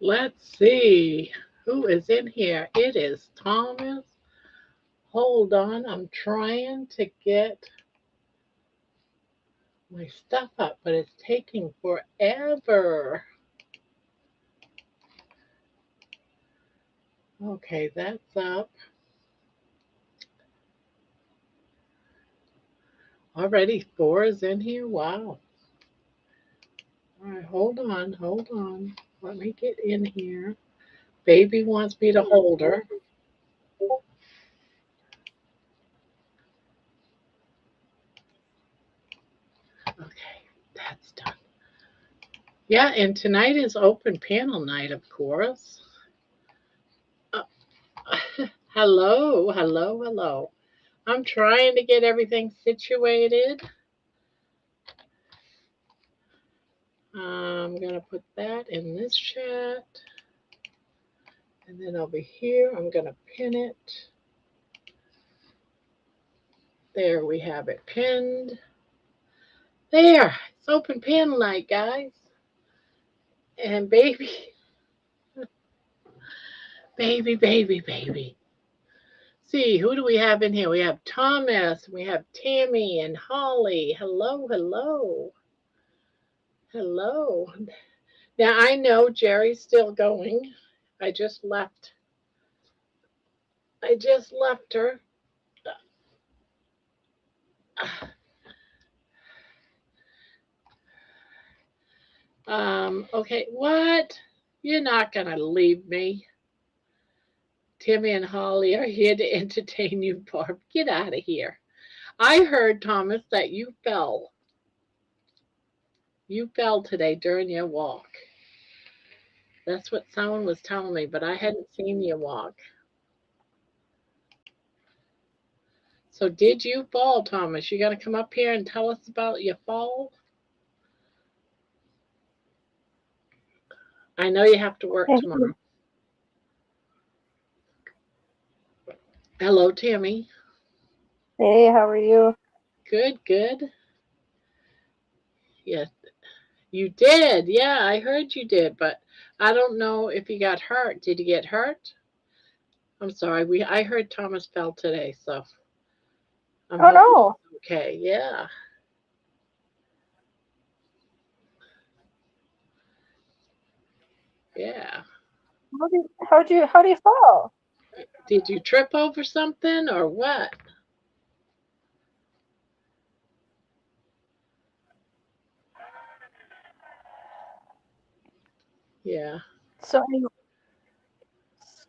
Let's see who is in here. It is Thomas. Hold on, I'm trying to get my stuff up, but it's taking forever. Okay, that's up. Already four is in here. Wow. All right, hold on, hold on. Let me get in here. Baby wants me to hold her. Okay, that's done. Yeah, and tonight is open panel night, of course. Uh, hello, hello, hello. I'm trying to get everything situated. I'm going to put that in this chat. And then over here, I'm going to pin it. There we have it pinned. There, it's open panel night, guys. And baby, baby, baby, baby. See, who do we have in here? We have Thomas, we have Tammy and Holly. Hello, hello, hello. Now I know Jerry's still going. I just left. I just left her. Okay, what? You're not gonna leave me. Timmy and Holly are here to entertain you, Barb. Get out of here. I heard, Thomas, that you fell. You fell today during your walk. That's what someone was telling me, but I hadn't seen you walk. So did you fall, Thomas? You got to come up here and tell us about your fall? I know you have to work Hey, tomorrow. Hello, Tammy. hey, how are you? Good, good. Yes, you did. Yeah, I heard you did, but I don't know if you got hurt. Did you get hurt? I'm sorry. I heard Thomas fell today, so I'm Oh hoping no. it's okay. Yeah. Yeah. How do you fall? Did you trip over something or what? Yeah. So I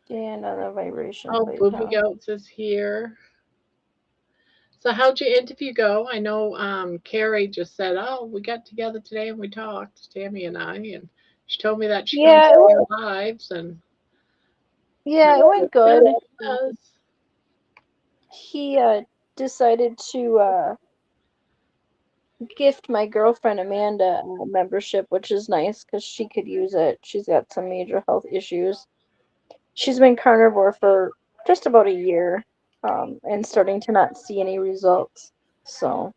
stand on the vibration Oh, plate, Booby huh? Goats is here. So how'd your interview go? I know Carrie just said, "Oh, we got together today and we talked, Tammy and I," and she told me that she comes Yeah, to our lives, and I it said, went good. "Good, it does." He decided to gift my girlfriend Amanda a membership, which is nice because she could use it. She's got some major health issues. She's been carnivore for just about a year, and starting to not see any results. So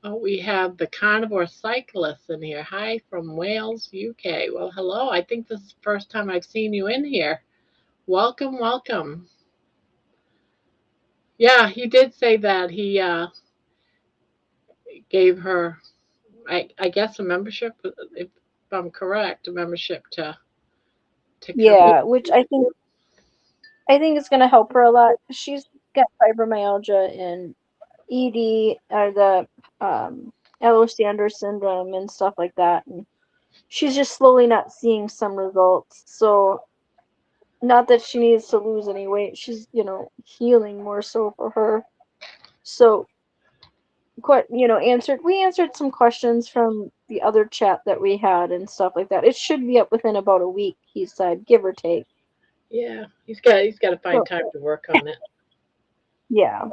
Oh, we have the carnivore cyclist in here. Hi from Wales, UK. Well, hello. I think this is the first time I've seen you in here. Welcome, welcome. Yeah, he did say that he gave her, I guess, a membership, if I'm correct, a membership to come. yeah, which I think it's gonna help her a lot. She's got fibromyalgia and ED, or the Ehlers-Danlos syndrome and stuff like that, and she's just slowly not seeing some results. So, not that she needs to lose any weight, she's healing more so for her. So, quite answered we answered some questions from the other chat that we had and stuff like that. It should be up within about a week, he said, give or take. Yeah, he's got to find So, time to work on it. yeah,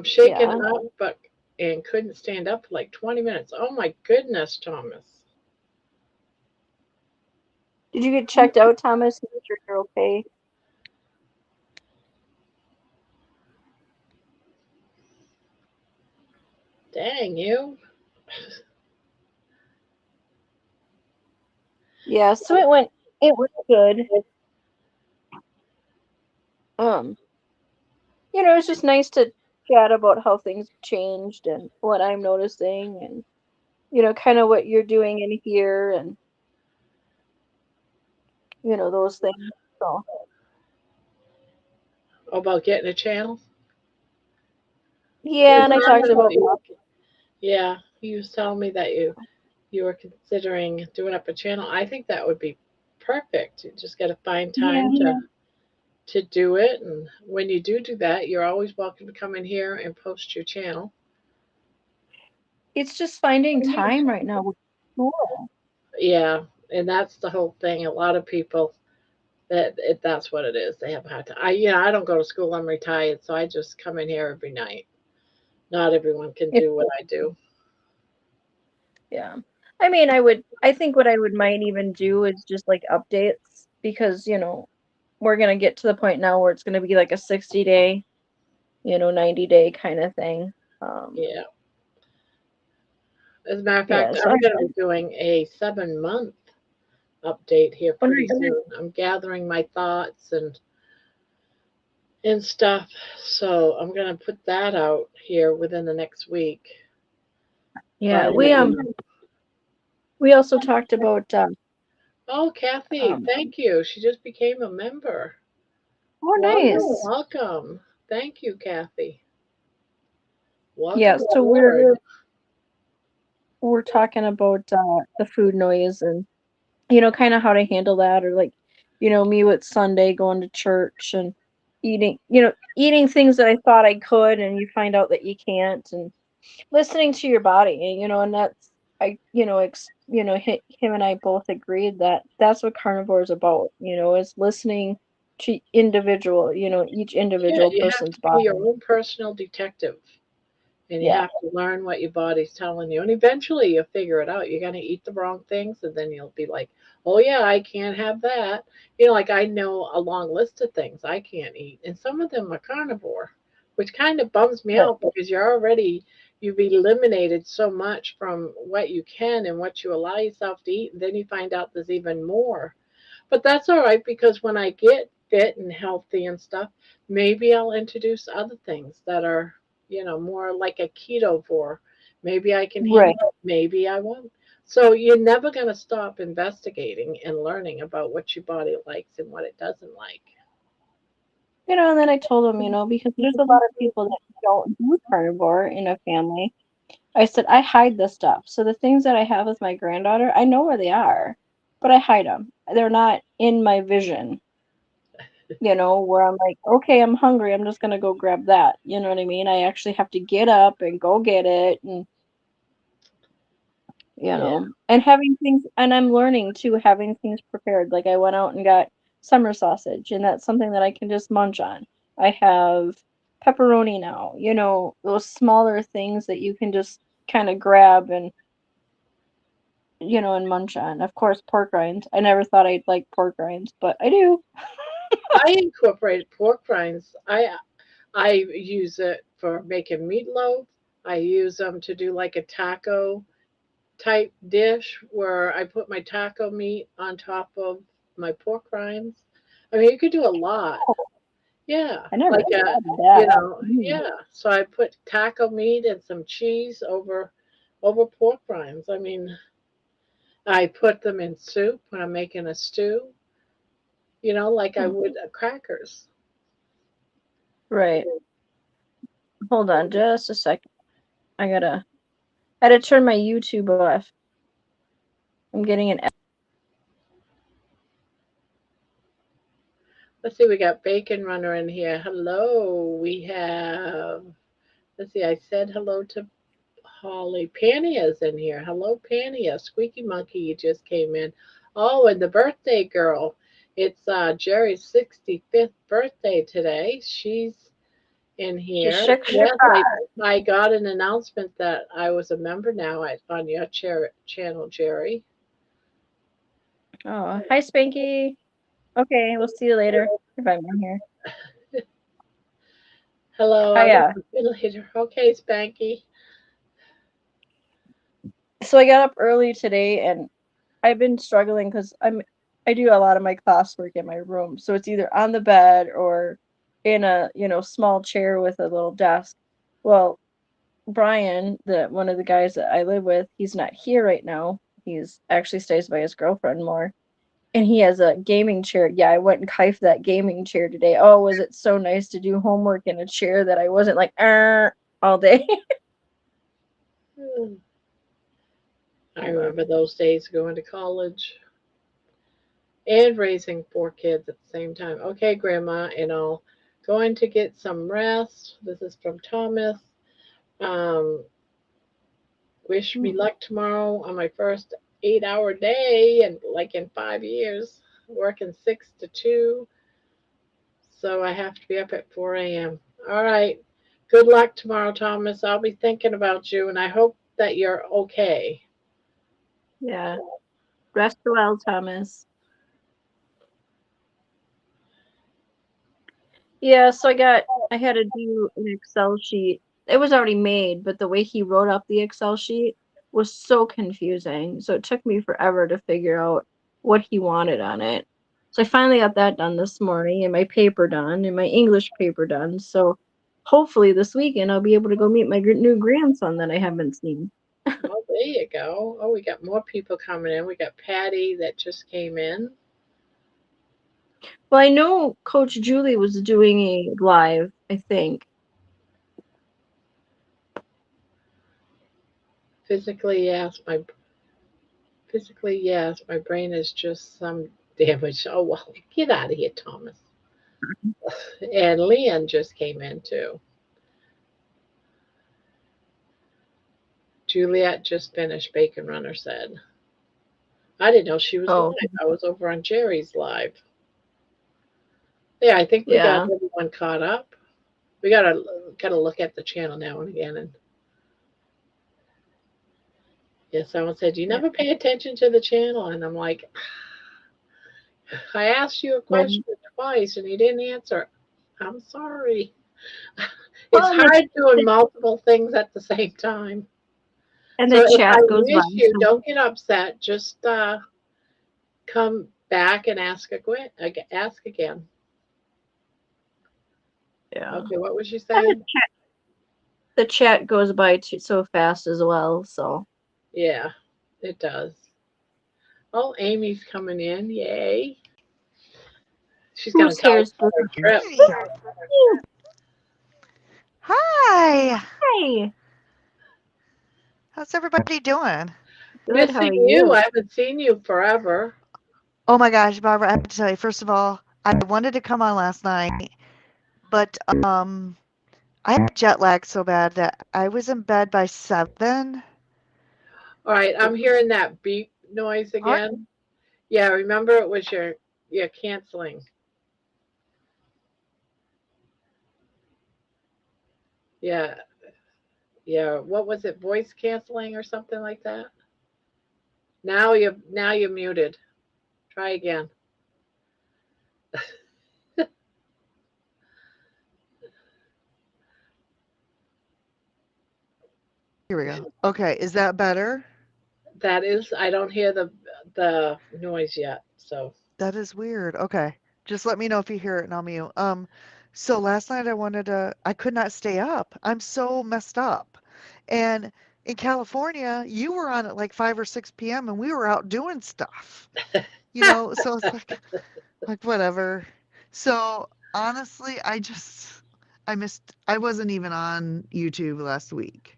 Shaken yeah. up, but and couldn't stand up for like 20 minutes. Oh my goodness, Thomas. Did you get checked out, Thomas? Make sure you're okay. Dang you. Yeah, so it went. It was good. Um, it's just nice to chat about how things changed and what I'm noticing and kind of what you're doing in here and those things. So About getting a channel. You yeah, were and I talked talking about about you. Yeah, you was telling me that you were considering doing up a channel. I think that would be perfect. You just got to find yeah, time to do it, and when you do that, you're always welcome to come in here and post your channel. it's just finding time right now with school. Yeah, and that's the whole thing. A lot of people that's what it is. They have a hard time. I don't go to school. I'm retired, so I just come in here every night. Not everyone can It's do what I do. yeah. I think what I would might even do is just like updates because, we're gonna get to the point now where it's gonna be like a 60-day, 90-day kind of thing. Um, Yeah. As a matter of yeah, fact, so I'm going to be doing a 7 month update here oh, pretty nice. soon. I'm gathering my thoughts and stuff, so I'm going to put that out here within the next week. Yeah, Finally. we also talked about Oh, Kathy, um thank you. She just became a member. oh Welcome, nice. welcome. Thank you, Kathy. Welcome Yeah, so aboard. we're talking about the food noise and kind of how to handle that or like me with Sunday going to church and eating things that I thought I could and you find out that you can't and listening to your body and that's I him and I both agreed that that's what carnivore is about is listening to each Yeah, individual you have person's to be your body. own personal detective. And you Yeah, have to learn what your body's telling you. And eventually you'll figure it out. You're going to eat the wrong things, and then you'll be like, oh, yeah, I can't have that. Like I know a long list of things I can't eat. And some of them are carnivore, which kind of bums me right, out because you've eliminated so much from what you can and what you allow yourself to eat. And then you find out there's even more. But that's all right because when I get fit and healthy and stuff, maybe I'll introduce other things that are, more like a ketovore. Maybe I can handle right. it, maybe I won't. So you're never going to stop investigating and learning about what your body likes and what it doesn't like. And then I told him, because there's a lot of people that don't do carnivore in a family. I said, I hide this stuff. So the things that I have with my granddaughter, I know where they are, but I hide them. They're not in my vision, where I'm like, okay, I'm hungry. I'm just going to go grab that. You know what I mean? I actually have to get up and go get it. And, Yeah, and having things, and I'm learning too, having things prepared. Like I went out and got summer sausage, and that's something that I can just munch on. I have pepperoni now, those smaller things that you can just kind of grab and munch on. Of course, pork rinds. I never thought I'd like pork rinds, but I do. I incorporate pork rinds. I use it for making meatloaf. I use them to do like a taco type dish where I put my taco meat on top of my pork rinds. I mean, you could do a lot. Oh, Yeah, I never like thought of that. Mm. yeah. So I put taco meat and some cheese over pork rinds. I mean, I put them in soup when I'm making a stew. Like I Hmm. would crackers. Right. Hold on just a second. I gotta turn my YouTube off. I'm getting an Let's see, we got Bacon Runner in here. Hello, we have. Let's see, I said hello to Holly. Pania's in here. Hello, Pania. Squeaky Monkey, you just came in. Oh, and the birthday girl. It's Jerry's 65th birthday today. She's in she here. shook shook. Yes, I got an announcement that I was a member now on your channel, Jerry. Oh, hi Spanky. Okay, we'll see you later if I'm in here. Hello, I'll look Hiya. at you later. Okay, Spanky. So I got up early today and I've been struggling because I'm I do a lot of my classwork in my room, so it's either on the bed or in a, small chair with a little desk. Well, Brian, the one of the guys that I live with, he's not here right now. He's actually stays by his girlfriend more. And he has a gaming chair. Yeah, I went and kifed that gaming chair today. Oh, was it so nice to do homework in a chair that I wasn't like all day. Hmm. I Yeah. remember those days going to college and raising 4 kids at the same time. Okay, Grandma, and I'll going to get some rest. This is from Thomas. Um, wish me Hmm. luck tomorrow on my first 8-hour day and like in 5 years, working 6 to 2. So I have to be up at 4 a.m. All right. Good luck tomorrow, Thomas. I'll be thinking about you and I hope that you're okay. Yeah. Rest well, Thomas. Yeah, so I had to do an Excel sheet. It was already made, but the way he wrote up the Excel sheet was so confusing. So it took me forever to figure out what he wanted on it. So I finally got that done this morning and my paper done and my English paper done. So hopefully this weekend I'll be able to go meet my new grandson that I haven't seen. Oh, there you go. Oh, we got more people coming in. We got Patty that just came in. Well, I know Coach Julie was doing a live, I think. Physically, yes. My brain is just some damage. Oh well, get out of here, Thomas. And Leon just came in too. Juliet just finished Bacon Runner said. I didn't know she was Oh, live. I was over on Jerry's live. Yeah, I think we got yeah. everyone caught up. We gotta look at the channel now and again. And yeah, someone said you Yeah. never pay attention to the channel, and I'm like, I asked you a Well, question twice and you didn't answer. I'm sorry. It's well, and hard doing the, multiple things at the same time. and So the if I chat goes by. miss you, So, don't get upset. Just come back and ask again. yeah. Okay, what was you And saying? the chat goes by too, so fast as well. So, Yeah, it does. Oh, Amy's coming in. Yay. She's going to whose tell hair us is about her blue? trip. Hi. Hey, How's everybody doing? good. How are Missing you. you? I haven't seen you forever. Oh my gosh, Barbara, I have to tell you, first of all, I wanted to come on last night, but I had jet lag so bad that I was in bed by 7. All right, I'm hearing that beep noise Are again. Yeah, remember it was your canceling. Yeah, yeah. What was it? Voice canceling or something like that? Now you're muted. Try again. Here we go. Okay, is that better? That is, I don't hear the noise yet. So That is weird. Okay. Just let me know if you hear it and I'll mute. So last night I could not stay up. I'm so messed up. And in California, you were on at like 5 or 6 p.m. and we were out doing stuff. So it's like whatever. So honestly, I wasn't even on YouTube last week.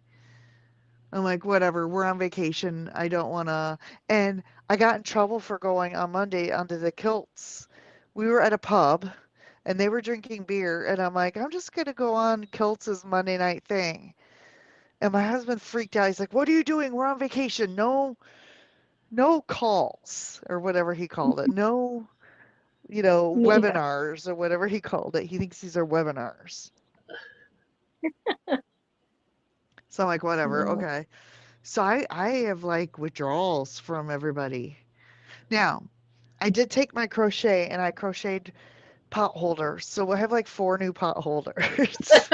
I'm like, whatever, we're on vacation. I don't wanna. And I got in trouble for going on Monday onto the Kilts. We were at a pub and they were drinking beer, and I'm like, I'm just gonna go on Kilts' Monday night thing. And my husband freaked out. He's like, what are you doing? We're on vacation. No calls or whatever he called it. No, Yeah. webinars or whatever he called it. He thinks these are webinars. So I'm like, whatever, Yeah. okay. So I have like withdrawals from everybody. Now, I did take my crochet and I crocheted pot holders. So I have like 4 new pot holders.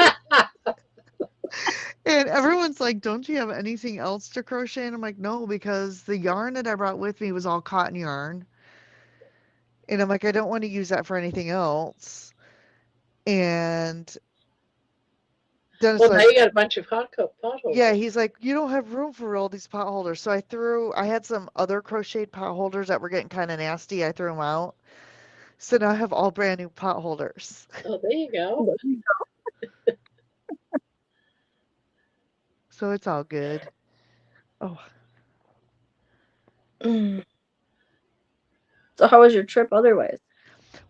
And everyone's like, don't you have anything else to crochet? And I'm like, no, because the yarn that I brought with me was all cotton yarn. And I'm like, I don't want to use that for anything else. And Dennis Well, was now like, you got a bunch of pot yeah, holders. he's like, you don't have room for all these pot holders. So I had some other crocheted pot holders that were getting kind of nasty. I threw them out. So now I have all brand new pot holders. Oh, there you go. So it's all good. Oh, Mm. So how was your trip otherwise?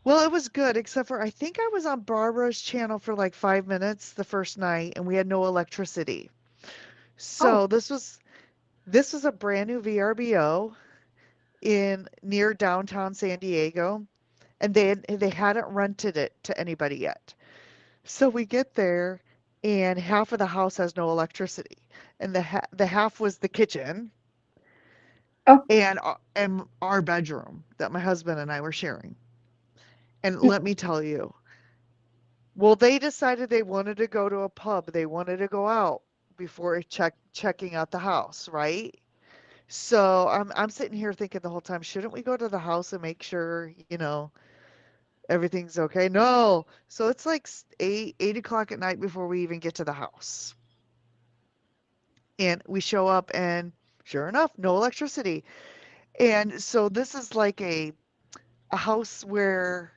well, it was good, except for I think I was on Barbara's channel for like 5 minutes the first night and we had no electricity. Oh, So this was a brand new VRBO in near downtown San Diego, and they hadn't rented it to anybody yet. So we get there, and half of the house has no electricity, and the half was the kitchen oh, and our bedroom that my husband and I were sharing. And mm, let me tell you, well, they decided they wanted to go to a pub. They wanted to go out before checking out the house, right? So I'm sitting here thinking the whole time, shouldn't we go to the house and make sure, everything's okay? No. So it's like 8 o'clock at night before we even get to the house. And we show up and sure enough, no electricity. And so this is like a house where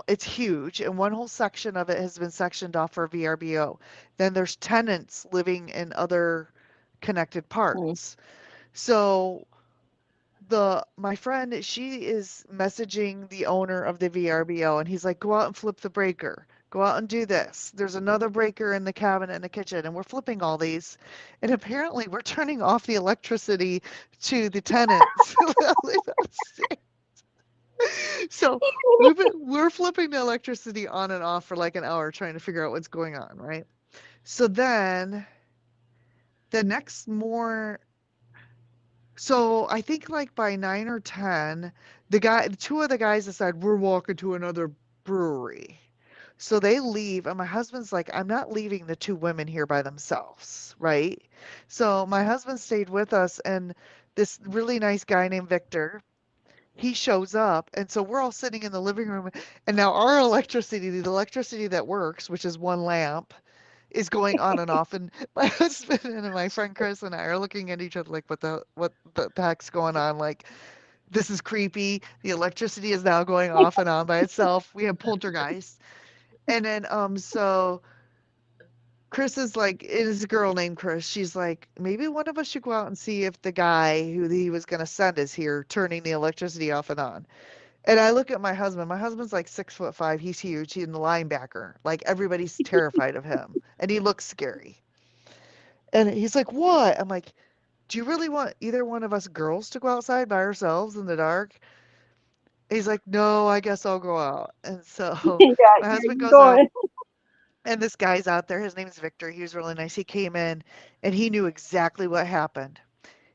it's huge and one whole section of it has been sectioned off for VRBO. Then there's tenants living in other connected mm. parts. So my friend, she is messaging the owner of the VRBO and he's like, go out and flip the breaker. Go out and do this. There's another breaker in the cabinet in the kitchen, and we're flipping all these. And apparently, we're turning off the electricity to the tenants that live upstairs. So we're flipping the electricity on and off for like an hour trying to figure out what's going on, right? So then the next more so I think like by 9 or 10, two of the guys decide we're walking to another brewery. So they leave, and my husband's like, I'm not leaving the two women here by themselves, right? So my husband stayed with us, and this really nice guy named Victor, he shows up, and so we're all sitting in the living room, and now our electricity, the electricity that works, which is one lamp, is going on and off, and my husband and my friend Chris and I are looking at each other like, what the heck's going on? Like, this is creepy. The electricity is now going off and on by itself. We have poltergeist. And then so Chris is like, it is a girl named Chris. She's like, maybe one of us should go out and see if the guy who he was gonna send is here turning the electricity off and on. And I look at my husband. My husband's like 6'5". He's huge. He's the linebacker. Like everybody's terrified of him, and he looks scary. And he's like, "What?" I'm like, "Do you really want either one of us girls to go outside by ourselves in the dark?" He's like, "No, I guess I'll go out." And so Yeah, my yeah, husband you goes out, going? and this guy's out there. His name's Victor. He was really nice. He came in, and he knew exactly what happened.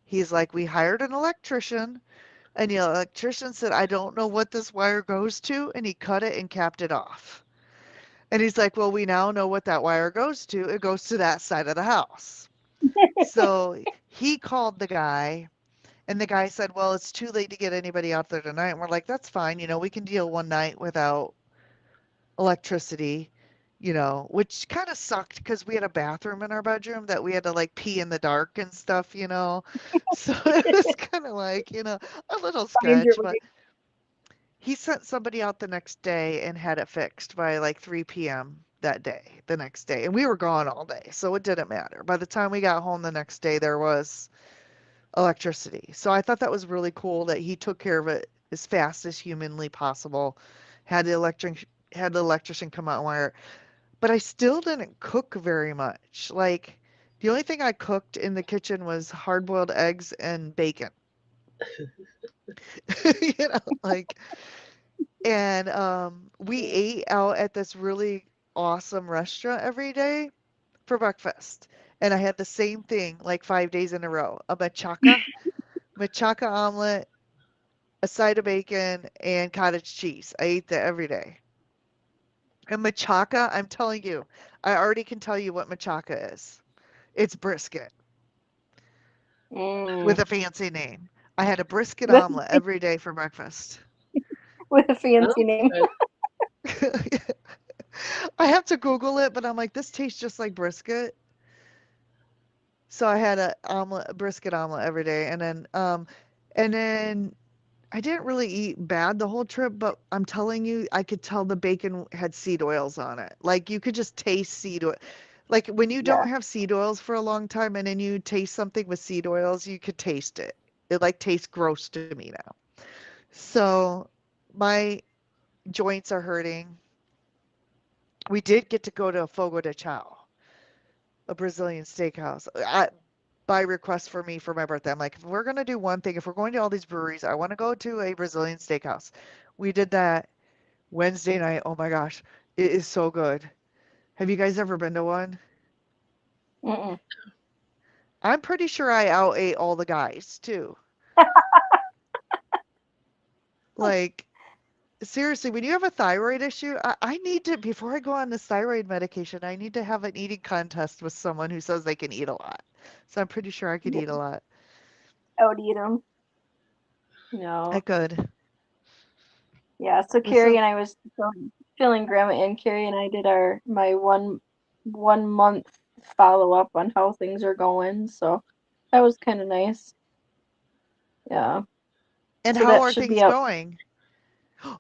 He's like, "We hired an electrician, and the electrician said, I don't know what this wire goes to,' and he cut it and capped it off." And he's like, "Well, we now know what that wire goes to. It goes to that side of the house." So he called the guy, and the guy said, "Well, it's too late to get anybody out there tonight." And we're like, "That's fine. We can deal one night without electricity." Which kind of sucked because we had a bathroom in our bedroom that we had to like pee in the dark and stuff. So it was kind of like, a little Find your sketch, way. but he sent somebody out the next day and had it fixed by like 3 p.m. that day, the next day. And we were gone all day, so it didn't matter. By the time we got home the next day, there was electricity. So I thought that was really cool that he took care of it as fast as humanly possible. Had the electrician come out and wire it. But I still didn't cook very much. Like the only thing I cooked in the kitchen was hard-boiled eggs and bacon. Like, and we ate out at this really awesome restaurant every day for breakfast. And I had the same thing like 5 days in a row. A machaca omelet, a side of bacon, and cottage cheese. I ate that every day. And machaca, I'm telling you, I already can tell you what machaca is. It's brisket Mm. with a fancy name. I had a brisket This omelet every day for breakfast. with a fancy Sounds name. good. I have to Google it, but I'm like, this tastes just like brisket. So I had a brisket omelet every day, and then I didn't really eat bad the whole trip, but I'm telling you, I could tell the bacon had seed oils on it. Like you could just taste seed oil. Like when you Yeah. don't have seed oils for a long time and then you taste something with seed oils, you could taste it. It like tastes gross to me now. So my joints are hurting. We did get to go to a Fogo de Chao, a Brazilian steakhouse. By request for me for my birthday. I'm like, if we're gonna do one thing, if we're going to all these breweries, I want to go to a Brazilian steakhouse. We did that Wednesday night. Oh my gosh, it is so good. Have you guys ever been to one? Mm-mm. I'm pretty sure I out ate all the guys too. Like, seriously, when you have a thyroid issue, I need to, before I go on this thyroid medication, I need to have an eating contest with someone who says they can eat a lot. So I'm pretty sure I could Yeah, eat a lot. I would eat them. I No. could. Yeah. So With some, Carrie and I was feeling Grandma, and Carrie and I did my 1 month follow up on how things are going. So that was kind of nice. Yeah. and So how that are should be things out. going?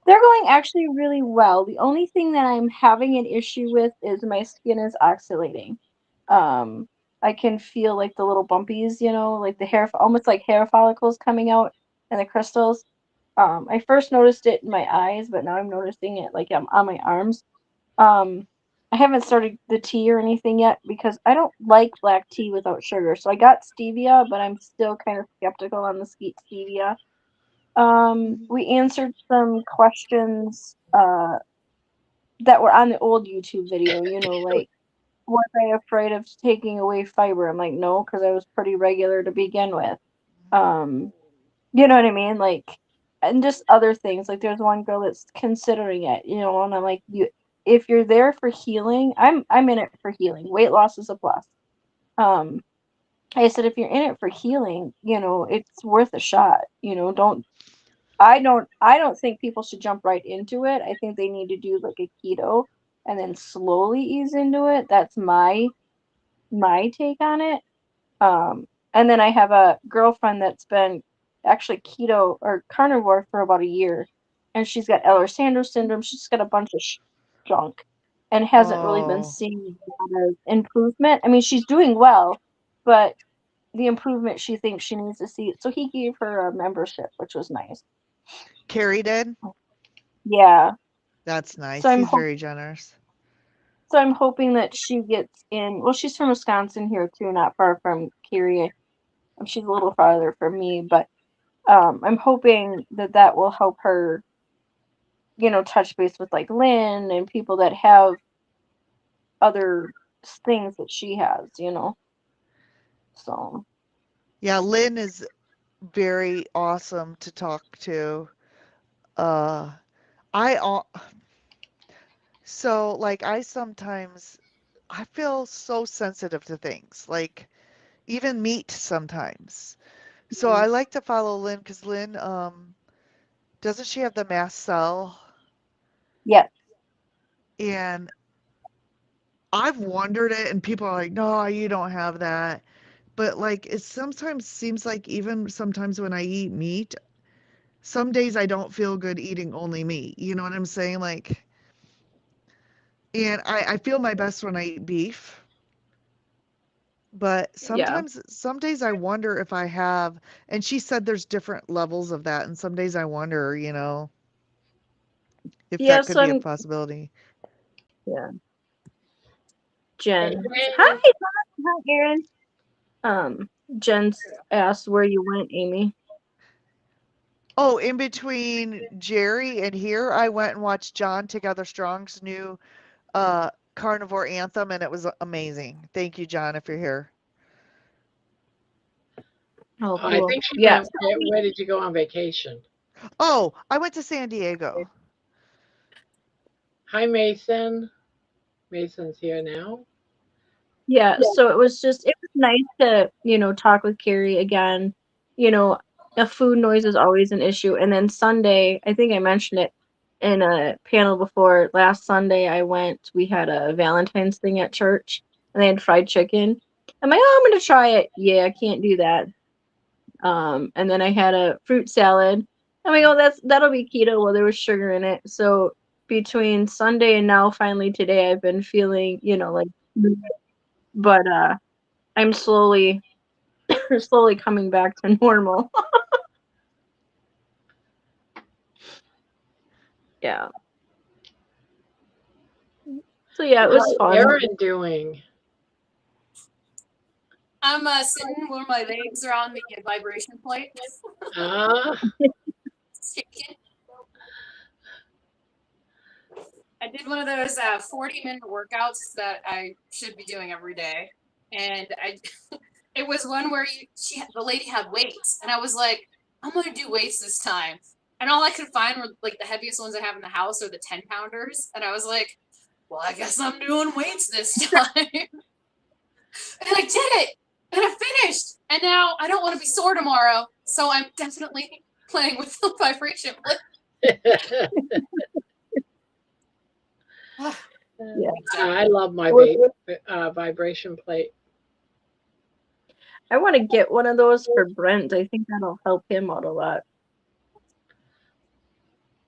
They're going actually really well. The only thing that I'm having an issue with is my skin is oxalating. Um, I can feel like the little bumpies, like the hair, almost like hair follicles coming out and the crystals. I first noticed it in my eyes, but now I'm noticing it like on my arms. Um, I haven't started the tea or anything yet because I don't like black tea without sugar. So I got stevia, but I'm still kind of skeptical on the stevia. We answered some questions that were on the old YouTube video, like was I afraid of taking away fiber? I'm like, no, because I was pretty regular to begin with. Um, you know what I mean? Like, and just other things. Like, there's one girl that's considering it, and I'm like, if you're there for healing, I'm in it for healing. Weight loss is a plus. Um, I said, if you're in it for healing, it's worth a shot. I don't think people should jump right into it. I think they need to do like a keto and then slowly ease into it. That's my take on it. And then I have a girlfriend that's been actually keto or carnivore for about a year, and she's got Ehlers-Danlos syndrome. She's got a bunch of junk, and hasn't really been Oh, seeing a lot of improvement. I mean, she's doing well, but the improvement she thinks she needs to see. So he gave her a membership, which was nice. Carrie did? Yeah. That's So nice. I'm He's hoping. very generous. So I'm hoping that she gets in. Well, she's from Wisconsin here too, not far from Kyrie. She's a little farther from me, but I'm hoping that will help her, touch base with like Lynn and people that have other things that she has. So Yeah, Lynn is very awesome to talk to. Uh, I al- so like I sometimes I feel so sensitive to things, like even meat sometimes. So mm, I like to follow Lynn because Lynn, doesn't she have the mast cell? yeah, And I've wondered it, and people are like, "No, you don't have that." But like, it sometimes seems like even sometimes when I eat meat, some days I don't feel good eating only meat. You know what I'm saying? Like, and I feel my best when I eat beef. But yeah, sometimes, some days I wonder if I have, and she said there's different levels of that, and some days I wonder, if yeah. that could So be a I'm possibility. yeah, Hey, Jen. Amy. Hi, Erin. Jen's asked where you went, Amy. Oh, in between Jerry and here, I went and watched John Together Strong's new carnivore anthem, and it was amazing. Thank you, John, if you're here. Oh, I cool. think she Yeah. meant where did you go on vacation? Oh, I went to San Diego. Hi, Mason. Mason's here now. Yeah, so it was nice to, talk with Carrie again. You know, food noise is always an issue. And then Sunday, I think I mentioned it in a panel before. Last Sunday, we had a Valentine's thing at church, and they had fried chicken. I'm like, oh, I'm gonna try it. Yeah, I can't do that. And then I had a fruit salad. I'm like, oh, that'll be keto. Well, there was sugar in it. So between Sunday and now, finally today, I've been feeling, like, but I'm slowly coming back to normal. Yeah. So yeah, it was How's fun. Erin doing? I'm sitting where my legs are on the vibration plate. Ah, I did one of those 40-minute workouts that I should be doing every day, and it was one where the lady had weights, and I was like, I'm gonna do weights this time, and all I could find were like the heaviest ones I have in the house are the 10-pounders, and I was like, well, I guess I'm doing weights this time, and I did it, and I finished, and now I don't want to be sore tomorrow, so I'm definitely playing with the vibration plate. Yeah. I love my vibration plate. I want to get one of those for Brent. I think that'll help him out a lot.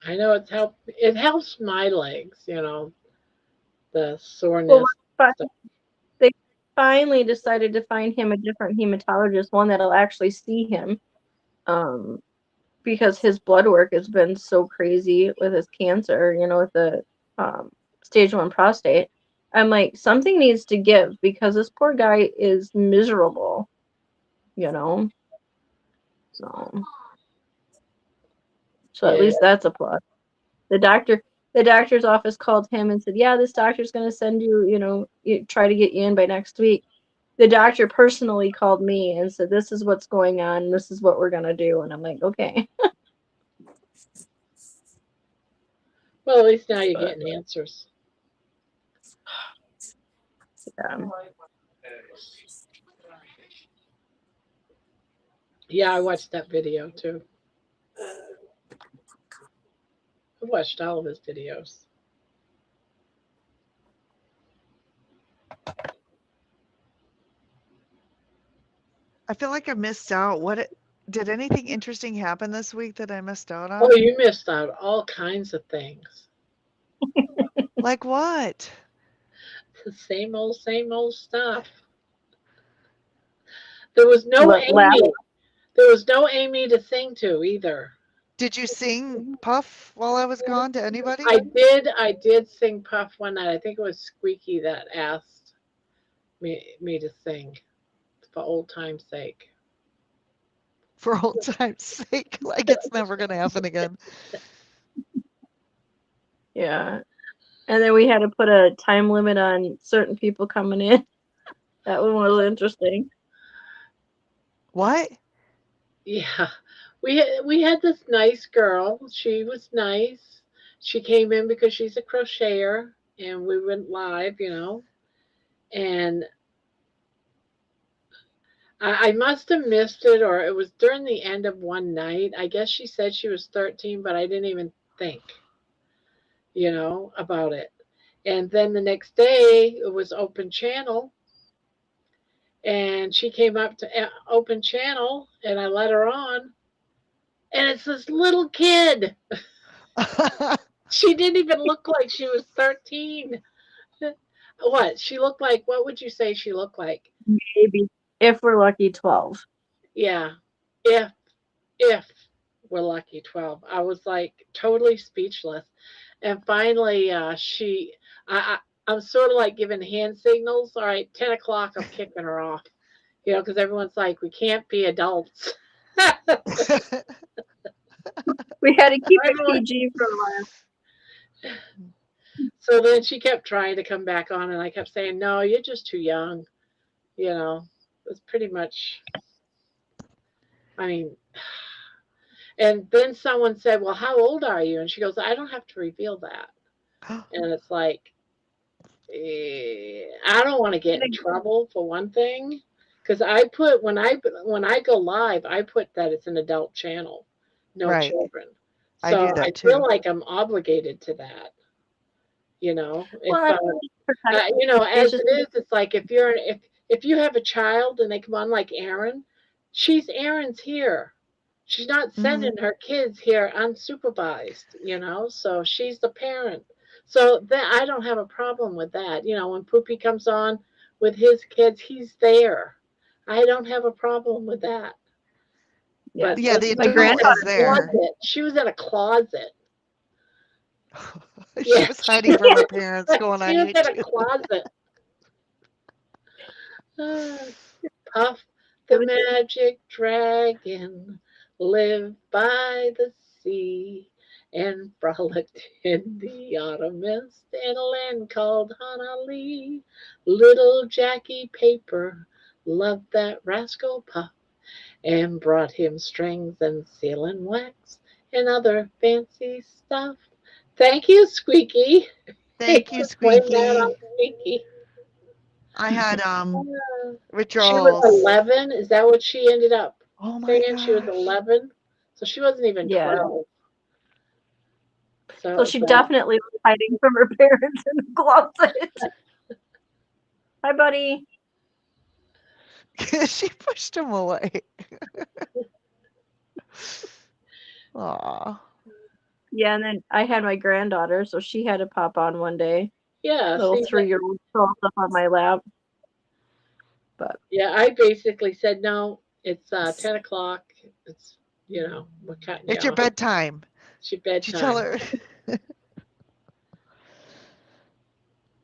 I know it helps my legs, the soreness. Well, they finally decided to find him a different hematologist, one that'll actually see him, because his blood work has been so crazy with his cancer, with the stage 1 prostate. I'm like, something needs to give because this poor guy is miserable, So at least that's a plus. The doctor's office called him and said, yeah, this doctor's going to send you, try to get you in by next week. The doctor personally called me and said, this is what's going on. This is what we're going to do. And I'm like, okay. Well, at least now you're getting answers. Yeah, I watched that video too. I watched all of his videos. I feel like I missed out. Did anything interesting happen this week that I missed out on? Oh, you missed out all kinds of things. Like what? The same old stuff. There was no Amy. There was no Amy to sing to either. Did you sing Puff while I was gone to anybody? I did sing Puff one night. I think it was Squeaky that asked me to sing for old time's sake. For old time's sake, like it's never going to happen again. Yeah. And then we had to put a time limit on certain people coming in. That one was interesting. What? Yeah. We had this nice girl. She was nice. She came in because she's a crocheter and we went live, and I must have missed it, or it was during the end of one night. I guess she said she was 13, but I didn't even think, about it. And then the next day, it was open channel. And she came up to open channel, and I let her on. And it's this little kid. She didn't even look like she was 13. What? She looked like, what would you say she looked like? Maybe, if we're lucky, 12. Yeah. If we're lucky, 12. I was like totally speechless. And finally, I'm sort of like giving hand signals. All right, 10 o'clock, I'm kicking her off. Because everyone's like, we can't be adults. We had to keep it PG for a while. So then she kept trying to come back on, and I kept saying, no, you're just too young. It was pretty much, and then someone said, well, how old are you? And she goes, I don't have to reveal that. And it's like, I don't want to get in trouble for one thing, Because I put when I go live, I put that it's an adult channel, no Right. children. I So do I that feel too. like I'm obligated to that. If Well, that's protection. as It's it just is, it's like if you have a child and they come on like Aaron, Aaron's here. She's not Hmm. sending her kids here unsupervised, so she's the parent. So that I don't have a problem with that. When Poopy comes on with his kids, he's there. I don't have a problem with that. yeah. But Yeah, the My she was adult in is granddaughter. a there. closet. She was in a closet. She Yeah, was hiding from her parents going she on was in a YouTube. closet. Ah, Puff It the was magic dragon lived by the sea and frolicked in the autumn mist in a land called Honolulu. Little Jackie Paper loved that rascal Puff and brought him strings and sealing wax and other fancy stuff. Thank you, Squeaky. He Thank you, just blamed that on Squeaky. Squeaky. I had She was rituals. 11. Is that what she ended up Oh my saying? She was gosh. 11. So she wasn't even yeah. 12. So So it's she like, definitely was hiding from her parents in the closet. Hi, buddy. She pushed him away. Aw. Yeah, and then I had my granddaughter, so she had to pop on one day. yeah, Little see, 3-year-old curled up on my lap. But yeah, I basically said, no, it's 10 o'clock. It's, we're cutting you It's your off. bedtime. It's your Did you tell bedtime. her?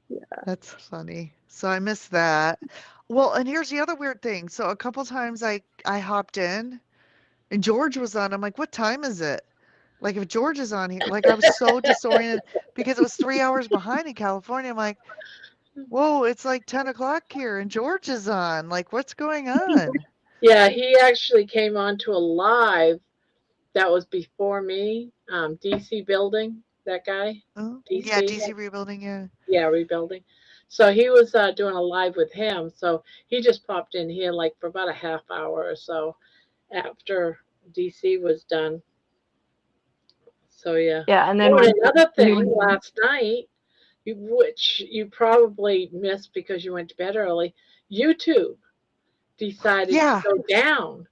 yeah. That's funny. So I missed that. Well, and here's the other weird thing. So a couple times I hopped in and George was on. I'm like, what time is it? Like if George is on here, like I was so disoriented because it was 3 hours behind in California. I'm like, whoa, it's like 10 o'clock here and George is on. Like, what's going on? Yeah, he actually came on to a live that was before me. DC Building, that guy. Oh, yeah, DC. DC rebuilding, yeah. Yeah, rebuilding. So he was doing a live with him. So he just popped in here like for about a half hour or so after DC was done. So yeah. Yeah, and then Oh, when and another New thing, Year, last night, which you probably missed because you went to bed early, YouTube decided to Yeah, go down.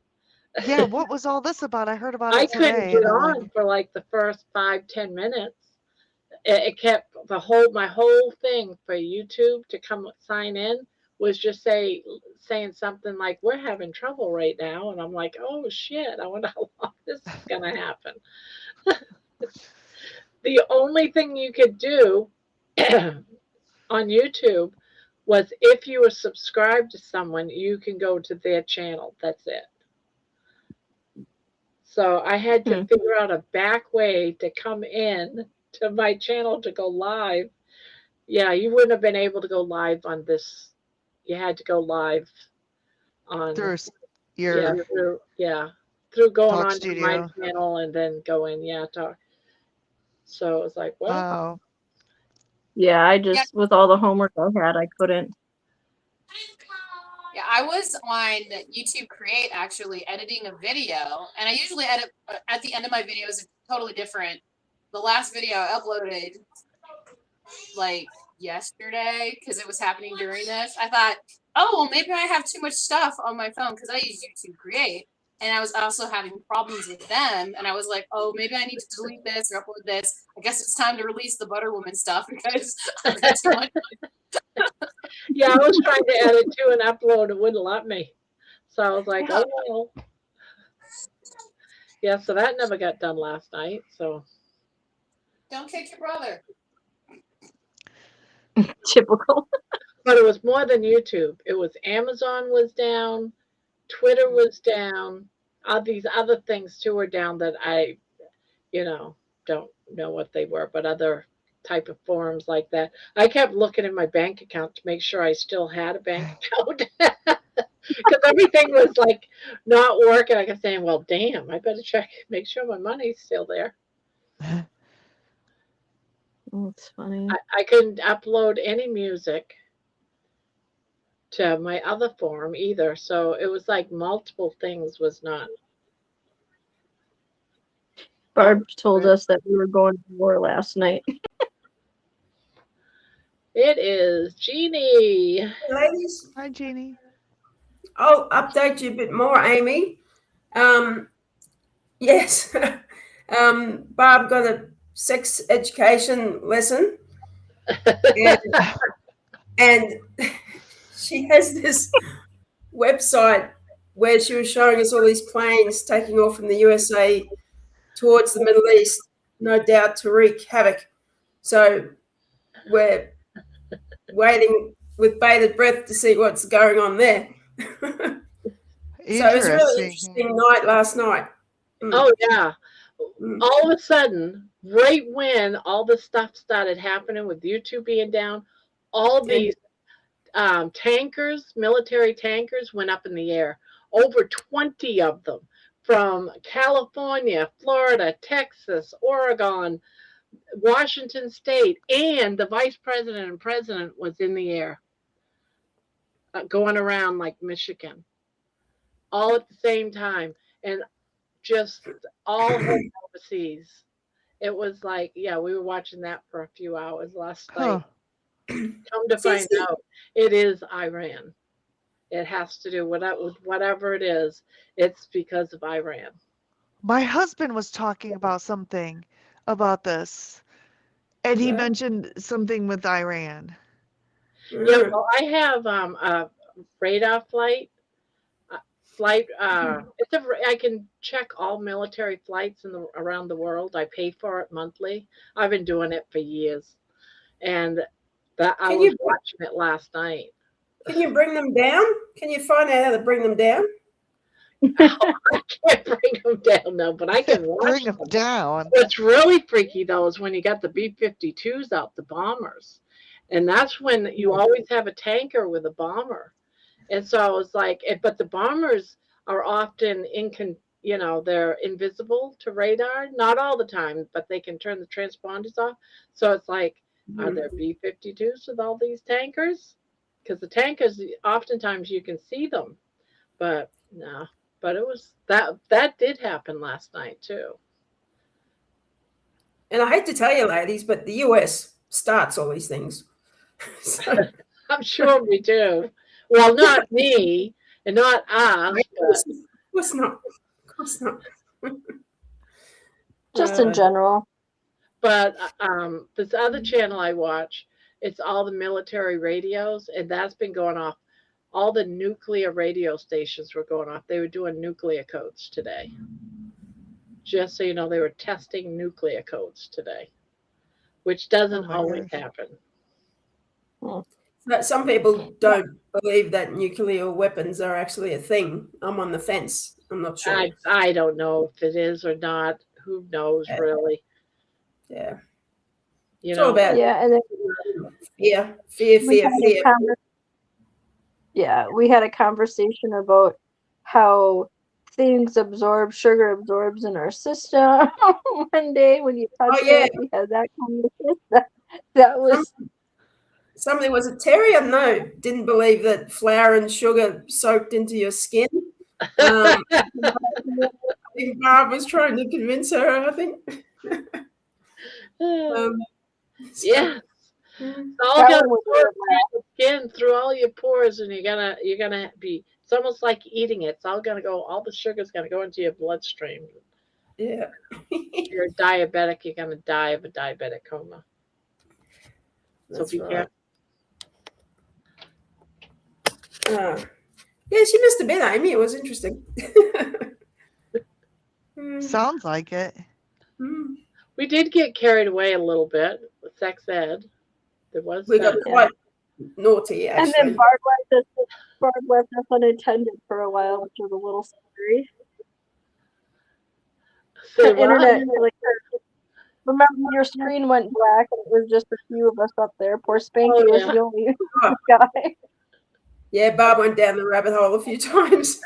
yeah. What was all this about? I heard about I it couldn't today get and I'm like, on for like the first 5-10 minutes. It kept my whole thing for YouTube to come sign in was just saying something like we're having trouble right now, and I'm like, oh shit, I wonder how long this is gonna happen. The only thing you could do on YouTube was if you were subscribed to someone, you can go to their channel. That's it. So I had to hmm. figure out a back way to come in to my channel to go live. Yeah, you wouldn't have been able to go live on this. You had to go live on, through yeah, your through going talk on to my studio. channel and then go in, talk. So it was like, well, Wow. Yeah, I Yeah, just with all the homework I had, I couldn't. yeah. I was on YouTube Create actually editing a video, and I usually edit at the end of my videos. It's totally different. The last video I uploaded like yesterday because it was happening during this. I thought, oh, well, maybe I have too much stuff on my phone because I use YouTube Create. And I was also having problems with them. And I was like, oh, maybe I need to delete this or upload this. I guess it's time to release the Butter Woman stuff because I've got too much. yeah, I was trying to edit too and upload. It wouldn't let me. So I was like, Yeah. oh well. Yeah, so that never got done last night. So, Don't kick your brother. Typical. but it was more than YouTube. It was Amazon was down, Twitter was down. All these other things too were down that I don't know what they were, but other type of forums like that. I kept looking in my bank account to make sure I still had a bank account because everything was like not working. I kept saying, well, damn, I better check, make sure my money's still there. Oh, it's funny. I couldn't upload any music. to my other forum either. So it was like multiple things was not. Barb told us that we were going to war last night. It is Jeannie. Hey, ladies, Hi, Jeannie. I'll update you a bit more, Amy. Yes, Barb got a sex education lesson, and she has this website where she was showing us all these planes taking off from the USA towards the Middle East, no doubt to wreak havoc. So we're waiting with bated breath to see what's going on there. So it was a really interesting night last night. Oh yeah. All of a sudden, right when all this stuff started happening with YouTube being down, all these tankers, military tankers, went up in the air. Over 20 of them from California, Florida, Texas, Oregon, Washington State, and the vice president and president was in the air, going around like Michigan, all at the same time, and just all overseas. It was like, yeah, we were watching that for a few hours last night. Come to find out, it is Iran. It has to do with whatever it is. It's because of Iran. My husband was talking about something about this, and he mentioned something with Iran. Yeah, well, I have a radar flight. I can check all military flights around the world. I pay for it monthly. I've been doing it for years, and I was watching it last night. Can you bring them down? Can you find out how to bring them down? I can't bring them down, no, but I can watch them down. What's really freaky though is when you got the B-52s out, the bombers, and that's when you always have a tanker with a bomber. And so it's like, but the bombers are often they're invisible to radar. Not all the time, but they can turn the transponders off. So it's like, are there B-52s with all these tankers? Because the tankers, oftentimes you can see them, but no. But it was that did happen last night too. And I hate to tell you, ladies, but the US starts all these things. So. I'm sure we do. Well, not me and not us. Of course not. Of course not. Just in general. But this other channel I watch, it's all the military radios, and that's been going off. All the nuclear radio stations were going off. They were doing nuclear codes today. Just so you know, they were testing nuclear codes today, which doesn't always happen. Some people don't believe that nuclear weapons are actually a thing. I'm on the fence. I'm not sure. I don't know if it is or not. Who knows, really? Yeah. It's all about and then fear. Yeah, we had a conversation about how sugar absorbs in our system one day when you touch it. We had that conversation. That was somebody, was it Terry? I don't know, didn't believe that flour and sugar soaked into your skin. I think Barb was trying to convince her, I think. Yeah. It's all gonna work through your skin, through all your pores, and you're gonna be. It's almost like eating it. It's all gonna go. All the sugar's gonna go into your bloodstream. Yeah. If you're a diabetic, you're gonna die of a diabetic coma. So be careful. Yeah, she must have been, Amy. It was interesting. Sounds like it. We did get carried away a little bit with sex ed. We got quite naughty, actually. And then Barb left us unattended for a while, which was a little scary. The internet, remember your screen went black and it was just a few of us up there. Poor Spanky was the only guy. Yeah, Barb went down the rabbit hole a few times.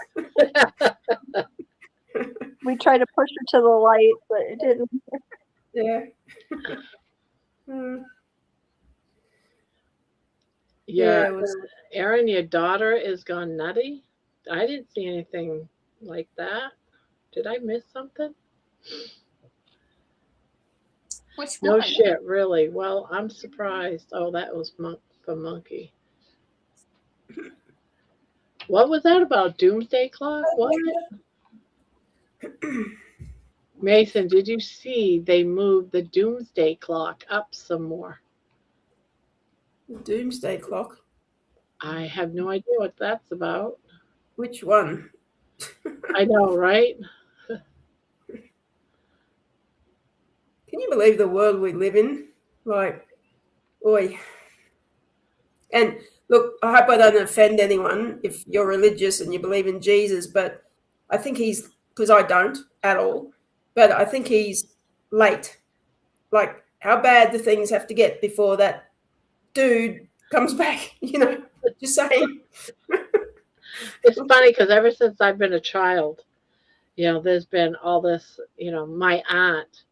We tried to push her to the light, but it didn't. Yeah. Yeah, It was. Erin, your daughter is gone nutty. I didn't see anything like that. Did I miss something? Which No one? shit, really. Well, I'm surprised. Oh, that was the monkey. What was that about? Doomsday clock? What? Mason, did you see they moved the doomsday clock up some more? Doomsday clock. I have no idea what that's about. Which one? I know, right? Can you believe the world we live in? Like, oi. And look, I hope I don't offend anyone if you're religious and you believe in Jesus, but I think he's, because I don't at all, but I think he's late. Like, how bad do things have to get before that dude comes back? Just saying. It's funny because ever since I've been a child, there's been all this, my aunt,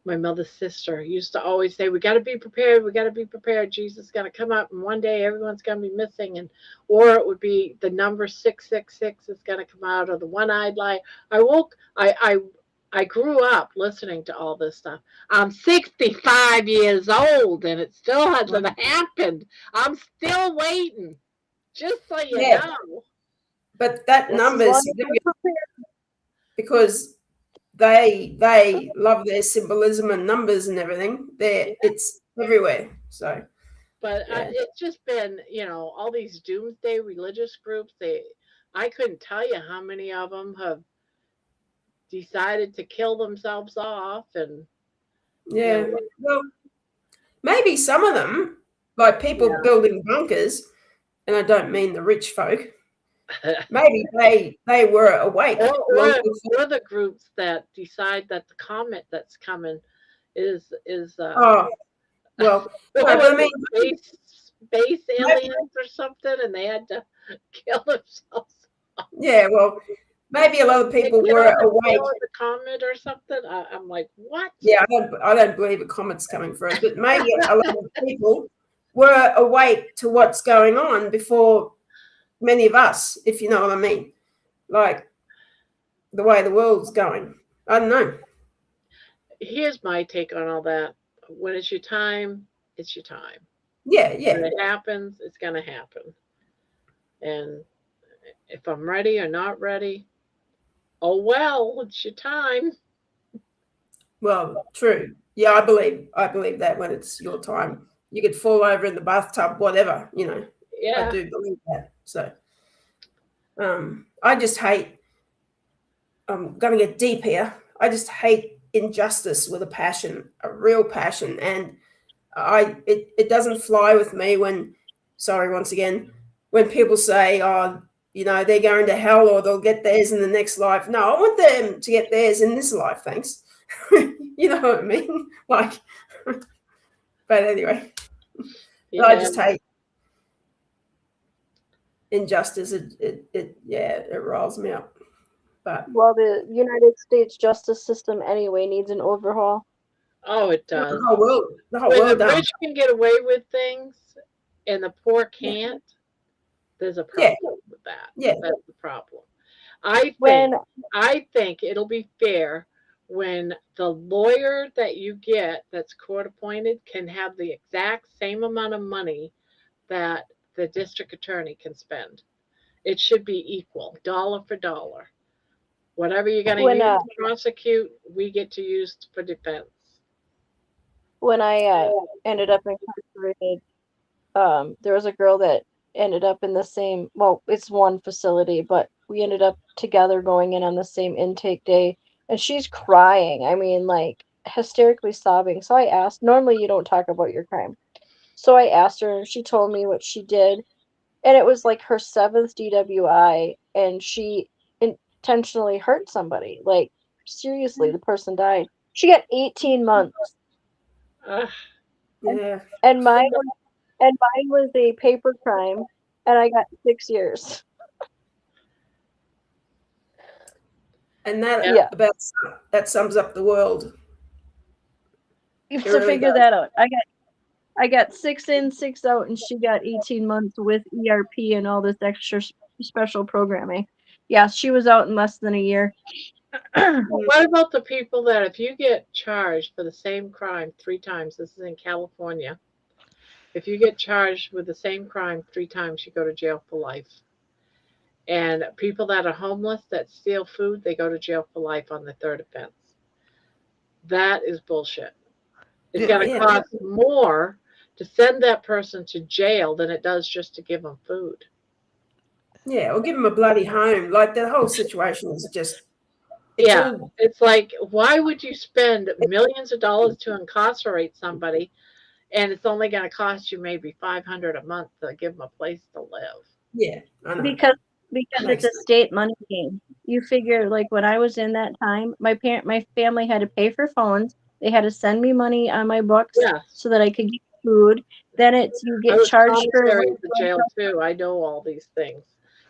my mother's sister, used to always say, we got to be prepared. We got to be prepared. Jesus is going to come up and one day everyone's going to be missing. Or it would be the number 666 is going to come out, or the one-eyed lion. I grew up listening to all this stuff. I'm 65 years old and it still hasn't happened. I'm still waiting, just so you Yeah. know. But that Just number as long is as you're significant prepared. because they love their symbolism and numbers and everything. It's everywhere. So, But yeah. it's just been, all these doomsday religious groups. I couldn't tell you how many of them have decided to kill themselves off, and Yeah. Well, maybe some of them, like people building bunkers, and I don't mean the rich folk. Maybe they were awake. or the groups that decide that the comet that's coming is well, no, but I mean, space aliens or something, and they had to kill themselves. Yeah, well, maybe a lot of people were awake. The comet or something. I'm like, what? Yeah, I don't believe a comet's coming for us, but maybe a lot of people were awake to what's going on before many of us, if you know what I mean. Like the way the world's going. I don't know. Here's my take on all that. When it's your time, it's your time. Yeah. When it happens, it's going to happen. And if I'm ready or not ready, oh well, it's your time. Well, true. Yeah, I believe that when it's your time, you could fall over in the bathtub, whatever, Yeah. I do believe that. So, I just hate. I'm going to get deep here. I just hate injustice with a real passion, and it doesn't fly with me when. Sorry, once again, when people say, "Oh, they're going to hell or they'll get theirs in the next life." No, I want them to get theirs in this life. Thanks. You know what I mean? Like, but anyway, Yeah. I just hate injustice. It riles me up. But Well, the United States justice system anyway needs an overhaul. Oh, it does. the whole world When the does. rich can get away with things and the poor can't, there's a problem with that. Yeah. That's the problem. I think it'll be fair when the lawyer that you get that's court appointed can have the exact same amount of money that the district attorney can spend. It should be equal, dollar for dollar. Whatever you're going to use to prosecute, we get to use for defense. When I ended up incarcerated, there was a girl that ended up in the same, well, it's one facility, but we ended up together going in on the same intake day, and she's crying. I mean, like, hysterically sobbing. So I asked, normally you don't talk about your crime. So I asked her, and she told me what she did, and it was like her 7th DWI, and she intentionally hurt somebody. Like, seriously, the person died. She got 18 months. Yeah. And mine was a paper crime, and I got 6 years. And that sums up the world. You have to figure that out. I got 6 in, 6 out, and she got 18 months with ERP and all this extra special programming. Yeah, she was out in less than a year. What about the people that if you get charged for the same crime 3 times, this is in California, if you get charged with the same crime 3 times, you go to jail for life. And people that are homeless that steal food, they go to jail for life on the third offense. That is bullshit. It's Did, going to Yeah. cost more to send that person to jail than it does just to give them food. Yeah, or give them a bloody home. Like the whole situation is just, Yeah, all, it's like, why would you spend millions of dollars to incarcerate somebody and it's only going to cost you maybe $500 a month to give them a place to live? yeah, I know. because it's Makes a sense. state money game. You figure, like when I was in that time, my family had to pay for phones. They had to send me money on my books Yes. so that I could get food. Then it's you I get was charged for commissary at the jail too. I know all these things.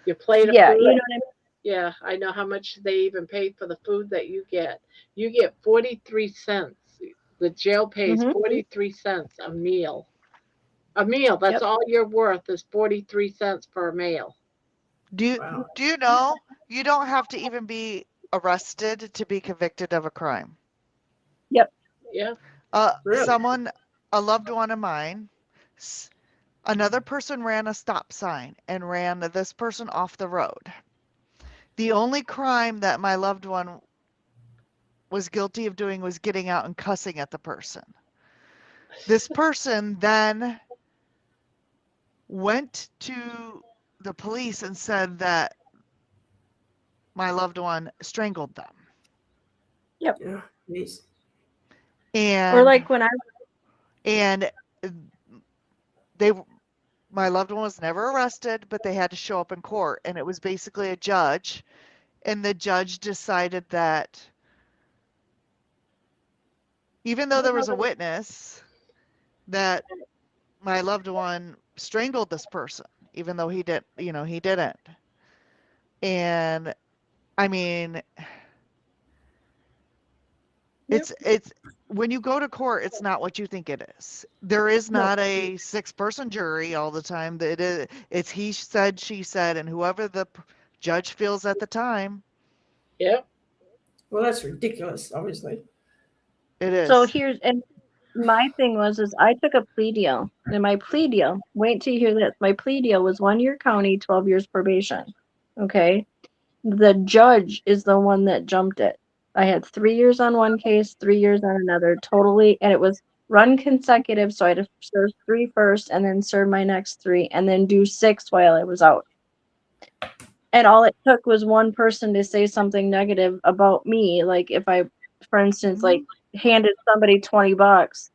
Your plate of yeah, food. you know what I mean? Yeah, I know how much they even pay for the food that you get. You get 43 cents. The jail pays Mhm. 43 cents a meal. A meal. That's Yep. all you're worth is 43 cents per meal. Wow. do you know you don't have to even be arrested to be convicted of a crime? Yep. Yeah. Really? Someone, a loved one of mine, another person ran a stop sign and ran this person off the road. The only crime that my loved one was guilty of doing was getting out and cussing at the person. This person then went to the police and said that my loved one strangled them. Yep. Yeah. Jeez. Or And like when I and they my loved one was never arrested, but they had to show up in court, and it was basically a judge, and the judge decided that even though there was a witness that my loved one strangled this person, even though he didn't. And I mean, Yep. it's when you go to court, it's not what you think it is. There is No. not a 6-person jury all the time. It's he said, she said, and whoever the judge feels at the time, Yep. Well, that's ridiculous, obviously. it So is. here's and my thing was I took a plea deal. And my plea deal, wait till you hear this. My plea deal was 1 year county, 12 years probation. Okay. The judge is the one that jumped it. I had 3 years on one case, 3 years on another, totally, and it was run consecutive, so I had to serve 3 first and then serve my next 3 and then do 6 while I was out. And all it took was one person to say something negative about me, like if I, for instance, like handed somebody $20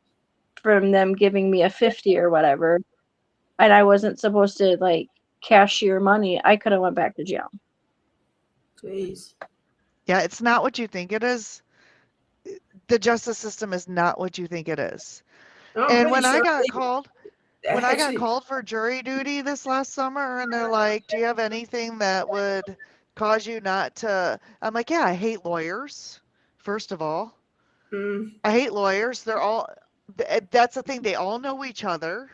from them giving me a 50 or whatever, and I wasn't supposed to like cashier money, I could have went back to jail. Jeez. Yeah, it's not what you think it is. The justice system is not what you think it is. I'm And pretty sure when I got actually, called for jury duty this last summer, and they're like, "Do you have anything that would cause you not to?" I'm like, "Yeah, I hate lawyers. First of all, I hate lawyers. That's the thing. They all know each other,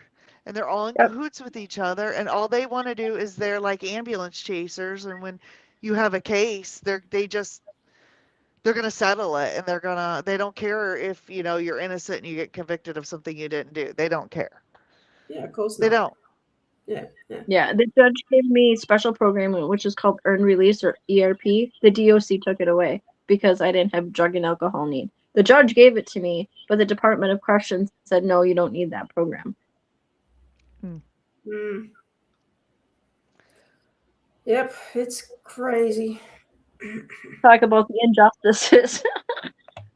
and they're all in Yep. cahoots with each other, and all they want to do is they're like ambulance chasers. And when you have a case, they're gonna settle it, and they don't care if you're innocent and you get convicted of something you didn't do. They don't care. yeah, of course They not. don't. Yeah, yeah. Yeah, the judge gave me special programming, which is called Earned Release or ERP. The DOC took it away because I didn't have drug and alcohol need. The judge gave it to me, but the Department of Corrections said, no, you don't need that program. Mm. Yep, it's crazy. Talk about the injustices.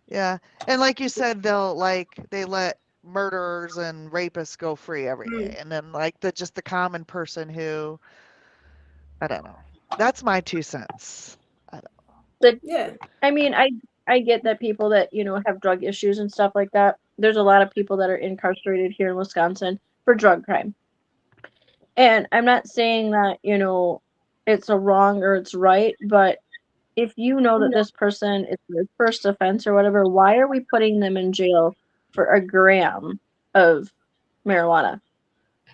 Yeah. And like you said, they let murderers and rapists go free every day. And then like the common person who, I don't know. That's my 2 cents. Yeah. I mean, I get that people that, have drug issues and stuff like that. There's a lot of people that are incarcerated here in Wisconsin for drug crime. And I'm not saying that, it's a wrong or it's right, but if you know that this person is their first offense or whatever, why are we putting them in jail for a gram of marijuana.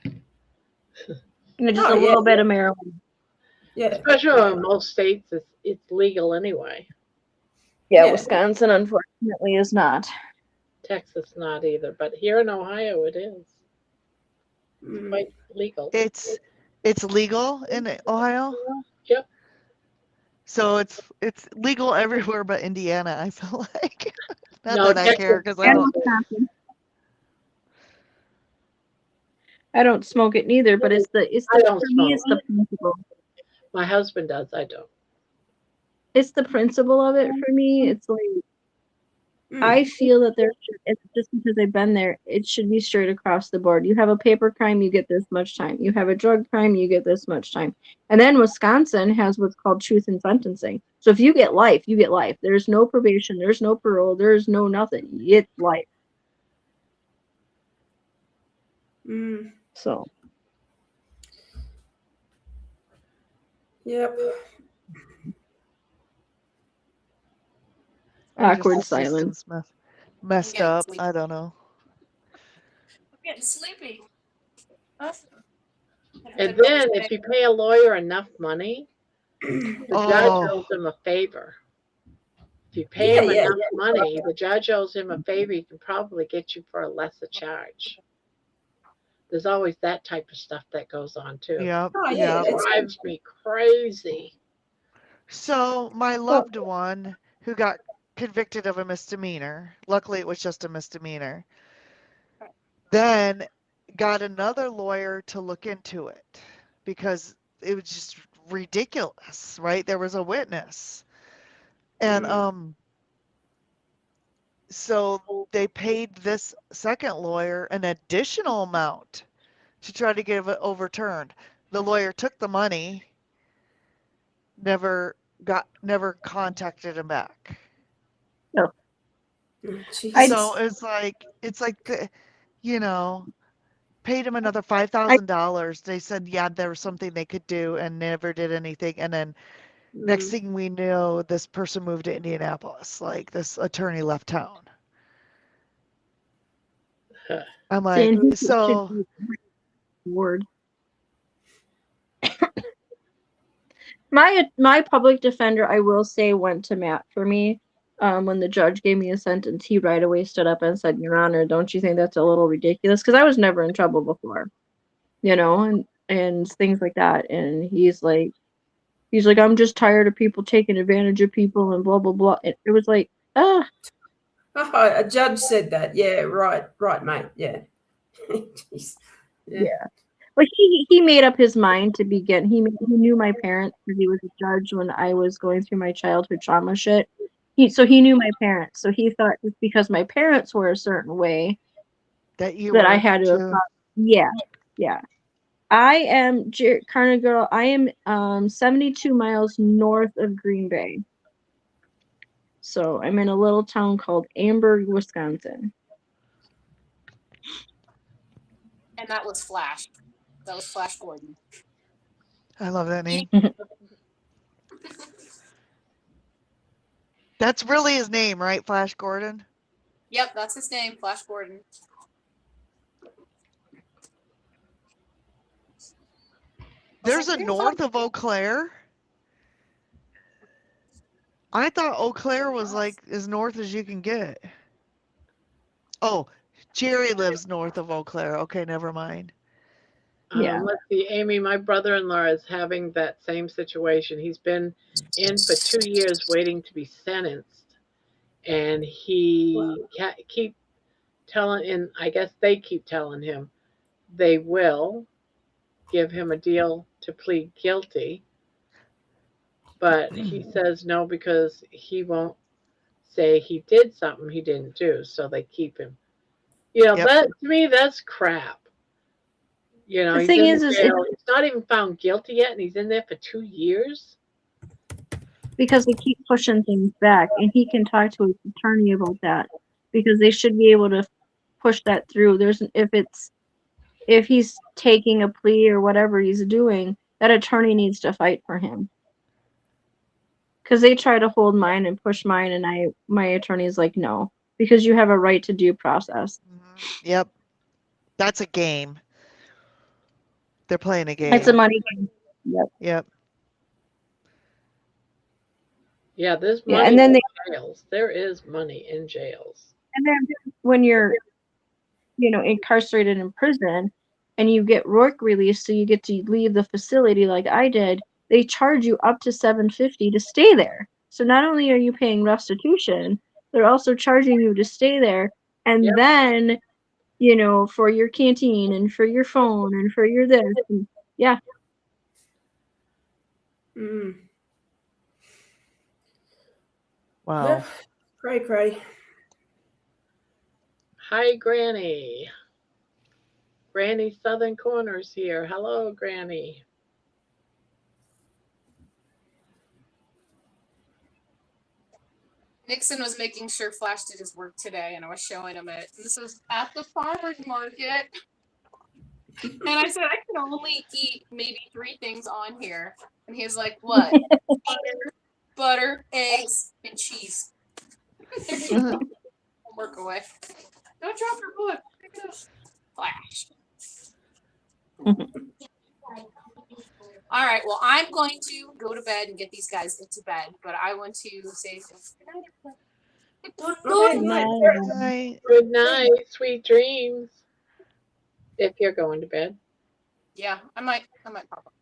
Just Oh, a yeah, little bit of marijuana. Yeah. Especially in most states, it's legal anyway. Yeah, Yeah. Wisconsin unfortunately is not. Texas not either, but here in Ohio it is Mm. quite legal. It's legal in Ohio, Yep. so it's legal everywhere but Indiana. I feel like not No, that I care because I And don't. Wisconsin. I don't smoke it neither, but it's I the don't for me it's smoke. the principle. My husband does. I don't. It's the principle of it for me. It's like Mm. I feel that it's just because I've been there, it should be straight across the board. You have a paper crime, you get this much time. You have a drug crime, you get this much time. And then Wisconsin has what's called truth in sentencing. So if you get life, you get life. There's no probation, there's no parole, there's no nothing. It's life. Mm. So Yep. Or just awkward the silence. system's messed getting up. sleepy. I don't know. I'm getting sleepy. Awesome. And then if you pay a lawyer enough money, the judge Oh, owes him a favor. If you pay Yeah, him yeah, enough money, the judge owes him a favor. He can probably get you for a lesser charge. There's always that type of stuff that goes on too. yep, Oh, yeah, yep. It that's drives me crazy. So my loved one who got convicted of a misdemeanor, luckily it was just a misdemeanor, then got another lawyer to look into it because it was just ridiculous, right? There was a witness. And so they paid this second lawyer an additional amount to try to get it overturned. The lawyer took the money, never contacted him back. No. Jeez. So it's like you know, paid him another $5,000. They said yeah, there was something they could do and never did anything. And then next thing we knew, this person moved to Indianapolis. Like this attorney left town. I'm like, And he so should be reward. My public defender, I will say, went to Matt for me. When the judge gave me a sentence, he right away stood up and said, "Your Honor, don't you think that's a little ridiculous?" Because I was never in trouble before, and things like that. And he's like, "I'm just tired of people taking advantage of people and blah blah blah." It was like, ah. Oh, a judge said that. Yeah, right, mate. Yeah. Jeez. Yeah. But he made up his mind to begin. He knew my parents because he was a judge when I was going through my childhood trauma shit. So he knew my parents. So he thought just because my parents were a certain way that you that I were had to. too. Yeah, yeah. I am Carnivore Girl. I am 72 miles north of Green Bay. So I'm in a little town called Amberg, Wisconsin. And that was Flash. That was Flash Gordon. I love that name. That's really his name, right? Flash Gordon? Yep, that's his name, Flash Gordon. There's a north of Eau Claire? I thought Eau Claire was like as north as you can get. Oh, Jerry lives north of Eau Claire. Okay, never mind. Yeah. Let's see, Amy, my brother-in-law is having that same situation. He's been in for 2 years waiting to be sentenced, and he keep telling, and I guess they keep telling him they will give him a deal to plead guilty, but he says no because he won't say he did something he didn't do, so they keep him. Yep. That to me, that's crap. The He's thing in is jail. He's not even found guilty yet, and he's in there for 2 years. Because they keep pushing things back, and he can talk to his attorney about that because they should be able to push that through. If he's taking a plea or whatever he's doing, that attorney needs to fight for him. Because they try to hold mine and push mine, and my attorney's like, no, because you have a right to due process. Yep. That's a game. They're playing a It's a game. money game. Yep. Yep. Yeah, there's Yeah, money and then in they, jails. There is money in jails. and then when you're, incarcerated in prison and you get work release, so you get to leave the facility like I did, they charge you up to $750 to stay there. So not only are you paying restitution, they're also charging you to stay there. And Yep. then, for your canteen and for your phone and for your this. And yeah. Mm. Wow. Yep. Cray. Hi, Granny. Granny Southern Corner's here. Hello, Granny. Nixon was making sure Flash did his work today, and I was showing him it. This was at the farmer's market. And I said, I can only eat maybe 3 things on here. And he was like, what? butter, eggs, and cheese. Work away. Don't drop your book. Pick it up. Flash. All right, well, I'm going to go to bed and get these guys into bed, but I want to say good night. Hi. Good night. Sweet dreams. If you're going to bed. Yeah, I might pop up.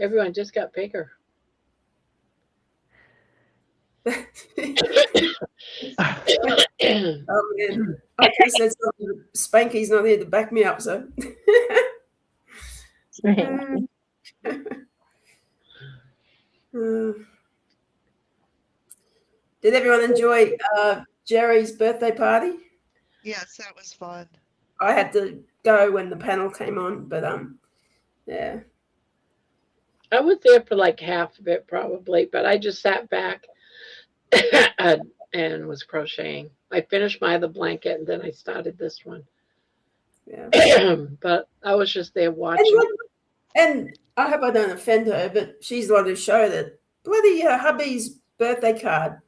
Everyone just got bigger. Oh, man. I just said something. Spanky's not here to back me up, so. Did everyone enjoy Jerry's birthday party? Yes, that was fun. I had to go when the panel came on, but yeah. I was there for like half of it probably, but I just sat back and was crocheting. I finished my other blanket and then I started this one. Yeah. But I was just there watching. And I hope I don't offend her, but she's the one who showed it. Bloody hubby's birthday card.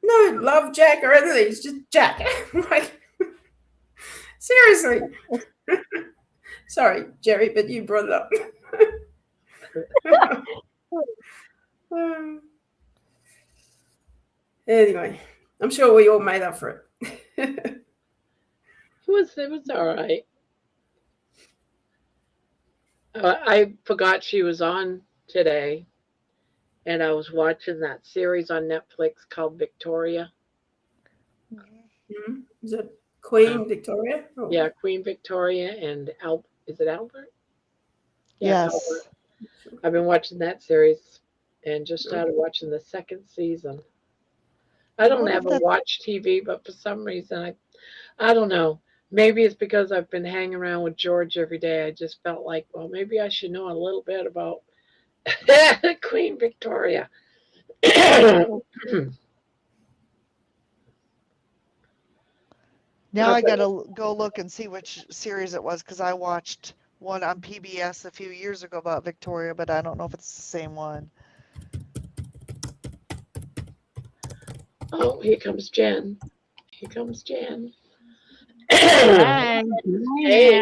No love Jack or anything. It's just Jack. Like, seriously. Sorry, Jerry, but you brought it up. Anyway, I'm sure we all made up for it. It was all right. I forgot she was on today, and I was watching that series on Netflix called Victoria. Mm-hmm. Is it Queen Victoria? Oh. Yeah, Queen Victoria and is it Albert? Yeah, yes. Albert. I've been watching that series and just started watching the second season. I don't ever watch TV, but for some reason, I don't know. Maybe it's because I've been hanging around with George every day. I just felt like, well, maybe I should know a little bit about Queen Victoria. Now I got to go look and see which series it was because I watched one on PBS a few years ago about Victoria, but I don't know if it's the same one. Oh, here comes Jen. Here comes Jen. Hi. Hey.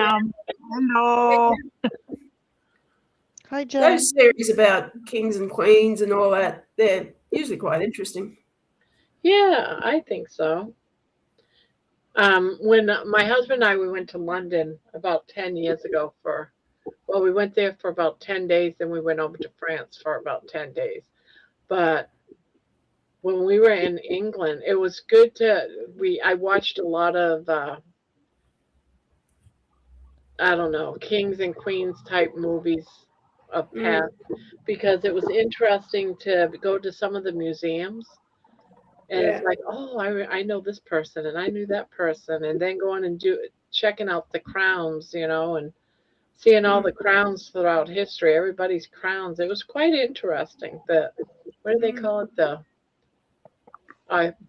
Hello. Hi, Jen. Those series about kings and queens and all that, they're usually quite interesting. Yeah, I think so. When my husband and I, we went to London about 10 years ago we went there for about 10 days, then we went over to France for about 10 days. But when we were in England, it was good I watched a lot of, I don't know, kings and queens type movies of past because it was interesting to go to some of the museums. And it's like, oh, I know this person and I knew that person. And then going and checking out the crowns, and seeing all the crowns throughout history, everybody's crowns. It was quite interesting. What do they call it? The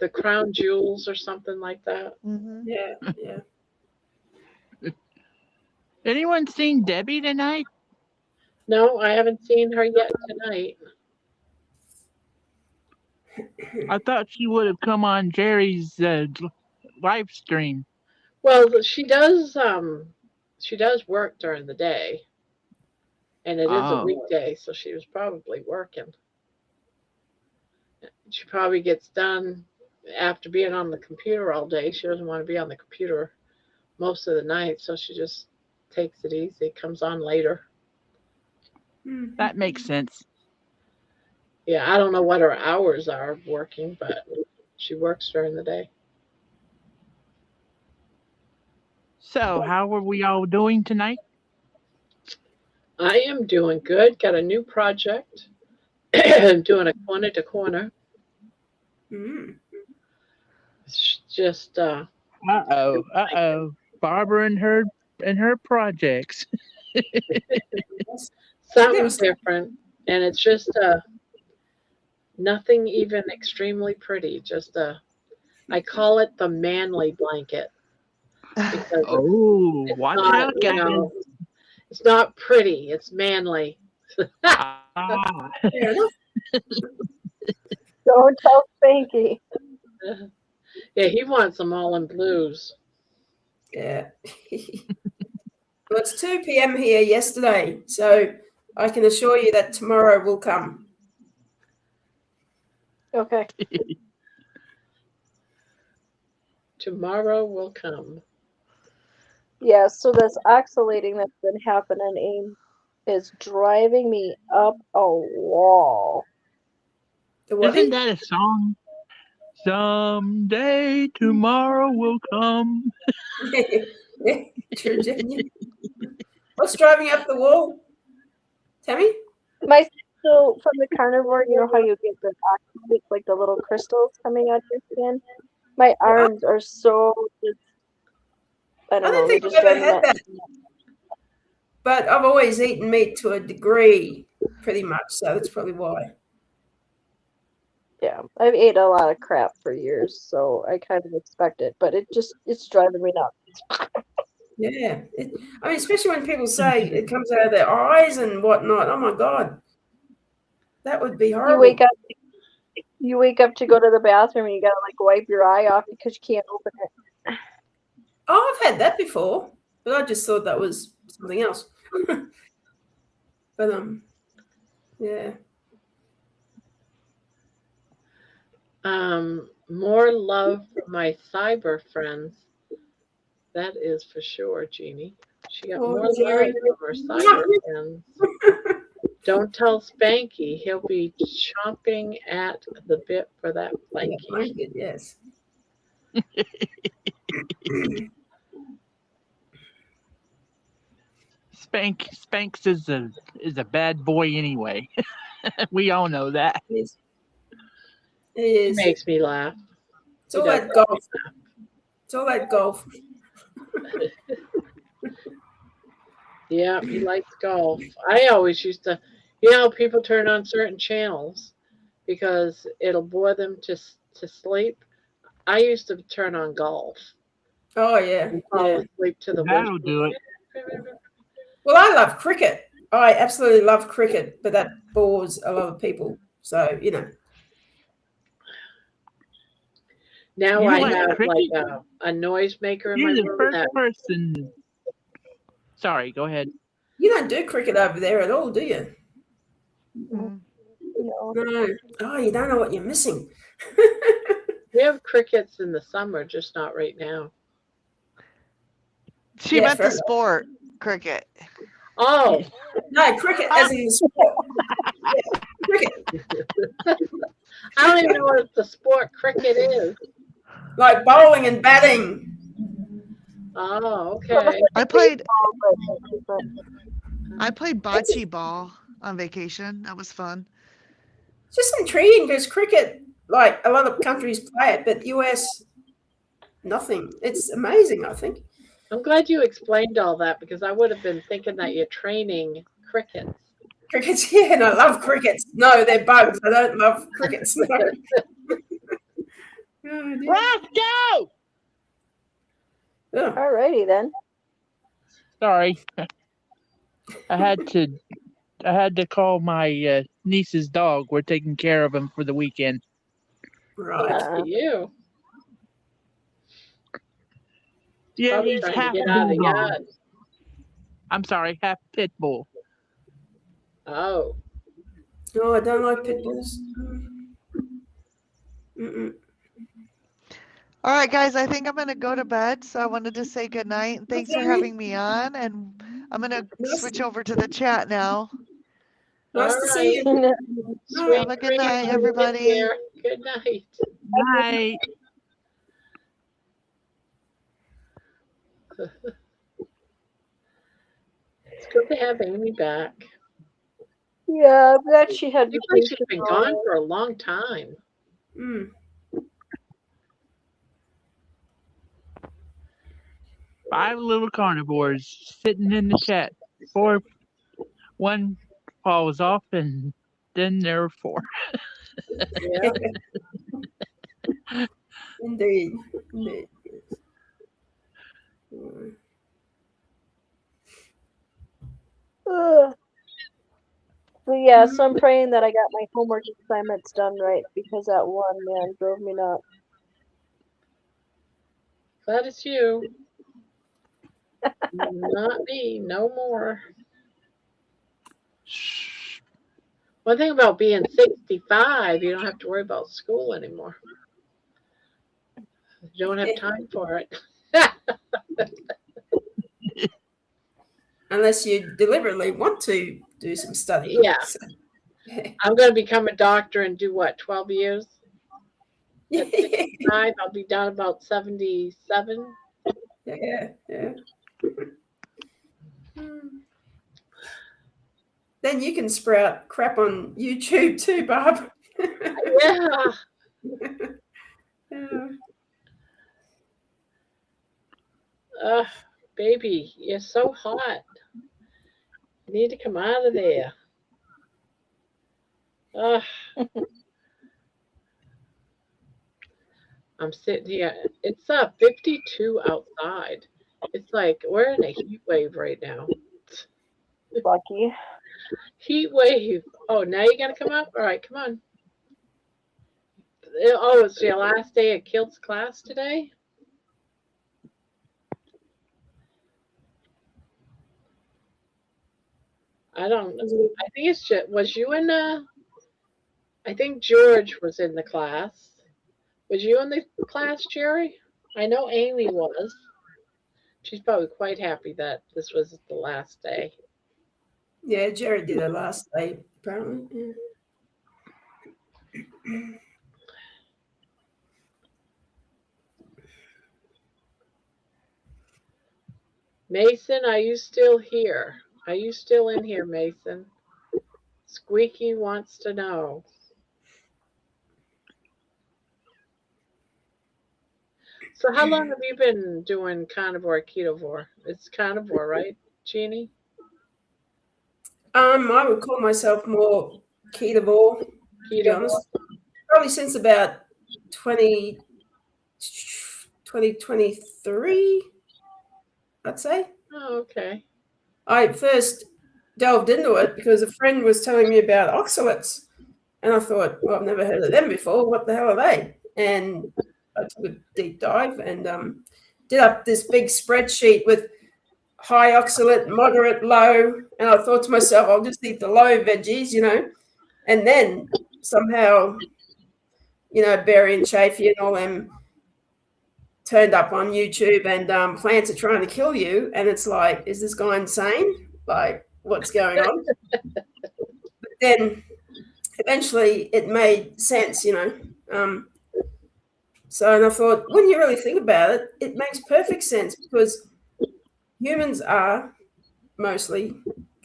crown jewels or something like that. Mm-hmm. Yeah. Anyone seen Debbie tonight? No, I haven't seen her yet tonight. I thought she would have come on Jerry's live stream. Well, she does work during the day, and it is a Oh. weekday, so she was probably working. She probably gets done after being on the computer all day. She doesn't want to be on the computer most of the night, so she just takes it easy, comes on later. That makes sense. Yeah, I don't know what her hours are of working, but she works during the day. So, how are we all doing tonight? I am doing good. Got a new project. I'm doing a corner to corner. Mm. It's just Barbara and her projects. something different, and it's just nothing even extremely pretty. Just I call it the manly blanket because Oh, it's watch not, out, guys. it's not pretty. It's manly. Ah, Fair enough. Don't tell Spanky. Yeah, he wants them all in blues. Yeah. Well, it's 2 p.m. here yesterday, so I can assure you that tomorrow will come. Okay. Tomorrow will come. Yeah, so this oscillating that's been happening is driving me up a wall. The what? isn't that a song? Someday tomorrow will come. Yeah, true, Virginia. What's driving up the wall, Tammy? So from the carnivore, you know how you get the oxalates, like the little crystals coming out of your skin? My arms are so just, I I don't don't know, they're think just I've ever driving had that. that, but I've always eaten meat to a degree, pretty much. So that's probably why. Yeah, I've ate a lot of crap for years, so I kind of expect it, but it's driving me nuts. Yeah, I mean, especially when people say it comes out of their eyes and whatnot. Oh my God, that would be You horrible. wake up to go to the bathroom and you gotta like wipe your eye off because you can't open it. Oh, I've had that before, but I just thought that was something else. But yeah. More love for my cyber friends. That is for sure, Jeannie. She got Oh, more love Jerry. from her cyber friends. Don't tell Spanky. He'll be chomping at the bit for that Yeah, blankie. blanket, yes. Spanx is a bad boy anyway. We all know that. It is. It He is. makes me laugh. It's all that golf. It's all that golf. Yeah, he likes golf. I always used to, people turn on certain channels because it'll bore them to sleep. I used to turn on golf Oh yeah, and fall yeah. asleep to the That'll do it. Well, I love cricket. I absolutely love cricket, but that bores a lot of people. So Now You I like have cricket? like a noisemaker in my You're the room first that person. Sorry, go ahead. you don't do cricket over there at all, do you? No. No. Oh, you don't know what you're missing. we have crickets in the summer, just not right now. She Yeah, meant fair the enough. sport, cricket. Oh, No, cricket as in the sport. Yeah, cricket. I don't even know what the sport cricket is. Like bowling and batting. Oh, okay. I played But bocce ball on vacation. That was fun. It's just intriguing because cricket, like a lot of countries play it, but US, nothing. It's amazing, I think. I'm glad you explained all that because I would have been thinking that you're training crickets. Crickets, yeah, and I love crickets. No, they're bugs. I don't love crickets. No. Oh, dear. Let's go! Oh, alrighty then. Sorry, I had to call my niece's dog. We're taking care of him for the weekend. Right. Lucky you. Yeah, Probably he's trying to half get out of the bulldog. yard. I'm sorry, half pit bull. Oh, No, I don't like pit bulls. Mm-mm. All right, guys, I think I'm going to go to bed. So I wanted to say good night and thanks for Okay. having me on. And I'm going to Nice, switch over to the chat now. nice all to right. see you. Sweet Have a good dreams night, when you get everybody. there. Good night. Night. It's good to have Amy back. Yeah, I'm glad she had Seems like she's vacation. been gone for a long time. Mm. 5 little carnivores sitting in the chat. 1 falls off, and then there are 4. Yeah. Indeed. Indeed. Mm. Ugh. So yeah, so I'm praying that I got my homework assignments done right because that one man drove me nuts. Glad it's you. Not me. No more. One thing about being 65, you don't have to worry about school anymore. You don't have time for it. Unless you deliberately want to do some study. Yeah. So, I'm going to become a doctor and do what, 12 years? yeah. At 65, I'll be done about 77. Yeah. Then you can sprout crap on YouTube too, Barb. Yeah. Baby, you're so hot. You need to come out of there. I'm sitting here. It's 52 outside. It's like we're in a heat wave right now. Lucky. Heat wave. Oh, now you're gonna come up? All right, come on. Oh, it's your last day of Kilt's class today? I don't know. I think it's just, was you in the, I think George was in the class. Was you in the class, Jerry? I know Amy was. She's probably quite happy that this was the last day. Yeah, Jared did it last day, apparently. Yeah. Mason, are you still here? Are you still in here, Mason? Squeaky wants to know. So how long have you been doing carnivore, ketovore? It's carnivore, right, Jeannie? I would call myself more ketovore, to be Ketovore. honest. Probably since about 2023, I'd say. Oh, okay. I first delved into it because a friend was telling me about oxalates. And I thought, well, I've never heard of them before. What the hell are they? And I took a deep dive and did up this big spreadsheet with high oxalate, moderate, low. And I thought to myself, I'll just eat the low veggies, And then somehow, Berry and Chafee and all them turned up on YouTube, and plants are trying to kill you. And it's like, is this guy insane? Like, what's going on? But then eventually it made sense, So, and I thought, when you really think about it, it makes perfect sense because humans are mostly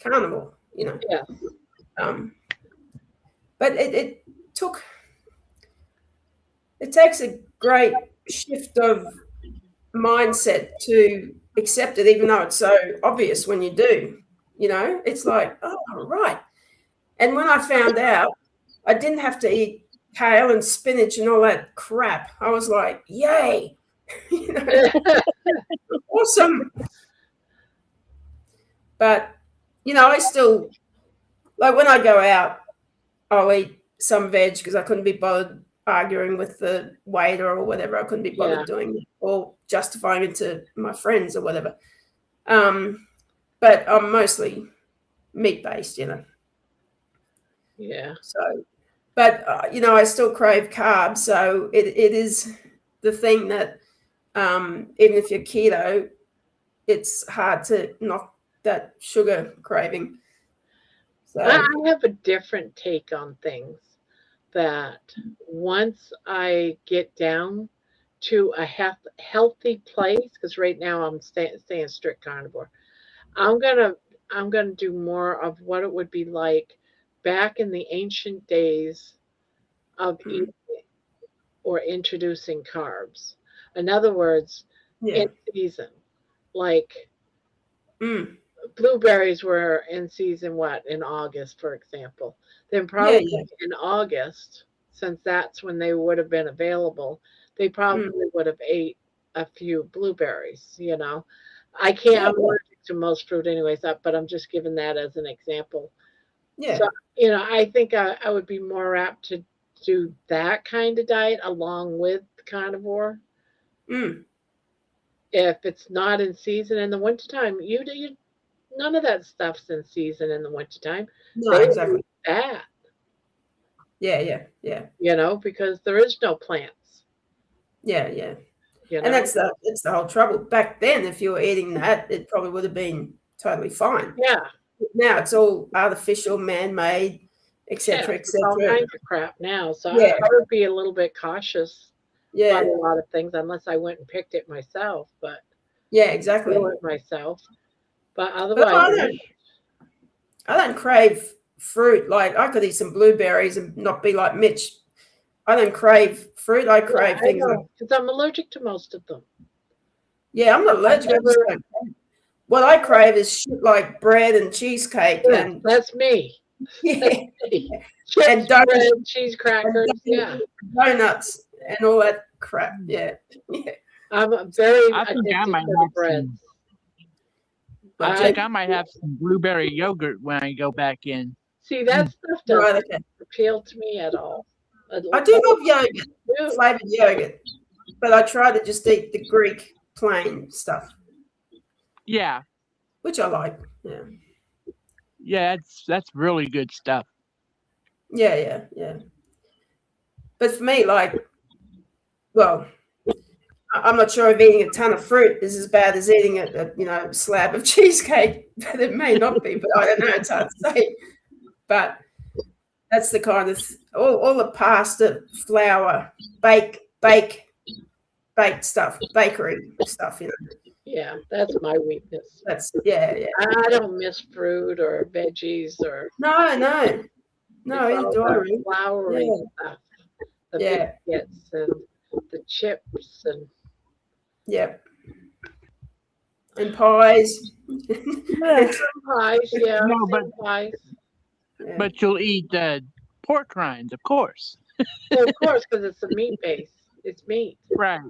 carnivore, Yeah. But it takes a great shift of mindset to accept it, even though it's so obvious when you do. It's like, oh, right. And when I found out, I didn't have to eat kale and spinach and all that crap. I was like, yay, awesome. But, I still, like when I go out, I'll eat some veg because I couldn't be bothered arguing with the waiter or whatever. I couldn't be bothered Yeah. doing it or justifying it to my friends or whatever. But I'm mostly meat-based, you know. Yeah. So, but, you know, I still crave carbs. So it is the thing that even if you're keto, it's hard to knock that sugar craving. So, I have a different take on things. That once I get down to a healthy place, because right now I'm staying strict carnivore, I'm gonna do more of what it would be like back in the ancient days of eating or introducing carbs. In other words, yeah. in season, like Mm. blueberries were in season what, in August, for example. Then Yeah, probably yeah. in August, since that's when they would have been available, they probably would have ate a few blueberries, you know. I can't, Yeah, I'm allergic to most fruit anyways, but I'm just giving that as an example. yeah. So, you know, I think I would be more apt to do that kind of diet along with carnivore. Mm. If it's not in season in the wintertime, you none of that stuff's in season in the wintertime. No, They exactly. eat that, Yeah, yeah, yeah, you know, because there is no plants, yeah, yeah. you And know. that's the whole trouble. Back then, if you were eating that, it probably would have been totally fine. Yeah, Now it's all artificial, man-made, yeah, etc., it's all etc. kinds of crap now. So Yeah, I would be a little bit cautious yeah, about a lot of things unless I went and picked it myself, but yeah, do exactly. it myself. But But otherwise, I don't crave fruit. Like I could eat some blueberries and not be like Mitch. I don't crave fruit. I yeah, crave I things like, know because I'm allergic to most of them. yeah, I'm not allergic. I just Never, don't. What I crave is shit like bread and cheesecake yeah, and that's me. yeah, That's me. and Chips, donuts, bread, cheese crackers. Yeah, donuts and all that crap. Yeah, yeah. I'm very I think I addicted might to the have breads. some. But I I think I might have some blueberry yogurt when I go back in. see that stuff right, doesn't okay. appeal to me at all. I do love yogurt, Do. flavored yogurt, but I try to just eat the Greek plain stuff, Yeah, which I like. Yeah, yeah, that's really good stuff. yeah, yeah, yeah. But for me, like, well, I'm not sure if eating a ton of fruit is as bad as eating a slab of cheesecake, but it may not be. But I don't know. It's hard to say. But that's the kind of all the pasta, flour, baked stuff, bakery stuff. You know, Yeah, that's my weakness. that's yeah. I don't miss fruit or veggies or No, it's either all do I. the Really. floury Yeah, stuff, the yeah, biscuits and the chips and yeah. And pies. Yeah. some pies. Yeah, No, but some pies. Yeah. but you'll eat pork rinds, of course. Well, of course, because it's a meat base. It's meat. Right.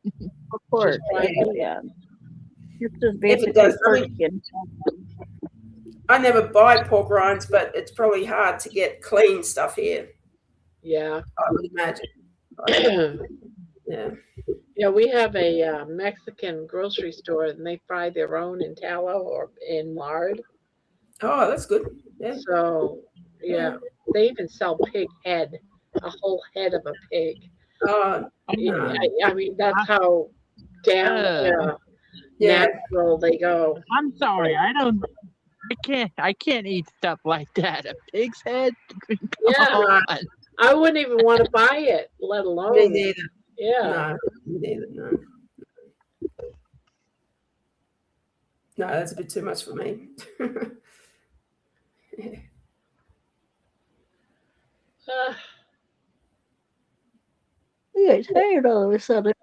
Of course. fried Yeah, meat. yeah. It's just If basically it does, I mean, turkey and I never buy pork rinds, but it's probably hard to get clean stuff here. Yeah. I would imagine. Yeah. Yeah, we have a Mexican grocery store, and they fry their own in tallow or in lard. Oh, that's good. Yeah. So, yeah, they even sell pig head, a whole head of a pig. Oh, Yeah, I mean, that's how down yeah. natural they go. I'm sorry, I can't eat stuff like that. A pig's head? Come Yeah. on. I wouldn't even want to buy it, let Me alone. neither. Yeah. No, me neither. No. No, that's a bit too much for me. Uh, you guys tired all of a sudden.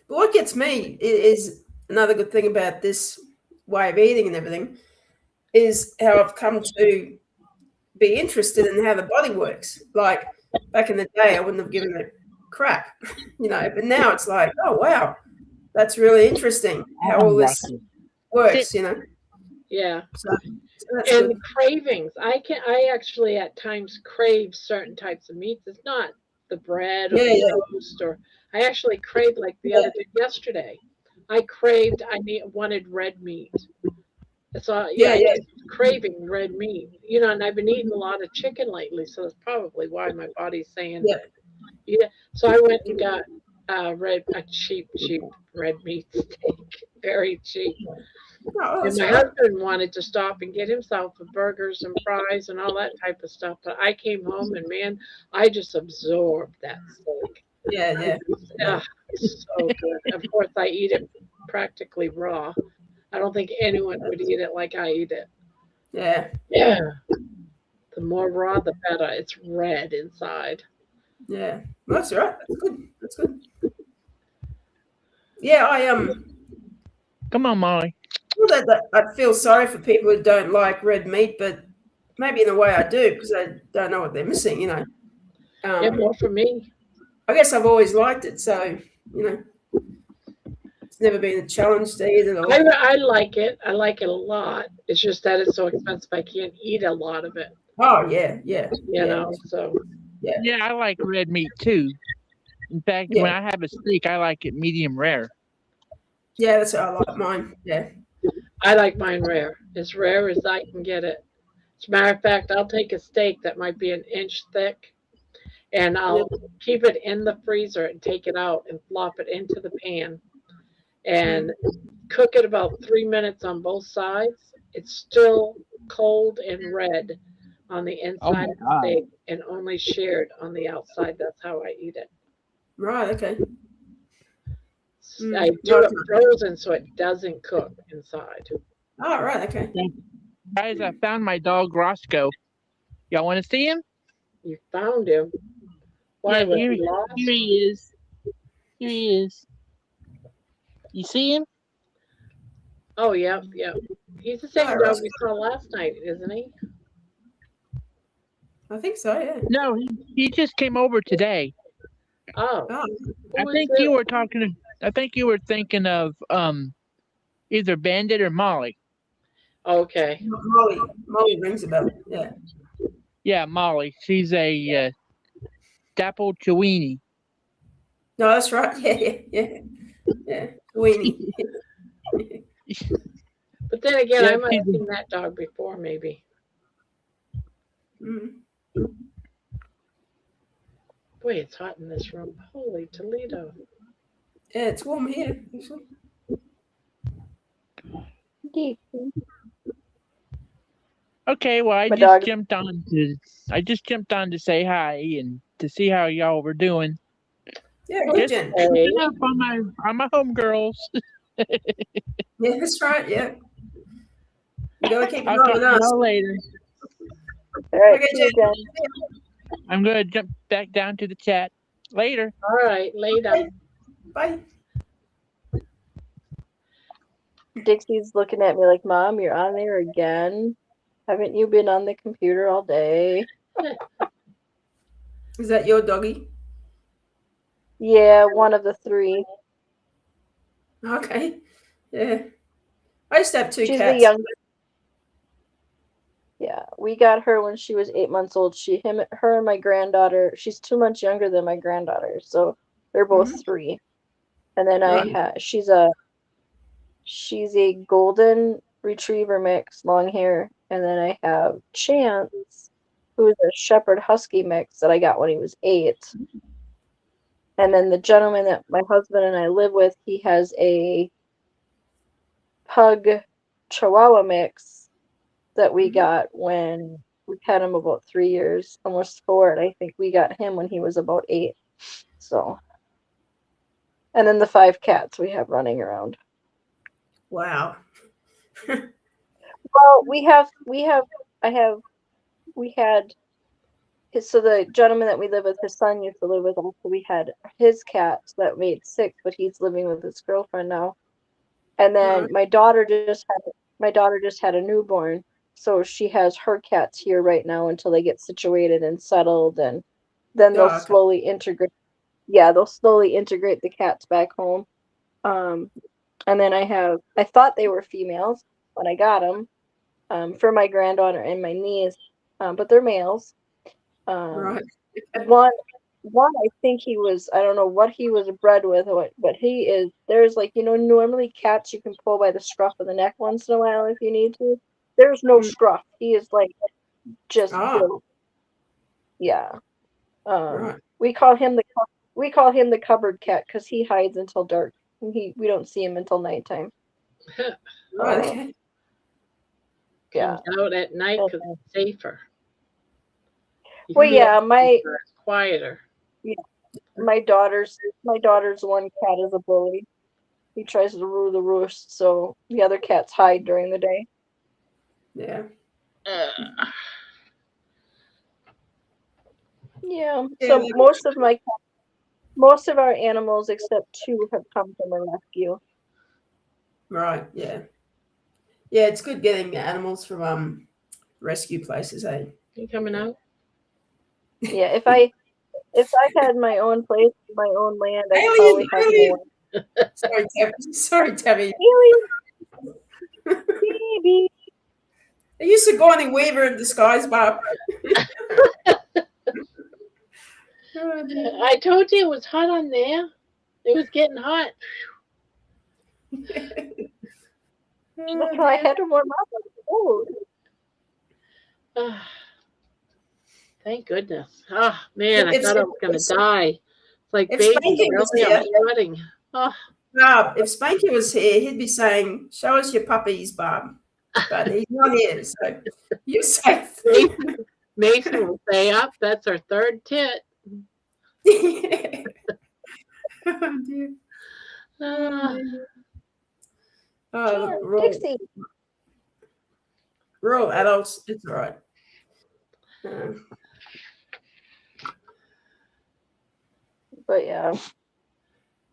But what gets me is another good thing about this way of eating and everything is how I've come to be interested in how the body works. Like back in the day, I wouldn't have given a crap, but now it's like, oh, wow, that's really interesting how all this works, Yeah. So that's And good. cravings. I actually at times crave certain types of meats. It's not the bread or Yeah, the yeah, toast or I actually craved like the yeah, other day yesterday. I wanted red meat. So yeah, yeah, I yeah, just was craving red meat. You know, and I've been eating a lot of chicken lately, so that's probably why my body's saying, yeah. yeah. So I went and got a cheap red meat steak, very cheap. Oh, And that's my all right. husband wanted to stop and get himself a burgers and fries and all that type of stuff. But I came home and man, I just absorbed that steak. Yeah, I yeah, just, yeah, so good. Of course, I eat it practically raw. I don't think anyone would eat it like I eat it. yeah, Yeah. The more raw, the better. It's red inside. yeah. That's all right. That's good. That's good. Yeah, Come on, Molly. well, I feel sorry for people who don't like red meat, but maybe in a way I do because I don't know what they're missing. Yeah, Um, more for me. I guess I've always liked it, so you know, it's never been a challenge to eat it I, or. I like it. I like it a lot. It's just that it's so expensive. I can't eat a lot of it, Oh yeah, yeah, you yeah, know. So yeah, Yeah, I like red meat too. In fact, yeah, when I have a steak, I like it medium rare. yeah. That's how I like mine. Yeah, I like mine rare, as rare as I can get it. As a matter of fact, I'll take a steak that might be an inch thick and yeah. I'll keep it in the freezer and take it out and flop it into the pan and Mm. cook it about 3 minutes on both sides. It's still cold and red on the Oh inside my of the god. steak and only shared on the outside. That's how I eat it. Right. Okay. I No. do it frozen so it doesn't cook inside. Oh, right. Okay. Guys, I found my dog Roscoe. Y'all want to see him? You found him. Why Yeah, was here, he here lost? he is. Here he is. You see him? Oh, yep, yep. He's the All same right. dog we saw last night, isn't he? I think so. Yeah. No, he just came over today. Oh, Oh, I who is think it? you were talking. I think you were thinking of either Bandit or Molly. Okay. Molly. Molly rings a bell. Yeah. Yeah, Molly. She's a dapple Chiweenie. No, that's right. Yeah, yeah, yeah, yeah. Weenie. But then again, I Yep, might she's have seen that dog before, maybe. Mm. Boy, it's hot in this room. Holy Toledo. Yeah, it's warm here. Actually. Deep. okay. Well, My dog. I just jumped on to say hi and to see how y'all were doing. Yeah, good, Just Jen. Okay. catching up on my homegirls. Yeah, that's right. Yeah, you gotta keep an I'll eye talk on to us. y'all later. All right, Okay, see you, Jen. Jen. I'm gonna jump back down to the chat later. All right, later. Bye. Dixie's looking at me like, Mom, you're on there again? Haven't you been on the computer all day? Is that your doggy? Yeah, one of the three. Okay. Yeah. I used to have two She's the cats. youngest. Yeah, we got her when she was 8 months old. Her and my granddaughter. She's 2 months younger than my granddaughter, so they're both Mhm. 3. And then Right. she's a golden retriever mix, long hair, and then I have Chance, who is a shepherd husky mix that I got when he was 8. And then the gentleman that my husband and I live with, he has a pug chihuahua mix that we got when we've had him about 3 years, almost 4, and I think we got him when he was about 8. So, and then the 5 cats we have running around. Wow. Well, we had so the gentleman that we live with, his son used to live with us, so we had his cats that made 6, but he's living with his girlfriend now. And then Right. my daughter just had a newborn, so she has her cats here right now until they get situated and settled, and then they'll Oh, okay. slowly integrate. Yeah, they'll slowly integrate the cats back home. And then I thought they were females when I got them, for my granddaughter and my niece, but they're males. Right. One, I think he was, I don't know what he was bred with, but he is, there's like, normally cats you can pull by the scruff of the neck once in a while if you need to. There's no scruff. He is like just built. Yeah. Right. We call him the cupboard cat because he hides until dark. We don't see him until nighttime. Right. Okay. Yeah. Comes out at night because it's safer. Well, yeah, It's quieter. Yeah, my daughter's one cat is a bully. He tries to rule the roost, so the other cats hide during the day. Yeah. Yeah. So most of our animals, except 2, have come from a rescue. Right. Yeah. Yeah, it's good getting the animals from rescue places, eh? You coming out? Yeah. If I had my own place, my own land, I'd probably have more. Sorry, Tabby. Sorry, Tabby. Baby. Are you Sigourney Weaver in disguise, Barb? I told you it was hot on there. It was getting hot. That's why I had to warm up. Thank goodness. Oh man, I thought I was gonna die. It's like, if baby, Spanky was really, I'm here- sweating. Oh. Barb, if Spanky was here, he'd be saying, "Show us your puppies, Barb." But he's not here, so you're safe. Mason will say, "Up, that's our third tit." Oh, dear. Dixie. We're all adults. It's all right. But yeah.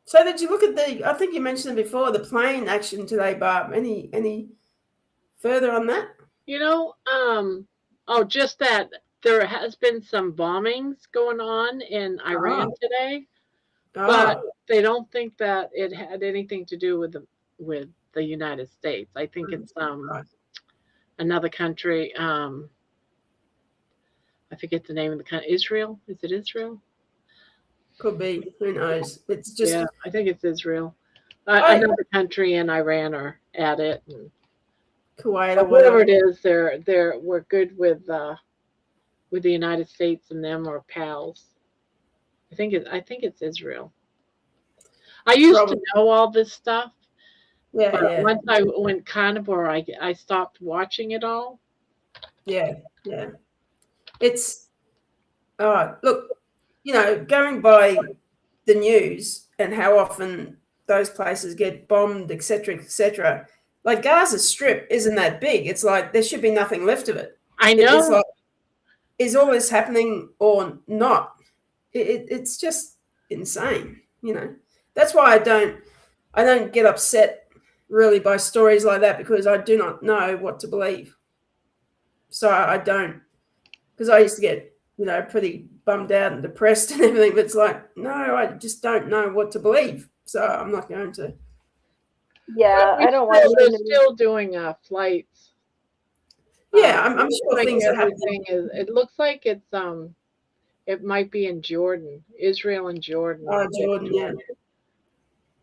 So did you look at I think you mentioned it before, the plane action today, Barb. Any further on that? Just that there has been some bombings going on in Iran today, but they don't think that it had anything to do with the United States. I think it's another country. I forget the name of the country. Israel? Is it Israel? Could be. Who knows? It's just. Yeah, I think it's Israel. Another country and Iran are at it. And Kuwait or whatever it is, we're good with the United States, and them are pals. I think it's Israel. I used to know all this stuff. Yeah, but yeah. Once I went carnivore, I stopped watching it all. Yeah, yeah. It's look, going by the news and how often those places get bombed, etc., etc. Like Gaza Strip isn't that big. It's like there should be nothing left of it. I know. It's like, is all this happening or not? It's just insane. That's why I don't get upset really by stories like that, because I do not know what to believe. So I don't, because I used to get pretty bummed out and depressed and everything. But it's like, no, I just don't know what to believe. So I'm not going to. Yeah, I don't want. They're still doing flights. Yeah, I'm sure things are happening. It looks like it might be in Jordan, Israel and Jordan. Oh, Jordan, yeah.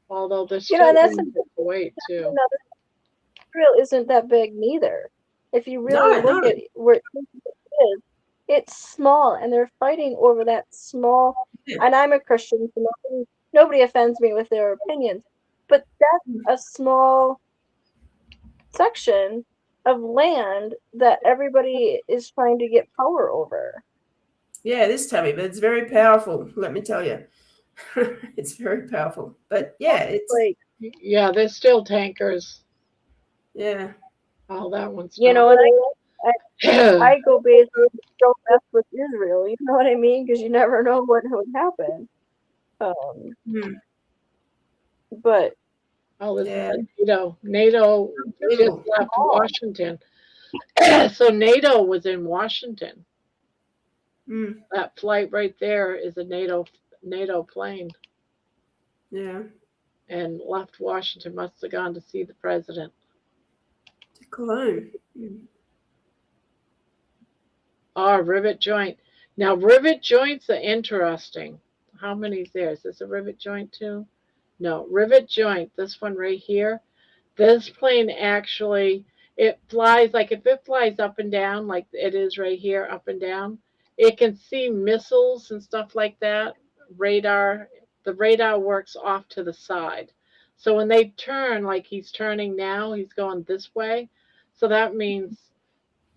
Although there's still that's Kuwait too. Israel isn't that big neither. If you really look at where it is, it's small, and they're fighting over that small. Yeah. And I'm a Christian, so nobody offends me with their opinions, but that's a small section of land that everybody is trying to get power over. Yeah, it is, Tabby, but it's very powerful. Let me tell you, it's very powerful. But yeah, it's like there's still tankers. Yeah. Oh, that one's. And I go basically don't mess with Israel. You know what I mean? Because you never know what would happen. But NATO just left Washington. So NATO was in Washington. That flight right there is a NATO plane. Yeah. And left Washington, must have gone to see the president. To Cologne. Oh, rivet joint. Now, rivet joints are interesting. How many is there? Is this a rivet joint too? No, rivet joint. This one right here. This plane actually, it flies, like if it flies up and down, like it is right here, up and down, it can see missiles and stuff like that. Radar, the radar works off to the side. So when they turn, like he's turning now, he's going this way. So that means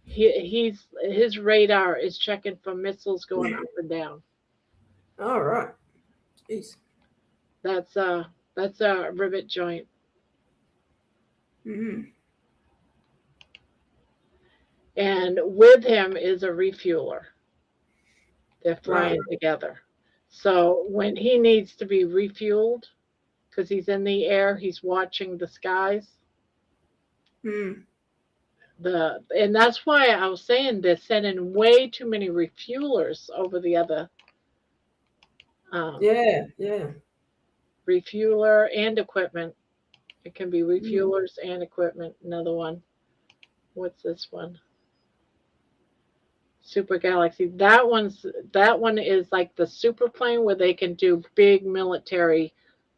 his radar is checking for missiles going up and down. All right. Jeez. That's a rivet joint. Mm-hmm. And with him is a refueler. They're flying together. So when he needs to be refueled, because he's in the air, he's watching the skies. Mm. And that's why I was saying they're sending way too many refuelers over the other. Yeah. Refueler and equipment. It can be refuelers and equipment. Another one. What's this one? Super Galaxy. That one is like the super plane where they can do big military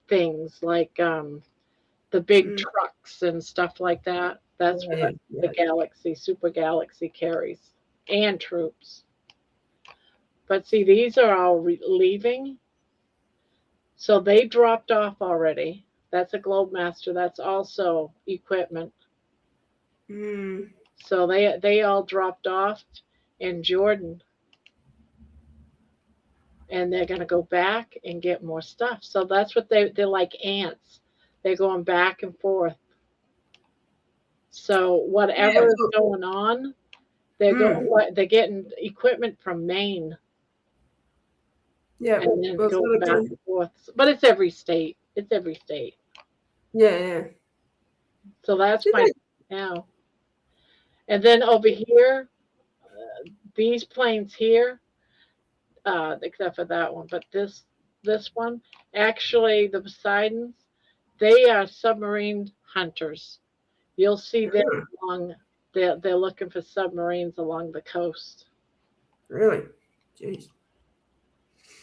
things, like the big trucks and stuff like that. That's what the Galaxy, Super Galaxy carries, and troops. But see, these are all leaving. So they dropped off already. That's a Globemaster. That's also equipment. So they all dropped off in Jordan. And they're going to go back and get more stuff. So that's what they're like ants. They're going back and forth. So whatever is going on, they're getting equipment from Maine. Yeah. And then go back and forth. But it's every state. It's every state. Yeah. So that's my now. And then over here, these planes here, except for that one, but this one, actually the Poseidons, they are submarine hunters. You'll see them along. They're looking for submarines along the coast. Really? Jeez.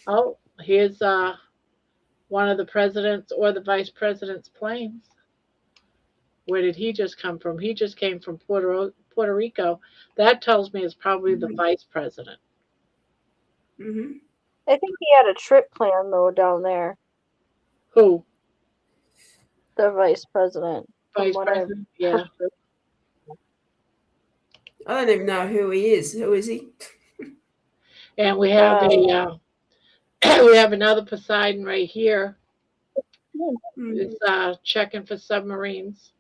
Oh, here's one of the president's or the vice president's planes. Where did he just come from? He just came from Puerto Rico. That tells me it's probably the vice president. Mm-hmm. I think he had a trip plan though down there. Who? The vice president. Vice president? Yeah. I don't even know who he is. Who is he? And we have we have another Poseidon right here. It's checking for submarines.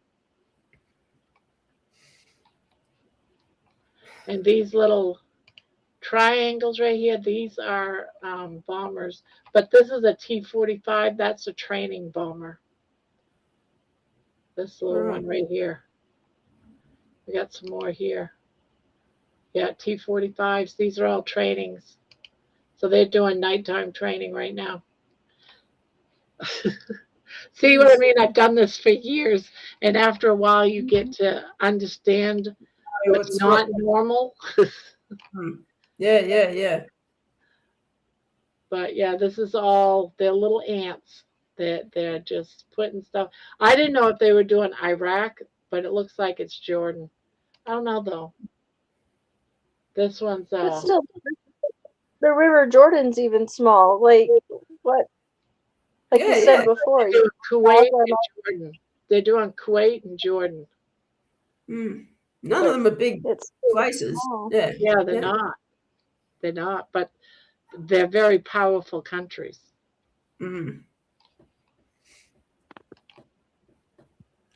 And these little triangles right here, these are bombers. But this is a T-45. That's a training bomber. This little one right here. We got some more here. Yeah, T-45s. These are all trainings. So they're doing nighttime training right now. See what I mean? I've done this for years. And after a while, you get to understand what's not normal. Yeah. But yeah, this is all, they're little ants that they're just putting stuff. I didn't know if they were doing Iraq, but it looks like it's Jordan. I don't know though. This one's But still, the River Jordan's even small. Like what? Like you said before. Kuwait and Jordan. They're doing Kuwait and Jordan. None of them are big places. Yeah, they're not. They're not, but they're very powerful countries.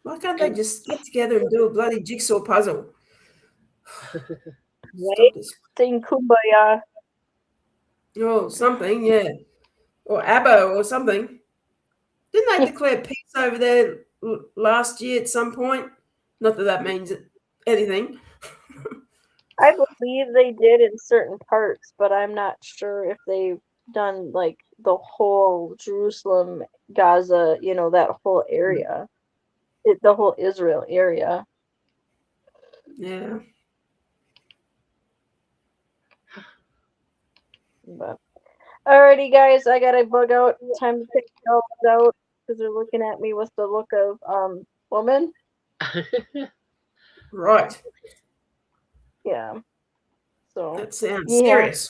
Why can't they just get together and do a bloody jigsaw puzzle? Sing Kumbaya. Oh, something, yeah. Or ABBA or something. Didn't they declare peace over there last year at some point? Not that that means anything. I believe they did in certain parts, but I'm not sure if they've done like the whole Jerusalem, Gaza, that whole area. The whole Israel area. Yeah. But alrighty, guys, I gotta bug out. Time to take the dogs out because they're looking at me with the look of woman. Right. Yeah. So That sounds yeah. serious.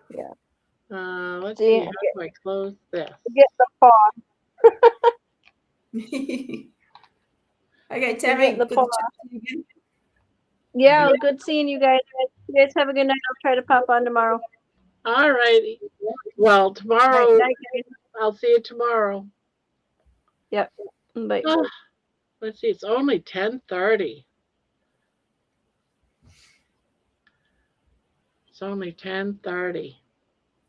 Yeah. Let's See, see. How do I close this? Get the paw. Okay, We're Tammy. getting the Good to paw. chat to you again. Yeah, good seeing you guys. You guys have a good night. I'll try to pop on tomorrow. All righty. Well, tomorrow, Night, guys. I'll see you tomorrow. Yep. Bye. Ah, let's see. It's only 10:30. It's only 10:30.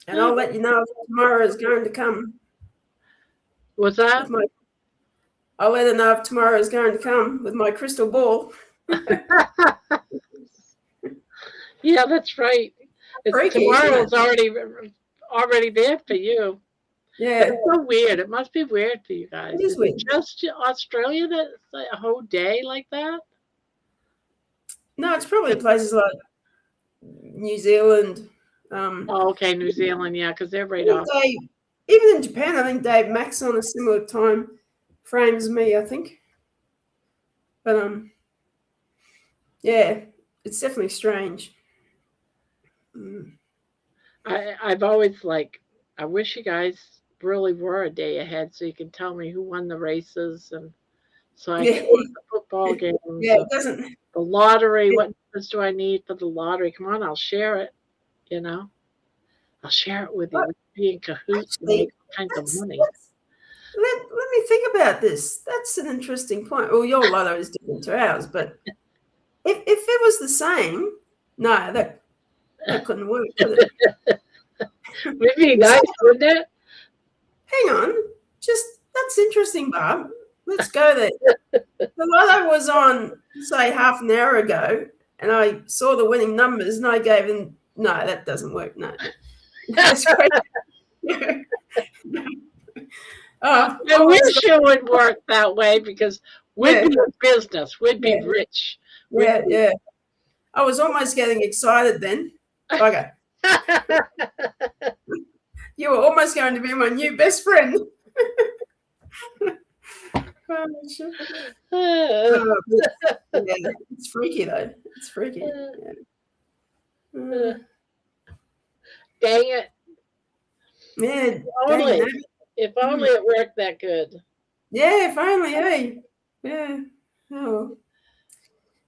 And I'll let you know if tomorrow is going to come. What's that? I'll let her know if tomorrow is going to come with my crystal ball. Yeah, that's right. Freaky, isn't Tomorrow's it? already there for you. Yeah. It's so weird. It must be weird for you guys. It is weird. Just Australia that's like a whole day like that? No, it's probably places like New Zealand. Oh, okay, New Zealand, yeah, because they're right even off. even in Japan, I think Dave Mack's on a similar time frame as me, I think. But yeah, it's definitely strange. I've always I wish you guys really were a day ahead so you can tell me who won the races and so I can watch the football games. Yeah, it doesn't. The lottery. What numbers do I need for the lottery? Come on, I'll share it. I'll share it with you. We'll be in cahoots and make all kinds of money. Let me think about this. That's an interesting point. Well, your lotto is different to ours, but if it was the same, no, that couldn't work, could it? It'd be nice, wouldn't it? Hang on. That's interesting, Barb. Let's go there. The lotto was on, say, half an hour ago, and I saw the winning numbers, and I gave them, no, that doesn't work. No. That's great. I wish it would work that way because we'd be in business. We'd be rich. Yeah. I was almost getting excited then. Okay. You were almost going to be my new best friend. Yeah, it's freaky though. It's freaky. Yeah. Dang it. Man, if only it worked that good. Yeah, if only, hey. Yeah. Oh.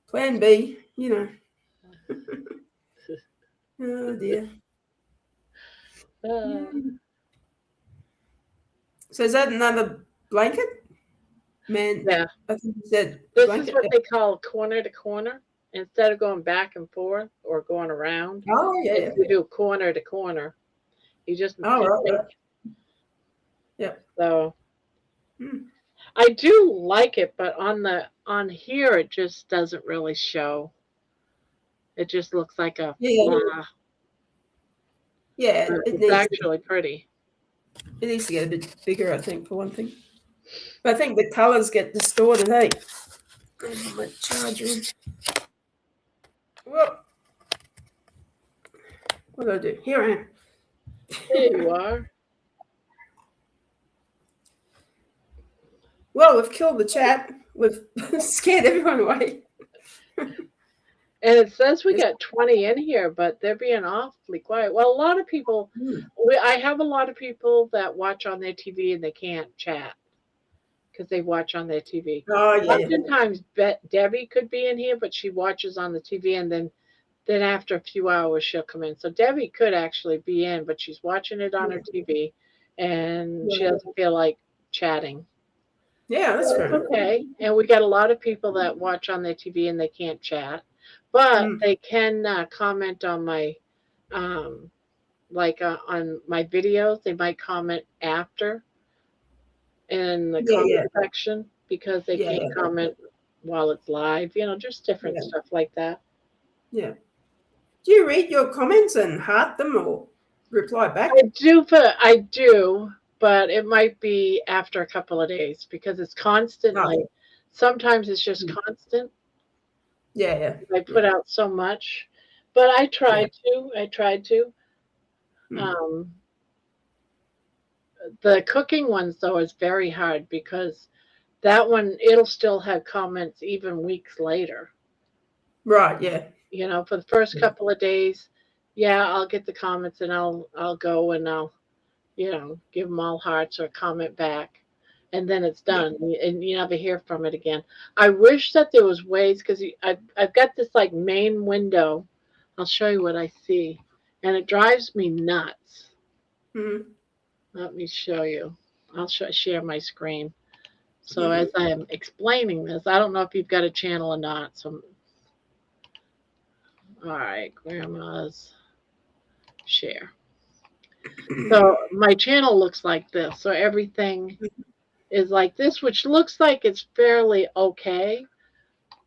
Plan B, Oh dear. So is that another blanket? Man, yeah. I think you said this blanket. Is what they call corner to corner. Instead of going back and forth or going around. Oh yeah. You do corner to corner. You just right. Yep. So I do like it, but on here it just doesn't really show. It just looks like a Yeah, it's actually pretty. It needs to get a bit bigger, I think, for one thing. But I think the colors get distorted, hey. My charger. Whoa. What do I do? Here I am. There you are. Well, we've killed the chat. We've scared everyone away. And it says we got 20 in here, but they're being awfully quiet. Well, a lot of people, I have a lot of people that watch on their TV and they can't chat because they watch on their TV. Oh, yeah. Oftentimes, Debbie could be in here, but she watches on the TV and then after a few hours she'll come in. So Debbie could actually be in, but she's watching it on her TV and she doesn't feel like chatting. Yeah, that's fair. Okay. And we got a lot of people that watch on their TV and they can't chat. But they can comment on my, on my videos. They might comment after in the comment section because they can't comment while it's live. Just different stuff like that. Yeah. Do you read your comments and heart them or reply back? I do, but it might be after a couple of days because it's constantly. Sometimes it's just constant. Yeah. I put out so much, but I tried to. Um, the cooking ones though is very hard because that one it'll still have comments even weeks later. Right. Yeah. You know, for the first couple of days, yeah, I'll get the comments and I'll go and I'll give them all hearts or comment back, and then it's done, and you never hear from it again. I wish that there was ways because I've got this like main window. I'll show you what I see, and it drives me nuts. Mm-hmm. Let me show you. I'll share my screen. So as I am explaining this, I don't know if you've got a channel or not. So, all right, Grandma's share. So my channel looks like this. So everything is like this, which looks like it's fairly okay,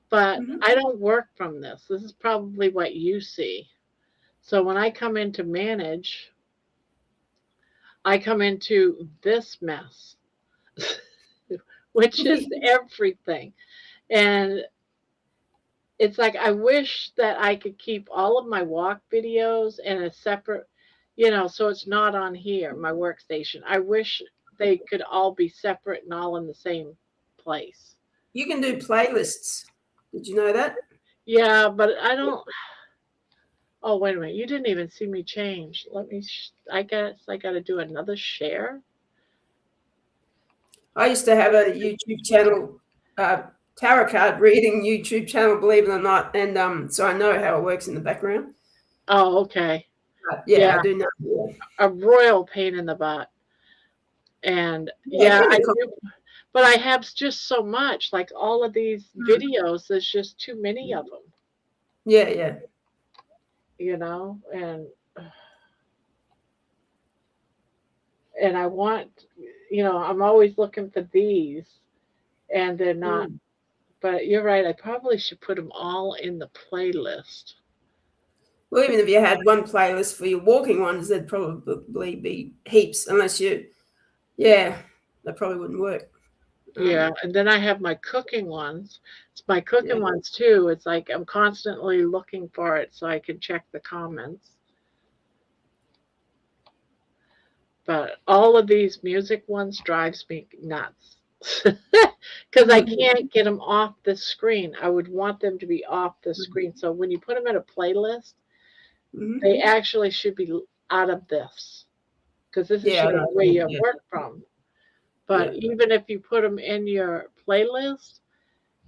but I don't work from this. This is probably what you see. So when I come into manage, I come into this mess, which is everything. And it's like I wish that I could keep all of my walk videos in a separate, so it's not on here, my workstation. I wish they could all be separate and all in the same place. You can do playlists. Did you know that? Yeah, but I don't. Oh, wait a minute. You didn't even see me change. Let me, I guess I got to do another share. I used to have a YouTube channel, tarot card reading YouTube channel, believe it or not, and so I know how it works in the background. Oh, okay. Yeah, I do know. Yeah. A royal pain in the butt. And I do, but I have just so much. Like all of these videos, there's just too many of them. Yeah, yeah. And I want, I'm always looking for these, and they're not. But you're right. I probably should put them all in the playlist. Well, even if you had one playlist for your walking ones, there'd probably be heaps, unless that probably wouldn't work. Yeah, and then I have my cooking ones. It's my cooking ones too. It's like I'm constantly looking for it so I can check the comments. But all of these music ones drives me nuts because I can't get them off the screen. I would want them to be off the screen. So when you put them in a playlist, they actually should be out of this because this is where you work from. But even if you put them in your playlist,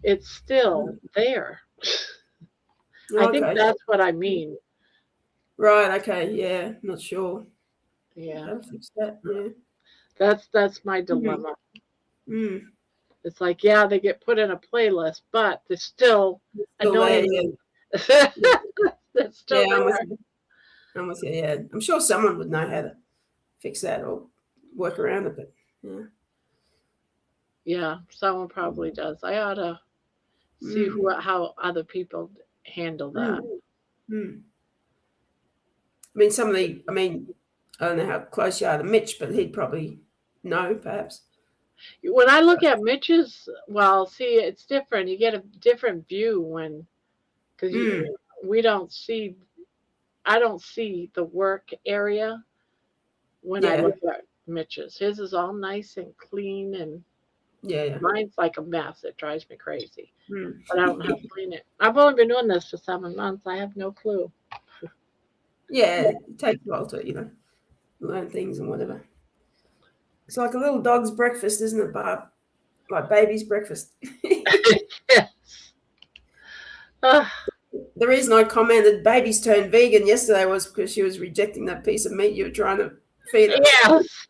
it's still there. I think that's what I mean. Right. Okay. Yeah. Not sure. Yeah. I'll fix that. Yeah. That's my dilemma. It's like, they get put in a playlist, but they're still annoying. That's still there. I'm with you. Yeah. I'm sure someone would know how to fix that or work around it, but yeah, someone probably does. I ought to see how other people handle that. I mean, I don't know how close you are to Mitch, but he'd probably know, perhaps. When I look at Mitch's, well, see, it's different. You get a different view because we don't see, I don't see the work area when I look at Mitch's. His is all nice and clean, and mine's like a mess. It drives me crazy. But I don't know how to clean it. I've only been doing this for 7 months. I have no clue. Yeah, it takes a while to, learn things and whatever. It's like a little dog's breakfast, isn't it, Barb? Like baby's breakfast. Yes. The reason I commented baby's turned vegan yesterday was because she was rejecting that piece of meat you were trying to feed her. Yes.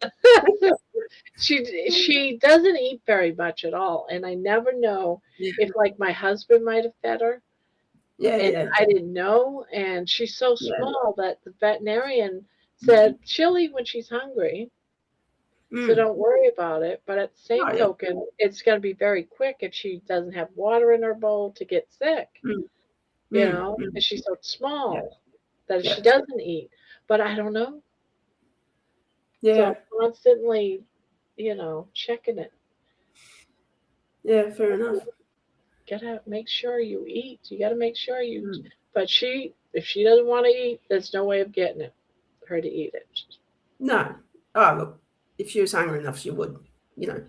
She doesn't eat very much at all, and I never know if like my husband might have fed her. Yeah. I didn't know, and she's so small that the veterinarian said she'll eat when she's hungry. So don't worry about it. But at the same token, it's going to be very quick if she doesn't have water in her bowl to get sick. And she's so small that she doesn't eat. But I don't know. Yeah. So I'm constantly, checking it. Yeah, fair enough. Gotta make sure you eat. You gotta make sure you. But if she doesn't want to eat, there's no way of getting it. her to eat it. No. Oh, look, if she was hungry enough, she would, you know,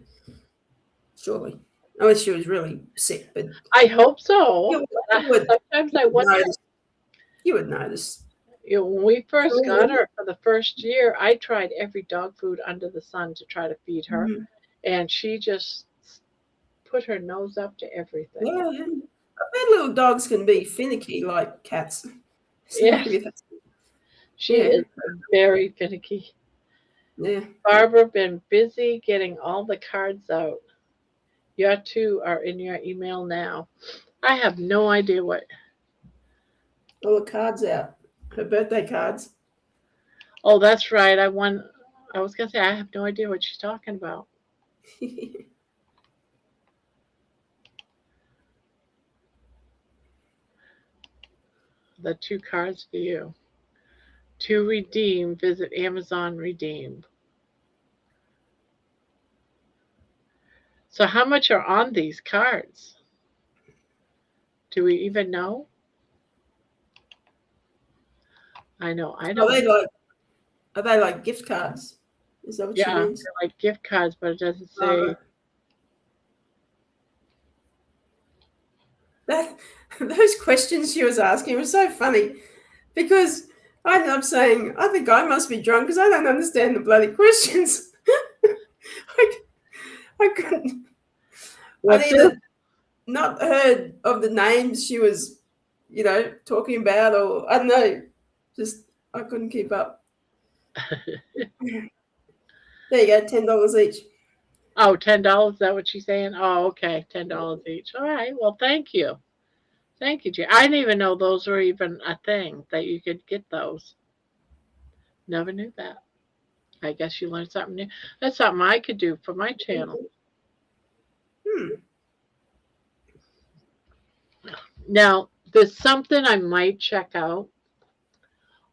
surely. Unless she was really sick, but I hope so. you would, Sometimes I you would wonder. notice. You would notice. You know, when we first Surely. got her for the first year, I tried every dog food under the sun to try to feed her, Mhm. and she just put her nose up to everything. Yeah, yeah. I bet little dogs can be finicky like cats. So Yeah, maybe that's, she yeah, is very finicky. yeah. Barbara been busy getting all the cards out. Your two are in your email now. I have no idea what. All the cards out. Her birthday cards. Oh, that's right. I was gonna say I have no idea what she's talking about. The two cards for you. To redeem, visit Amazon Redeem. So how much are on these cards? Do we even know? I know. I Are don't. they like are they like gift cards? Is that what she Yeah, means? they're like gift cards, but it doesn't Uh, say. that those questions she was asking were so funny because I ended up saying, I think I must be drunk because I don't understand the bloody questions. I, I couldn't. I'd What's either it? not heard of the names she was, you know, talking about, or I don't know, just I couldn't keep up. There you go, $10 each. Oh, $10. Is that what she's saying? Oh, okay, $10 each. All right. Well, thank you. Thank you, Jay. I didn't even know those were even a thing that you could get those. Never knew that. I guess you learned something new. That's something I could do for my channel. Hmm. Now, there's something I might check out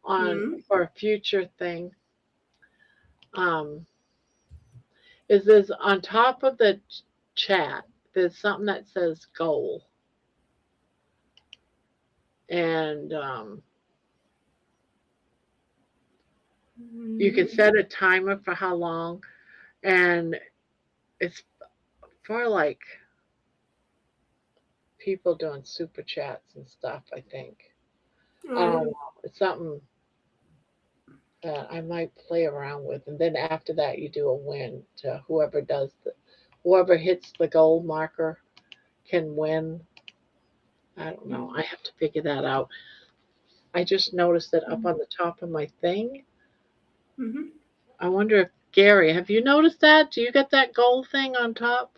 on Hmm. for a future thing. Um, is this on top of the chat? There's something that says goal, and you can set a timer for how long, and it's for like people doing super chats and stuff. I think I don't know. It's something that I might play around with, and then after that, you do a win to whoever hits the goal marker can win. I don't know. I have to figure that out. I just noticed it up on the top of my thing. Mm-hmm. I wonder if Gary, have you noticed that? Do you get that gold thing on top?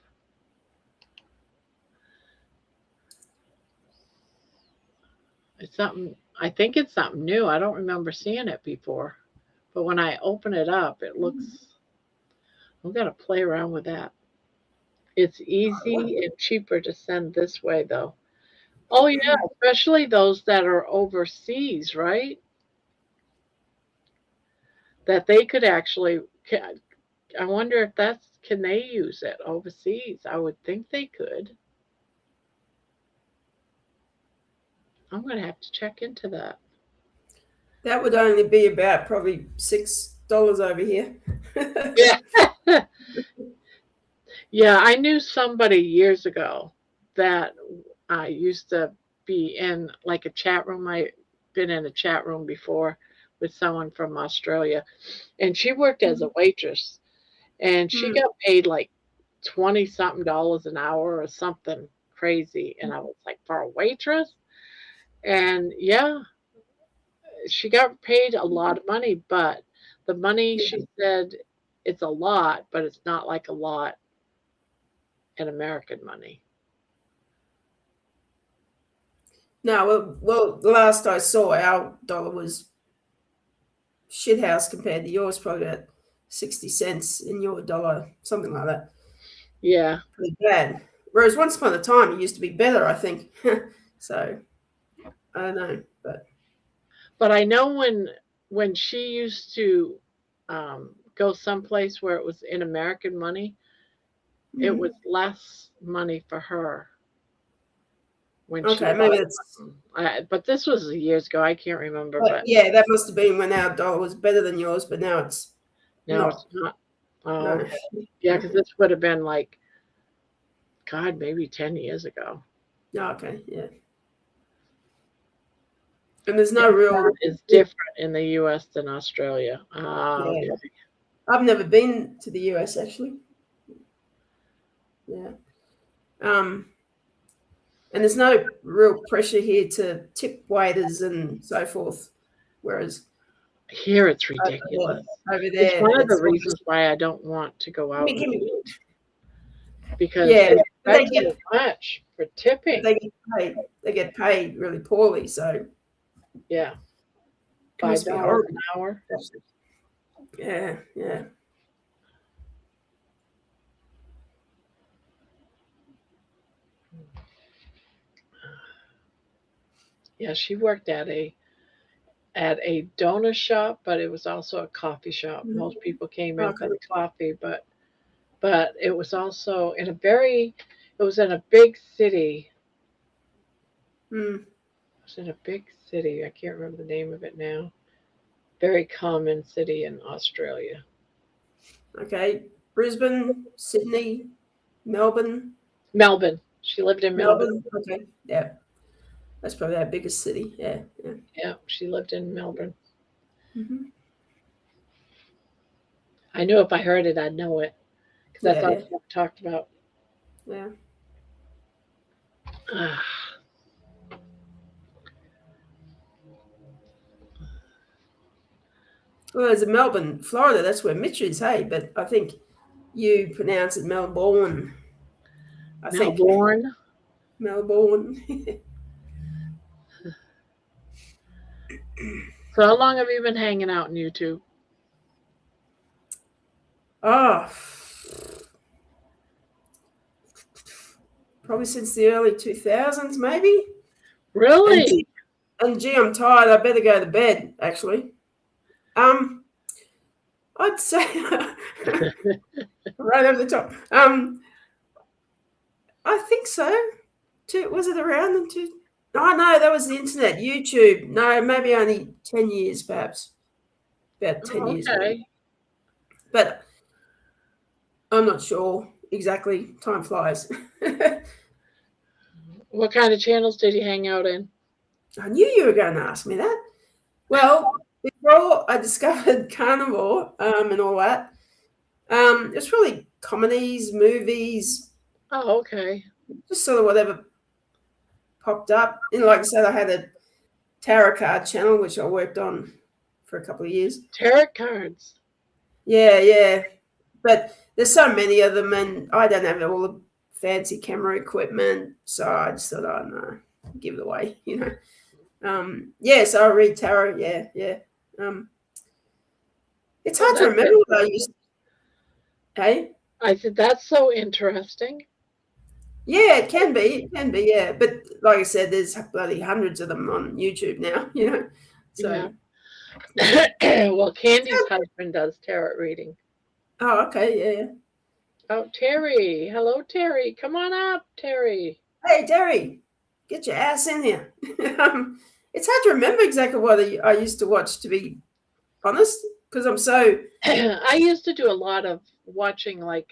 It's something, I think it's something new. I don't remember seeing it before. But when I open it up, it looks, I'm going to play around with that. It's easy and cheaper to send this way, though. Oh, yeah, especially those that are overseas, right? That they could actually, I wonder if can they use it overseas? I would think they could. I'm going to have to check into that. That would only be about probably $6 over here. Yeah. Yeah, I knew somebody years ago that I used to be in like a chat room. I've been in a chat room before with someone from Australia, and she worked as a waitress, and she Mm. got paid like 20 something dollars an hour or something crazy. And I was like, for a waitress? And yeah, she got paid a lot of money, but the money Yeah. she said it's a lot, but it's not like a lot in American money. No, well, the last I saw, our dollar was shithouse compared to yours, probably about 60 cents in your dollar, something like that. Yeah. Pretty bad. Whereas once upon a time, it used to be better, I think. So, I don't know. But I know when she used to go someplace where it was in American money, it was less money for her. when she Okay, maybe bought that's. but this was years ago. I can't remember, But but yeah, that must have been when our dollar was better than yours, but now it's no, not. it's not. Oh, No. okay. Yeah, because this would have been like, God, maybe 10 years ago. No, okay, yeah. And there's no real. It's different in the U.S. than Australia. Yeah. Okay. I've never been to the US actually. Yeah. And there's no real pressure here to tip waiters and so forth. Whereas Here it's ridiculous. over It's there, one of the it's reasons why I don't want to go out gimme. because Yeah, they but they expect get too much for tipping. they get paid really poorly, so Yeah, it must be $5 horrible. an hour. Yeah, yeah. Yeah, she worked at a donut shop, but it was also a coffee shop. Mhm. Most people came in for Okay. the coffee, but it was also in it was in a big city. Mm, It was in a big city. I can't remember the name of it now. Very common city in Australia. okay. Brisbane, Sydney, Melbourne. Melbourne. She lived in Melbourne. Melbourne. Okay. Yeah. That's probably our biggest city. Yeah. Yeah. Yeah, she lived in Melbourne. Mm-hmm. I knew if I heard it, I'd know it because that's Yeah. all Yeah. we talked about. Yeah. Ah, Well, there's a Melbourne, Florida. That's where Mitch is. Hey, but I think you pronounce it Melbourne. I think Melbourne. Melbourne. So how long have you been hanging out on YouTube? Oh, probably since the early 2000s, maybe. Really? And gee, I'm tired. I better go to bed. Actually, I'd say right over the top. I think so. Was it around in two? Oh no, that was the internet, YouTube. No, maybe only 10 years, perhaps. About 10 years. Okay. Maybe. But I'm not sure exactly. Time flies. What kind of channels did you hang out in? I knew you were going to ask me that. Well, before I discovered carnivore and all that, it's really comedies, movies, Oh, okay. just sort of whatever popped up. And like I said, I had a tarot card channel, which I worked on for a couple of years. Tarot cards. Yeah, yeah. But there's so many of them, and I don't have all the fancy camera equipment, so I just thought, oh, no, give it away, you know. Yeah, so I read tarot, yeah, yeah. It's hard to remember what I used to. Hey? I said, that's so interesting. Yeah, it can be, yeah. But like I said, there's bloody hundreds of them on YouTube now, you know. So Yeah. Well, Candy's husband does tarot reading. Oh, okay, yeah, yeah. Oh, Terry. Hello, Terry. Come on up, Terry. Hey, Terry, get your ass in here. It's hard to remember exactly what I used to watch, to be honest, because I'm so. I used to do a lot of watching, like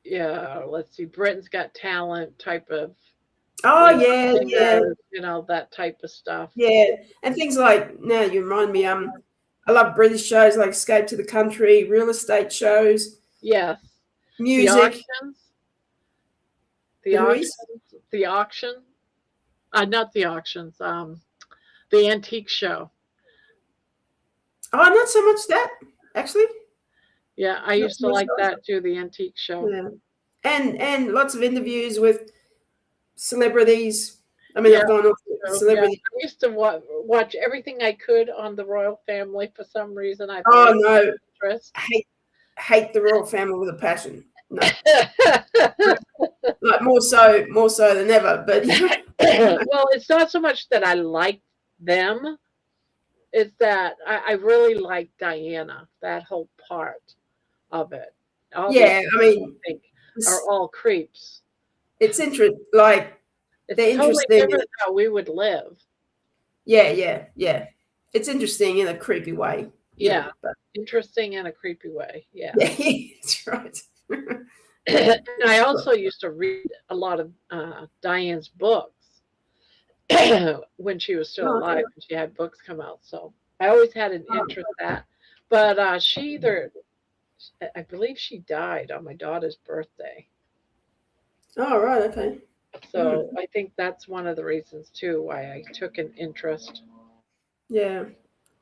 yeah, let's see, Britain's Got Talent type of. Oh you know, yeah, yeah, You know, that type of stuff. yeah, and things like now you remind me. I love British shows like Escape to the Country, real estate shows. Yes. Music. The auctions. The auction. Not the auctions. The antique show. Oh, not so much that, actually. Yeah, I used to like that too, the antique show. Yeah. And lots of interviews with celebrities. I mean, I've gone off celebrity. Yeah, I used to watch everything I could on the royal family for some reason. Oh no, hate the royal family with a passion. No, like more so than ever. But well, it's not so much that I like them; it's that I really like Diana. That whole part of it. Yeah, I mean, are all creeps. It's interesting. Like It's they're totally interesting. different than how we would live. Yeah. It's interesting in a creepy way. Yeah. But Interesting in a creepy way. Yeah. yeah, that's right. And I also used to read a lot of Diane's books when she was still Oh, alive, okay. and she had books come out. So I always had an interest in that. But she either, I believe she died on my daughter's birthday. Oh, right. Okay. So I think that's one of the reasons too why I took an interest. Yeah.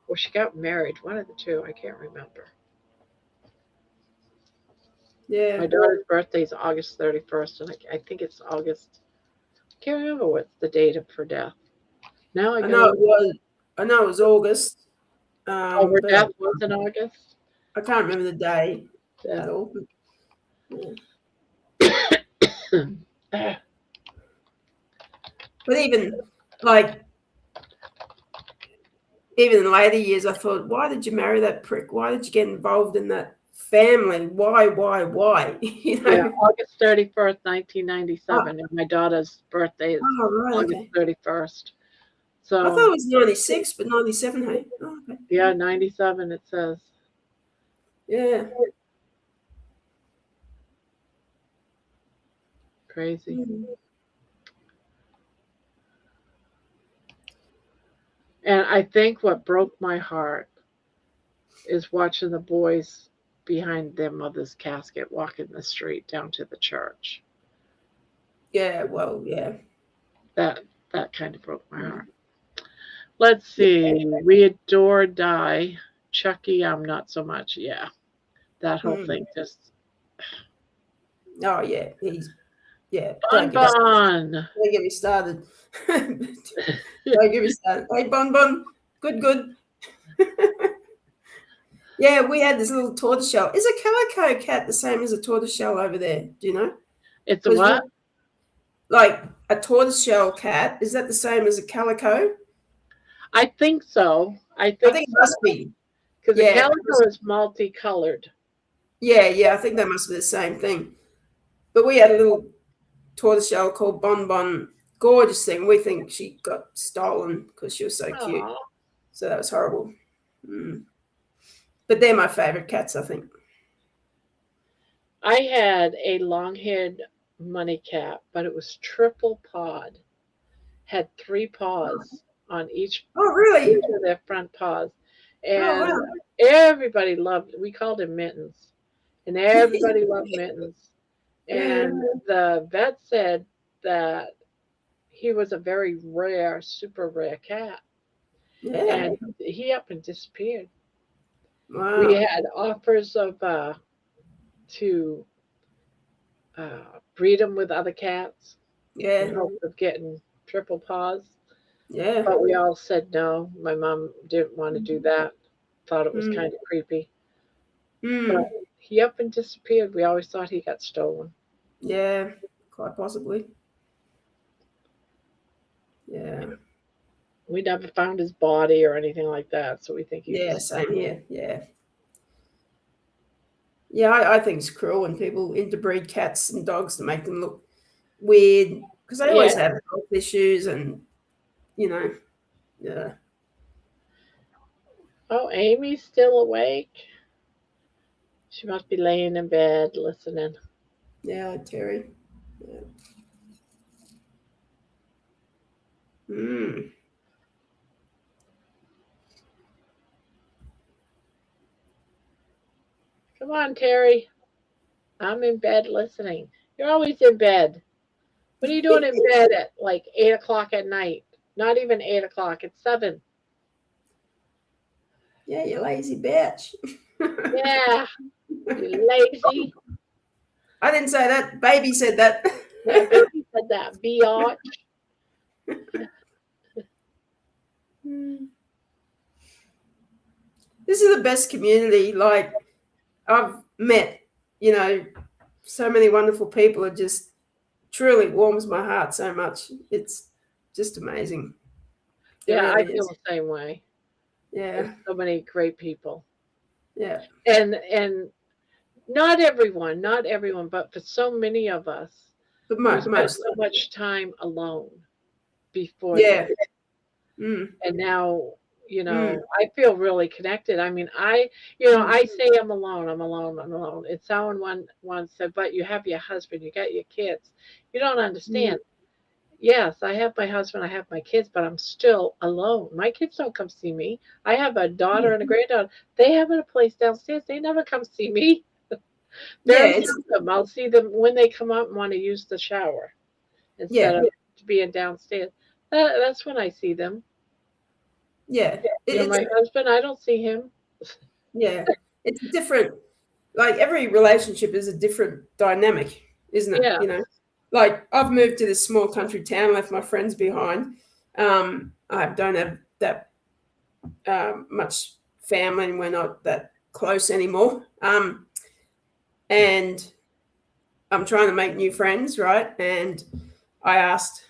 Well, she got married, one of the two, I can't remember. Yeah. My daughter's birthday is August 31st, and I think it's August. I can't remember what's the date of her death. Now I I know go, it was. I know it was August. oh, her But death was in August? I can't remember the day Yeah. at all. But even like even in later years, I thought, why did you marry that prick? Why did you get involved in that family? Why? You know? Yeah, August 31st, 1997, and my daughter's birthday is Oh, right. August Okay. 31st. I thought So, it was 96, but 97, hey? Oh, okay. yeah, 97 it says. Yeah. Crazy. And I think what broke my heart is watching the boys behind their mother's casket walking the street down to the church. Yeah, well, yeah. That kind of broke my heart. Let's see. We adore Die. Chucky, I'm not so much. Yeah. That whole thing just. Oh, yeah. Yeah. Bon Bon. Don't get me started. Don't get me started. Hey, Bon Bon. Good. Yeah, we had this little tortoiseshell. Is a calico cat the same as a tortoiseshell over there? Do you know? It's a what? Like a tortoiseshell cat. Is that the same as a calico? I think so. I think it must be. Because the calico is multicolored. Yeah. I think that must be the same thing. But we had a little tortoiseshell called Bon Bon. Gorgeous thing. We think she got stolen because she was so cute. Aww. So that was horrible. But they're my favorite cats, I think. I had a long-haired money cat, but it was triple pawed. Had 3 paws on each. Oh, really? Each of their front paws, and wow. everybody loved. We called him Mittens, and everybody loved Mittens. And the vet said that he was a very rare, super rare cat. Yeah. And he up and disappeared. Wow. We had offers of to breed him with other cats. Yeah. In hopes of getting triple paws. Yeah. But we all said no. My mom didn't want to do that. Thought it was kind of creepy. But he up and disappeared. We always thought he got stolen. Yeah, quite possibly. Yeah. We never found his body or anything like that, so we think he was same here. Yeah. Yeah, I think it's cruel when people interbreed cats and dogs to make them look weird because they always have health issues and, you know, yeah. Oh, Amy's still awake. She must be laying in bed listening. Yeah, Terry. Yeah. Come on, Terry. I'm in bed listening. You're always in bed. What are you doing in bed at like 8 o'clock at night? Not even 8 o'clock. It's 7. Yeah, you lazy bitch. Yeah, you lazy. I didn't say that. Baby said that. Yeah, baby said that. Biatch. This is the best community. Like I've met, you know, so many wonderful people. It just truly warms my heart so much. It's just amazing. Yeah, I feel the same way. Yeah. There's so many great people. Yeah. And Not everyone, but for so many of us, But we spent most. so much time alone before Yeah. this. Mm, And now, mm, I feel really connected. I mean, I say I'm alone, I'm alone, I'm alone. And someone once said, but you have your husband, you got your kids. You don't mm, understand. Yes, I have my husband, I have my kids, but I'm still alone. My kids don't come see me. I have a daughter mm. and a granddaughter. They have a place downstairs. They never come see me. Yeah, Very it's seldom. I'll see them when they come up and want to use the shower instead yeah, of being downstairs. That's when I see them. yeah. It's My husband, I don't see him. yeah. It's different. Like every relationship is a different dynamic, isn't it? Yeah, Like I've moved to this small country town, left my friends behind. I don't have that much family, and we're not that close anymore. And I'm trying to make new friends, right? And I asked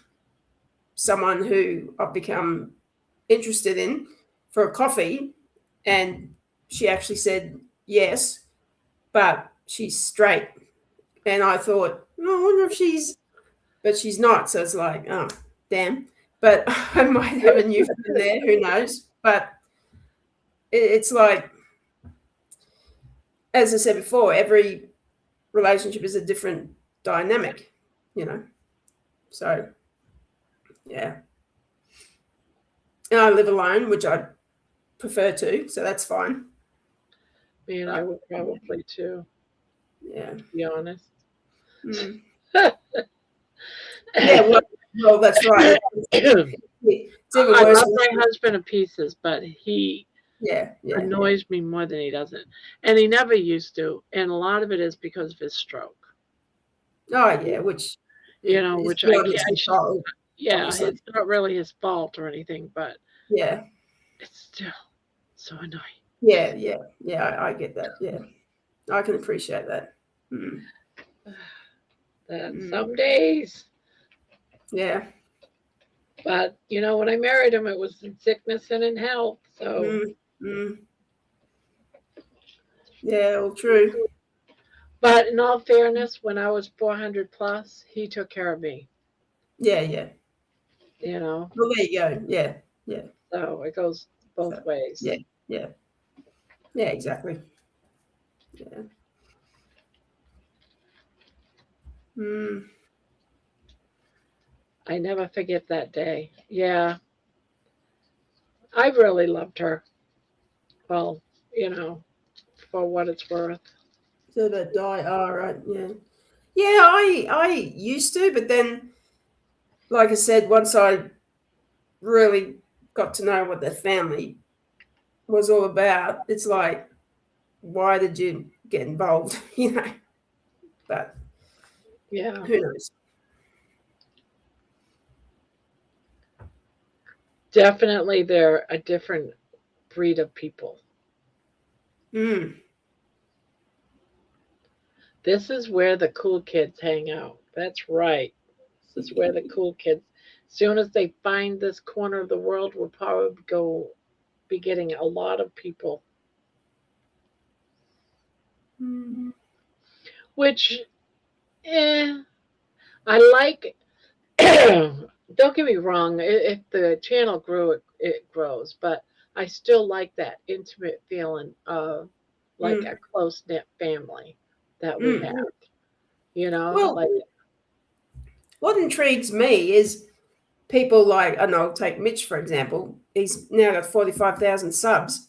someone who I've become interested in for a coffee, and she actually said yes, but she's straight. And I thought, oh, I wonder if but she's not. So it's like, oh, damn. But I might have a new friend there, who knows? But it's like, as I said before, every relationship is a different dynamic, you know? So, yeah. And I live alone, which I prefer to, so that's fine. man, I would probably too, Yeah. to be honest. Mm. Yeah, well, that's right. It's even I worse. love my husband to pieces, but he Yeah, yeah. annoys me more than he doesn't. And he never used to. And a lot of it is because of his stroke. Oh, yeah, which is Which I beyond can't. his control, Yeah, obviously. it's not really his fault or anything, but Yeah, it's still so annoying. yeah, yeah, yeah. I get that. Yeah, I can appreciate that. Mm. That Mm. some days. Yeah. But when I married him, it was in sickness and in health. So, Mm. Mm. Yeah, all true. but in all fairness, when I was 400 plus, he took care of me. Yeah, yeah. You know, Well, there you go. Yeah, yeah. so it goes both So, ways. yeah, yeah, yeah. Exactly. Yeah. Mm. I never forget that day. Yeah, I really loved her. Well, for what it's worth. So that die. All right. Yeah. Yeah. I used to, but then, like I said, once I really got to know what their family was all about, it's like, why did you get involved? But Yeah, who knows? definitely they're a different breed of people. Mm. This is where the cool kids hang out. That's right. This is where the cool kids, as soon as they find this corner of the world, will probably be getting a lot of people, Mm. which, I like. Don't get me wrong. If the channel grew, it grows, but I still like that intimate feeling of like Mm. a close knit family that we Mm. have. Well, Like what intrigues me is people like, I know, take Mitch, for example. He's now got 45,000 subs,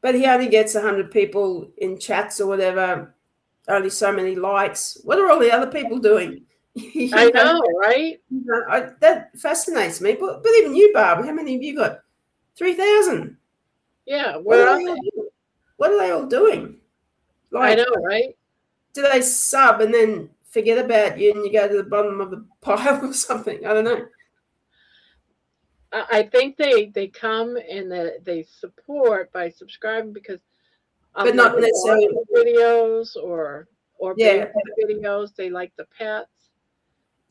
but he only gets 100 people in chats or whatever, only so many likes. What are all the other people doing? I know, right? That fascinates me. But even you, Barb, how many have you got? 3,000. Yeah, What where are are they all they? doing? What are they all doing? I Like, know, right? do they sub and then forget about you and you go to the bottom of the pile or something? I don't know. I think they come and they support by subscribing because But of like not necessarily. walking videos or Yeah, baby videos. They like the pets,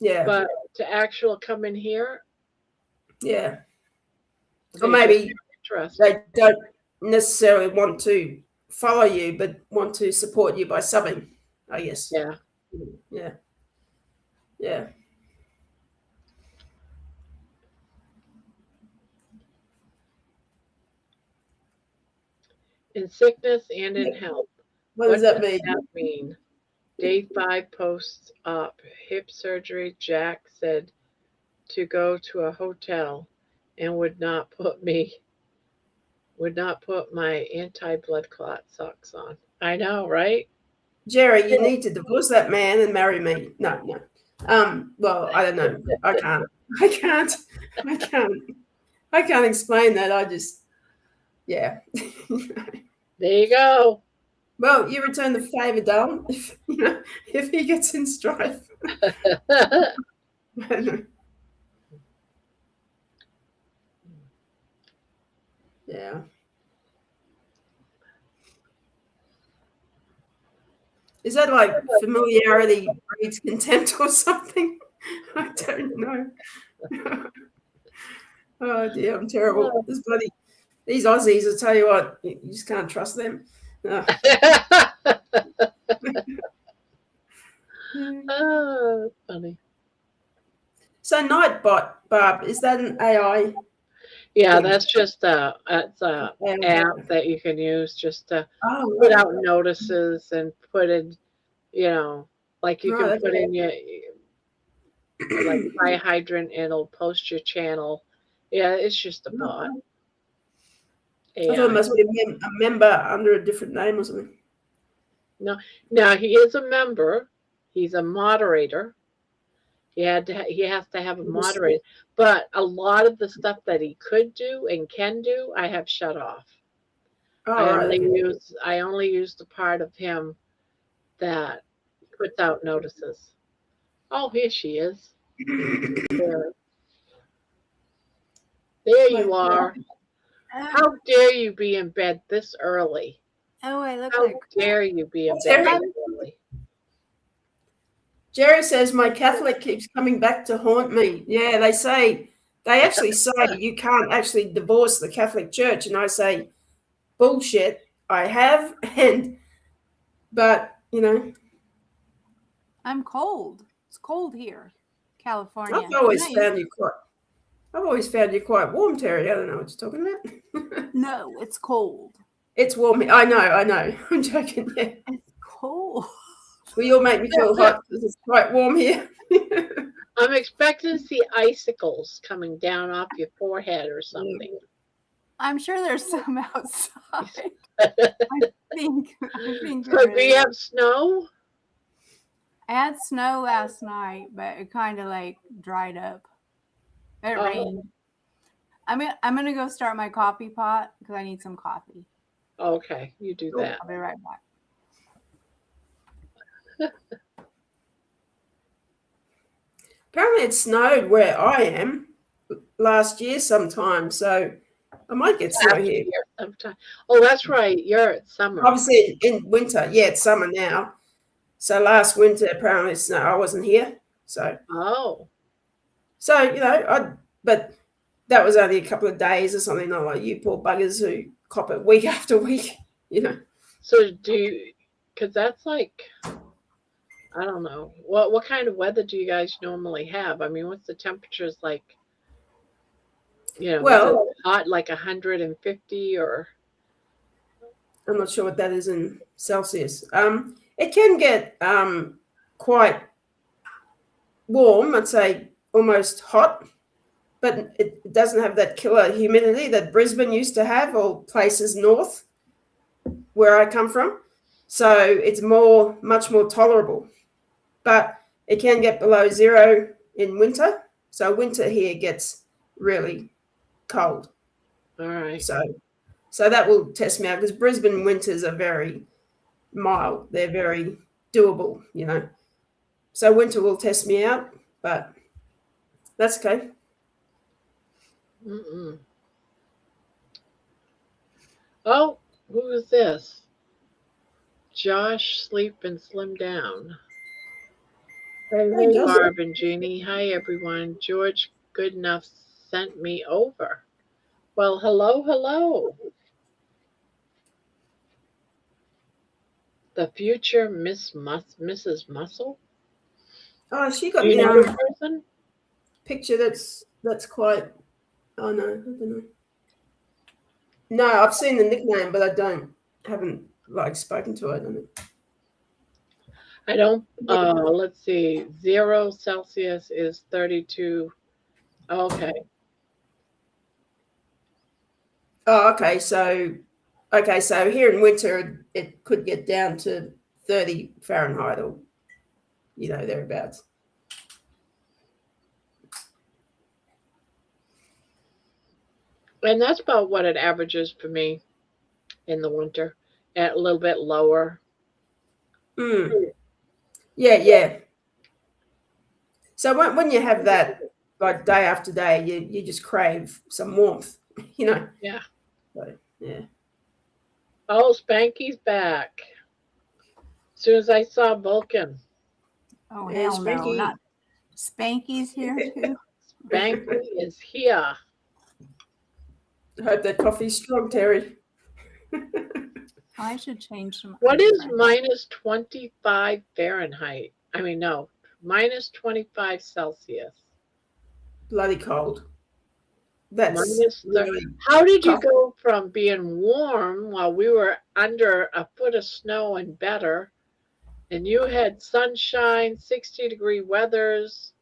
yeah, but to actual come in here, yeah. Or they just maybe interested. they don't necessarily want to follow you but want to support you by subbing, I guess. Yeah. Yeah. Yeah. In sickness and in health. What does that mean? That mean? Day 5 posts up. Hip surgery. Jack said to go to a hotel and would not put my anti-blood clot socks on. I know, right? Jerry, you need to divorce that man and marry me. No. Well, I don't know. I can't explain that. I just, yeah. There you go. Well, you return the favor, darling. If he gets in strife. Yeah. Is that like familiarity breeds contempt or something? I don't know. Oh dear, I'm terrible. These Aussies, I tell you what, you just can't trust them. Oh, funny. So Nightbot, Barb, is that an AI? Yeah, thing? that's just a app that you can use just to Oh, put right. out notices and put in, like you can Right, put okay. in your like fire hydrant and it'll post your channel. Yeah, it's just a bot. I thought it must be a member under a different name or something. No, now he is a member. He's a moderator. He has to have a moderator. But a lot of the stuff that he could do and can do, I have shut off. Oh, I only use the part of him that puts out notices. Oh, here she is. There you are. How dare you be in bed this early? Oh, I look How like dare you be in bed this early? Jerry says my Catholic keeps coming back to haunt me. Yeah, they actually say you can't actually divorce the Catholic Church, and I say bullshit. I have, but I'm cold. It's cold here, California. I've always found you quite warm, Terry. I don't know what you're talking about. No, it's cold. It's warm. I know. I'm joking. Yeah. It's cold. Well, you'll make me feel hot because it's quite warm here. I'm expecting to see icicles coming down off your forehead or something. I'm sure there's some outside. I think. So do you have snow? I had snow last night, but it kind of like dried up. It rained. I'm gonna go start my coffee pot because I need some coffee. Okay, you do that. I'll be right back. Apparently, it snowed where I am last year sometime, so I might get snow here. Sometime. Oh, that's right. You're at summer. Obviously, in winter. Yeah, it's summer now. So last winter, apparently, it snowed. I wasn't here, so. Oh. So but that was only a couple of days or something. Not like you poor buggers who cop it week after week. So because that's like, I don't know. What kind of weather do you guys normally have? I mean, what's the temperatures like? Well, hot, like 150 or? I'm not sure what that is in Celsius. It can get quite warm, I'd say almost hot, but it doesn't have that killer humidity that Brisbane used to have or places north where I come from. So it's much more tolerable. But it can get below zero in winter. So winter here gets really cold. All right. So that will test me out because Brisbane winters are very mild. They're very doable, So winter will test me out, but that's okay. Oh, who is this? Josh, sleep and slim down. Hey, Barb and Jeannie. Hi, everyone. George Goodenough sent me over. Well, hello. The future Mrs. Muscle. Oh, she Do got you the know the person? picture that's quite. Oh no, I don't know. No, I've seen the nickname, but I haven't like spoken to her. I don't know. I don't. Let's see. 0 Celsius is 32. Okay. Oh, okay. So here in winter, it could get down to 30 Fahrenheit or thereabouts. And that's about what it averages for me in the winter, at a little bit lower. Mm. Yeah. So when you have that like day after day, you just crave some warmth, Yeah. So, yeah. Oh, Spanky's back. As soon as I saw Vulcan. Oh, Yeah, hell no. Spanky. Not Spanky's here too. Spanky is here. I hope that coffee's strong, Terry. I should change some. What is friends. minus 25 Fahrenheit? I mean, no, minus 25 Celsius. Bloody cold. That's Minus really How did you tough. go from being warm while we were under a foot of snow and better, and you had sunshine, 60-degree weathers,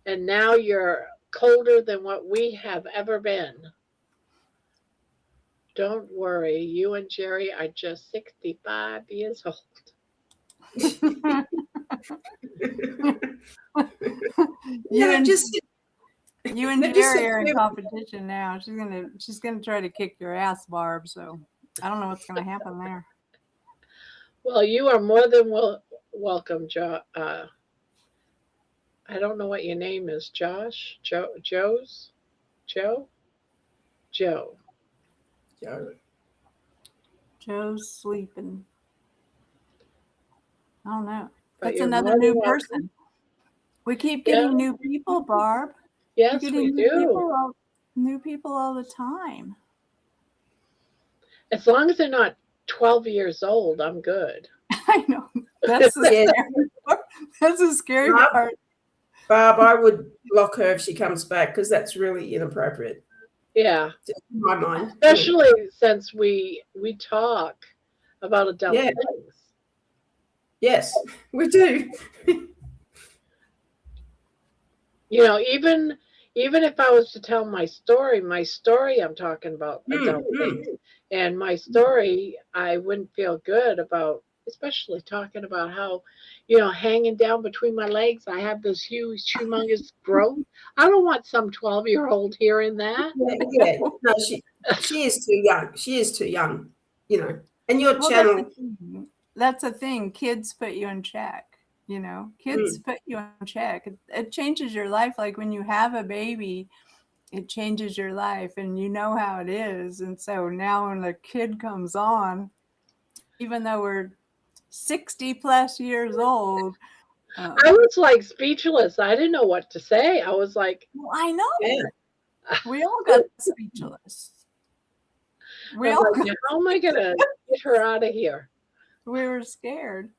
and now you're colder than what we have ever been? Don't worry, you and Jerry are just 65 years old. You and just you and they're just Jerry are in so- competition now. She's gonna try to kick your ass, Barb. So I don't know what's gonna happen there. Well, you are more than welcome, Joe. I don't know what your name is, Josh? Joe? Joe? Joe's sleeping. I don't know. But That's you're another more than new welcome. person. We keep getting new people, Barb. Yes, We're we getting do. new people all the time. As long as they're not 12 years old, I'm good. I know. That's the Yeah. scary part. That's the scary Barb? part. Barb, I would block her if she comes back because that's really inappropriate. Yeah, In my mind. especially since we talk about adult Yeah. things. Yes, we do. You know, even if I was to tell my story, I'm talking about adult things. And my story, I wouldn't feel good about, especially talking about how, hanging down between my legs, I have this huge, humongous growth. I don't want some 12-year-old hearing that. Yeah. No, she is too young. She is too young, And your Well, channel. that's the thing. Kids put you in check. Kids Mm. put you in check. It changes your life. Like when you have a baby, it changes your life, and you know how it is. And so now when a kid comes on, even though we're 60 plus years old, I was like speechless. I didn't know what to say. I was like, well, I know. Yeah. We all got speechless. We I all was like, how am I going to get her out of here? we were scared.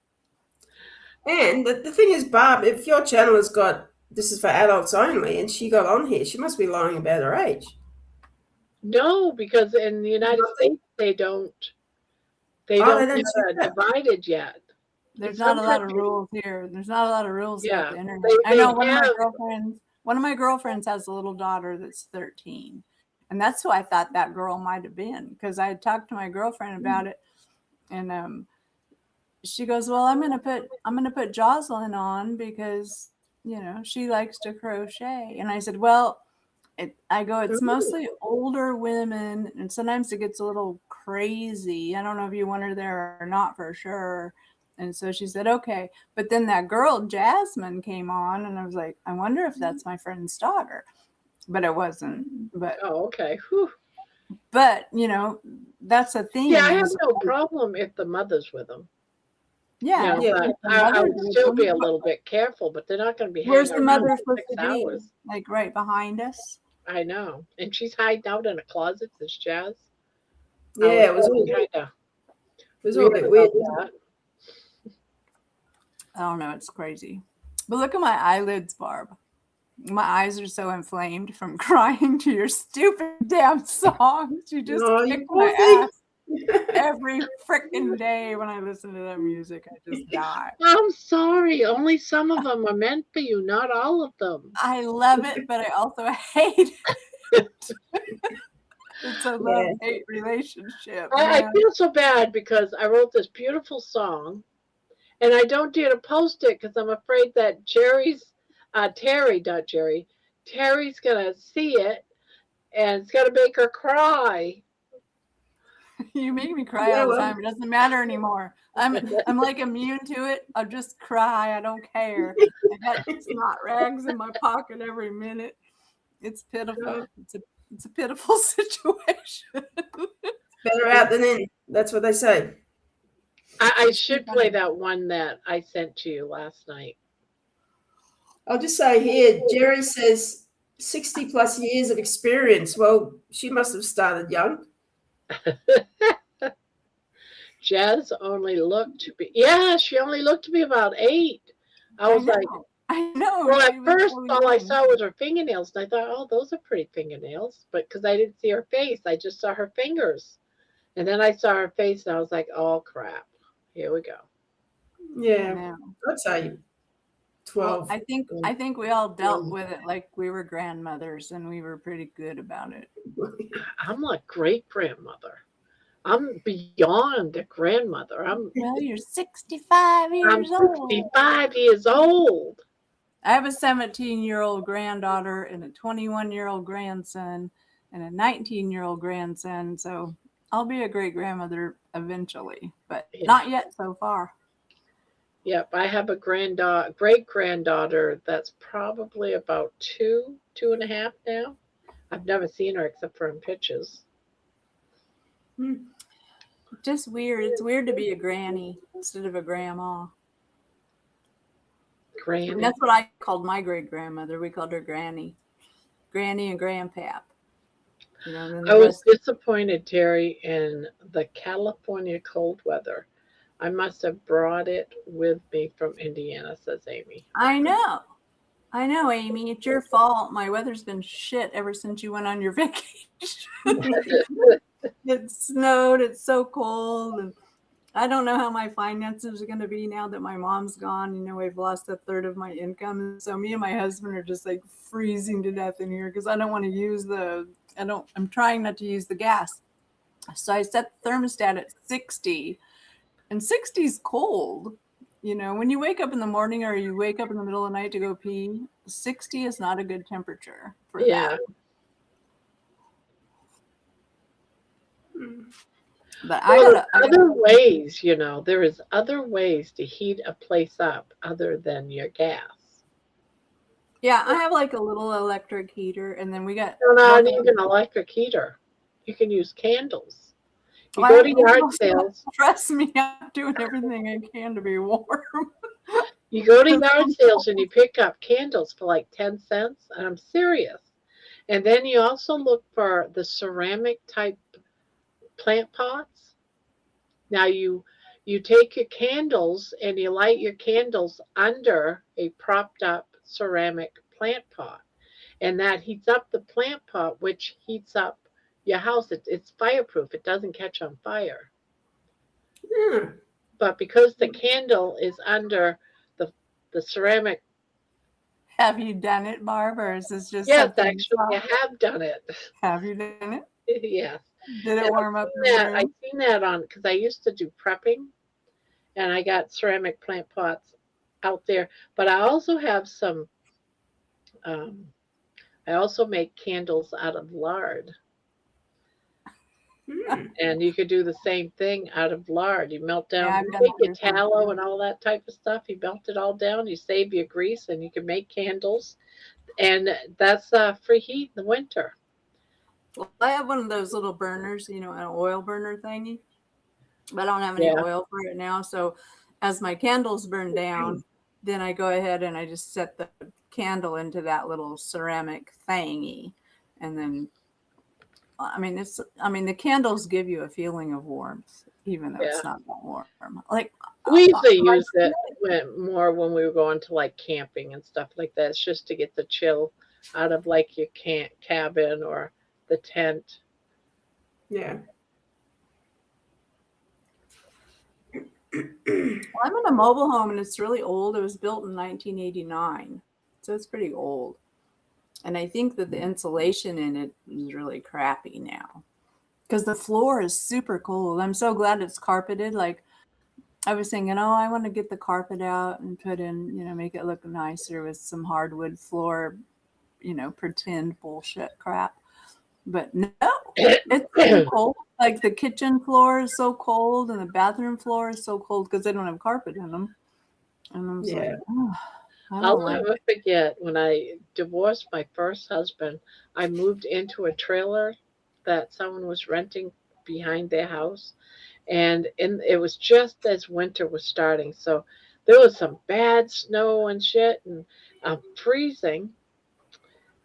And the thing is, Barb, if your channel has got this is for adults only, and she got on here, she must be lying about her age. No, because in the United States, they don't they don't have check it that. divided yet. There's In not some a lot of countries- rules here. There's not a lot of rules Yeah, about the internet. they- I know they one of my girlfriends has a little daughter that's 13. And that's who I thought that girl might have been, because I had talked to my girlfriend about it, and she goes, "Well, I'm gonna put Jocelyn on because she likes to crochet." And I said, "Well, it's mostly older women, and sometimes it gets a little crazy. I don't know if you want her there or not for sure." And so she said, "Okay." But then that girl Jasmine came on, and I was like, "I wonder if that's my friend's daughter." But it wasn't. But Oh, okay. Whew. That's a thing. Yeah, I have no problem if the mother's with them. Yeah. Yeah. But The I mother's would with still them. be a little bit careful, but they're not going to be Where's hanging the around mother for supposed 6 to be? hours. Like right behind us? I know. And she's hiding out in a closet, this Jazz. Yeah, it was all kind of a bit weird. about that. I don't know. It's crazy. But look at my eyelids, Barb. My eyes are so inflamed from crying to your stupid damn songs. You just Oh, kick you my poor thing. ass every freaking day when I listen to that music. I just die. I'm sorry. Only some of them are meant for you, not all of them. I love it, but I also hate it. It's a love-hate relationship, I man. feel so bad because I wrote this beautiful song and I don't dare to post it because I'm afraid that Terry, not Jerry, Terry's going to see it and it's going to make her cry. You make me cry Yeah, all the well, time. It doesn't matter anymore. I'm like immune to it. I'll just cry. I don't care. I got snot rags in my pocket every minute. It's pitiful. It's a pitiful situation. better out than in. That's what they say. I should play that one that I sent to you last night. I'll just say here, Jerry says 60 plus years of experience. Well, she must have started young. Jazz only looked to be, yeah, she only looked to be about 8. I was like, I know. well, at she was first, so all I young. saw was her fingernails, and I thought, oh, those are pretty fingernails. But because I didn't see her face, I just saw her fingers. And then I saw her face, and I was like, oh, crap. Here we go. Yeah, I'd say 12. Well, I think we all dealt with it like we were grandmothers, and we were pretty good about it. I'm like great-grandmother. I'm beyond a grandmother. Well, you're 65 years old. 65 years old. I have a 17-year-old granddaughter and a 21-year-old grandson and a 19-year-old grandson. So I'll be a great grandmother eventually, but not yet so far. Yep, I have a great granddaughter that's probably about 2.5 now. I've never seen her except for in pictures. Just weird. It's weird to be a granny instead of a grandma. Granny. And that's what I called my great grandmother. We called her Granny. Granny and Grandpap. You know, and then I was disappointed, Terry, in the California cold weather. I must have brought it with me from Indiana, says Amy. I know, Amy. It's your fault. My weather's been shit ever since you went on your vacation. It snowed. It's so cold. And I don't know how my finances are going to be now that my mom's gone. You know, I've lost 1/3 of my income. So me and my husband are just like freezing to death in here because I don't want to use I'm trying not to use the gas. So I set the thermostat at 60. And 60 is cold. You know, when you wake up in the morning or you wake up in the middle of the night to go pee, 60 is not a good temperature for that. But other ways, you know, there is other ways to heat a place up other than your gas. Yeah, I have like a little electric heater, and then we got not even an electric heater. You can use candles. You go to yard sales. Trust me, I'm doing everything I can to be warm. You go to yard sales and you pick up candles for like 10 cents, and I'm serious. And then you also look for the ceramic type plant pots. Now you take your candles and you light your candles under a propped up ceramic plant pot, and that heats up the plant pot, which heats up your house. It's fireproof. It doesn't catch on fire. But because the candle is under the ceramic. Have you done it, Barb, or is this just yes, actually, I have done it. Have you done it? Yes. Did it warm up? I've seen that on because I used to do prepping, and I got ceramic plant pots out there. But I also have some. I also make candles out of lard. And you could do the same thing out of lard. You melt down, you take your tallow and all that type of stuff. You melt it all down. You save your grease, and you can make candles. And that's free heat in the winter. Well, I have one of those little burners, you know, an oil burner thingy. But I don't have any oil for it now. So as my candles burn down, then I go ahead and I just set the candle into that little ceramic thingy, and then. I mean, the candles give you a feeling of warmth. even though Yeah. it's not that warm. Like We usually my use it more when we were going to like camping and stuff like that. It's just to get the chill out of like your cabin or the tent. Yeah. Well, I'm in a mobile home and it's really old. It was built in 1989, so it's pretty old. And I think that the insulation in it is really crappy now because the floor is super cold. I'm so glad it's carpeted. Like I was thinking, oh, I want to get the carpet out and put in, make it look nicer with some hardwood floor, pretend bullshit crap. But no, it's so cold. Like the kitchen floor is so cold and the bathroom floor is so cold because they don't have carpet in them. And I'm just like, oh, I I'll don't like never forget when I divorced my first husband, I moved into a trailer that someone was renting behind their house. And it was just as winter was starting. So there was some bad snow and shit, and I'm freezing.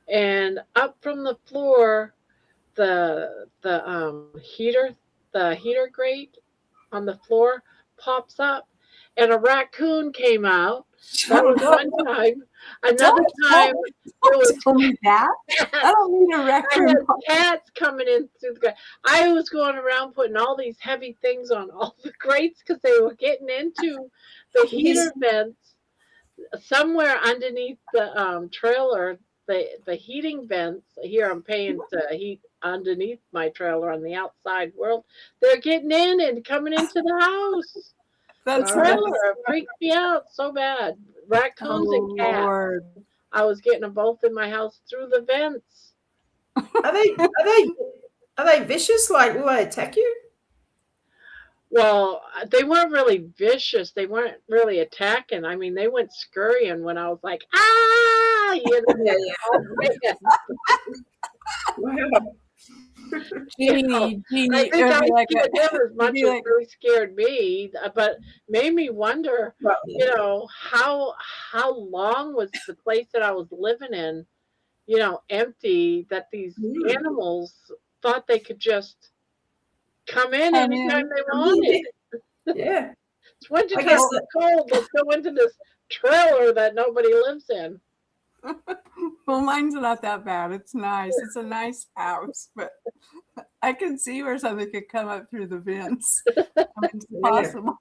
And up from the floor, the heater grate on the floor pops up, and a raccoon came out. That was one time. Another time, it was tell me that. I don't need a I raccoon. had cats coming in through the grate. I was going around putting all these heavy things on all the grates because they were getting into the heater vents somewhere underneath the trailer. The heating vents here, I'm paying to heat underneath my trailer on the outside world. They're getting in and coming into the house. The That's trailer freaked me out so bad. Raccoons and cats. Lord. I was getting them both in my house through the vents. Are they vicious? Like, will they attack you? Well, they weren't really vicious. They weren't really attacking. I mean, they went scurrying when I was like, ah, Yeah. Wow. Jeannie, I think I like scared them as much as like- they scared me, but made me wonder, Well, how long was the place that I was living in, empty, that these animals thought they could just come in Come anytime in. they wanted. Yeah. It's wintertime, I guess it's cold. Let's go into this trailer that nobody lives in. Well, mine's not that bad. It's nice. It's a nice house, but I can see where something could come up through the vents. I mean, it's possible.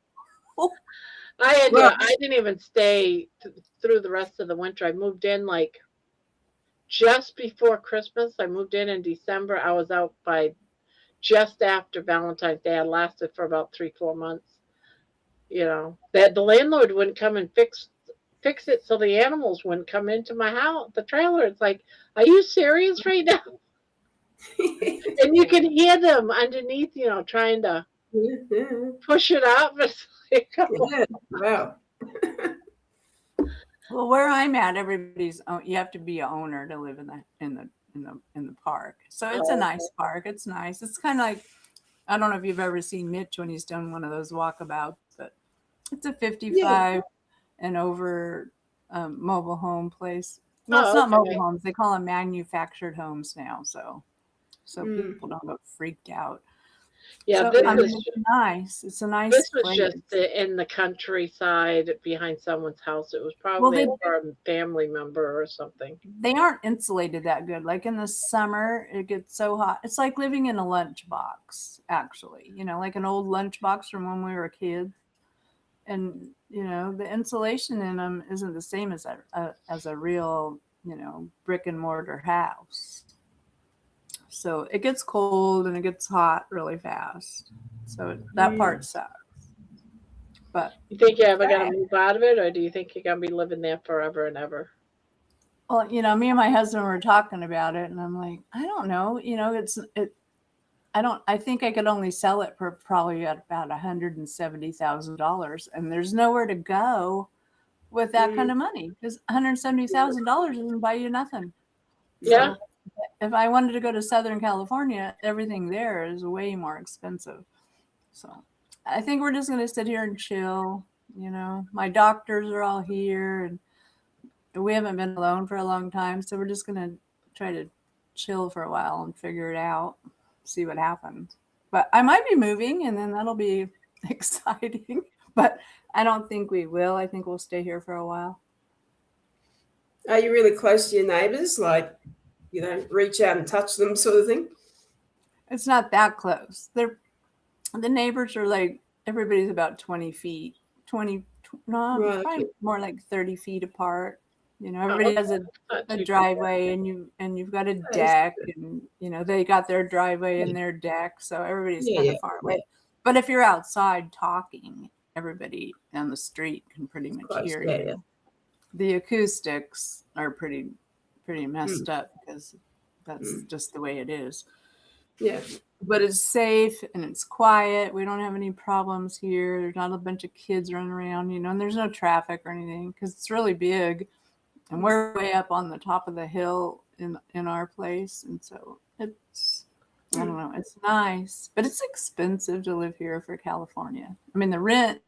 I didn't even stay through the rest of the winter. I moved in like just before Christmas. I moved in December. I was out by just after Valentine's Day. I lasted for about 3-4 months. That the landlord wouldn't come and fix it so the animals wouldn't come into my house, the trailer. It's like, are you serious right now? And you can hear them underneath, trying to push it up. It's like, Wow. Well, where I'm at, you have to be an owner to live in the park. So it's a nice park. It's nice. It's kind of like, I don't know if you've ever seen Mitch when he's done one of those walkabouts, but it's a 55 and over mobile home place. Well, it's not mobile homes. They call them manufactured homes now. So people don't get freaked out. Yeah, so, it's nice. It's a nice This was place. just in the countryside behind someone's house. It was probably for a family member or something. They aren't insulated that good. Like in the summer, it gets so hot. It's like living in a lunchbox, actually. Like an old lunchbox from when we were kids. And the insulation in them isn't the same as a real brick and mortar house. So it gets cold and it gets hot really fast. So that part sucks. But you think you're ever gonna move out of it, or do you think you're gonna be living there forever and ever? Well, me and my husband were talking about it, and I'm like, I don't know. I think I could only sell it for probably at about $170,000, and there's nowhere to go with that kind of money because $170,000 doesn't buy you nothing. Yeah. So if I wanted to go to Southern California, everything there is way more expensive. So I think we're just going to sit here and chill. My doctors are all here, and we haven't been alone for a long time, so we're just going to try to chill for a while and figure it out. See what happens. But I might be moving, and then that'll be exciting. But I don't think we will. I think we'll stay here for a while. Are you really close to your neighbours? Like, reach out and touch them, sort of thing. It's not that close. The neighbors are like, everybody's about 20 feet, 20, no, Right, probably okay. more like 30 feet apart. Everybody has a driveway, and you've got a deck, and they got their driveway and their deck, so everybody's kind of far away. But if you're outside talking, everybody on the street can pretty much hear you. Yeah. The acoustics are pretty messed up because that's just the way it is. Yeah. But it's safe and it's quiet. We don't have any problems here. There's not a bunch of kids running around, and there's no traffic or anything because it's really big. And we're way up on the top of the hill in our place. And so it's, I don't know, it's nice. But it's expensive to live here for California. I mean, the rent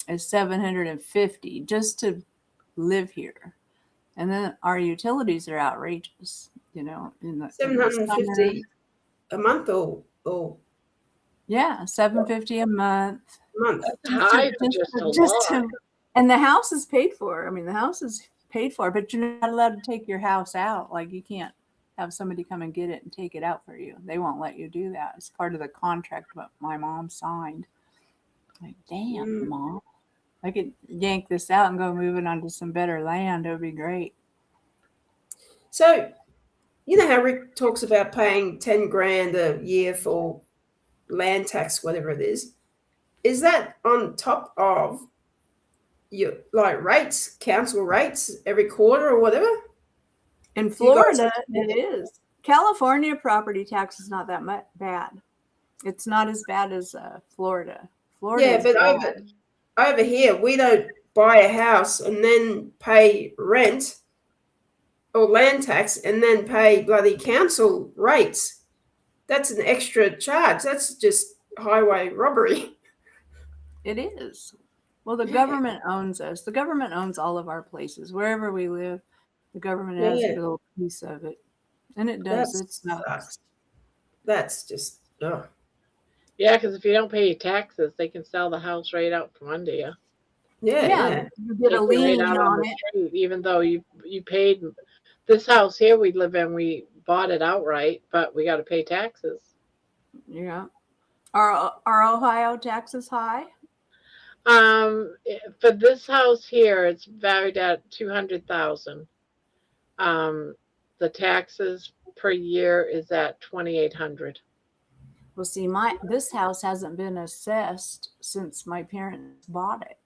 is $750 just to live here. And then our utilities are outrageous, in the $750 a month or yeah, $750 a month. And the house is paid for. I mean, the house is paid for, but you're not allowed to take your house out. Like, you can't have somebody come and get it and take it out for you. They won't let you do that. It's part of the contract what my mom signed. Like, damn, Mom, I could yank this out and go moving onto some better land. It would be great. So, you know how Rick talks about paying $10,000 a year for land tax, whatever it is? Is that on top of your rates, council rates every quarter or whatever? In Florida, it is. California property tax is not that bad. It's not as bad as Florida. Yeah, but over here, we don't buy a house and then pay rent or land tax and then pay bloody council rates. That's an extra charge. That's just highway robbery. It is. Well, the government owns us. The government owns all of our places. Wherever we live, the government has a little piece of it. And it does. It's nuts. That's just, Yeah, because if you don't pay your taxes, they can sell the house right out from under you. Yeah. You get a lien on it. Street, even though you paid this house here we live in, we bought it outright, but we got to pay taxes. Yeah. Are Ohio taxes high? For this house here, it's valued at $200,000. The taxes per year is at $2,800. Well, see, this house hasn't been assessed since my parents bought it,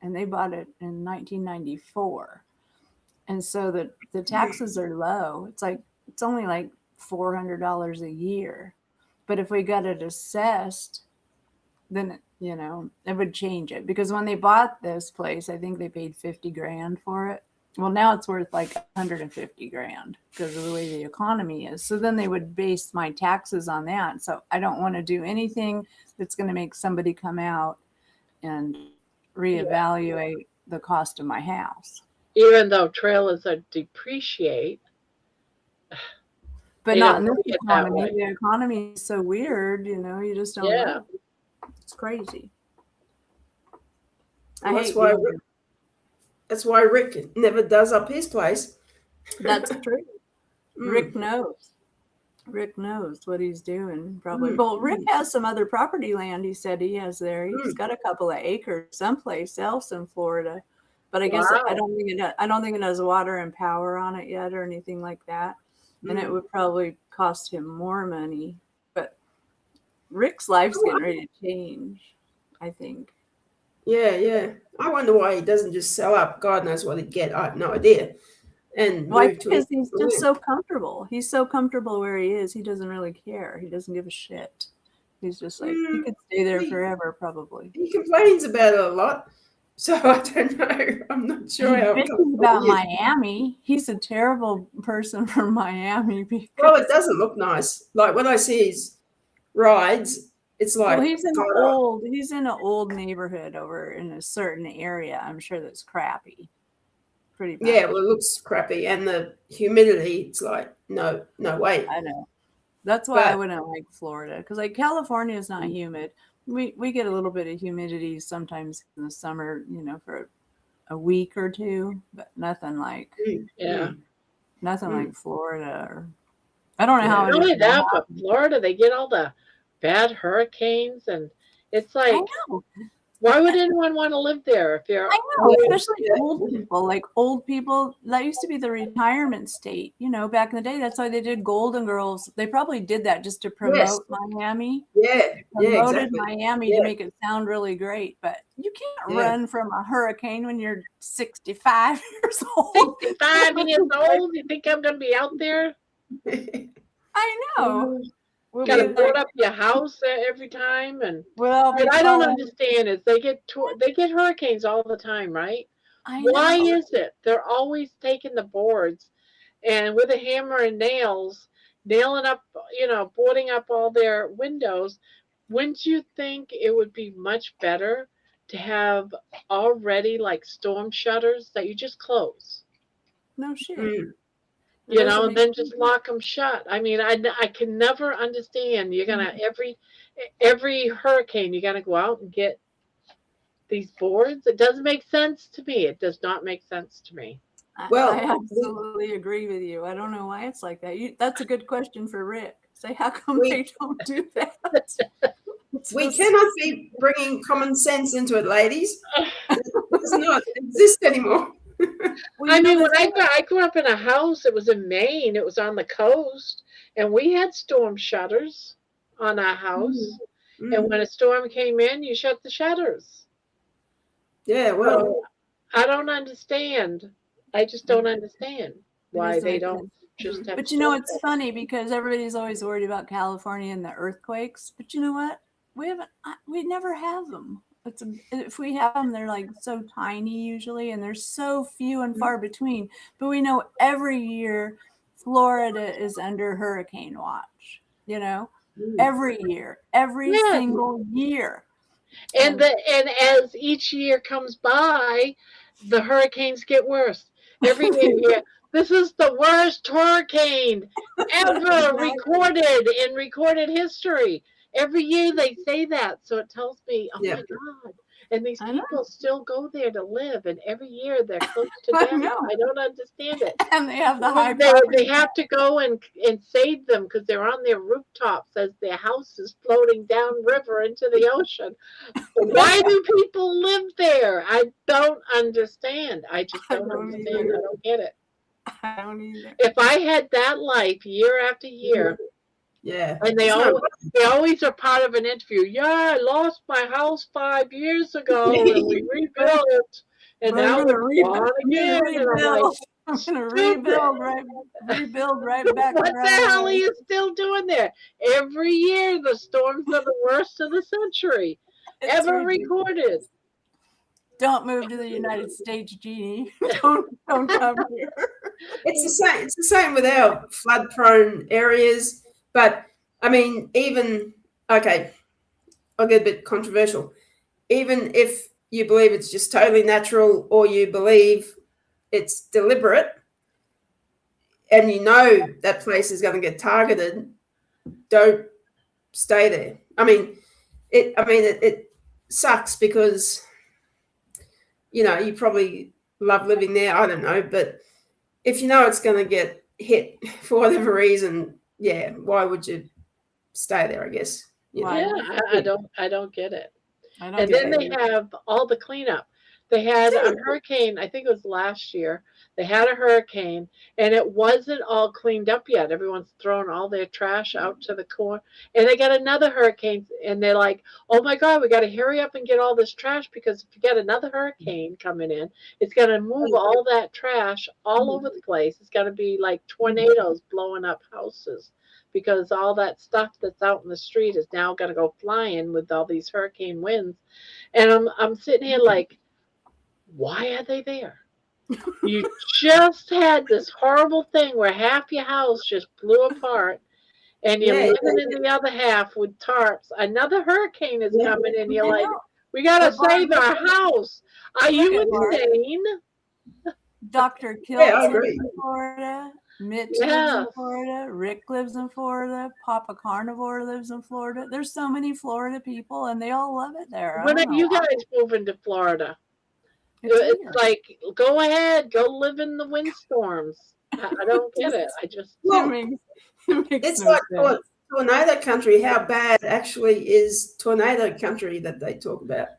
and they bought it in 1994. And so the taxes are low. It's only like $400 a year. But if we got it assessed, then it would change it, because when they bought this place, I think they paid $50,000 for it. Well, now it's worth like $150,000 because of the way the economy is. So then they would base my taxes on that. So I don't want to do anything that's going to make somebody come out and reevaluate the cost of my house. Even though trailers are depreciate. But not in this economy. The economy is so weird, you just don't know. It's crazy. That's why Rick never does up his place. That's true. Rick knows. Rick knows what he's doing, probably. Well, Rick has some other property land he said he has there. He's got a couple of acres someplace else in Florida. But I guess I don't think it has water and power on it yet or anything like that. And it would probably cost him more money. But Rick's life's getting ready to change, I think. Yeah. I wonder why he doesn't just sell up. God knows what he'd get. I have no idea. And because he's just so comfortable. He's so comfortable where he is. He doesn't really care. He doesn't give a shit. He's just like, he could stay there forever, probably. He complains about it a lot. So I don't know. I'm not sure how it comes about Miami. He's a terrible person from Miami. Well, it doesn't look nice. Like when I see his rides, it's like he's in an old neighborhood over in a certain area. I'm sure that's crappy. Pretty bad. Yeah, well, it looks crappy, and the humidity. It's like no way. I know. That's why I But- wouldn't like Florida, because like California is not humid. We get a little bit of humidity sometimes in the summer, for a week or two, but nothing like Yeah. like Florida. Or I don't know how Not it only is. that, but Florida, they get all the bad hurricanes, and it's I like, know. why would anyone want to live there if you're? I know, especially old people. Like old people, that used to be the retirement state. Back in the day, that's why they did Golden Girls. They probably did that just to promote Miami. Yeah, Promoted exactly. Miami to make it sound really great, but you can't run from a hurricane when you're 65 years old. 65 years old? You think I'm going to be out there? I know. Got to board up your house every time, and well, what I don't understand is they get hurricanes all the time, right? Why is it they're always taking the boards and with a hammer and nails, nailing up, boarding up all their windows? Wouldn't you think it would be much better to have already like storm shutters that you just close? No shit. And then just lock them shut. I mean, I can never understand. You're gonna every hurricane, you're gonna go out and get these boards. It doesn't make sense to me. It does not make sense to me. Well, I absolutely agree with you. I don't know why it's like that. That's a good question for Rick. Say, how come they don't do that? We cannot be bringing common sense into it, ladies. It does not exist anymore. I mean, when I grew up in a house, it was in Maine. It was on the coast, and we had storm shutters on our house. And when a storm came in, you shut the shutters. Yeah, well, so I don't understand. I just don't understand why they don't just have. But it's funny because everybody's always worried about California and the earthquakes. But you know what? We never have them. If we have them, they're like so tiny usually, and they're so few and far between. But we know every year Florida is under hurricane watch. Every year, every single year. And as each year comes by, the hurricanes get worse. Every year, this is the worst hurricane ever recorded in recorded history. Every year they say that, so it tells me, oh my God. And these people still go there to live, and every year they're close to death. I don't understand it. And they have the high They have to go and save them because they're on their rooftops as their house is floating downriver into the ocean. Why do people live there? I don't understand. I just don't understand. I don't get it. I don't either. If I had that life year after year, and they always are part of an interview. Yeah, I lost my house 5 years ago, and we rebuilt it, and now we're on again. I'm gonna rebuild right back. What the hell are you still doing there? Every year, the storms are the worst of the century ever recorded. Don't move to the United States, Jeannie. Don't come here. It's the same with our flood-prone areas. But I mean, I'll get a bit controversial. Even if you believe it's just totally natural, or you believe it's deliberate, and that place is going to get targeted, don't stay there. I mean, it sucks because you probably love living there. I don't know, but if it's going to get hit for whatever reason, why would you stay there? I guess. I don't get it. And then they have all the cleanup. They had a hurricane, I think it was last year. They had a hurricane, and it wasn't all cleaned up yet. Everyone's thrown all their trash out to the corner. And they got another hurricane, and they're like, oh, my God, we got to hurry up and get all this trash, because if you get another hurricane coming in, it's going to move all that trash all over the place. It's going to be like tornadoes blowing up houses, because all that stuff that's out in the street is now going to go flying with all these hurricane winds. And I'm sitting here like, why are they there? You just had this horrible thing where half your house just blew apart, and you're living in the other half with tarps. Another hurricane is coming, and you're like, we got to save our house. Are you insane? Dr. Kills in Florida. Mitch lives in Florida. Rick lives in Florida. Papa Carnivore lives in Florida. There's so many Florida people, and they all love it there. I When don't are know you why. guys moving to Florida? It's It's weird. like, go ahead, go live in the windstorms. I don't get it. I just Well, it makes it's no like sense. tornado country. How bad actually is tornado country that they talk about?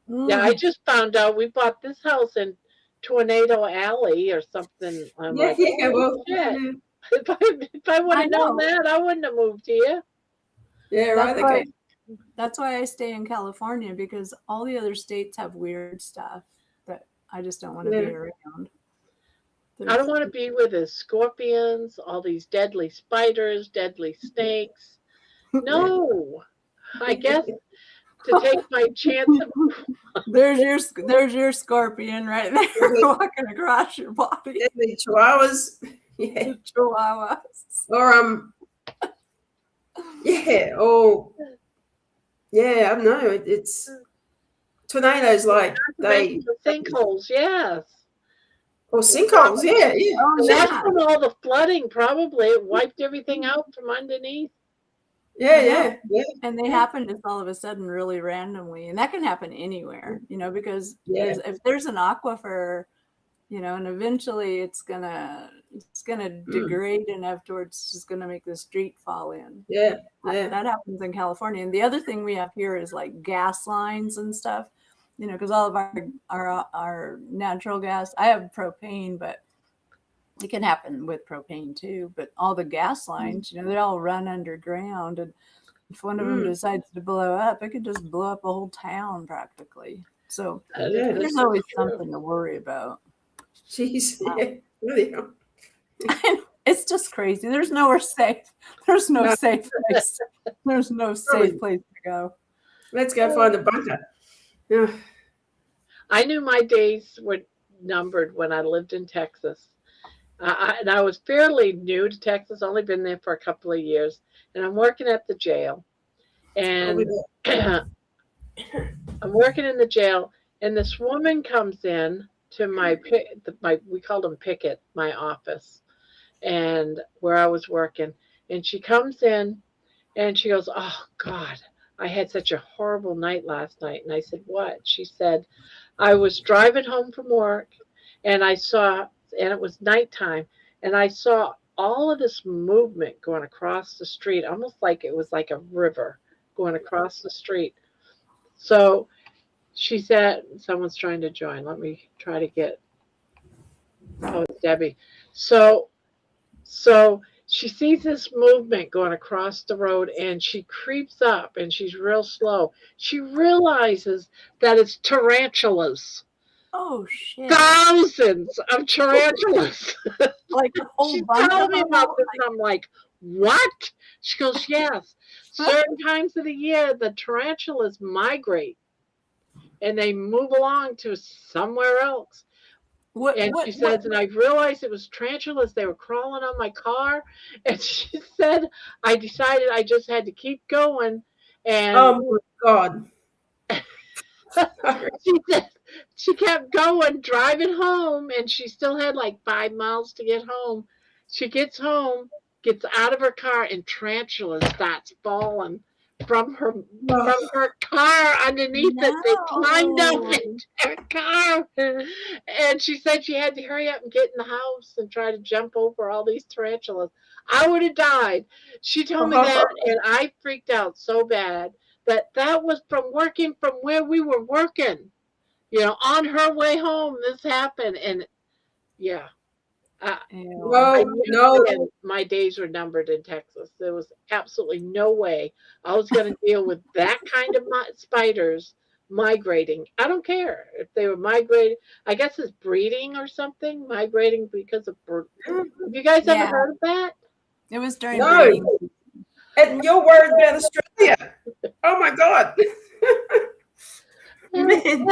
yeah, I just found out we bought this house in Tornado Alley or something. I'm Yeah, like, yeah. oh Well, shit. If I would I have known know. that, I wouldn't have moved here. yeah, right. That's why, Okay. that's why I stay in California, because all the other states have weird stuff that I just don't want to be Yeah. around. I don't want to be with the scorpions, all these deadly spiders, deadly snakes. No, I guess to take my chance of There's your scorpion right there walking across your body. Deadly chihuahuas. Yeah. The chihuahuas. Or yeah. Or yeah. I don't know. It's tornadoes like they sinkholes, yes. or sinkholes. Yeah, yeah. Oh And that's yeah. from all the flooding, probably. It wiped everything out from underneath. Yeah, I know. yeah, yeah. And they happen just all of a sudden really randomly. And that can happen anywhere, because Yeah. if there's an aquifer, and eventually it's gonna degrade enough to where it's just gonna make the street fall in. Yeah, yeah. That happens in California. And the other thing we have here is like gas lines and stuff, because all of our natural gas, I have propane, but it can happen with propane too. But all the gas lines, they all run underground. And if one of them decides to blow up, it could just blow up a whole town practically. So Yeah, there's always something to worry about. Jeez, yeah, really. It's just crazy. There's nowhere safe. There's no safe place. There's no safe place to go. Let's go find a bunker. Yeah. I knew my days were numbered when I lived in Texas. And I was fairly new to Texas, only been there for a couple of years. And I'm working at the jail. And I'm working in the jail. And this woman comes in to my we called them picket, my office, and where I was working. And she comes in and she goes, "Oh God, I had such a horrible night last night." And I said, "What?" She said, "I was driving home from work and it was nighttime, and I saw all of this movement going across the street, almost like it was like a river going across the street." So she said, someone's trying to join. Let me try to get, it's Debbie. So she sees this movement going across the road, and she creeps up, and she's real slow. She realizes that it's tarantulas. Oh shit! Thousands of tarantulas. Like a whole She's bunch telling of me them. about this. I'm like, what? She goes, yes. Certain times of the year, the tarantulas migrate, and they move along to somewhere else. She says, and I realized it was tarantulas. They were crawling on my car. And she said, I decided I just had to keep going. And oh my God. she said she kept going, driving home, and she still had like 5 miles to get home. She gets home, gets out of her car, and tarantulas starts falling from her car underneath it. They climbed up into her car, and she said she had to hurry up and get in the house and try to jump over all these tarantulas. I would have died. She told me that, and I freaked out so bad that was from working from where we were working. On her way home, this happened, and yeah. No. My days were numbered in Texas. There was absolutely no way I was going to deal with that kind of spiders migrating. I don't care if they were migrating. I guess it's breeding or something, migrating because of bird. Have you guys ever heard of that? It was during breeding. And you're worried about Australia. Oh my God. Man.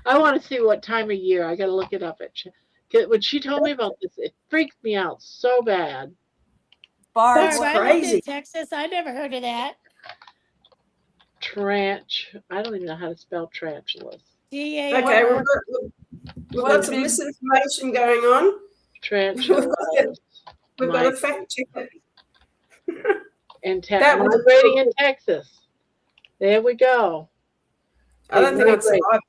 I want to see what time of year. I got to look it up. When she told me about this, it freaked me out so bad. That's I crazy. lived in Texas. I never heard of that. I don't even know how to spell tarantulas. Okay, we've got some misinformation going on. Tarantulas. We've got to fact check it. In That was migrating in Texas. There we go. I don't think I'd Migrate. survive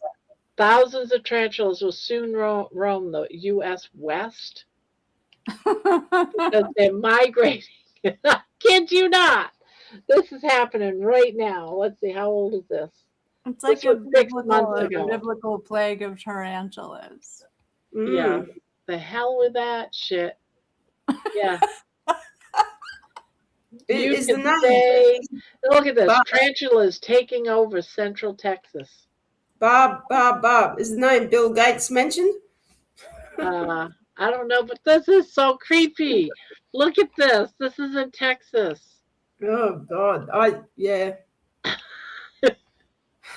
Thousands of tarantulas will soon roam the U.S. West because they're migrating. Kid you not. This is happening right now. Let's see, how old is this? It's This like a was 6 months ago. biblical plague of tarantulas. that. Yeah. The hell with that shit. Yeah. You Is the can name say, look at this. Bob? Tarantulas taking over central Texas. Bob? Is the name Bill Gates mentioned? I don't know, but this is so creepy. Look at this. This is in Texas. Oh God, yeah.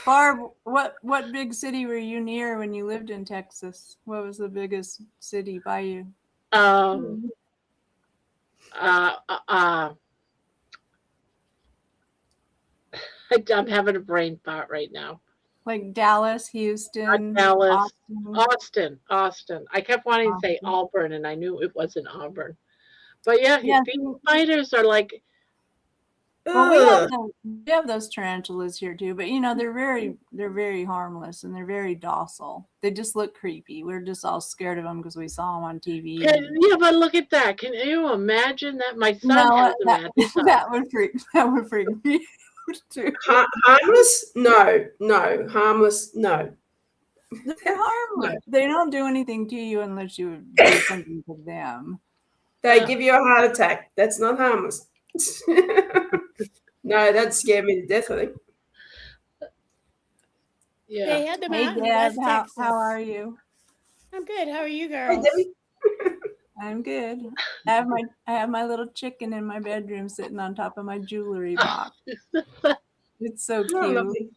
Barb, what big city were you near when you lived in Texas? What was the biggest city by you? I'm having a brain fart right now. Like Dallas, Houston, Dallas, Austin. Austin. I kept wanting to say Auburn, and I knew it wasn't Auburn. But yeah, Yeah, these spiders are like. well, we have those tarantulas here too, but they're very harmless and they're very docile. They just look creepy. We're just all scared of them because we saw them on TV. Yeah, but look at that. Can you imagine that? My son has them at his house. That would freak me too. Harmless? No. Harmless? No. They're harmless. They don't do anything to you unless you do something to them. They give you a heart attack. That's not harmless. No, that'd scare me to death, I think. Yeah. They had them out in Dad, West Texas. how are you? I'm good. How are you Hey, girls? Debbie. I'm good. I have my little chicken in my bedroom sitting on top of my jewelry box. It's so Oh, cute. lovely.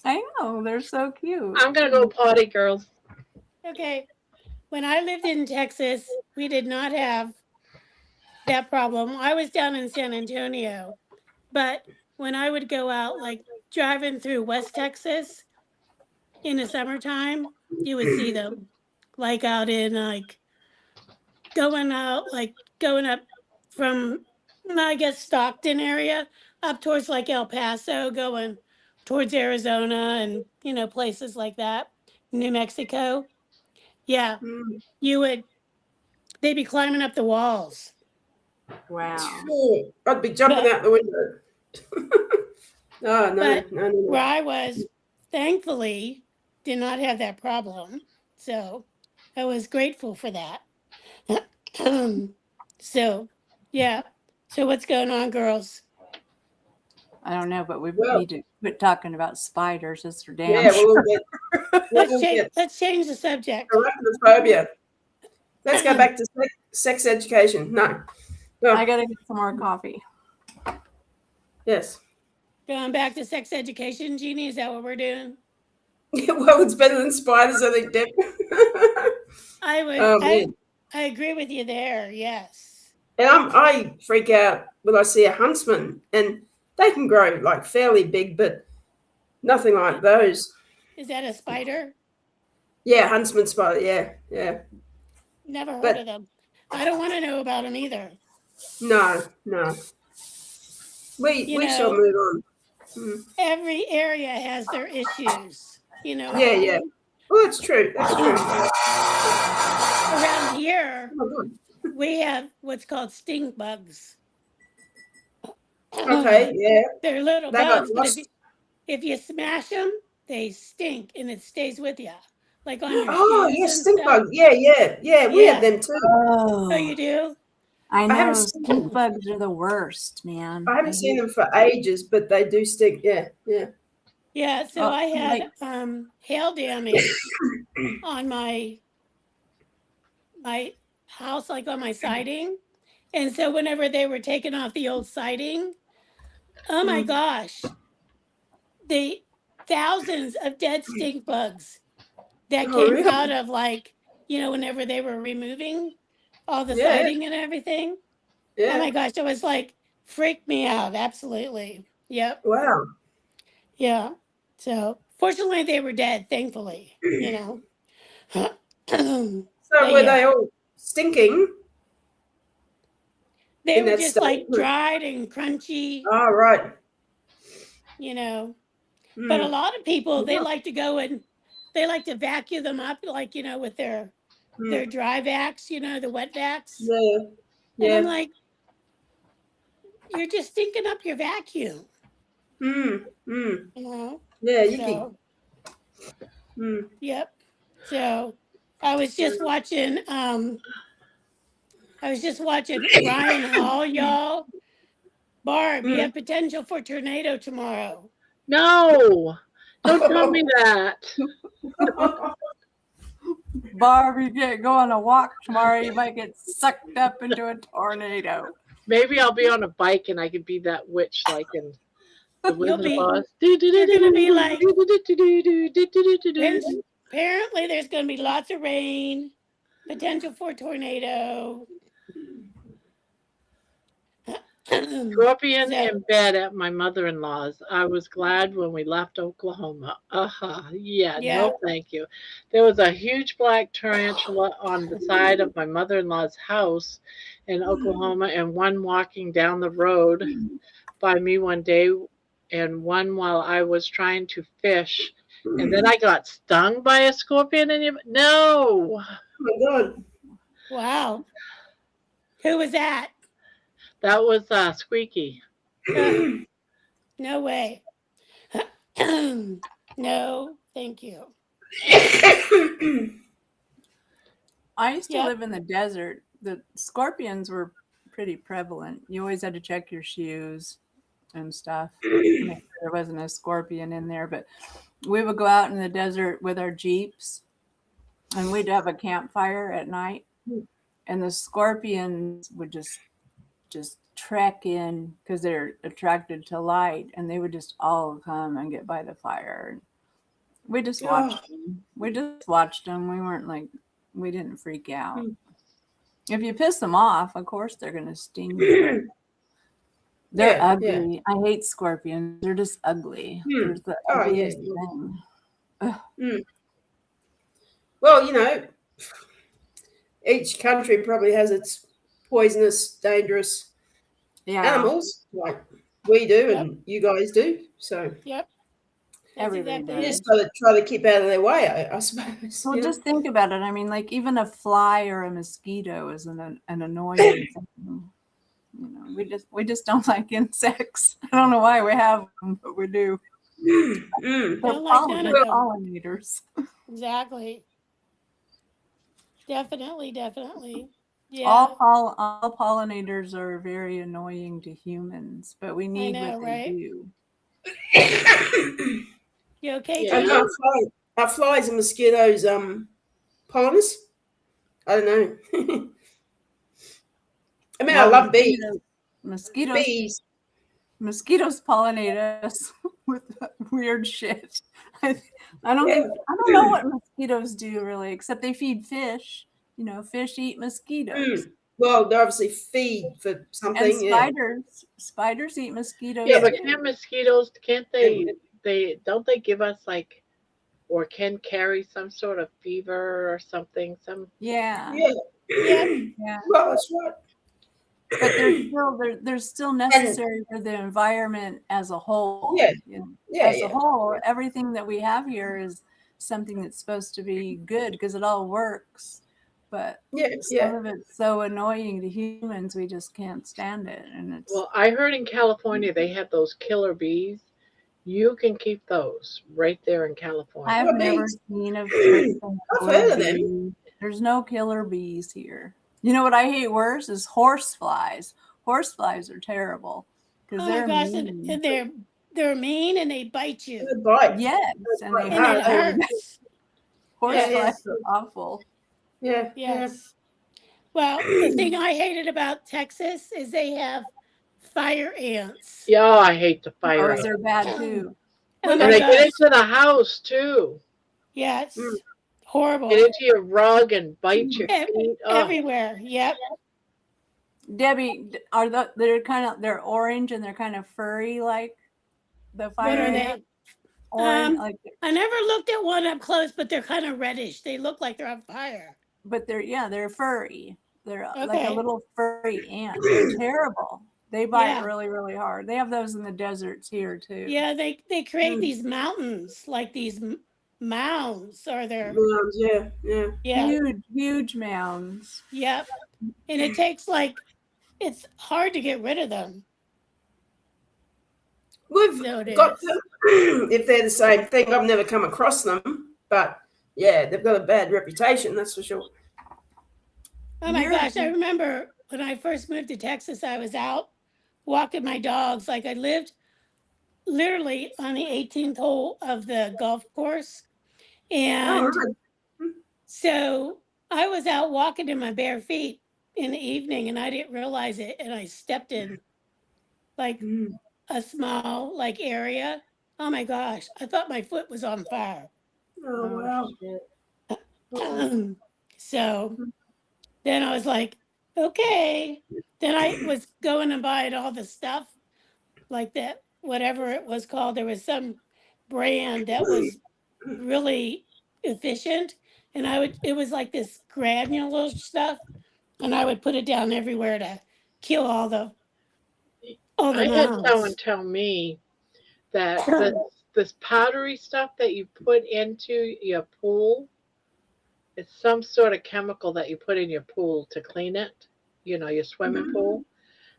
I know, they're so cute. I'm gonna go potty, girls. Okay. When I lived in Texas, we did not have that problem. I was down in San Antonio, but when I would go out, like driving through West Texas in the summertime, you would see them like out in going up from, I guess, Stockton area up towards like El Paso, going towards Arizona and, places like that, New Mexico. Yeah, they'd be climbing up the walls. Wow. I'd be jumping out the window. No. Where I was, thankfully, did not have that problem. So I was grateful for that. So, yeah. So what's going on, girls? I don't know, but we Well- need to quit talking about spiders. That's for damn Yeah, sure. Let's change the subject. arachnophobia. Let's go back to sex education. No. I gotta get some more coffee. Yes. Going back to sex education, Jeannie, is that what we're doing? Well, it's better than spiders, I think, Deb. I agree with you there. Yes. And I freak out when I see a huntsman, and they can grow like fairly big, but nothing like those. Is that a spider? Yeah, huntsman spider. Yeah. Never heard of them. I don't want to know about them either. No. We shall move on. Every area has their issues. Yeah. Well, that's true. Around here, Oh, we have what's called stink bugs. okay, yeah. They're little They got bugs, but lost. if you smash them, they stink and it stays with you, like on your Oh, shoes yeah, and stink stuff. bug. Yeah. We have them too. Oh, you do? I know haven't stink bugs are the worst, man. I haven't seen them for ages, but they do stink. Yeah. Yeah, so I had hail damage on my house, like on my siding. And so whenever they were taking off the old siding, oh my gosh, the thousands of dead stink bugs that came really? out of whenever they were removing all the siding and everything. Yeah. Oh my gosh, it was freaked me out. Absolutely. Yep. Wow. Yeah. So fortunately they were dead, thankfully, So were they all stinking? They In were that just state. like dried and crunchy, Oh, right. you know. But a Mm. lot of people, they Yeah. like to go and they like to vacuum them up, like, you know, with their Mm. dry vacs, you know, the wet vacs. Yeah. And I'm Yeah. like, you're just stinking up your vacuum, Mm. Mm. you know. Yeah, you can. So, Mm. yep. So I was just watching Ryan Hall, y'all. Barb, you Mm. have potential for tornado tomorrow. No, don't tell me that. Barb, you go on a walk tomorrow, you might get sucked up into a tornado. Maybe I'll be on a bike and I could be that witch like in the You'll Wizard of be, Oz. you're gonna be like, apparently there's gonna be lots of rain, potential for tornado. Scorpion So, in bed at my mother-in-law's. I was glad when we left Oklahoma. Yeah, yeah. no thank you. There was a huge black tarantula on the side of my mother-in-law's house in Oklahoma, and one walking down the road by me one day, and one while I was trying to fish. And then I got stung by a scorpion. No, Oh my God. Wow. Who was that? that was Squeaky. No way. No, thank you. I used to Yep. live in the desert. The scorpions were pretty prevalent. You always had to check your shoes and stuff to make sure there wasn't a scorpion in there. But we would go out in the desert with our Jeeps and we'd have a campfire at night. And the scorpions would just trek in because they're attracted to light, and they would just all come and get by the fire. We just watched them. We just watched them. We weren't like, we didn't freak out. If you piss them off, of course they're going to sting you. They're ugly. I hate scorpions. They're just ugly. They're the ugliest thing. Well, you know, each country probably has its poisonous, dangerous animals, like we do and you guys do. So, yep, everybody exactly does. Just try to keep out of their way, I suppose. Well, just think about it. I mean, like even a fly or a mosquito is an annoying thing. You know, we just don't like insects. I don't know why we have them, but we do. They're Don't like none of them. pollinators. Exactly. Definitely. Yeah. All pollinators are very annoying to humans, but we need what they do. You okay, And Tina? are flies and mosquitoes pollinators? I don't know. I mean, I love bees. Mosquitoes pollinate us with weird shit. I don't know what mosquitoes do really, except they feed fish. You know, fish eat mosquitoes. Well, they obviously feed for something. And spiders eat mosquitoes. Yeah, but can't they don't they give us like, or can carry some sort of fever or something? Yeah. Well, that's right. But they're still necessary for the environment as a whole. As a whole, everything that we have here is something that's supposed to be good because it all works. But some of it's so annoying to humans, we just can't stand it. And Well, I heard in California they have those killer bees. You can keep those right there in California. I've never seen a heard of them. There's no killer bees here. You know what I hate worse is horse flies. Horse flies are terrible because they're mean. And they're mean and they bite you. They bite. Yes, and it hurts. Horse flies are awful. Yeah. Yes. Well, the thing I hated about Texas is they have fire ants. Yeah, I hate the fire ants. They're bad too. Oh And they get into the house too. Yes. Horrible. Get into your rug and bite your feet. Everywhere. Yep. Debbie, they're orange and they're kind of furry like the fire. What are they? Orange, I never looked at one up close, but they're kind of reddish. They look like they're on fire. But they're furry. They're like Okay. a little furry ant. They're terrible. They bite Yeah. really, really hard. They have those in the deserts here too. Yeah, they create Mm. these mountains, like these mounds, or they're Mounds, yeah. yeah, Huge mounds. yep. And it takes it's hard to get rid of them. We've So it got is. them, if they're the same thing. I've never come across them, but yeah, they've got a bad reputation, that's for sure. Oh my Here- gosh, I remember when I first moved to Texas, I was out walking my dogs. Like I lived literally on the 18th hole of the golf course. And so I was out walking in my bare feet in the evening and I didn't realize it. And I stepped in like Mm. a small area. Oh my gosh, I thought my foot was on fire. Oh, wow. shit. So then I was like, okay. Then I was going and buying all the stuff like that, whatever it was called. There was some brand that was really efficient. And it was like this granular stuff. And I would put it down everywhere to kill all the I had someone mounds. tell me that this powdery stuff that you put into your pool, it's some sort of chemical that you put in your pool to clean it, your swimming pool,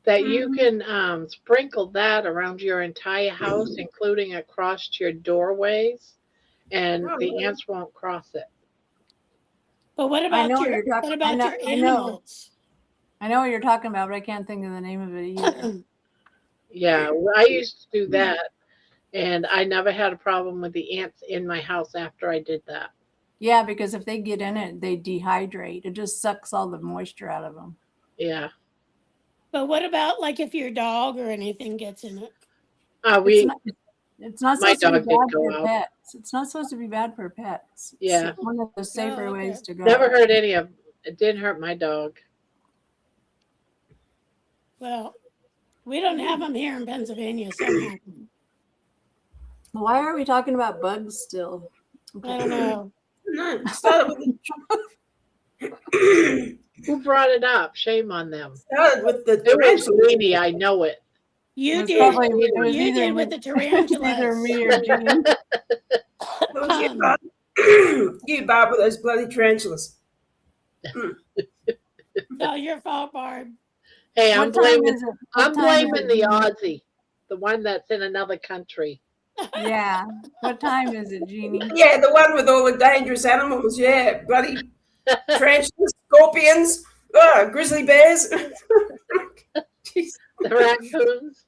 that you can sprinkle that around your entire house, including across your doorways, and the ants won't cross it. But what I about know what your you're talking. what about your I know. animals? I know what you're talking about, but I can't think of the name of it either. Yeah, I used to do that, and I never had a problem with the ants in my house after I did that. Yeah, because if they get in it, they dehydrate. It just sucks all the moisture out of them. Yeah. But what about if your dog or anything gets in it? It's not my supposed to be dog did bad go for out. pets. It's not supposed to be bad for pets. Yeah. It's one of the safer Oh, okay. ways to go. Never heard any of it. Didn't hurt my dog. Well, we don't have them here in Pennsylvania somehow. Why are we talking about bugs still? I don't know. No, started with Who brought it up? Shame on them. the It was tarantula. Weenie, I know it. You It's did. probably- it was You either did with me- the Either tarantulas. me or Jean. It was you, Barb. You, Barb, with those bloody tarantulas. No, your fault, Barb. Hey, I'm What time blaming is it? What I'm time is blaming it, the Jean? Aussie, the one that's in another country. Yeah. What time is it, Jeannie? Yeah, the one with all the dangerous animals. Yeah, bloody tarantulas, scorpions, grizzly bears. Jeez. The raccoons.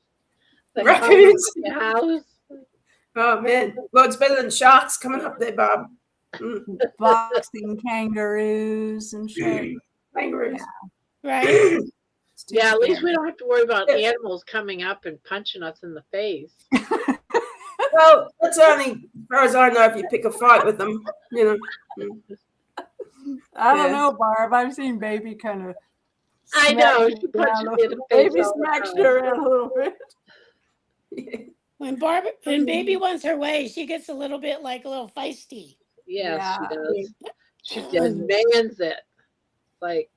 The Raccoons. Your house. Oh, man. Well, it's better than sharks coming up there, Barb. Boxing kangaroos and shit. Kangaroos. Right? It's too Yeah, at least scary. we don't have to worry about Yeah. animals coming up and punching us in the face. Well, that's only, as far as I know, if you pick a fight with them, I Yeah. don't know, Barb. I've seen Baby kind of. I know. She punches me in the face. Baby all the smacks time. you around a little bit. When baby wants her way, she gets a little bit a little feisty. Yes, Yeah. she does. She demands it. Like,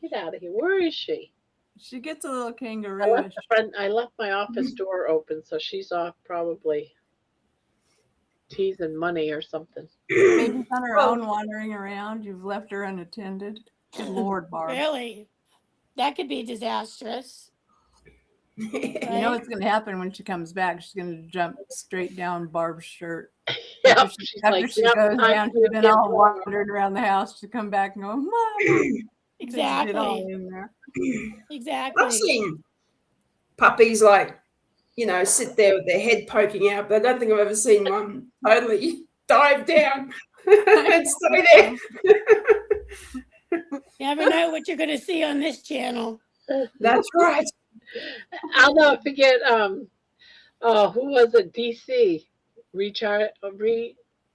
get out of here. Where is she? She gets a little I kangaroo. left my office door open, so she's off probably teasing money or something. Baby's on her own wandering around. You've left her unattended. Good Lord, Barb. Really? That could be disastrous. You know what's going to happen when she comes back? She's going to jump straight down Barb's shirt. Yeah, After she's after like, she "Yep, goes time down, to she's been get all more." wandering around the house. She'll come back and go, Mom. Exactly. Get all in there. I've Exactly. seen puppies sit there with their head poking out, but I don't think I've ever seen one totally dive down and stay there. You never know what you're going to see on this channel. That's right. I'll never forget. Who was it? DC.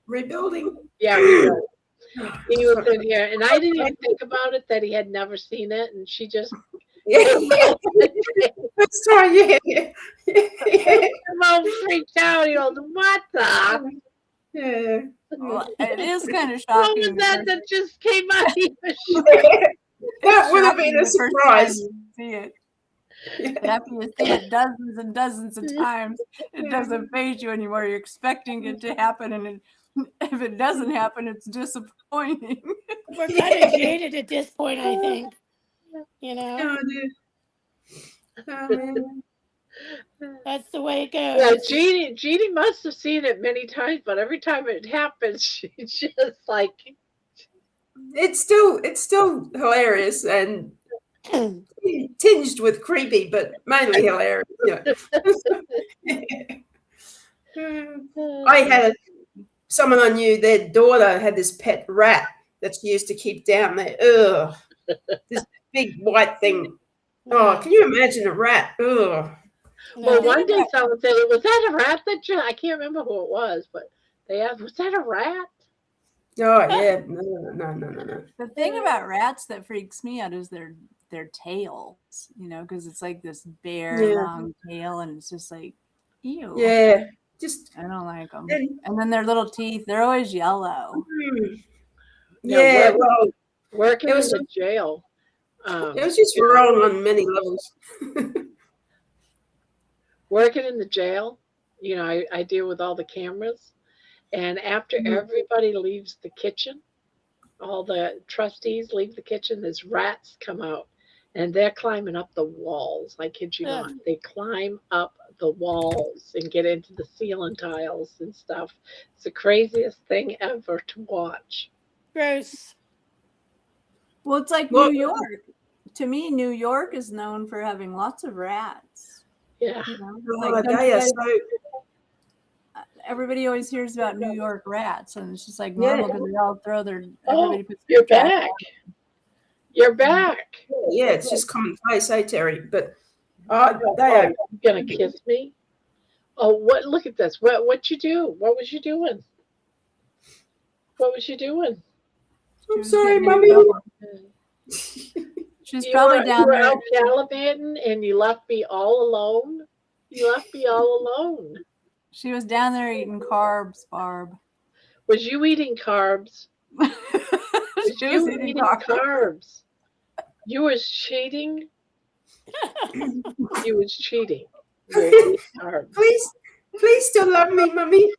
Rebuilding. Yeah, rebuild. He was in here, and I didn't even think about it that he had never seen it, and she just Yeah. That's right. Yeah. Mom freaked out. He goes, "What the? Yeah. Well, it is kind of What shocking. was that just came out of your shirt?" That would have shocking been a the first time surprise. you see it. Yeah. But after you see it dozens and dozens of times, it doesn't faze you anymore. You're expecting it to happen, and if it doesn't happen, it's disappointing. We're kind of jaded at this point, I think. You know, Oh, dear. Oh, man. that's the way it Yeah, goes. Jeannie must have seen it many times, but every time it happens, she's just like, It's still hilarious and tinged with creepy, but mainly hilarious. Yeah. I had someone I knew, their daughter had this pet rat that she used to keep down there. Ugh. This big white thing. Oh, can you imagine a rat? Ugh. Well, No. one day someone said, "Was that a rat that you?" I can't remember who it was, but they asked, "Was that a rat?" Oh yeah, no. The thing about rats that freaks me out is their tails, you know, because it's like this bare Yeah. long tail, and it's just like, ew. Yeah, just I don't like them. and, And then their little teeth, they're always yellow. No, yeah. work- Well, Working It in was the jail. it was just wrong on many levels. Working in the jail, you know, I deal with all the cameras, and after everybody leaves the kitchen, all the trustees leave the kitchen, there's rats come out, and they're climbing up the walls. I kid you Ugh. not. They climb up the walls and get into the ceiling tiles and stuff. It's the craziest thing ever to watch. Gross. Well, it's like Well- New York. To me, New York is known for having lots of rats. Yeah. You know? Oh, Like, don't they you are guys- so everybody always hears about New York rats, and it's just like Yeah. normal because they all throw their. Oh, Everybody puts you're their trash back. You're back. yeah, it's just commonplace, hey Terry. But they are. You gonna kiss me? Oh, what? Look at this. What you do? What was you doing? What was you doing? I'm was sorry, getting in mommy. trouble. She's probably you down were there. out gallivanting and you left me all alone. You left me all alone. She was down there eating carbs, Barb. Was you eating carbs? Was She you was eating eating carbs. carbs? You was cheating. You was cheating. You were eating carbs. Please still love me, mommy.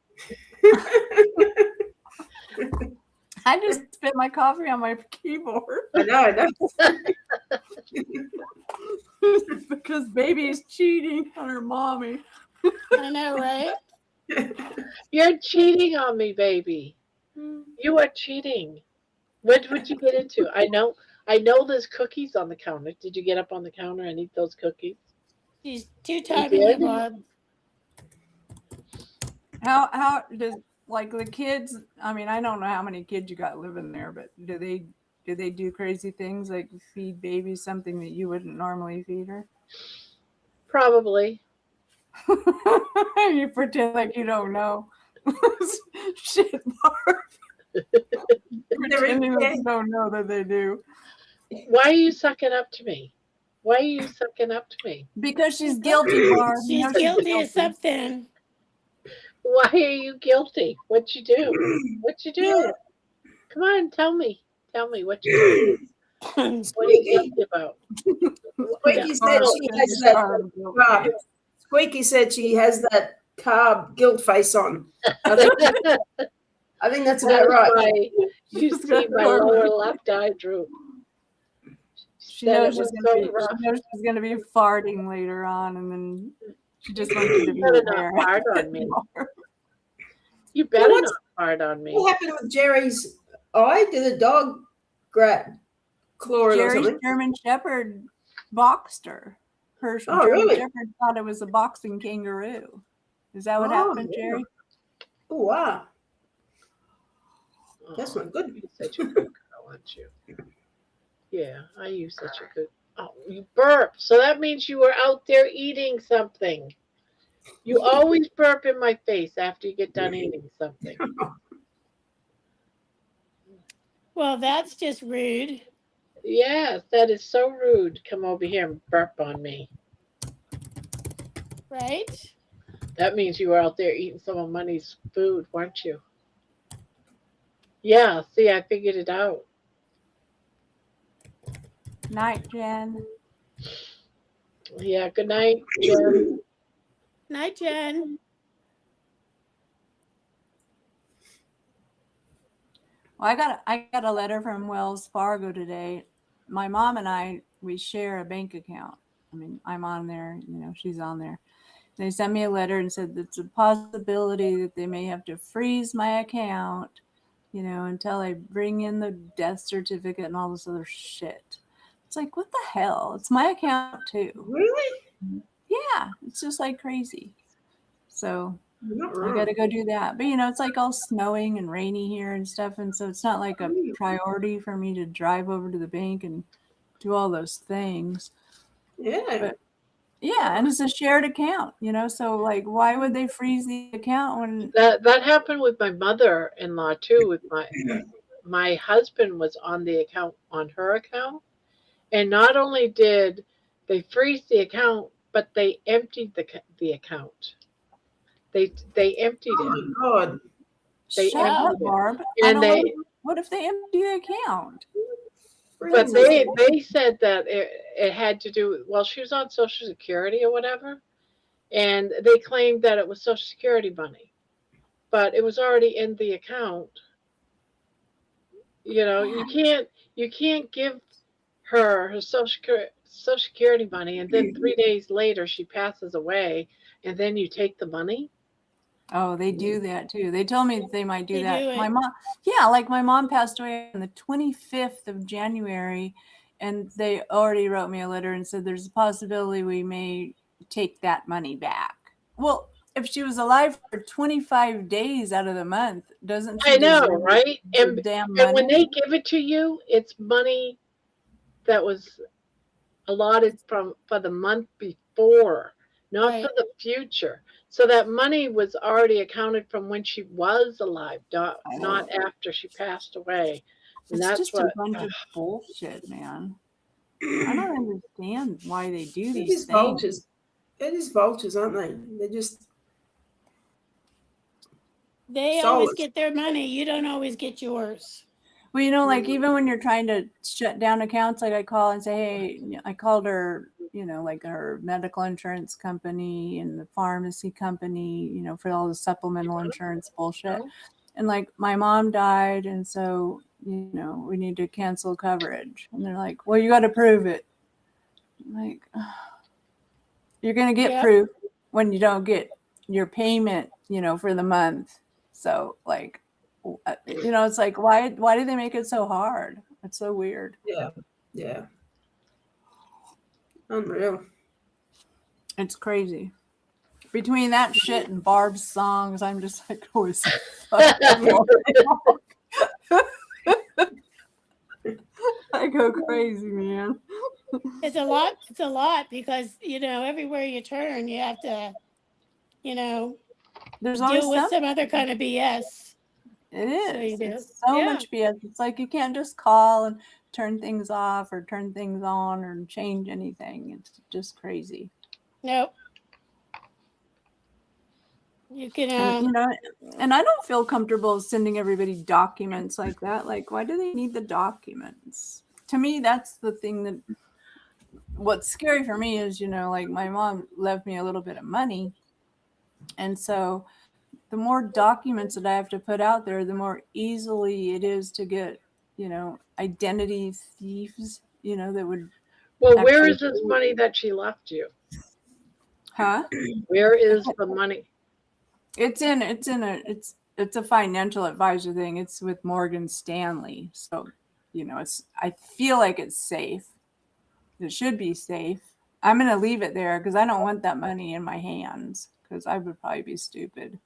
I just spit my coffee on my keyboard I know. because baby's cheating on her mommy. I know, right? You're cheating on me, baby. You are cheating. What would you get into? I know there's cookies on the counter. Did you get up on the counter and eat those cookies? She's two-timing you, did? Bob. How does like the kids? I mean, I don't know how many kids you got living there, but do they do crazy things like feed baby something that you wouldn't normally feed her? Probably. You pretend like you don't know. Shit, Barb. Pretending that you don't know that they do. Why are you sucking up to me? Why are you sucking up to me? Because she's guilty, Barb. You She's know guilty of something. Why are you guilty? What you do? What you do? Come on, tell me. Tell me what you do. What are you guilty about? Squeaky said she has that. Squeaky said she has that carb guilt face on. I think that's about That's right. why you see my lower left eye droop. She Said knows it she's was gonna so be. rough. She knows she's gonna be farting later on, and then she just wants you to be You better aware. not fart on me. You better not fart on me. What happened with Jerry's eye? Did a dog claw it or Jerry's something? German Shepherd boxed her. Her Oh, German really? Shepherd thought it was a boxing kangaroo. Is that what happened, yeah. Jerry? Oh, wow. That's Oh, not good. you're such a good girl, aren't you? Yeah, I use such a good. Oh, you burp. So that means you were out there eating something. You always burp in my face after you get done eating something. Well, that's just rude. Yes, that is so rude. Come over here and burp on me. Right? That means you were out there eating some of Money's food, weren't you? Yeah, see, I figured it out. Night, Jen. Yeah, good night, Jen. Night, Jen. Well, I got a letter from Wells Fargo today. My mom and I, we share a bank account. I mean, I'm on there, you know, she's on there. They sent me a letter and said it's a possibility that they may have to freeze my account, you know, until I bring in the death certificate and all this other shit. It's like, what the hell? It's my account too. Really? Yeah, it's just like crazy. So You're not I wrong. got to go do that. But, you know, it's like all snowing and rainy here and stuff. And so it's not like a priority for me to drive over to the bank and do all those things. Yeah. But yeah, and it's a shared account, you know, so like, why would they freeze the account when That happened with my mother-in-law too. With my husband was on the account, on her account, and not only did they freeze the account, but they emptied the account. They emptied Oh it. my God. They shut up, emptied it, Barb? I and don't they know. What if they empty the account? but Freezing. they said that it had to do, well, she was on Social Security or whatever, and they claimed that it was Social Security money, but it was already in the account. You know, you can't give her Social Security money, and then 3 days later she passes away, and then you take the money. Oh, they do that too. They told me they might do They that. do it. My mom, yeah, like my mom passed away on the 25th of January, and they already wrote me a letter and said there's a possibility we may take that money back. Well, if she was alive for 25 days out of the month, doesn't she I know, deserve right? the damn And when money? they give it to you, it's money that was allotted for the month before, not for Right. the future. So that money was already accounted from when she was alive, not after she passed away. And It's that's just a what. bunch of bullshit, man. I don't understand why they do They're these just things. vultures. They're just vultures, aren't they? They're just They always soulless. get their money. You don't always get yours. Well, you know, like even when you're trying to shut down accounts, like I call and say, hey, I called her, you know, like her medical insurance company and the pharmacy company, you know, for all the supplemental insurance bullshit. And like my mom died, and so, you know, we need to cancel coverage. And they're like, well, you got to prove it. I'm like, you're going to get Yep. proof when you don't get your payment, you know, for the month. So like, you know, it's like, why do they make it so hard? It's so weird. Yeah. Yeah. Unreal. It's crazy. Between that shit and Barb's songs, I'm just like, oh, it's fucking I go crazy, man. It's a lot. It's a lot because, you know, everywhere you turn, you have to, you know, There's always deal with something. some other kind of BS. It So you is. do. It's so Yeah. much BS. It's like you can't just call and turn things off or turn things on or change anything. It's just crazy. Nope. You can, And, you know, and I don't feel comfortable sending everybody documents like that. Like, why do they need the documents? To me, that's the thing that, what's scary for me is, you know, like my mom left me a little bit of money. And so the more documents that I have to put out there, the more easily it is to get, you know, identity thieves, you know, that would. Well, where actually, is this money that she left you? huh? Where is the money? It's a financial advisor thing. It's with Morgan Stanley. So, you know, I feel like it's safe. It should be safe. I'm going to leave it there because I don't want that money in my hands because I would probably be stupid.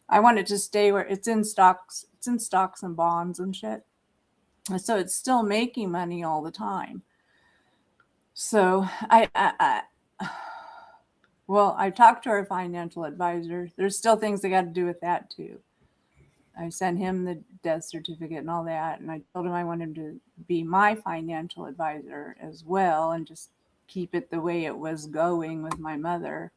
I want it to stay where it's in stocks. It's in stocks and bonds and shit. And so it's still making money all the time. So well, I talked to our financial advisor. There's still things that got to do with that too. I sent him the death certificate and all that. And I told him I want him to be my financial advisor as well and just keep it the way it was going with my mother.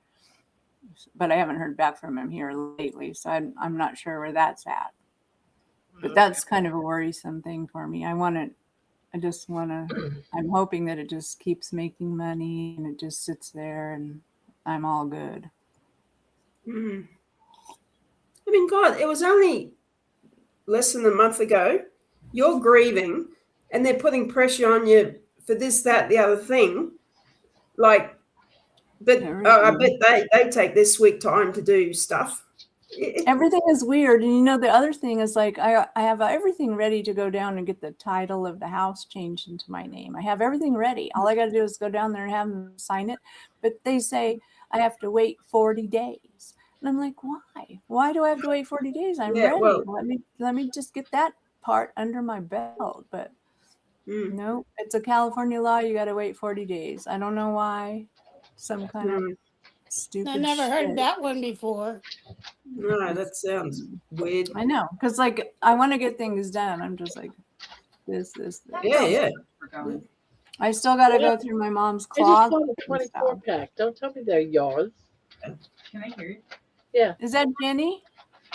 But I haven't heard back from him here lately. So I'm not sure where that's at. But that's kind of a worrisome thing for me. I want to I just want to, I'm hoping that it just keeps making money and it just sits there and I'm all good. Mm. I mean, God, it was only less than a month ago. You're grieving and they're putting pressure on you for this, that, the other thing. Like, but I bet they take their sweet time to do stuff. Everything is weird. And you know, the other thing is like, I have everything ready to go down and get the title of the house changed into my name. I have everything ready. All I got to do is go down there and have them sign it. But they say I have to wait 40 days. And I'm like, why? Why do I have to wait 40 days? I'm ready. Well, let me just get that part under my belt. But no, it's a California law. You got to wait 40 days. I don't know why. Some kind of stupid I never shit. heard that one before. No, that sounds weird. I know, because like I want to get things done. I'm just like this. Yeah. I still got to go through my mom's I just closet. bought a 24 pack. Don't tell me they're yours. Can I hear you? Yeah. Is that Jenny?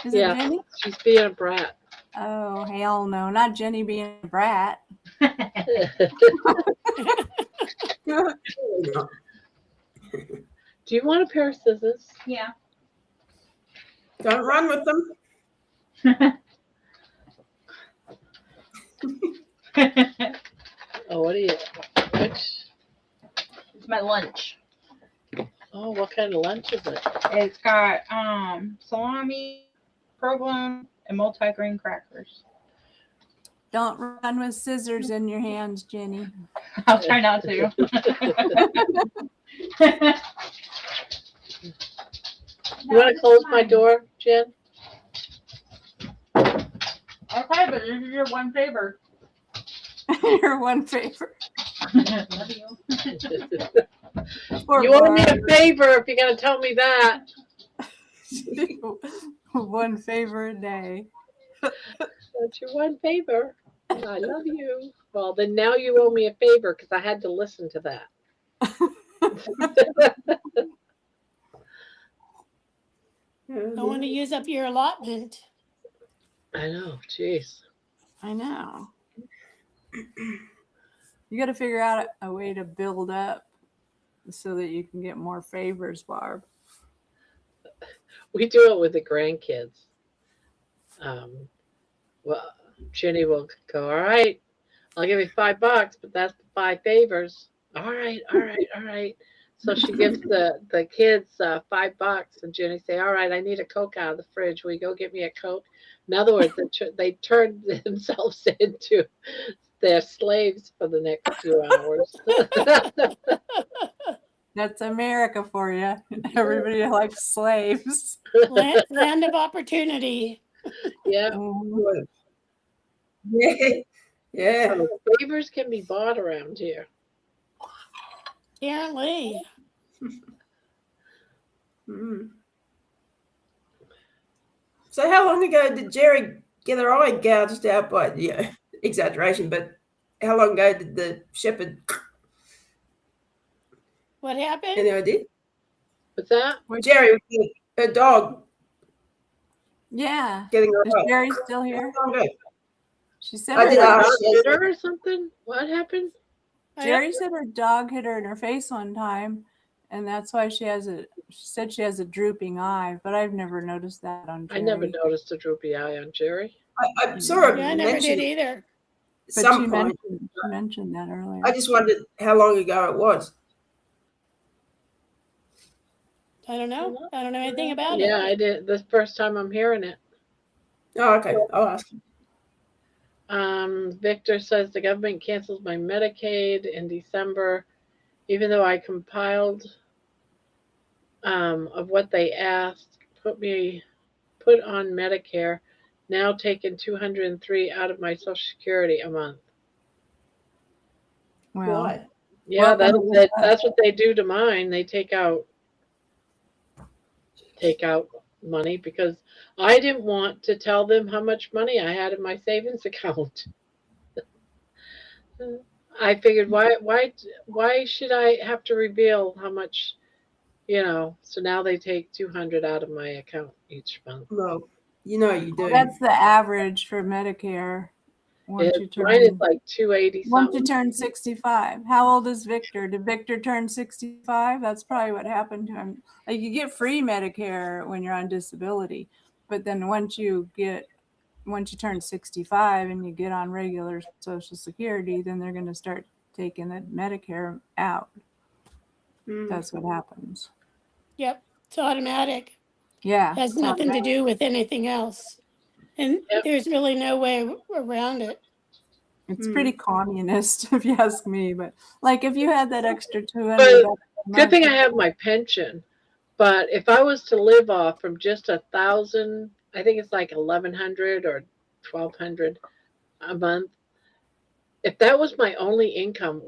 Is Yeah. it Jenny? She's being a brat. Oh, hell no. Not Jenny being a brat. Do you want a pair of scissors? Yeah. Don't run with them. Oh, what are you? It's my lunch. Oh, what kind of lunch is it? It's got salami, provolone, and multi-grain crackers. Don't run with scissors in your hands, Jenny. I'll try not to. You want to close my door, Jen? Okay, but this is your one favor. Your one favor. Love you. You owe me a favor if you're going to tell me that. One favor a day. That's your one favor. I love you. Well, then now you owe me a favor because I had to listen to that. Don't want to use up your allotment. I know. Jeez. I know. You got to figure out a way to build up so that you can get more favors, Barb. We do it with the grandkids. Well, Jenny will go, all right, I'll give you $5, but that's the 5 favors. All right. So she gives the kids $5, and Jenny say, all right, I need a Coke out of the fridge. Will you go get me a Coke? In other words, they turn themselves into their slaves for the next few hours. That's America for you. Everybody likes slaves. Land of opportunity. Yeah. Yeah. Favors can be bought around here. Apparently. So how long ago did Jerry get her eye gouged out by, exaggeration, but how long ago did the shepherd? What happened? Any idea? What's that? Jerry, her dog. Yeah. Getting her Is eye. Jerry still here? How long ago? She said I did her, ask. Hit her or something? What happened? Jerry said her dog hit her in her face one time, and that's why she said she has a drooping eye, but I've never noticed that on Jerry. I never noticed a droopy eye on Jerry. I saw her Yeah, I never mention did either. But some she point. mentioned that earlier. I just wondered how long ago it was. I don't know. I don't know anything about Yeah, it. I did. This first time I'm hearing it. Oh, okay. I'll ask him. Victor says the government cancels my Medicaid in December, even though I compiled of what they asked, put on Medicare, now taking $203 out of my Social Security a month. Well, Why? Yeah, Well, that's what they do to mine. They take out money because I didn't want to tell them how much money I had in my savings account. I figured why should I have to reveal how much, so now they take $200 out of my account each month. Well, you do. that's the average for Medicare. once you Mine is turn like 280 once you something. turn 65. How old is Victor? Did Victor turn 65? That's probably what happened to him. Like you get free Medicare when you're on disability, but then once you turn 65 and you get on regular Social Security, then they're going to start taking the Medicare out. That's what happens. Yep. It's automatic. Yeah. Has nothing to do with anything else. And there's really no way around it. It's pretty communist, if you ask me. But like, if you had that extra $200, Good thing I have my pension. But if I was to live off from just 1,000, I think it's like 1,100 or 1,200 a month. If that was my only income,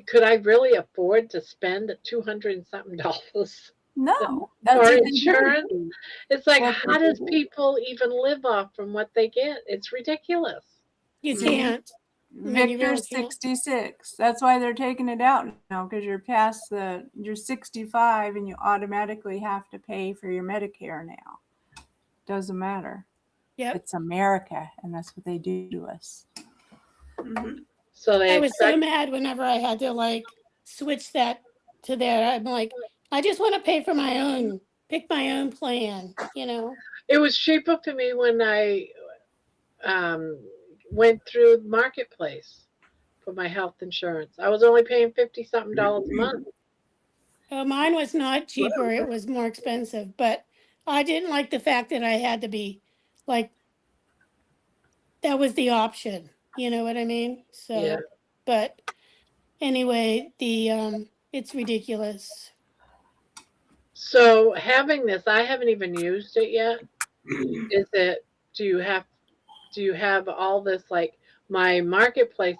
could I really afford to spend $200 and something dollars? No, that's For what they insurance? do. It's like, That's how what does they do. people even live off from what they get? It's ridiculous. You See? can't. I mean, you really Victor's can't. 66. That's why they're taking it out now, because you're 65 and you automatically have to pay for your Medicare now. Doesn't matter. Yep. It's America, and that's what they do to us. So they I was so expect, mad whenever I had to like switch that to there. I'm like, I just want to pay for my own, pick my own plan, you know? it was cheaper for me when I went through Marketplace for my health insurance. I was only paying $50-something a month. Mine was not cheaper. It was more expensive, but I didn't like the fact that I had to be like, that was the option. You know what I mean? So, Yeah. but anyway, it's ridiculous. So having this, I haven't even used it yet. Do you have all this, like my Marketplace,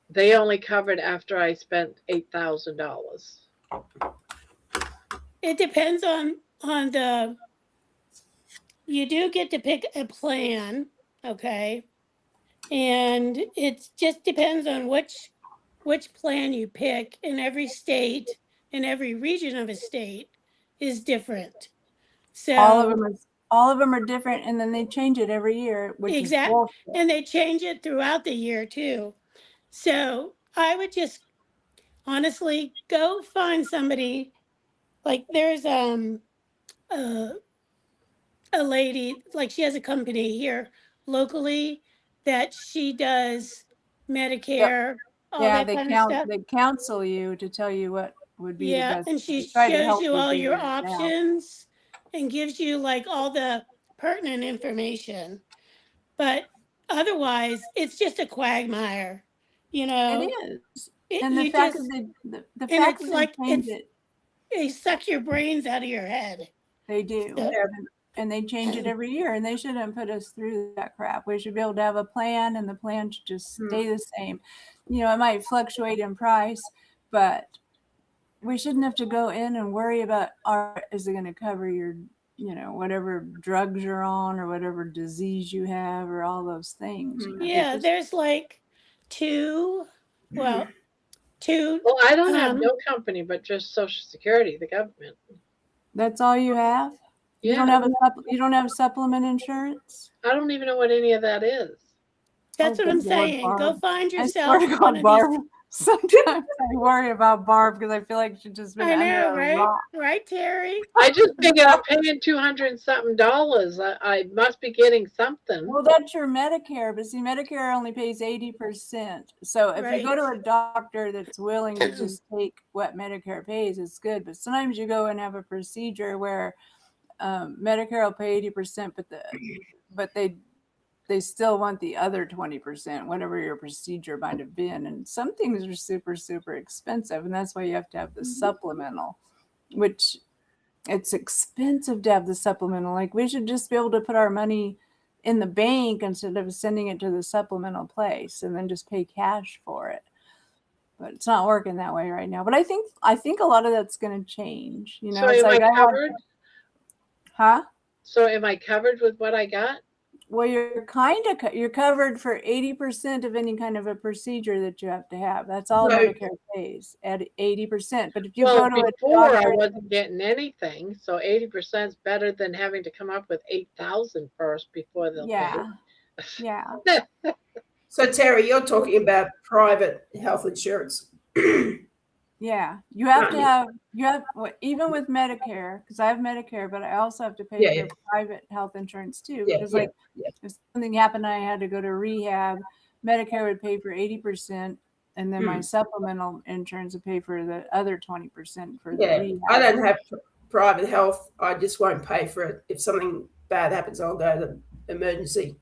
they only covered after I spent $8,000. It depends on you do get to pick a plan, okay? And it just depends on which plan you pick, and every state and every region of a state is different. So All of them are different, and then they change it every year, which is bullshit. and they change it throughout the year too. So I would just honestly go find somebody. Like there's a lady, like she has a company here locally that she does Medicare, all that kind of stuff. They counsel you to tell you what would be the best. And she They try to shows help you all figure your it out. options and gives you like all the pertinent information. But otherwise, it's just a quagmire, you know. It is. And the fact that they change it, they suck your brains out of your head. They do. So, and they change it every year, and they shouldn't put us through that crap. We should be able to have a plan, and the plan should just stay the same. You know, it might fluctuate in price, but we shouldn't have to go in and worry about, is it going to cover your, you know, whatever drugs you're on or whatever disease you have or all those things. You know, yeah, there's like two. Well, I don't have no company, but just Social Security, the government. That's all you have? Yeah. You don't have supplement insurance? I don't even know what any of that is. That's what I'm saying. Go find yourself one of these. Sometimes I worry about Barb because I feel like she's just been under a rock. Right, Terry? I just figured I'm paying $200 and something. I must be getting something. Well, that's your Medicare, but see, Medicare only pays 80%. So if you go to a doctor that's willing to just take what Medicare pays, it's good. But sometimes you go and have a procedure where Medicare will pay 80%, but they still want the other 20%, whatever your procedure might have been. And some things are super, super expensive. And that's why you have to have the supplemental, which it's expensive to have the supplemental. Like we should just be able to put our money in the bank instead of sending it to the supplemental place and then just pay cash for it. But it's not working that way right now. But I think a lot of that's going to change. You know, so it's am like I covered? Huh? So am I covered with what I got? Well, you're you're covered for 80% of any kind of a procedure that you have to have. That's all No. Medicare pays at 80%. But if you Well, go to a before I doctor, wasn't getting anything, so 80% is better than having to come up with 8,000 first before they'll yeah, yeah, pay. So Terry, you're talking about private health insurance. yeah. You have to Right. have even with Medicare, because I have Medicare, but I also have to pay Yeah, for private health insurance too. yeah, Because yeah, like yeah. if something happened, I had to go to rehab. Medicare would pay for 80%, and then my supplemental insurance would pay for the other 20% for the Yeah, rehab. I don't have private health. I just won't pay for it. If something bad happens, I'll go to emergency.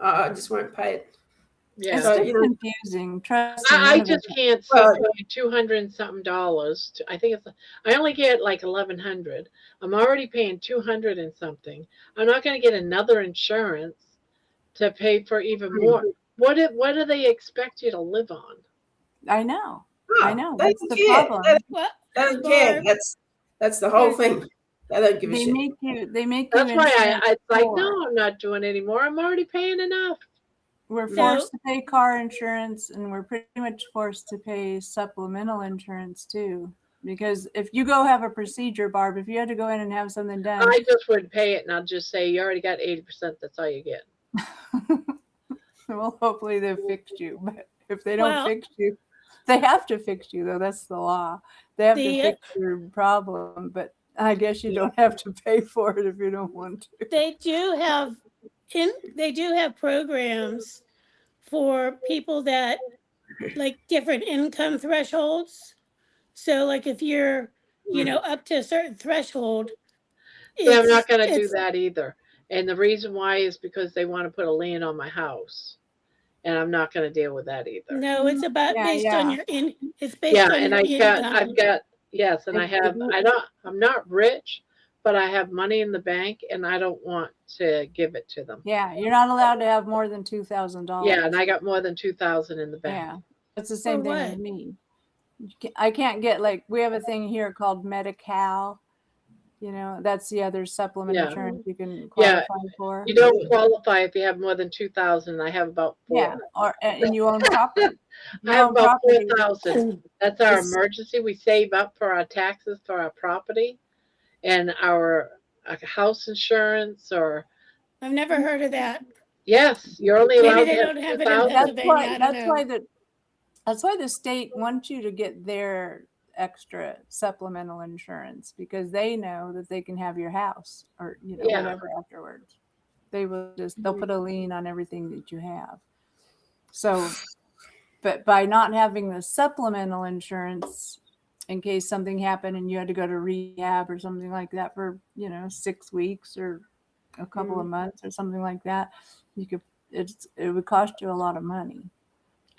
I just won't pay it. Yeah. It's So, just you know, confusing. Trust me. I None of just it. can't see Well, paying $200 and something. I think I only get like 1,100. I'm already paying 200 and something. I'm not going to get another insurance to pay for even more. What do they expect you to live on? I know. I know. they That's don't the care. problem. Well, They don't care. Barb, That's the whole There's- thing. They don't give a They shit. make you. They make That's you why insurance it's like, more. no, I'm not doing it anymore. I'm already paying enough. We're So- forced to pay car insurance, and we're pretty much forced to pay supplemental insurance too. Because if you go have a procedure, Barb, if you had to go in and have something done, I just wouldn't pay it, and I'll just say you already got 80%. That's all you get. well, hopefully they've fixed you. But if they don't Well- fix you, they have to fix you though. That's the law. They have to The- fix your problem, but I guess you don't have to pay for it if you don't want to. they do have programs for people that like different income thresholds. So like if you're, up to a certain threshold, See, I'm not it's- going to do it's- that either. And the reason why is because they want to put a lien on my house. And I'm not going to deal with that either. No, it's about Yeah, based yeah. on your it's based Yeah, on and your income. I've got, yes, and If I'm not rich, but I have money in the bank and I don't want to give it to them. Yeah, you're not allowed to have more than $2,000. Yeah, and I got more than 2,000 in the bank. Yeah, that's the same thing what? with me. I can't get we have a thing here called Medi-Cal. That's the other supplement Yeah. insurance you can Yeah. qualify for. You don't qualify if you have more than 2,000. I have about 4. Yeah, and you own property. You I have own about property. 4,000. That's our It's- emergency. We save up for our taxes for our property and our house insurance or I've never heard of that. yes, you're only Maybe allowed they to don't have it in 2,000. Pennsylvania. I don't know. That's why the state wants you to get their extra supplemental insurance because they know that they can have your house or Yeah. whatever afterwards. They'll put a lien on everything that you have. So, but by not having the supplemental insurance, in case something happened and you had to go to rehab or something like that for 6 weeks or a couple of months or something like that, it would cost you a lot of money.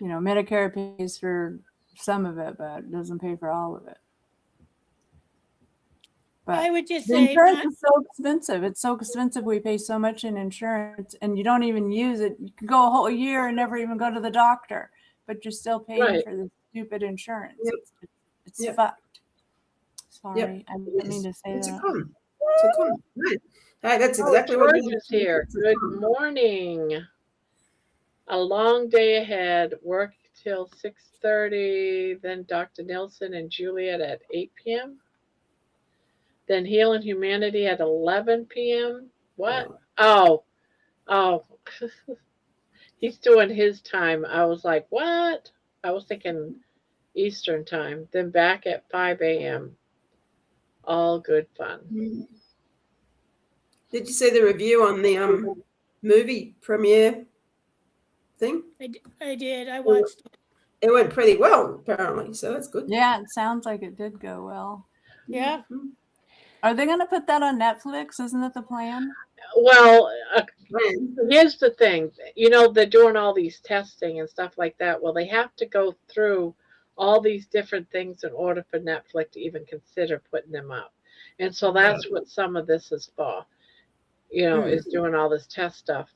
Medicare pays for some of it, but it doesn't pay for all of it. But I would just the say insurance is so expensive. It's so expensive. We pay so much in insurance, and you don't even use it. You can go a whole year and never even go to the doctor, but you're still paying Right. for this stupid insurance. Yep. It's Yep. fucked. Sorry, Yep. I didn't mean to say It's a that. con. It's a con. Right. Hey, that's exactly Oh, what George is here. Good morning. A long day ahead. Work till 6:30. Then Dr. Nelson and Juliet at 8 p.m. Then Healing Humanity at 11 p.m. What? Oh. He's doing his time. I was like, what? I was thinking Eastern time. Then back at 5 a.m. All good fun. Did you see the review on the movie premiere thing? I did. I watched it. It went pretty well, apparently, so that's good. Yeah, it sounds like it did go well. Yeah. Mhm. Are they going to put that on Netflix? Isn't that the plan? Well, Right. here's the thing. They're doing all these testing and stuff like that. Well, they have to go through all these different things in order for Netflix to even consider putting them up. And so that's what some of this is for, is doing all this test stuff.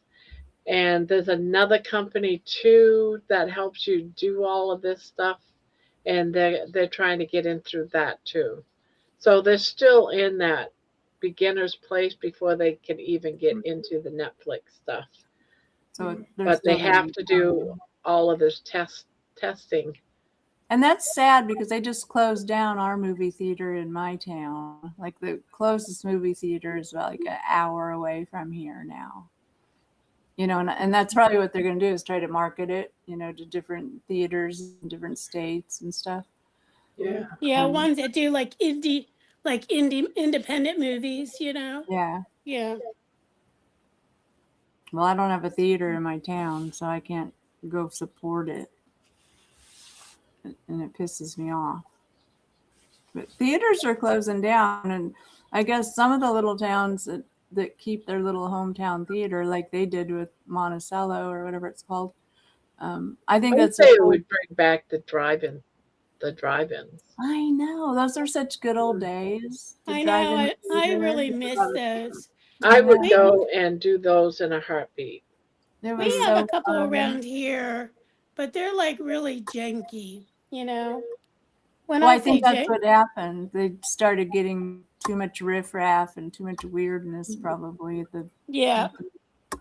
And there's another company too that helps you do all of this stuff. And they're trying to get in through that too. So they're still in that beginner's place before they can even get into the Netflix stuff. So there's But they still gonna have be to do time. all of this testing. And that's sad because they just closed down our movie theater in my town. Like the closest movie theater is about like an hour away from here now. You know, and that's probably what they're going to do is try to market it, you know, to different theaters in different states and stuff. Yeah. Yeah, ones that do like indie independent movies, you know. Yeah. Yeah. Well, I don't have a theater in my town, so I can't go support it. And it pisses me off. But theaters are closing down, and I guess some of the little towns that keep their little hometown theater, like they did with Monticello or whatever it's called. I think I would that's say a it cool. would bring back the drive-ins. I know those are such good old days. To I drive know. in I theater. really miss those. I would We- go and do those in a heartbeat. It We was have a so couple fun. around here, but they're like really janky, you know. When Well, I I say think that's jank, what happened. They started getting too much riffraff and too much weirdness, probably at the. yeah, like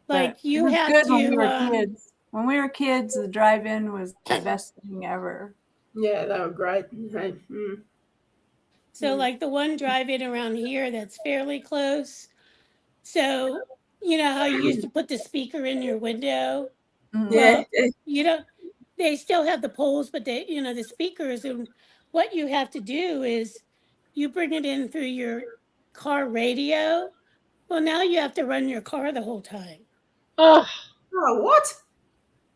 But it you was have good when we to. were kids. When we were kids, the drive-in was the best thing ever. Yeah, they were great. Hey, So like the one drive-in around here that's fairly close. So you know how you used to put the speaker in your window? Mhm. Yeah. Well, you know, they still have the poles, but they, you know, the speakers, and what you have to do is you bring it in through your car radio. Well, now you have to run your car the whole time. Oh, Oh, what?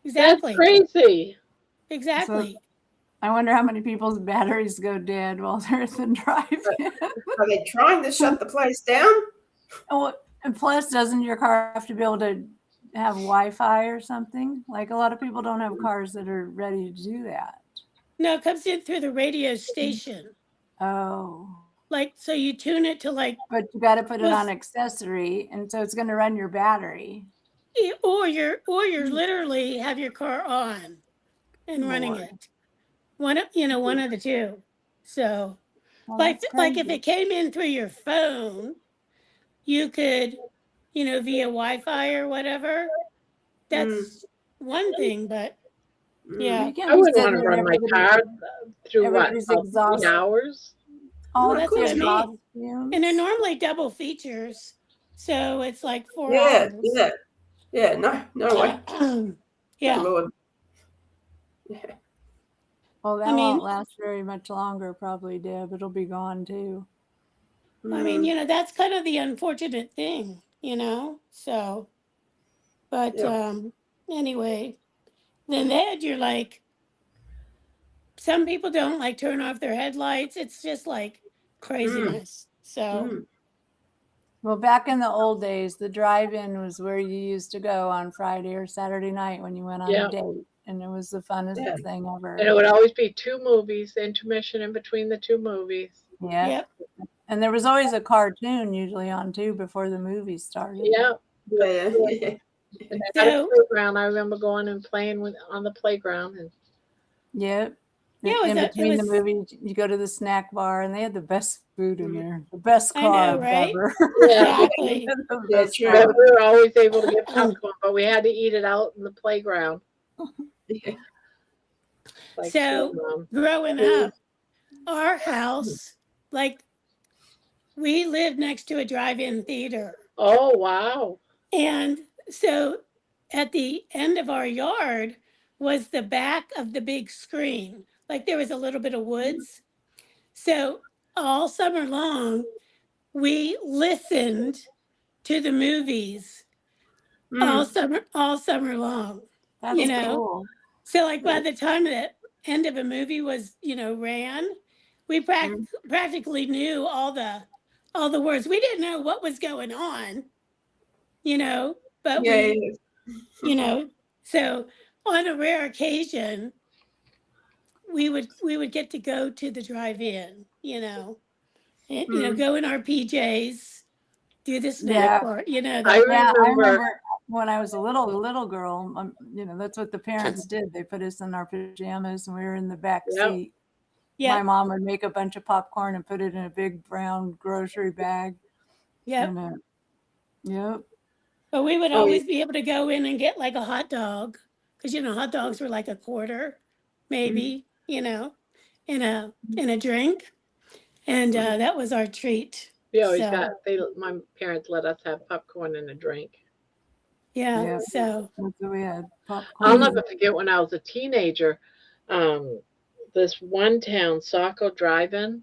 that's Exactly. crazy. Exactly. I wonder how many people's batteries go dead while they're at the drive-in. Are they trying to shut the place down? Oh, and plus, doesn't your car have to be able to have Wi-Fi or something? Like a lot of people don't have cars that are ready to do that. No, it comes in through the radio station. Oh, Like, so you tune it to like, but you got to put it Was- on accessory, and so it's going to run your battery. or you're literally have your car on and running Lord. it. One of the two. So Well, like that's if crazy. it came in through your phone, you could, you know, via Wi-Fi or whatever. That's one thing, but yeah. You can't I be wouldn't want sitting to there run my car through what, everybody's about 3 exhausted. hours? Oh, Well, that's what I exhaust mean. fumes. And they're normally double features, so it's like 4 Yeah, hours. yeah. Yeah, no way. Yeah. Oh, Lord. Well, that I mean- won't last very much longer, probably, Deb. It'll be gone too. I mean, you know, that's kind of the unfortunate thing, you know. So, but Yeah. anyway, then you're like, some people don't like turn off their headlights. It's just like craziness. So Well, back in the old days, the drive-in was where you used to go on Friday or Saturday night when you went on Yeah. a date, and it was the funnest Yeah. thing ever. And it would always be 2 movies, intermission in between the 2 movies. Yeah. yep. And there was always a cartoon usually on too before the movie started. Yeah. Yeah, yeah. And I had a So playground. I remember going and playing on the playground. And Yep. Yeah, it was in a- it between the was- movie, you go to the snack bar, and they had the best food in there, the best I know, carbs right? ever. yeah, Exactly. The Yeah, best true. but carbs. we were always able to get popcorn, but we had to eat it out in the playground. Like, So growing up, our house, like, we lived next to a drive-in theater. oh, wow. And so at the end of our yard was the back of the big screen. Like there was a little bit of woods. So all summer long, we listened to the movies all summer long. That's You know? cool. So like by the time the end of a movie was, you know, ran, we practically knew all the words. We didn't know what was going on, you know, but Yeah, you know, so on a rare occasion, we would get to go to the drive-in, you know, and you know, go in our PJs, do the snack Yeah. bar, you know. I Yeah, I remember. remember when I was a little girl, you know, that's what the parents did. They put us in our pajamas and we were in the back Yep. seat. Yeah. My mom would make a bunch of popcorn and put it in a big brown grocery bag. Yep. And, yep. But we would Oh, always be able to go in and get like a hot dog, because hot dogs were like a quarter, maybe, in a drink, and that was our treat. We always So got my parents let us have popcorn and a drink. yeah, Yeah. so That's what we had. I'll Popcorn. never forget when I was a teenager, this one town, Saco Drive-In,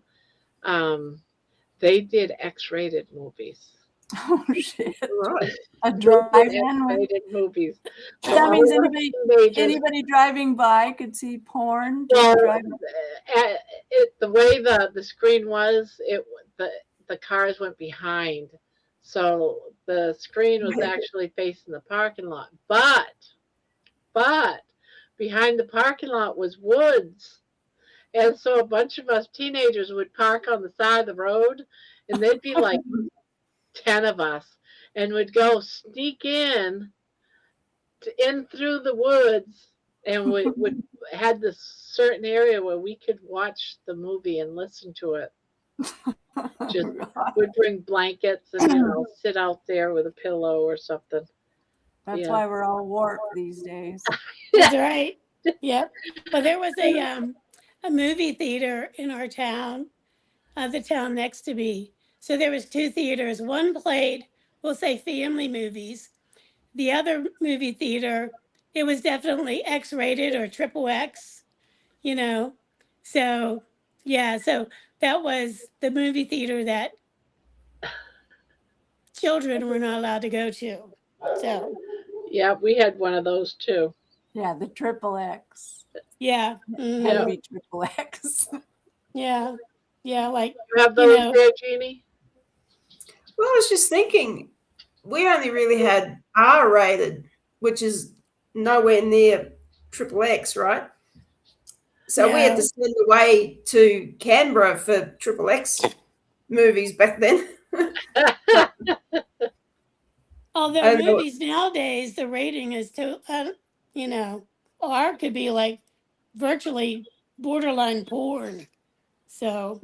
they did X-rated movies. Oh shit! right. A They did drive-in with. X-rated movies. That means All the teenagers. anybody driving by could see porn. Well, Just driving. the way the screen was, the cars went behind, so the screen was actually facing the parking lot. But behind the parking lot was woods, and so a bunch of us teenagers would park on the side of the road, and there'd be like 10 of us, and would go sneak in through the woods, and we would had this certain area where we could watch the movie and listen to it. Just would bring blankets and sit out there with a pillow or something. That's why we're all warped these days. that's right. Yep. But there was a movie theater in our town, the town next to me. So there was 2 theaters. One played, we'll say, family movies. The other movie theater, it was definitely X-rated or triple X, So, yeah, so that was the movie theater that children were not allowed to go to. So, Yeah, we had one of those too. Yeah, the triple X. yeah. Had to be triple X. Yeah. Yeah, like, You have those there, Jeannie? Well, I was just thinking, we only really had R-rated, which is nowhere near triple X, right? So we had to send away to Canberra for triple X movies back then. although movies nowadays, the rating is R could be like virtually borderline porn. So,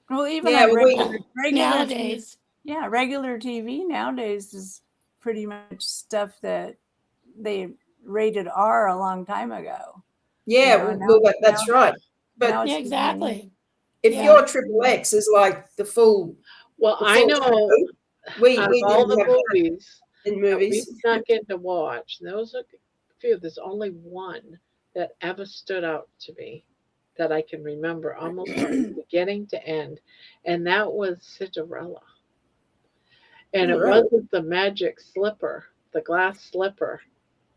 Well, even Yeah, on well, regular nowadays, regular TV nowadays is pretty much stuff that they rated R a long time ago. Yeah, that's right. But yeah, exactly. if your triple X is like the full, Well, the I full know thing, we all didn't the have that movies in that we movies. not getting to watch. And those are few. There's only one that ever stood out to me that I can remember almost from beginning to end, and that was Cinderella. And it wasn't the magic slipper, the glass slipper.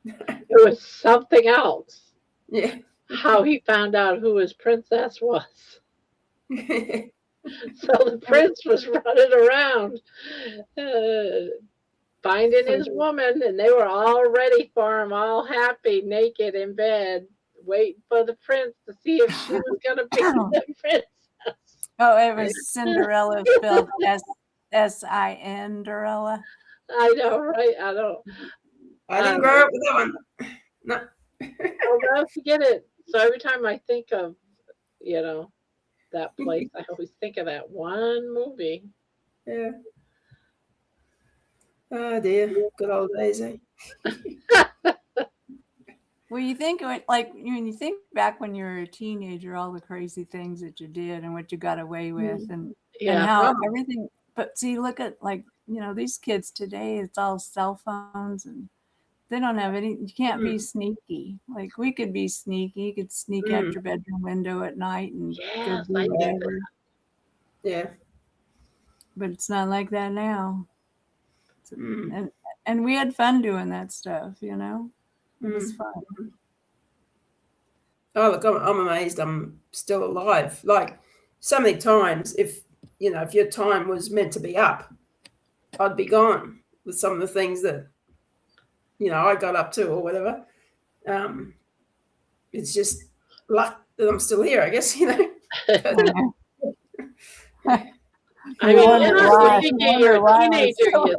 It was something else. Yeah. How he found out who his princess was. So the prince was running around finding his woman, and they were all ready for him, all happy, naked in bed, waiting for the prince to see if she was going to be the princess. Oh, it was Cinderella spelled S-I-N-Derella. I know, right? I know. I didn't grow up with that one. No. I'll never forget it. So every time I think of, that place, I always think of that one movie. Yeah. Oh dear, good old days, eh? Well, you think when you think back when you were a teenager, all the crazy things that you did and what you got away with, and how everything. But see, look at these kids today. It's all cell phones, and they don't have any. You can't be sneaky. Like we could be sneaky. You could sneak out your bedroom window at night and go do whatever. Yeah. But it's not like that now. And we had fun doing that stuff. It was fun. Oh look, I'm amazed I'm still alive. Like so many times, if your time was meant to be up, I'd be gone with some of the things that I got up to or whatever. It's just luck that I'm still here, I guess. I You mean, wonder you're not why. thinking You you're wonder a why I teenager. still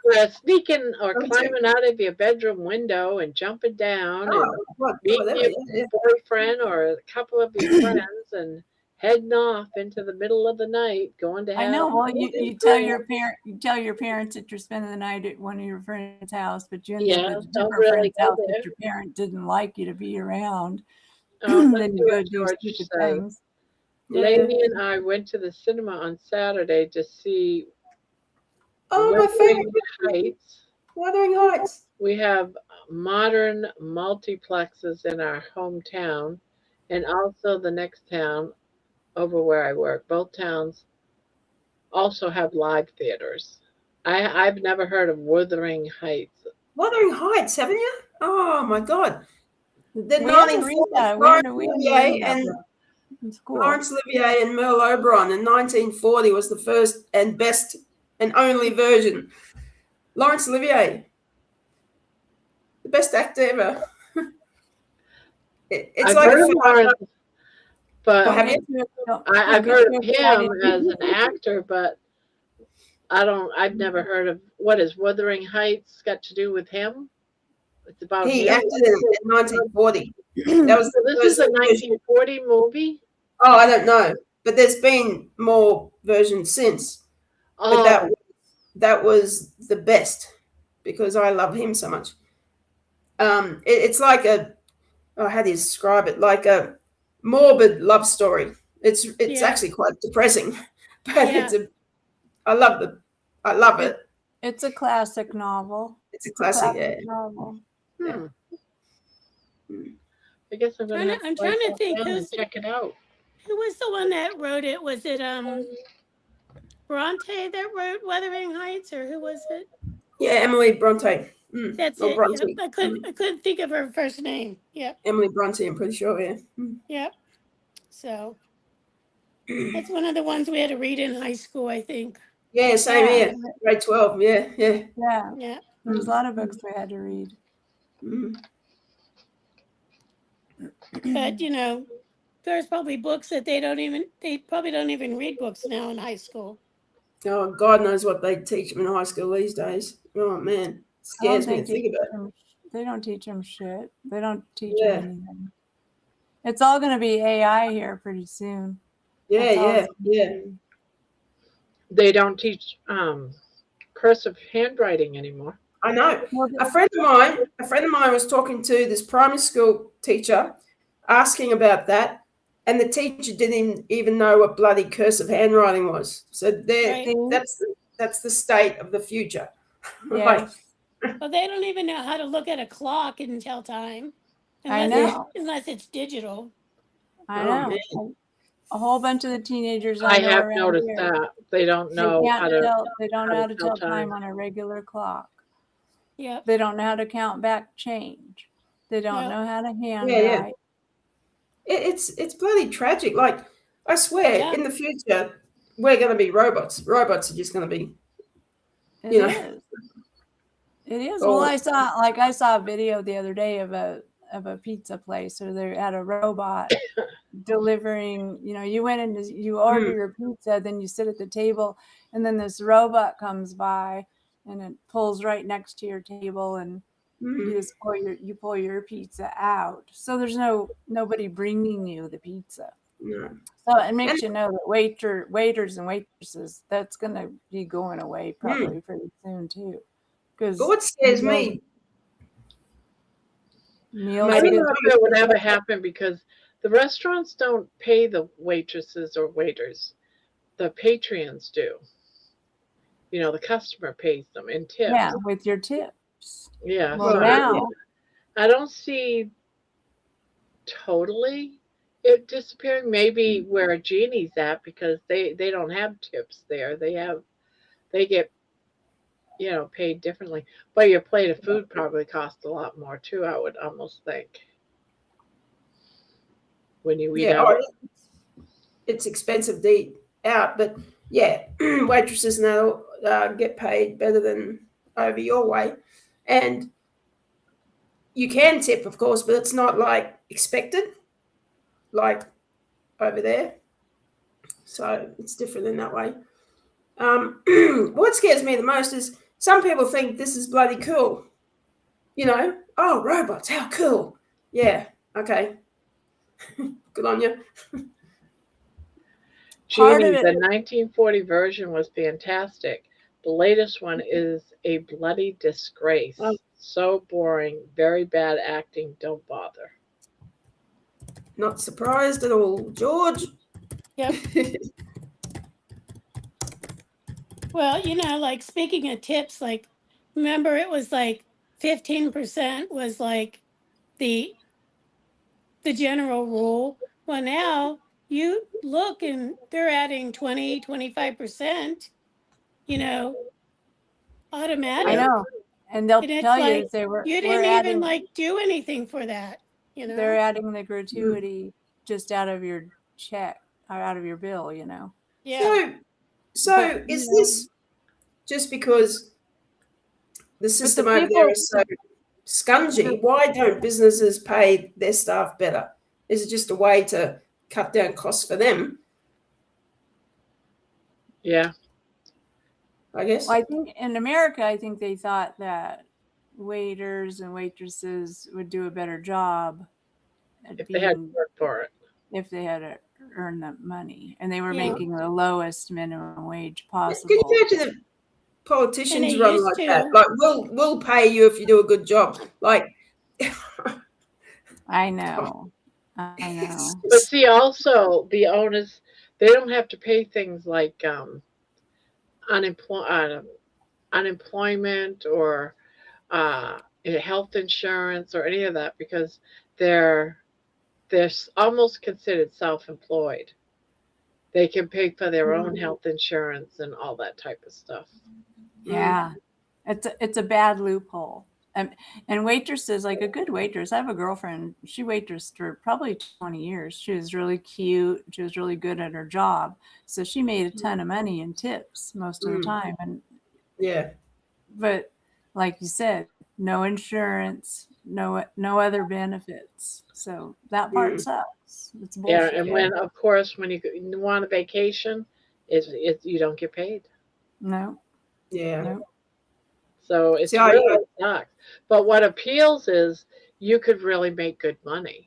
You're sneaking or Okay. climbing out of your bedroom window and jumping down and Oh, what, meeting whatever. your Yeah. boyfriend or a couple of your friends and heading off into the middle of the night, going to I have. know. Well, you tell your parents that you're spending the night at one of your friend's house, but you end up Yeah, at a don't different really friend's go house there. that your parent didn't like you to be around. Oh, let's Then see you go what do George stupid says. things. Lady and I went to the cinema on Saturday to see Oh, my favorite. Wuthering Heights. Wuthering Heights. We have modern multiplexes in our hometown and also the next town over where I work. Both towns also have live theaters. I've never heard of Wuthering Heights. Wuthering Heights, haven't you? Oh my God. The We had to read 1940s, that. Laurence We had to Olivier read that and book in school. Laurence Olivier and Merle Oberon in 1940 was the first and best and only version. Laurence Olivier, the best actor ever. It's I've like heard a of Lawrence, but have Don't you? get too- don't- I've don't get heard too of excited. him as an actor, but I've never heard of what is Wuthering Heights got to do with him? It's about He him. acted in 1940. That was So the this is a first version. 1940 movie? Oh, I don't know, but there's been more versions since. But Oh, that was the best because I love him so much. It's like how do you describe it? Like a morbid love story. It's Yeah. actually quite depressing, but Yeah. I love it. It's a classic novel. It's a classic. Yeah. novel. hmm. I guess I'm gonna have to I'm write trying to that think down and who's check it out. who was the one that wrote it? Was it Bronte that wrote Wuthering Heights, or who was it? Yeah, Emily Bronte. That's Or it. Bronte. Yep. I couldn't think of her first name. Yep. Emily Bronte, I'm pretty sure. Yeah. Yep. So that's one of the ones we had to read in high school, I think. Yeah, same Yeah. here. Grade 12. Yeah. Yeah. Yeah. There's a lot of books we had to read. Mm. But there's probably books that they probably don't even read books now in high school. Oh, God knows what they teach them in high school these days. Oh man, scares me to think about it. They don't teach them shit. They don't teach Yeah. them anything. It's all going to be AI here pretty soon. That's all Yeah. it's gonna Yeah. be. They don't teach cursive handwriting anymore. I know. Well, A friend of mine was talking to this primary school teacher, asking about that, and the teacher didn't even know what bloody cursive handwriting was. So Right. that's the state of the future. Yeah. Well, they don't even know how to look at a clock and tell time. I know. Unless it's digital. I Oh, know. man. A whole bunch of the teenagers I know have around noticed here, that. They don't know how to. they don't know how how to to tell tell time time. on a regular clock. Yep. They don't know how to count back change. They don't Yep. know how to handwrite. Yeah. It's bloody tragic. Like, I swear, Yeah. in the future, we're going to be robots. Robots are just going to be. It You know. is. It is. Oh. Well, I saw a video the other day of a pizza place where they had a robot delivering. You went in, you order your pizza, then you sit at the table, and then this robot comes by and it pulls right next to your table, and you just pull your pizza out. So there's nobody bringing you the pizza. No. So it makes you know that waiters and waitresses, that's going to be going away probably pretty soon too. But what scares me, meals I don't get- know if it would ever happen because the restaurants don't pay the waitresses or waiters. The patrons do. The customer pays them in tips. yeah, with your tips. Yeah. Well, so now I don't see totally it disappearing. Maybe where Genie's at because they don't have tips there. They get paid differently. But your plate of food probably costs a lot more too, I would almost think. When you eat out. It's expensive to eat out, but yeah, waitresses now get paid better than over your way. And you can tip, of course, but it's not like expected, like over there. So it's different in that way. What scares me the most is some people think this is bloody cool. You know, oh, robots, how cool. Yeah, okay. Good on you. Part of Judy, it, the 1940 version was fantastic. The latest one is a bloody disgrace. Oh. So boring, very bad acting. Don't bother. Not surprised at all, George. Yep. Well, like speaking of tips, like remember it was like 15% was like the general rule. Well, now you look and they're adding 20, 25%, I automatic. know, and they'll And it's tell you like that you we're didn't even adding like do anything for that, they're adding the gratuity just out of your check or out of your bill, Yeah. So But is this just because the but the system over there people, is so scungy? Why don't businesses pay their staff better? Is it just a way to cut down costs for them? Yeah. I guess. I think in America, I think they thought that waiters and waitresses would do a better job at If they had to being work for it. if they had to earn the money, and they were Yeah. making the lowest minimum wage Can possible. you imagine the And politicians they run used like that? to. Like, we'll pay you if you do a good job. Like, I know. But see, also the owners, they don't have to pay things like unemployment or health insurance or any of that because they're almost considered self-employed. They can pay for their own health insurance and all that type of stuff. Yeah, it's a bad loophole. And waitresses, like a good waitress, I have a girlfriend. She waitressed for probably 20 years. She was really cute. She was really good at her job, so she made a ton of money in tips most of the time. Yeah. But like you said, no insurance, no other benefits. So that part sucks. It's bullshit. Yeah, and when of course when you go on a vacation, it's you don't get paid. No. Yeah. No. So it's See, really sucks. But what appeals is you could really make good money.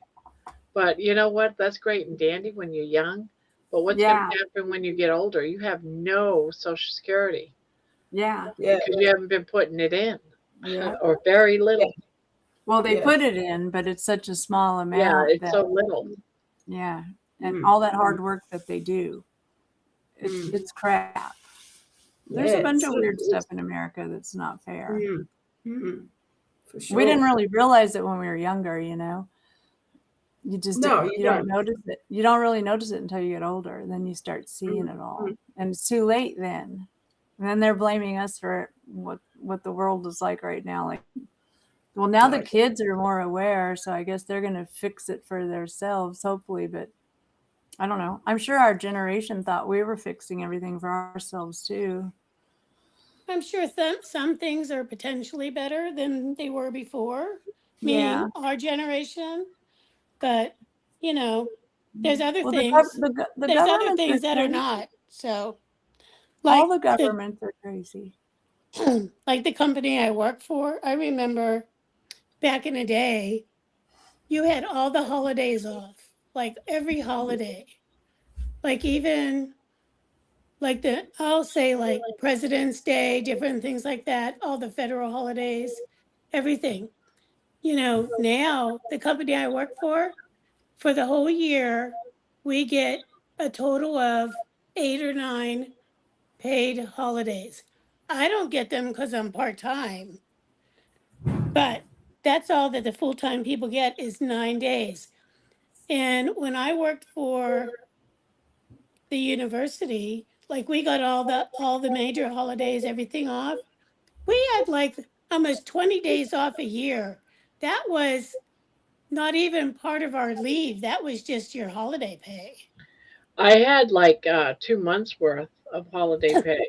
But you know what? That's great and dandy when you're young. But what's going Yeah. to happen when you get older? You have no Social Security Yeah. Yeah. because you haven't been putting it in Yeah. or very little. Well, they Yeah. put it in, but it's such a small amount. Yeah, it's that, so little. yeah, and all that hard work that they do, it's crap. There's a bunch of weird stuff in America that's not fair. For sure. We didn't really realize it when we were younger, You just you don't notice it. You don't really notice it until you get older. Then you start seeing it all, and it's too late then. And then they're blaming us for what the world is like right now. Like, well, now the kids are more aware, so I guess they're going to fix it for themselves, hopefully. But I don't know. I'm sure our generation thought we were fixing everything for ourselves too. I'm sure some things are potentially better than they were before, Yeah. meaning our generation. But there's other Well, things. the There's other governments things that are crazy. not. So, All the governments are crazy. like the company I work for, I remember back in the day, you had all the holidays off, like every holiday, like even like I'll say like President's Day, different things like that, all the federal holidays, everything. Now the company I work for the whole year, we get a total of 8 or 9 paid holidays. I don't get them because I'm part-time, but that's all that the full-time people get is 9 days. And when I worked for the university, like we got all the major holidays, everything off. We had like almost 20 days off a year. That was not even part of our leave. That was just your holiday pay. I had like 2 months worth of holiday pay.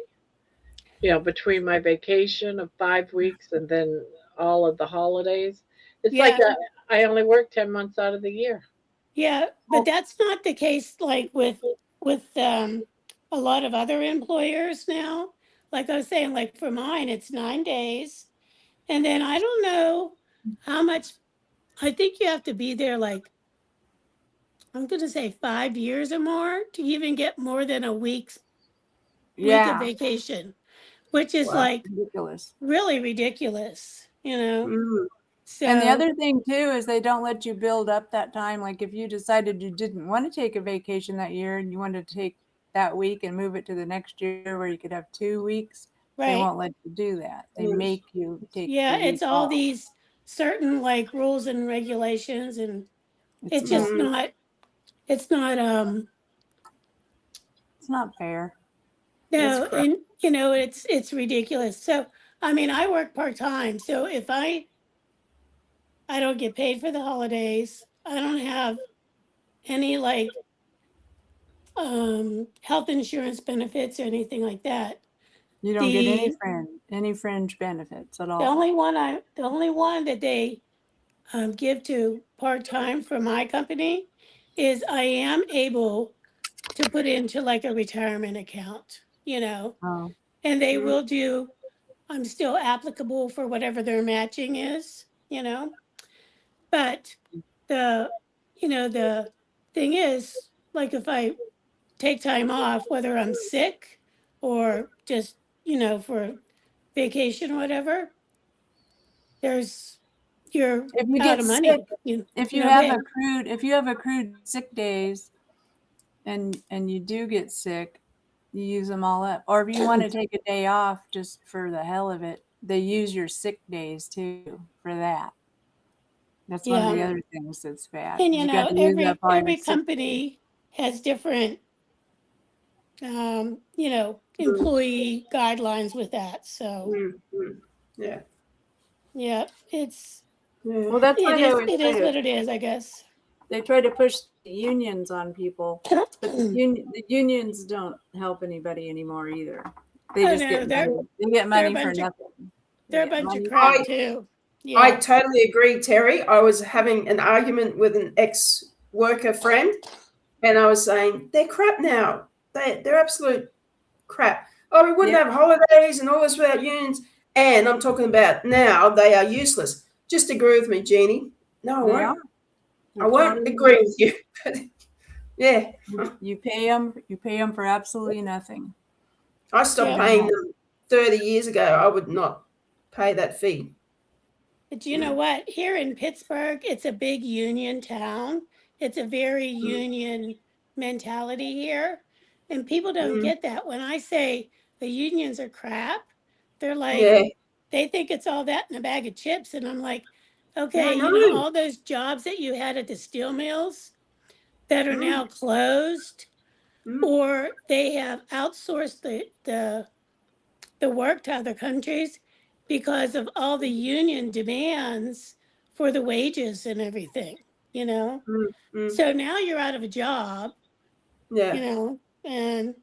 Between my vacation of 5 weeks and then all of the holidays. It's like Yeah. I only work 10 months out of the year. Yeah, but that's not the case like with a lot of other employers now. Like I was saying, like for mine, it's 9 days. And then I don't know how much, I think you have to be there like, I'm going to say 5 years or more to even get more than a week of Yeah, vacation, which is Wow. like ridiculous. really ridiculous, you know? Mm. And the So, other thing too is they don't let you build up that time. Like if you decided you didn't want to take a vacation that year and you wanted to take that week and move it to the next year where you could have 2 weeks, they right. won't let you do that. They Mm. make you take Yeah, the week it's all off. these certain like rules and regulations, and It's it's just Mm. it's not, it's not fair. That's no, crap. and you know, it's ridiculous. So, I mean, I work part-time, so if I don't get paid for the holidays, I don't have any like health insurance benefits or anything like that. You don't get The any fringe benefits at the all. only one that they give to part-time for my company is I am able to put into like a retirement account, you know, Oh, and they Mm. will do, I'm still applicable for whatever their matching is, you know, but the, you know, the thing is, like if I take time off, whether I'm sick or just, you know, for vacation or whatever, there's, you're if you out get of sick, money, you if you know, have pay. accrued sick days and you do get sick, you use them all up. Or if you want to take a day off just for the hell of it, they use your sick days too for that. That's one of the Yeah. other things that's bad. And 'Cause you you got know, to use up all your every sick days. company has different you know, Mm. employee guidelines with that. So Mm. Mm. Yeah. yeah, it's Yeah. Well, that's why it is what it is, I guess. they try to push the unions on people, but the unions don't help anybody anymore either. They Oh just no, get money. They get they're a money for bunch of nothing. They they're a get bunch of money. crap I too. I Yeah. totally agree, Terry. I was having an argument with an ex-worker friend, and I was saying they're crap now. They're absolute crap. Oh, we wouldn't Yeah, have holidays and all this without unions. And I'm talking about now they are useless. Just agree with me, Jeannie. No, I they are. won't. I They're won't totally agree with you. Yeah, you pay them. You pay them for absolutely nothing. I stopped Yeah. paying them 30 years ago. I would not pay that fee. But you know what? Here in Pittsburgh, it's a big union town. It's a very union mentality here. And people don't Mm. get that. When I say the unions are crap, they're like, Yeah, they think it's all that in a bag of chips. And I'm like, no, okay, you know, no. all those jobs that you had at the steel mills that are Mm. now closed, Mm. or they have outsourced the work to other countries because of all the union demands for the wages and everything, you know? Mm. Mm. So now you're out of a job, you Yeah. know, and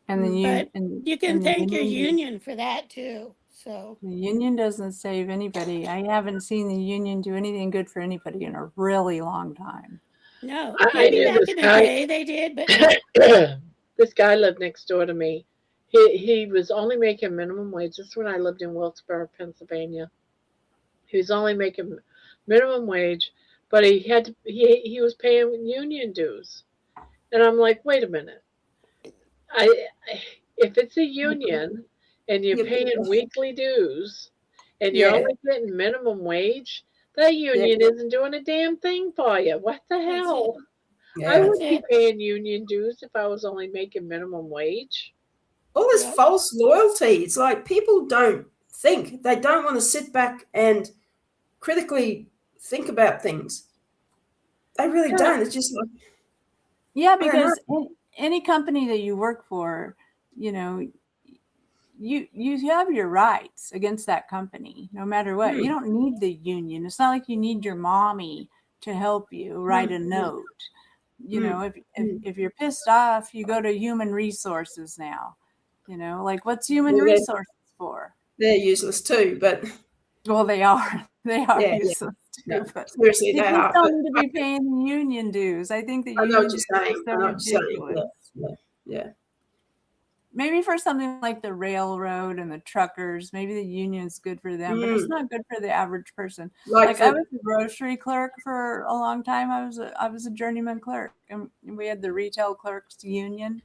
And the but you can the thank your union union for that too. So the union doesn't save anybody. I haven't seen the union do anything good for anybody in a really long time. no, I maybe knew back this in the guy. day they did, but no. This guy lived next door to me. He was only making minimum wage. This is when I lived in Wilkesboro, Pennsylvania. He was only making minimum wage, but he was paying union dues. And I'm like, wait a minute. I if it's a union and you're You pay. paying weekly dues and you're Yeah. only getting minimum wage, that Yeah. union isn't doing a damn thing for you. What the That's it. hell? I Yeah. That's wouldn't be it. paying union dues if I was only making minimum wage. All this Yep. false loyalty. It's like people don't think. They don't want to sit back and critically think about things. They really Yeah. don't. It's just like, Yeah, I don't know. because any company that you work for, you know, you have your rights against that company no matter what. You Mm. don't need the union. It's not like you need your mommy to help you write a Mm. note. You know, Mm. if you're pissed off, you go to human resources now. You know, like what's human Well, resources for? they're useless too, but Well, they are. They are yeah, useless no, too, but seriously, they they just are. But don't need to be paying the union dues. I think the I know what union you're dues are saying. so I know what you're saying. ridiculous. Yeah, yeah. maybe for something like the railroad and the truckers, maybe the union's good for them, but it's not good for the average person. Like I was a grocery clerk for a long time. I was a journeyman clerk, and we had the retail clerks union,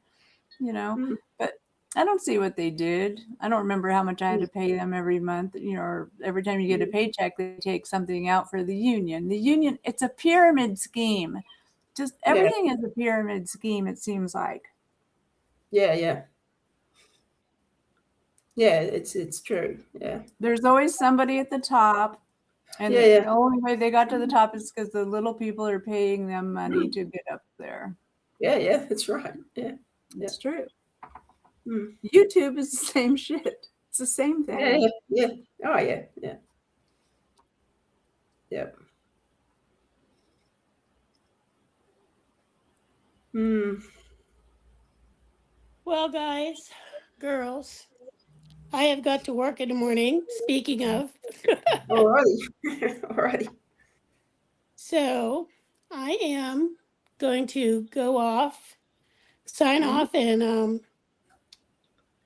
you know, but I don't see what they did. I don't remember how much I had to pay them every month, you know, or every time you get a paycheck, they take something out for the union. The union, it's a pyramid scheme. Just everything is a pyramid scheme, it seems like. Yeah, it's true. Yeah. There's always somebody at the top. And the only way they got to the top is because the little people are paying them money to get up there. Yeah, that's right. Yeah. It's true. YouTube is the same shit. It's the same thing. Yeah. Oh, yeah. Yep. Well, guys, girls, I have got to work in the morning, speaking of. Alrighty. So I am going to go off, sign off, and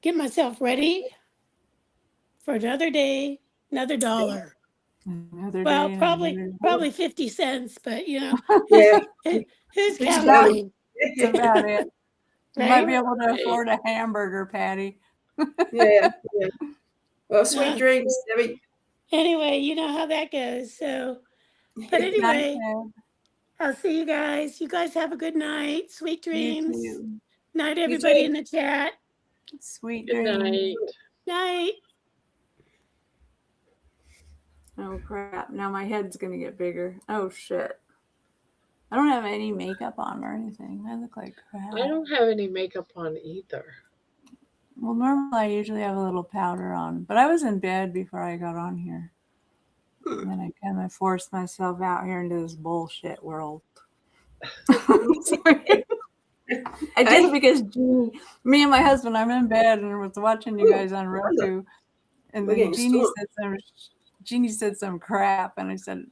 get myself ready for another day, another dollar. Well, probably 50 cents, but you know, who's counting? That's about it. You might be able to afford a hamburger patty. Yeah. Well, sweet dreams, Debbie. Anyway, you know how that goes. So, but anyway, I'll see you guys. You guys have a good night. Sweet dreams. Night, everybody in the chat. Sweet dreams. Night. Oh crap! Now my head's gonna get bigger. Oh shit! I don't have any makeup on or anything. I look like crap. I don't have any makeup on either. Well, normally I usually have a little powder on, but I was in bed before I got on here. And then I kind of forced myself out here into this bullshit world. I did because me and my husband, I'm in bed and was watching you guys on Roku, and then Jeannie said some crap, and I said,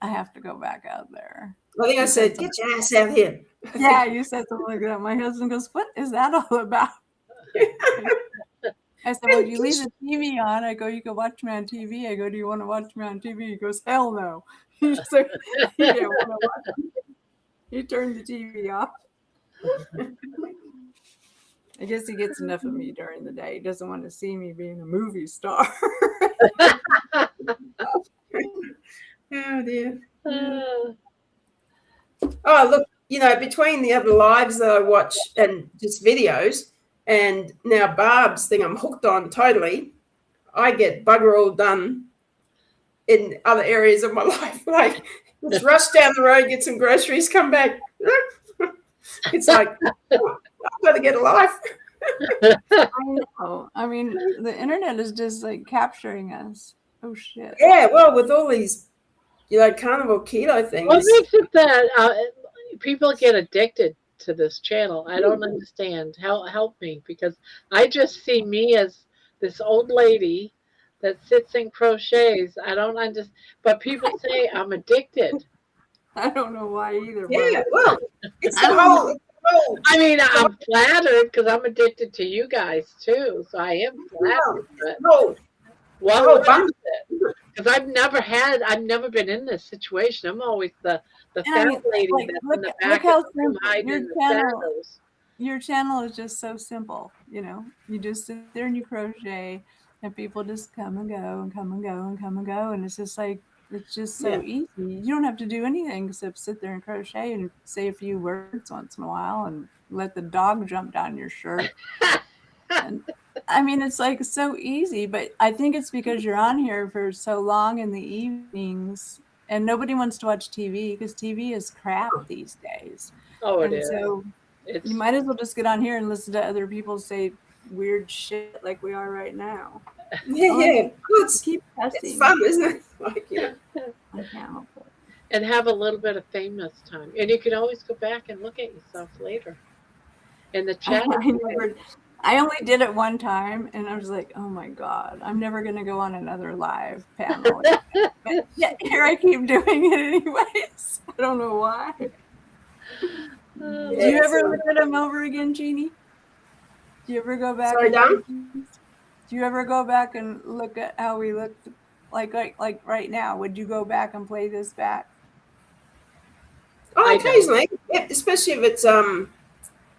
I have to go back out there. I think I said, get your ass out here. Yeah, you said something like that. My husband goes, what is that all about? I said, well, you leave the TV on. I go, you can watch me on TV. I go, do you want to watch me on TV? He goes, hell no. He said, he didn't want to watch me. He turned the TV off. I guess he gets enough of me during the day. He doesn't want to see me being a movie star. Oh, dear. Oh, look, you know, between the other lives that I watch and just videos, and now Barb's thing I'm hooked on totally, I get bugger all done in other areas of my life. Like, let's rush down the road, get some groceries, come back. It's like, I've got to get a life. I know. I mean, the internet is just like capturing us. Oh, shit. Yeah, well, with all these, you know, carnivore keto things. What makes it that people get addicted to this channel? I don't understand. Help me, because I just see me as this old lady that sits and crochets. I don't understand, but people say I'm addicted. I don't know why either. Yeah, well, it's the whole. I mean, I'm flattered because I'm addicted to you guys too, so I am flattered. But what is it? Because I've never been in this situation. I'm always the fat lady that's in the back of the room hiding in the shadows. Your channel is just so simple, you know. You just sit there and you crochet, and people just come and go and come and go and come and go, and it's just like, it's just so easy. You don't have to do anything except sit there and crochet and say a few words once in a while and let the dog jump down your shirt. And I mean, it's like so easy, but I think it's because you're on here for so long in the evenings and nobody wants to watch TV because TV is crap these days. Oh, it and is. So you might as well just get on here and listen to other people say weird shit like we are right now. Yeah. Keep testing. It's fun, isn't it? Like, you know. I can't help it. And have a little bit of fame this time. And you can always go back and look at yourself later in the chat. I only did it one time, and I was like, oh, my God, I'm never going to go on another live panel. But yeah, here I keep doing it anyways. I don't know why. Do you ever look at them over again, Jeannie? Do you ever go back? Sorry, Dom? Do you ever go back and look at how we looked like right now? Would you go back and play this back? Oh, I don't. occasionally, yeah, especially if it's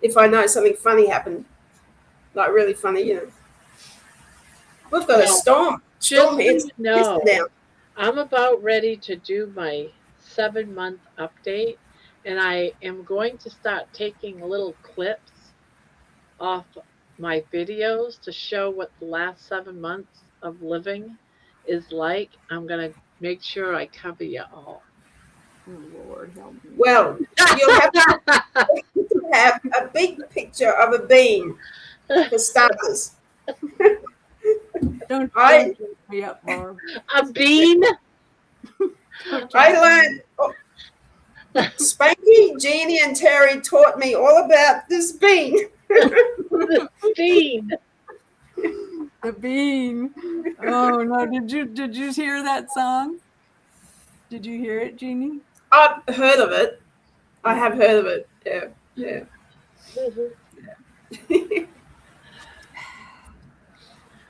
if I know something funny happened, like really funny, you know. We've got a No, storm Just so here you know, down. I'm about ready to do my 7-month update, and I am going to start taking little clips off my videos to show what the last 7 months of living is like. I'm going to make sure I cover you all. Oh Lord, help me. Well, you'll have to have a big picture of a bean for starters. Don't I wake me up, Barb. A bean? I learned. Spanky, Jeannie, and Terry taught me all about this bean. The bean. The bean. Oh no! Did you hear that song? Did you hear it, Jeannie? I've heard of it. I have heard of it. Yeah, yeah.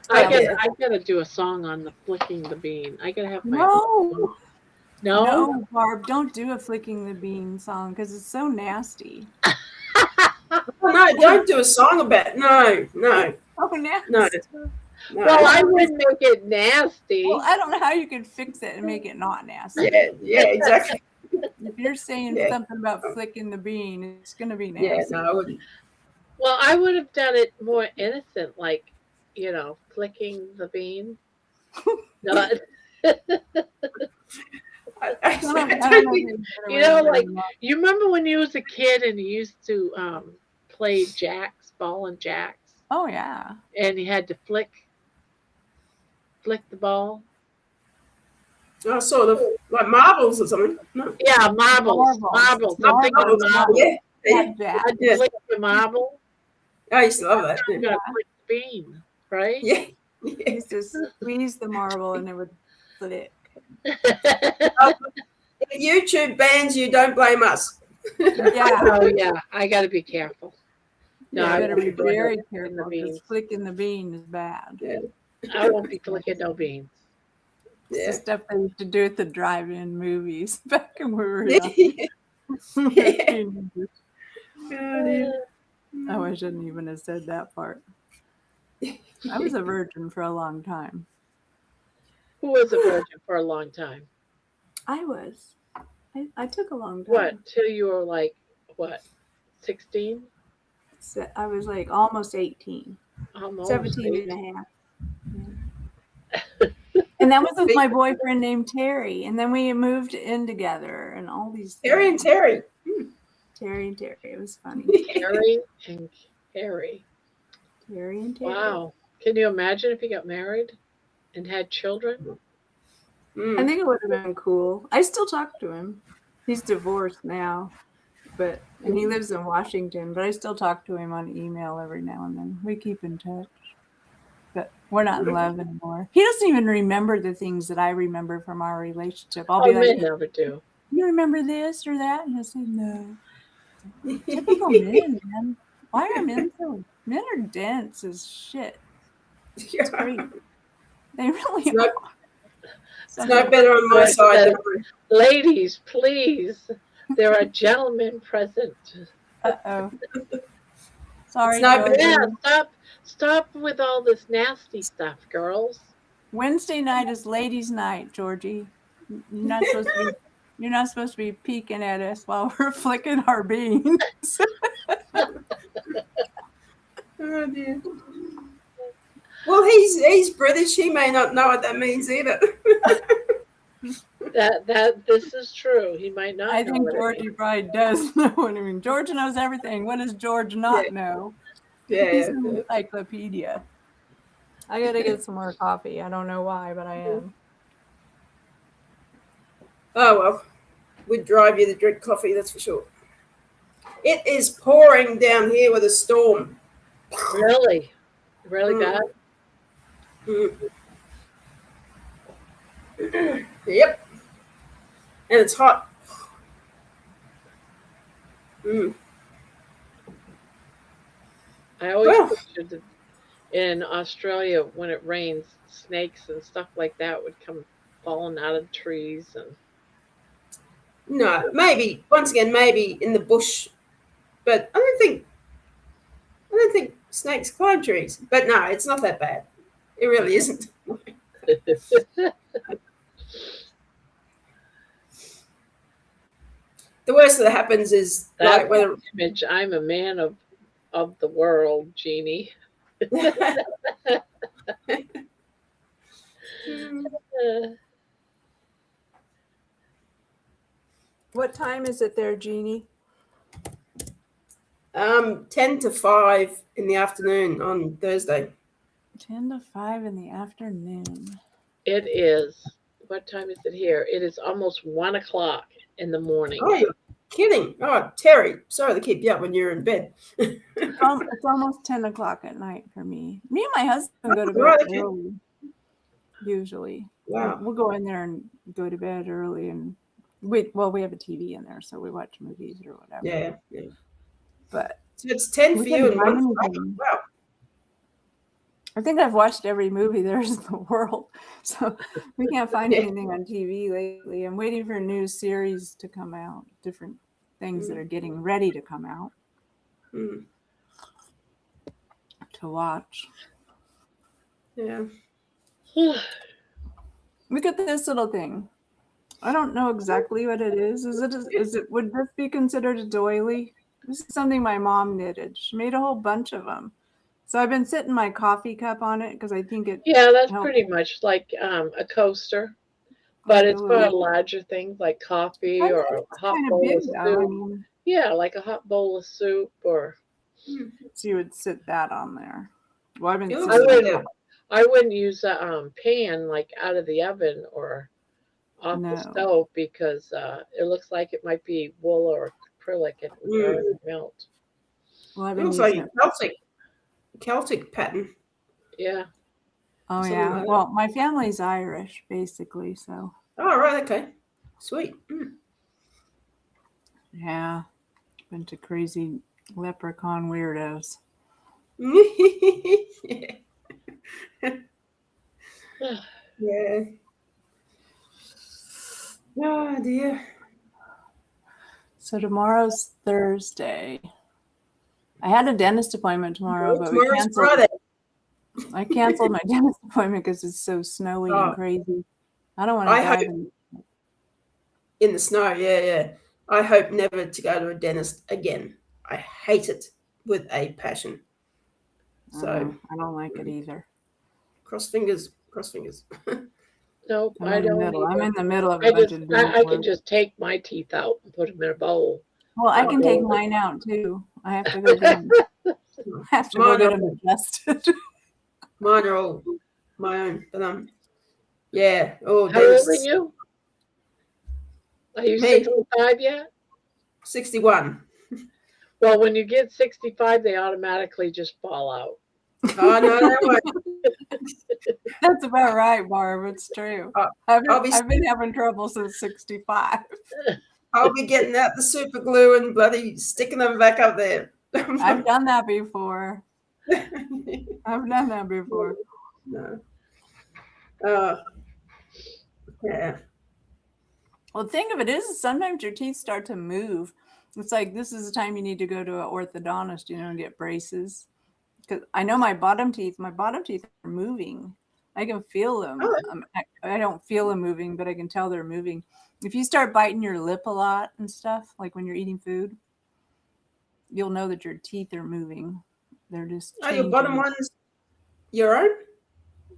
I gotta do a song on the flicking the bean. I gotta have my own song. No, Barb, don't do a flicking the bean song because it's so nasty. Oh, no, don't do a song about it. No. Oh, nasty. No. Well, I wouldn't make it nasty. Well, I don't know how you could fix it and make it not nasty. Yeah, exactly. If you're saying something about flicking the bean, it's going to be nasty. Yeah, no, I wouldn't. Well, I would have done it more innocent, like, flicking the bean. No, like, you remember when you was a kid and you used to play ball and jacks? Oh, yeah. And you had to flick the ball? Oh, sort of like marbles or something. No. Yeah, marbles. I'm thinking of marbles. Yeah. I had to flick the marble. I used to love that. You gotta flick the bean, right? Yeah. You used to squeeze the marble and it would flick. If YouTube bans you, don't blame us. Yeah. Oh, yeah. I got to be careful. No, You I better won't be flicking very the careful beans. because flicking the bean is bad. Yeah. I won't be flicking no beans. It's the stuff they used to do at the drive-in movies back when we were Yeah. young. Yeah. Oh, I shouldn't even have said that part. I was a virgin for a long time. Who was a virgin for a long time? I was. I took a long time. What? Till you were like, 16? So I was like almost 18. Almost 17 and a half. Yeah. And that was with my boyfriend named Terry. And then we moved in together and all these things. Terry and Terry. Terry and Terry. It was funny. Terry and Terry. Terry and Terry. Wow. Can you imagine if he got married and had children? I think it would have been cool. I still talk to him. He's divorced now, and he lives in Washington, but I still talk to him on email every now and then. We keep in touch. But we're not in love anymore. He doesn't even remember the things that I remember from our relationship. I'll be like, never do. You remember this or that? And he'll say, no. Typical men, man. Why are men are dense as shit. It's crazy. They really are. It's no better on my side. Ladies, please. There are gentlemen present. Uh-oh. Sorry, Stop with all this nasty stuff, girls. Wednesday night is ladies' night, Georgie. You're not supposed to be peeking at us while we're flicking our beans. Oh dear. Well, he's British. He may not know what that means either. This is true. He might not. I think Georgie probably does know what I mean. George knows everything. What does George not know? Yeah. He's an encyclopedia. I gotta get some more coffee. I don't know why, but I am. Oh well, we'd drive you to drink coffee, that's for sure. It is pouring down here with a storm. Really bad. Yep. And it's hot. I always Well, pictured that in Australia when it rains, snakes and stuff like that would come falling out of trees and no, maybe once again, maybe in the bush, but I don't think snakes climb trees. But no, it's not that bad. It really isn't. The worst that happens is that's like whether the image. I'm a man of the world, Jeannie. Uh, What time is it there, Jeannie? 10 to 5 in the afternoon on Thursday. 10 to 5 in the afternoon. it is. What time is it here? It is almost 1 o'clock in the morning. Oh, you're kidding. Oh, Terry, sorry to keep you up when you're in bed. It's almost 10 o'clock at night for me. Me and my husband go to bed Right, okay. early, usually. Wow. We'll go in there and go to bed early, and we have a TV in there, so we watch movies or whatever. Yeah. But So it's 10 for we you can and find 1 for me. anything. Wow. I think I've watched every movie there is in the world, so we can't find Yeah. anything on TV lately. I'm waiting for new series to come out, different things that are getting ready to come out Mm, to watch. yeah. Look at this little thing. I don't know exactly what it is. Would this be considered a doily? This is something my mom knitted. She made a whole bunch of them. So I've been sitting my coffee cup on it because I think it Yeah, that's helps. pretty much like a coaster, but it's for Doily. larger things like coffee I or think a it's hot kind of bowl big of though. I soup. mean, Yeah, like a hot bowl of soup or so you would sit that on there. Well, I've been It sitting looks I like wouldn't a, I wouldn't use a pan like out of the oven or off the No. stove because it looks like it might be wool or acrylic and it would burn and melt. Well, I've it been looks like using a it. Celtic pattern. Yeah. Oh something yeah. like that. Well, my family's Irish, basically. So Oh, right, okay. Sweet. Mm. yeah, bunch of crazy leprechaun weirdos. Yeah. Oh, dear. So tomorrow's Thursday. I had a dentist appointment tomorrow, but we Tomorrow's canceled. Friday. I canceled my dentist appointment because it's so snowy and Oh, crazy. I don't want I to drive. hope in the snow. Yeah. I hope never to go to a dentist again. I hate it with a passion. So I don't like it either. cross fingers. Nope, I'm I in the don't middle. I'm either. in the middle of a bunch of dental I can work. just take my teeth out and put them in a bowl. Well, I I'll can take go. mine out too. I have to go get them. I have to go Mine get are, them adjusted. mine are all my own. But yeah. Oh, How old are dentists. you? Are you Me, 65 yet? 61. Well, when you get 65, they automatically just fall out. Oh no, that won't. That's about right, Barb. It's true. I'll I've been having trouble since 65. I'll be getting out the super glue and bloody sticking them back up there. I've done that before. I've done that before. No. Yeah. Well, the thing of it is sometimes your teeth start to move. It's like this is the time you need to go to an orthodontist, and get braces. Because I know my bottom teeth are moving. I can feel them. Oh. I don't feel them moving, but I can tell they're moving. If you start biting your lip a lot and stuff, like when you're eating food, you'll know that your teeth are moving. They're just Are your bottom changing. ones your own?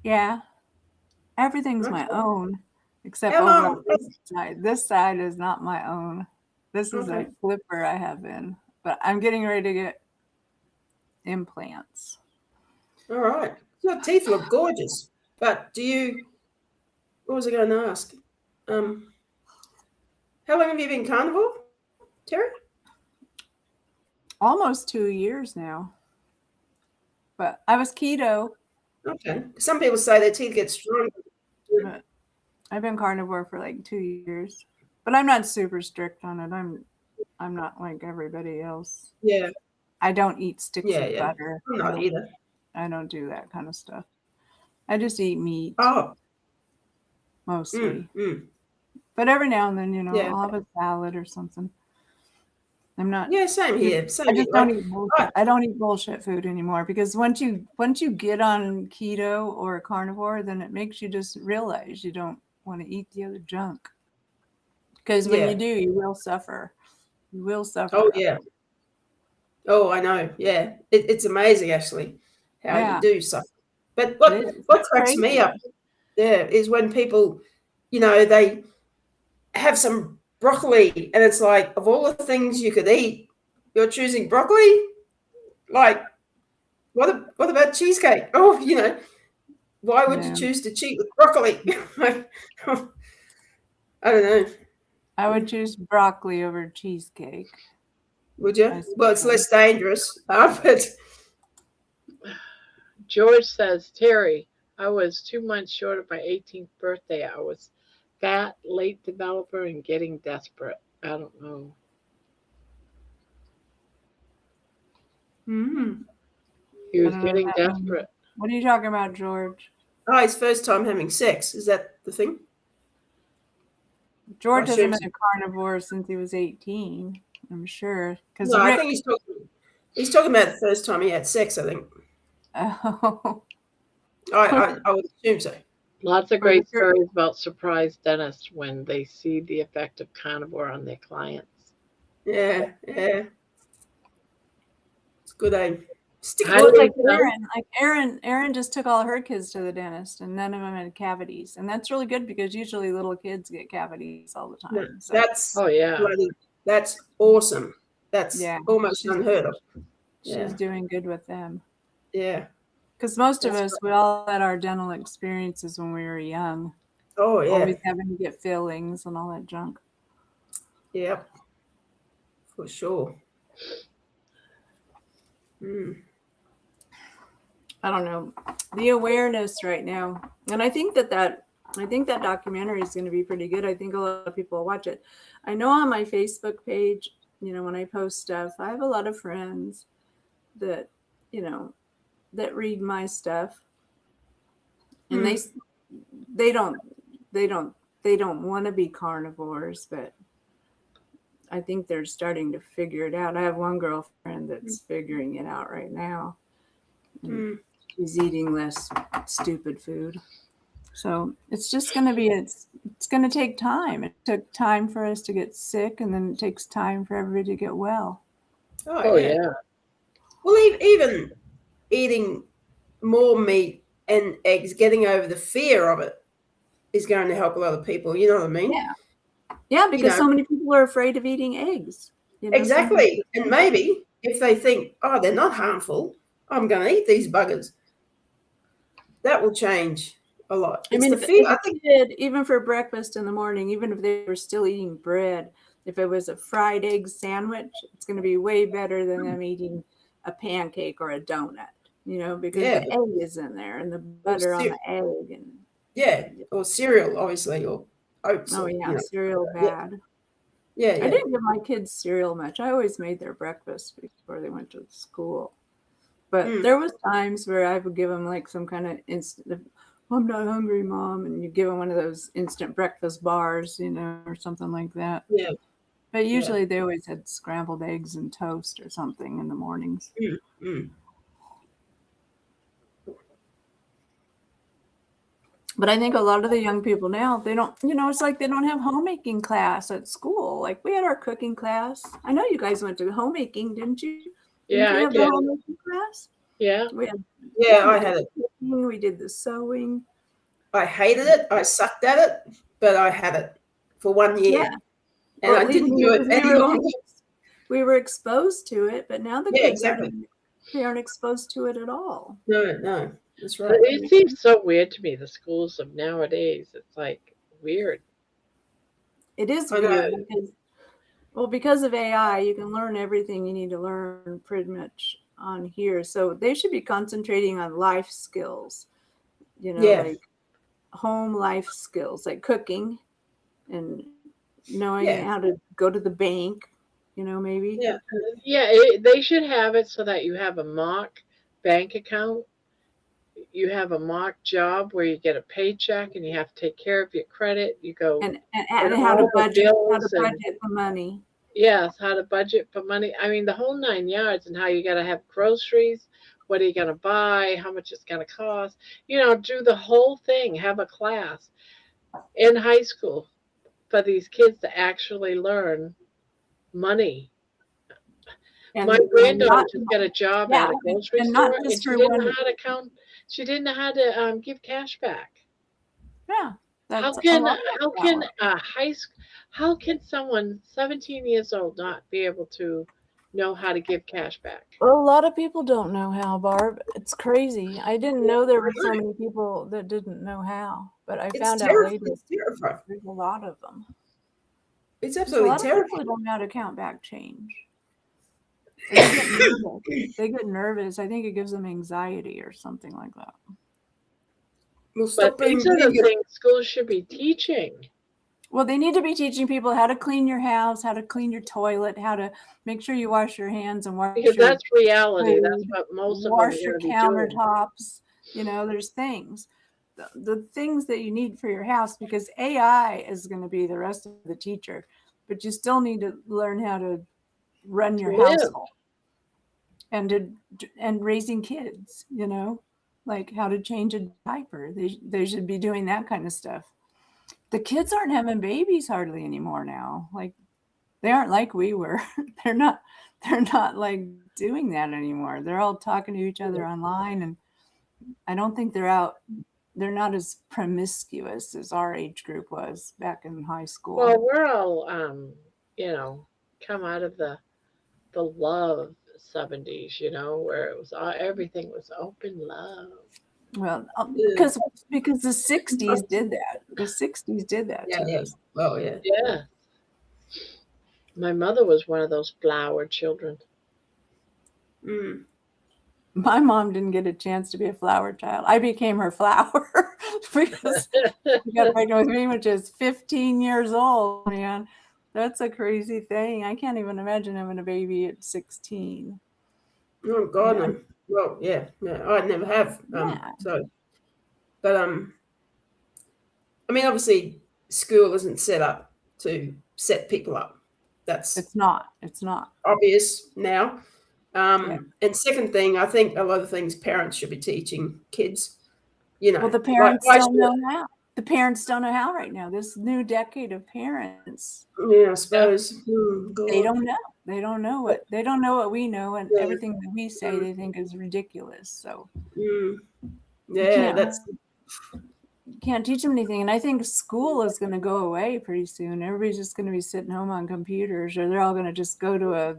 Yeah. Everything's my Okay. own, except How over long? on this side. This side is not my own. This is Okay. a flipper I have in, but I'm getting ready to get implants. All right. Your teeth look gorgeous. But what was I going to ask? How long have you been carnivore, Terry? Almost 2 years now. But I was keto, Okay. Some people say their teeth get stronger. but I've been carnivore for like 2 years. But I'm not super strict on it. I'm not like everybody else. Yeah. I don't eat sticks Yeah, of yeah. butter. I'm not either. I don't do that kind of stuff. I just eat meat Oh, mostly. mm. But every now and then, Yeah. I'll have a salad or something. I'm not. Yeah, same here. Same I just here. don't Like, eat bullshit. I don't eat bullshit food anymore because once you get on keto or carnivore, then it makes you just realize you don't want to eat the other junk. Because when yeah. you do, you will suffer. You will suffer. Oh, yeah. Oh, I know. Yeah. It's amazing, actually, how Yeah. you do suffer. But It what is. what It's cracks me crazy. up, yeah, is when people, they have some broccoli and it's like, of all the things you could eat, you're choosing broccoli? Like, what about cheesecake? Oh, why would you Yeah. choose to cheat with broccoli? I don't know. I would choose broccoli over cheesecake. Would you? I Well, it's suppose. less dangerous, but George says, Terry, I was 2 months short of my 18th birthday. I was fat, late developer, and getting desperate. I don't know. He I was don't know getting what that means. desperate. What are you talking about, George? oh, his first time having sex. Is that the thing? George I hasn't assume been a carnivore since he was 18, I'm sure. Because No, I Rick, think he's talking about the first time he had sex, I think. oh, I would assume so. Lots of Or great Rick- stories about surprise dentists when they see the effect of carnivore on their clients. Yeah. It's good aim. Stick How well, do it's you like know? Aaron just took all her kids to the dentist, and none of them had cavities, and that's really good because usually little kids get cavities all the No, time. So that's Oh, yeah. that's awesome. That's yeah, almost she's unheard of. Yeah. she's doing good with them. Yeah. Because most of That's us, we all had our dental experiences when we were young, Oh, yeah. always having to get fillings and all that junk. Yep. For sure. I don't know, the awareness right now, and I think that documentary is going to be pretty good. I think a lot of people will watch it. I know on my Facebook page, when I post stuff, I have a lot of friends that that read my stuff, and they don't want to be carnivores, but I think they're starting to figure it out. I have one girlfriend that's figuring it out right now. She's eating less stupid food. So it's just going to be, it's going to take time. It took time for us to get sick, and then it takes time for everybody to get well. Oh, yeah. Well, even eating more meat and eggs, getting over the fear of it is going to help a lot of people. You know what I mean? Yeah. Yeah, because so many people are afraid of eating eggs. Exactly. And maybe if they think, oh, they're not harmful, I'm going to eat these buggers, that will change a lot. It's the fear. If they did, even for breakfast in the morning, even if they were still eating bread, if it was a fried egg sandwich, it's going to be way better than them eating a pancake or a donut, because the egg is in there and the butter on the egg. Or cereal, obviously, or oats. Oh, yeah, cereal bad. Yeah. I didn't give my kids cereal much. I always made their breakfast before they went to school. But there was times where I would give them like some kind of instant, I'm not hungry, Mom. And you give them one of those instant breakfast bars, or something like that. Yeah. But usually they always had scrambled eggs and toast or something in the mornings. But I think a lot of the young people now, they don't, it's like they don't have homemaking class at school. Like we had our cooking class. I know you guys went to homemaking, didn't you? Yeah, Didn't you I have did. the homemaking class? Yeah. I had it. We did the sewing. I hated it. I sucked at it, but I had it for 1 year. Yeah. And I didn't do it any longer. We were exposed to it, but now the kids aren't exposed to it at all. No. That's right. But it seems so weird to me, the schools of nowadays. It's like weird. It is weird because of AI, you can learn everything you need to learn pretty much on here. So they should be concentrating on life skills, like home life skills, like cooking and knowing how to go to the bank, maybe. Yeah. Yeah, they should have it so that you have a mock bank account. You have a mock job where you get a paycheck and you have to take care of your credit. You go And and how to all the bills and budget the money. yes, how to budget for money. I mean, the whole 9 yards, and how you got to have groceries. What are you going to buy? How much it's going to cost? Do the whole thing. Have a class in high school for these kids to actually learn money. And, My and granddaughter not, just got a job yeah, at a grocery and not store, and just she for didn't know one. how to count. She didn't know how to give cash back. Yeah, How that's a can lot how of can power. a high school how can someone 17 years old not be able to know how to give cash back? A lot of people don't know how, Barb. It's crazy. I didn't know there were so many people that didn't know how, but I found out later It's terrifying. there's a lot of them. It's There's a absolutely lot of people terrifying. that don't know how to count back change. They get nervous. They get nervous. I think it gives them anxiety or something like that. Well, But stop these being are the big. things schools should be teaching. Well, they need to be teaching people how to clean your house, how to clean your toilet, how to make sure you wash your hands and wash Because your that's reality. food, That's what most of them are wash going your to be doing. countertops. There's things. The things that you need for your house, because AI is going to be the rest of the teacher, but you still need to learn how to run your Live. household and raising kids, like how to change a diaper. They should be doing that kind of stuff. The kids aren't having babies hardly anymore now. Like they aren't like we were. they're not like doing that anymore. They're all talking to each other online, and I don't think they're not as promiscuous as our age group was back in high school. Well, we're all come out of the love 70s, where it was everything was open love. Well, because the 60s did that. The 60s did that Yeah, to yes. us. Well, yeah. Yeah. My mother was one of those flower children. Mm. My mom didn't get a chance to be a flower child. I became her flower because she got pregnant with me, which is 15 years old, man. That's a crazy thing. I can't even imagine having a baby at 16. Oh God, no. Well, yeah, I'd never have. Yeah. But I mean, obviously, school isn't set up to set people up. That's It's not. obvious now. Yeah. And second thing, I think a lot of things parents should be teaching kids. Well, the parents don't know how. The parents don't know how right now. This new decade of parents. Yeah, I suppose. They don't know. They don't know what we know, and everything that we say they think is ridiculous. So yeah, can't teach them anything. And I think school is going to go away pretty soon. Everybody's just going to be sitting home on computers, or they're all going to just go to a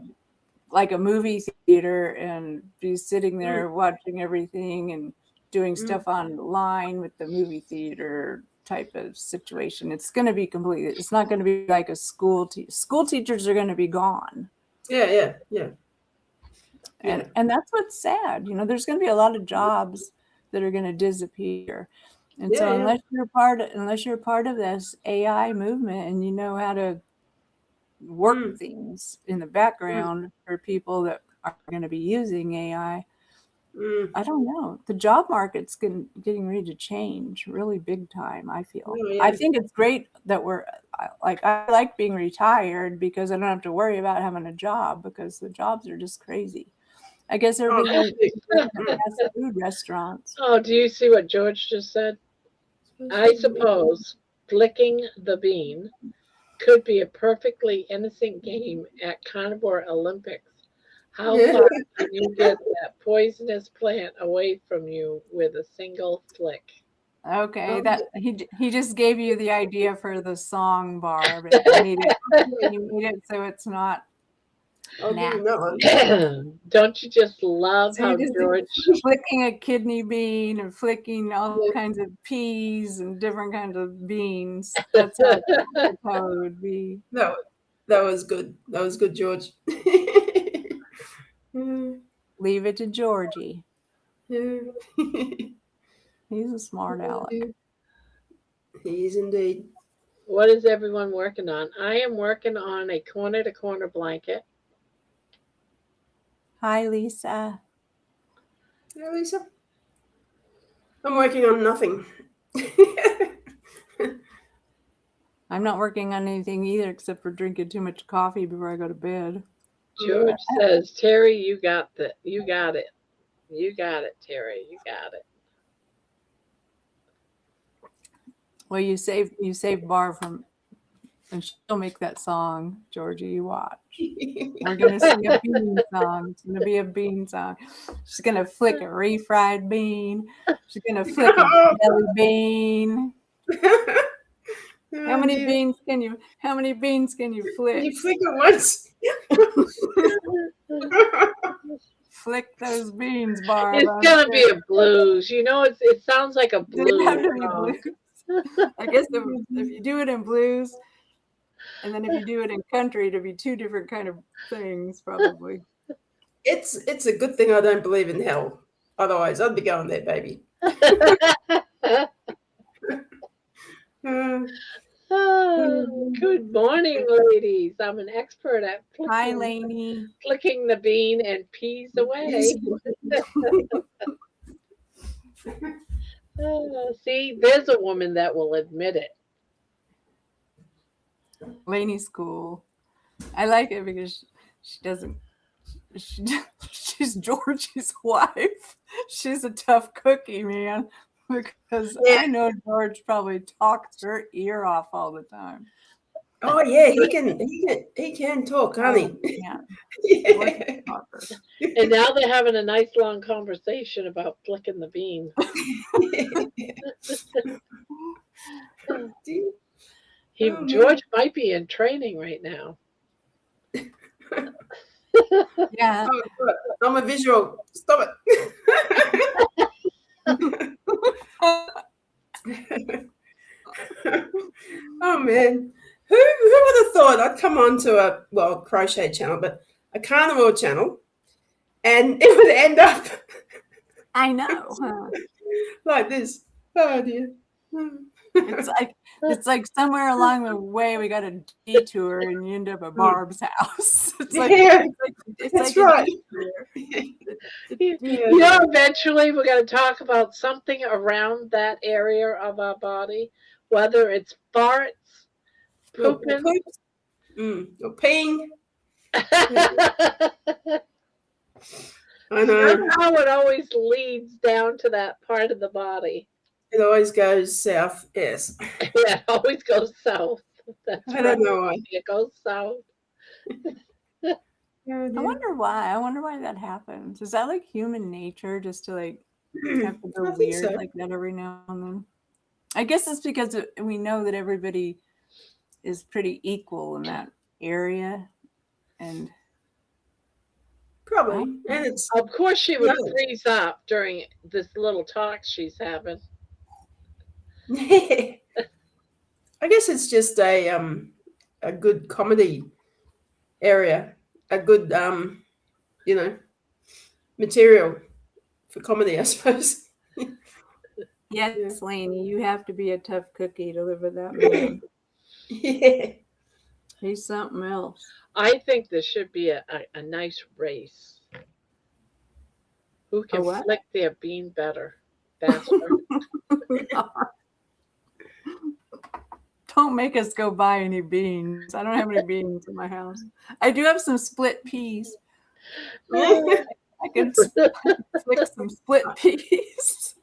movie theater and be sitting there watching everything and doing stuff online with the movie theater type of situation. It's going to be it's not going to be like a school teachers are going to be gone. Yeah. And that's what's sad. There's going to be a lot of jobs that are going to disappear. And so unless you're part of this AI movement and you know how to work things in the background for people that are going to be using AI, I don't know. The job market's getting ready to change really big time, I feel. I think it's great that I like being retired because I don't have to worry about having a job because the jobs are just crazy. I guess everybody fast food restaurants. Oh, do you see what George just said? I suppose flicking the bean could be a perfectly innocent game at Carnivore Olympics. How far can you get that poisonous plant away from you with a single flick? Okay, that he just gave you the idea for the song, Barb. You need it so it's not. Don't you just love how George flicking a kidney bean and flicking all kinds of peas and different kinds of beans? That's how it would be. That was good. That was good, George. Leave it to Georgie. He's a smart aleck. He is indeed. What is everyone working on? I am working on a corner to corner blanket. Hi, Lisa. Yeah, Lisa. I'm working on nothing. I'm not working on anything either except for drinking too much coffee before I go to bed. George says, Terry, you got it. You got it. You got it, Terry. You got it. Well, you save Barb from, and she'll make that song, Georgie. You watch. We're gonna sing a bean song. It's gonna be a bean song. She's gonna flick a refried bean. She's gonna flick a jelly bean. How many beans can you flick? You flick it once. Flick those beans, Barb. It's gonna be a blues. You know, it sounds like a Does blues it have to be song. blues? I guess if you do it in blues, and then if you do it in country, it'll be two different kind of things, probably. It's a good thing I don't believe in hell. Otherwise, I'd be going there, baby. Oh, good morning, ladies. I'm an expert at Hi, Lainey. flicking the bean and peas away. See, there's a woman that will admit it. Lainey's cool. I like it because she's Georgie's wife. She's a tough cookie, man. Because I know George probably talks her ear off all the time. Oh yeah, he can talk, can't he? Yeah. Yeah. And now they're having a nice long conversation about flicking the bean. George might be in training right now. Yeah. Oh, I'm a visual. Stop it. Oh man, who would have thought I'd come on to a crochet channel, but a carnivore channel, and it would end up I know. Huh? like this. Oh dear. It's like somewhere along the way we got a detour and you end up at Barb's house. It's like, Yeah, it's that's like right. You know, eventually we're going to talk about something around that area of our body, whether it's farts, pooping, or peeing. I know. Somehow it always leads down to that part of the body. It always goes south. Yes. Yeah, it always goes south. That's I don't know why. It goes south. I wonder why. I wonder why that happens. Is that like human nature, just to like have to go I think weird so. like that every now and then? I guess it's because we know that everybody is pretty equal in that area, and Probably. And it's Of course, she would No. freeze up during this little talk she's having. I guess it's just a good comedy area, a good material for comedy, I suppose. yes, Lainey, you have to be a tough cookie to live with that man. Yeah. He's something else. I think there should be a nice race. Who can what? flick their bean better, faster? Don't make us go buy any beans. I don't have any beans in my house. I do have some split peas. I can flick some split peas.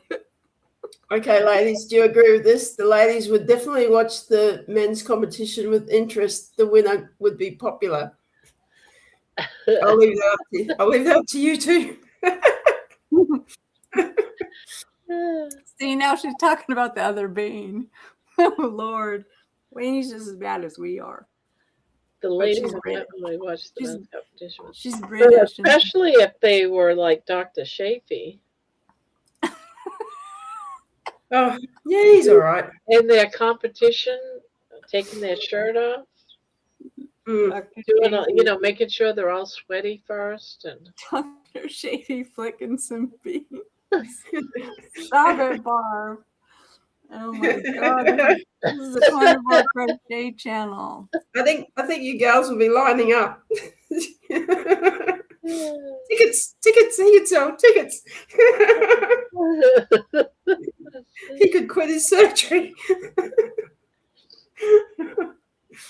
Okay, ladies, do you agree with this? The ladies would definitely watch the men's competition with interest. The winner would be popular. I'll leave that up to you two. See, now she's talking about the other bean. Oh, Lord. Wayne's just as bad as we are. The ladies she's would British. definitely watch the men's competition. She's British. and- Especially if they were like Dr. Shafee. Oh, yeah, he's all right. In their competition, taking their shirt off, doing, making sure they're all sweaty first, and Dr. Shady flicking some beans. Stop it, Barb. Oh my God. This is a carnivore crochet channel. I think you girls will be lining up. Tickets, he could sell tickets. He could quit his surgery.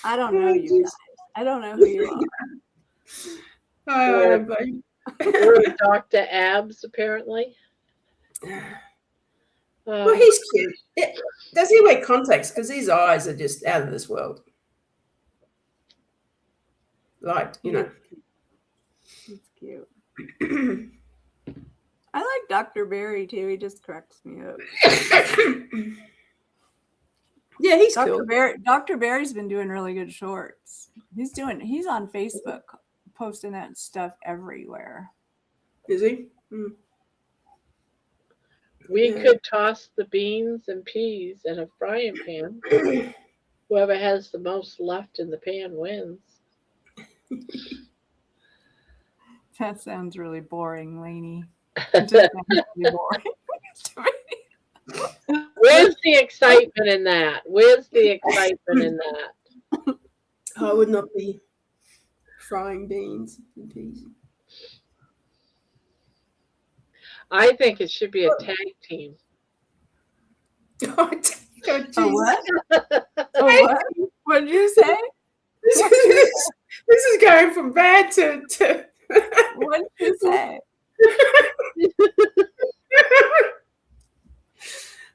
I don't know you guys. I don't know who you are. Hi, baby. We're Dr. Abs, apparently. Well, he's cute. Does he wear contacts? Because his eyes are just out of this world. Like, you know. It's cute. I like Dr. Barry too. He just cracks me up. Yeah, he's Dr. cool. Dr. Barry's been doing really good shorts. He's on Facebook posting that stuff everywhere. Is he? We could toss the beans and peas in a frying pan. Whoever has the most left in the pan wins. That sounds really boring, Lainey. It just sounds really boring to me. Where's the excitement in that? Where's the excitement in that? I would not be frying beans and peas. I think it should be a tag team. Oh, A what? A what? What did you say? This is going from bad to What did you say?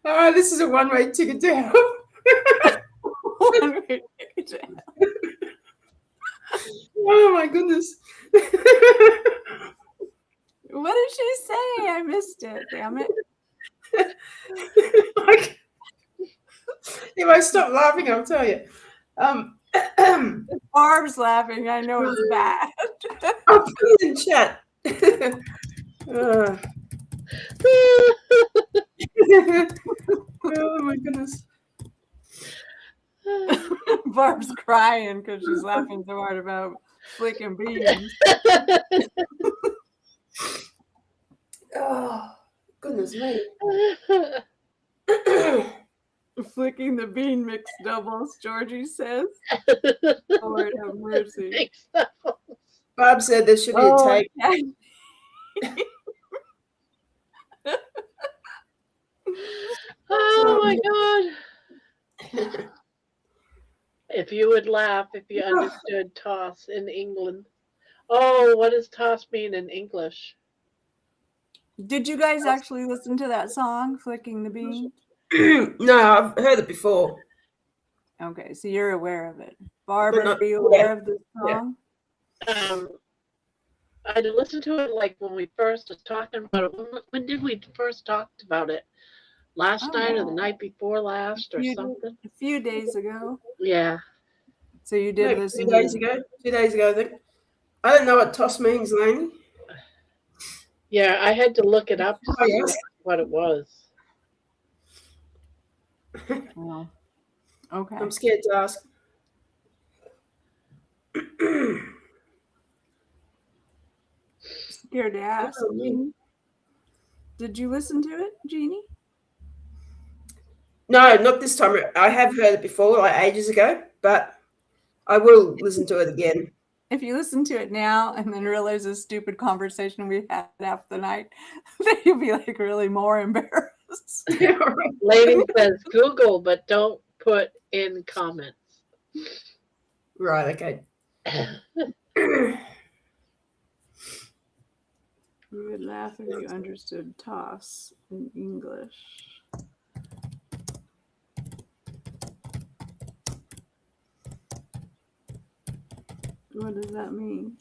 Oh, this is a one-way ticket to hell. One-way ticket to hell. Oh my goodness. What did she say? I missed it. Damn it. If I stop laughing, I'll tell you. Barb's laughing. I know it's bad. I'll put it in chat. Oh my goodness. Barb's crying because she's laughing so hard about flicking beans. Oh, goodness me. Flicking the bean mix doubles, Georgie says. Lord have mercy. Bob said there should be a tag. Oh my God. If you would laugh if you understood toss in England. Oh, what does toss mean in English? Did you guys actually listen to that song, Flicking the Bean? No, I've heard it before. Okay, so you're aware of it. Barbara, are you aware of this song? I listened to it like when we first was talking about it. When did we first talked about it? Last night or the night before last or something? A few days ago. Yeah. So you did listen 2 days ago. 2 days ago, I think. I don't know what toss means, Lainey. Yeah, I had to look it up to see what it was. Well, okay. I'm scared to ask. Scared to ask. Did you listen to it, Jeannie? No, not this time. I have heard it before, like ages ago, but I will listen to it again. If you listen to it now and then realize the stupid conversation we had after the night, then you'll be like really more embarrassed. Lady says Google, but don't put in comments. Right, okay. You would laugh if you understood toss in English. What does that mean?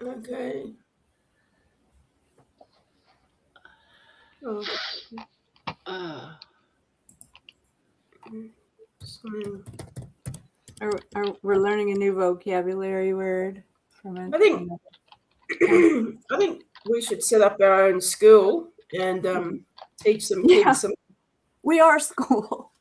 Okay. Oh. We're learning a new vocabulary word from it. I think we should set up our own school and teach some kids some. We are school.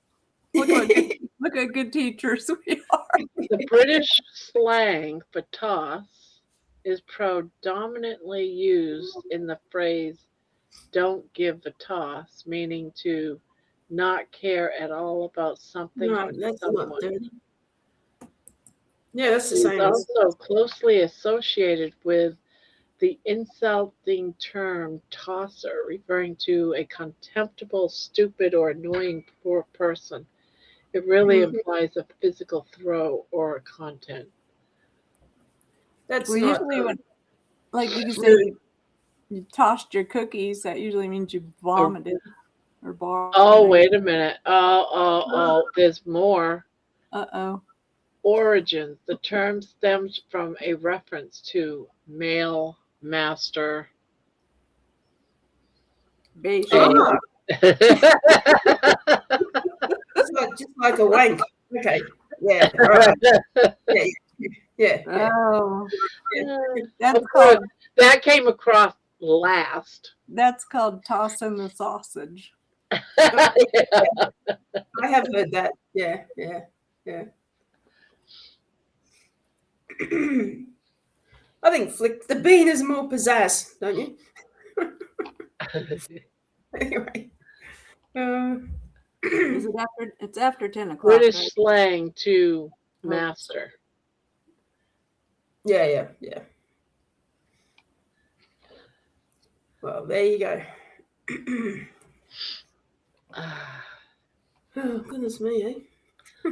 Look at good teachers we are. The British slang for toss is predominantly used in the phrase "don't give a toss," meaning to not care at all about something No, or that's not someone. dirty. Yeah, that's the It is same as. also closely associated with the insulting term tosser, referring to a contemptible, stupid, or annoying poor person. It really Mhm. implies a physical throw or content. That's Well, not usually when, like you can say, rude. you tossed your cookies, that usually means you vomited or Oh, barfed. wait a minute. There's more. Uh-oh. Origins. The term stems from a reference to male master. Beijing. Ah, That's just like a wank. Okay. Yeah. All right. Yeah. Yeah. Yeah. Oh, Yeah. that's Of course, called that came across last. tossing the sausage. Yeah. Yeah. I have heard that. Yeah. Yeah. Yeah. I think Flick the Bean is more pizzazz, don't you? Anyway. Is it after? It's after 10 o'clock, British right? slang to master. Yeah. Yeah. Yeah. Well, there you go. Oh, goodness me, eh?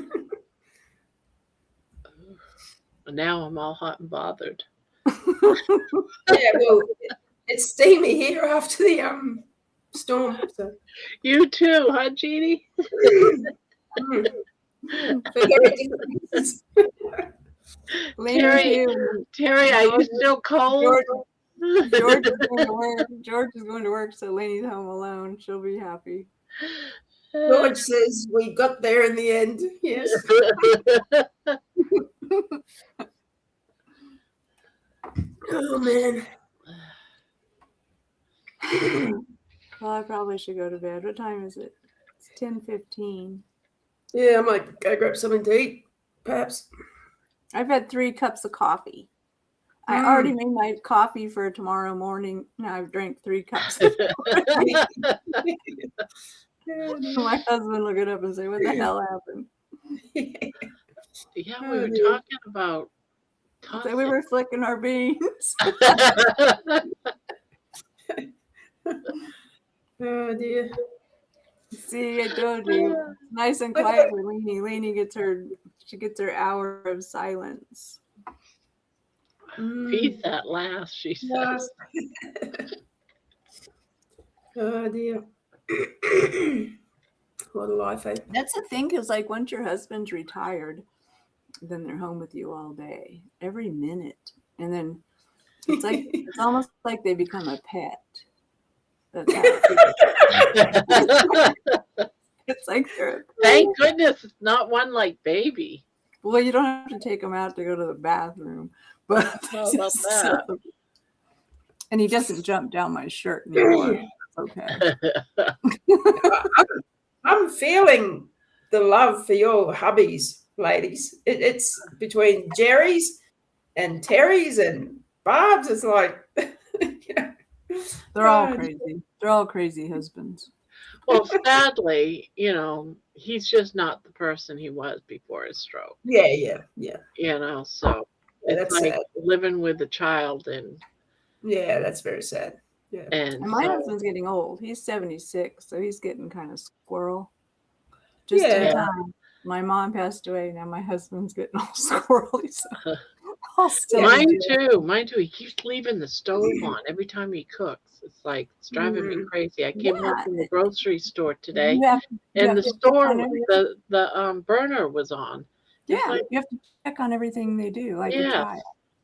Now I'm all hot and bothered. Yeah, well, it's steamy here after the storm. So. You too, huh, Jeannie? Mm. For very different reasons. Terry, are you still cold? George is going to work. George is going to work, so Lainey's home alone. She'll be happy. George says we got there in the end. Yes. Oh man. Well, I probably should go to bed. What time is it? It's 10:15. Yeah, I might go grab something to eat, perhaps. I've had 3 cups of coffee. I already made my coffee for tomorrow morning. Now I've drank 3 cups. My husband will get up and say, "What the hell happened?" Yeah, we were talking about So we were flicking our beans. Oh dear. See, I told you. Nice and quiet for Lainey. Lainey gets her hour of silence. Peace at last, she says. Oh dear. What a life, eh? That's the thing, because like once your husband's retired, then they're home with you all day, every minute. And then it's like it's almost like they become a pet. That's how it's like they're Thank goodness it's not one like baby. well, you don't have to take him out to go to the bathroom, but How about that? and he doesn't jump down my shirt anymore. Okay. I'm feeling the love for your hubbies, ladies. It's between Jerry's and Terry's and Barb's. It's like They're all crazy. They're all crazy husbands. Well, sadly, he's just not the person he was before his stroke. Yeah. So it's that's like sad. living with a child and Yeah, that's very sad. Yeah. and my so, husband's getting old. He's 76, so he's getting kind of squirrel. Just in Yeah. time. My mom passed away. Now my husband's getting all squirrely. So I'll still mine too. He keeps leaving the stove on every time he cooks. It's driving me crazy. I came home from the grocery store today, and the store the burner was on. Yeah, you have to check on everything they do, like a child.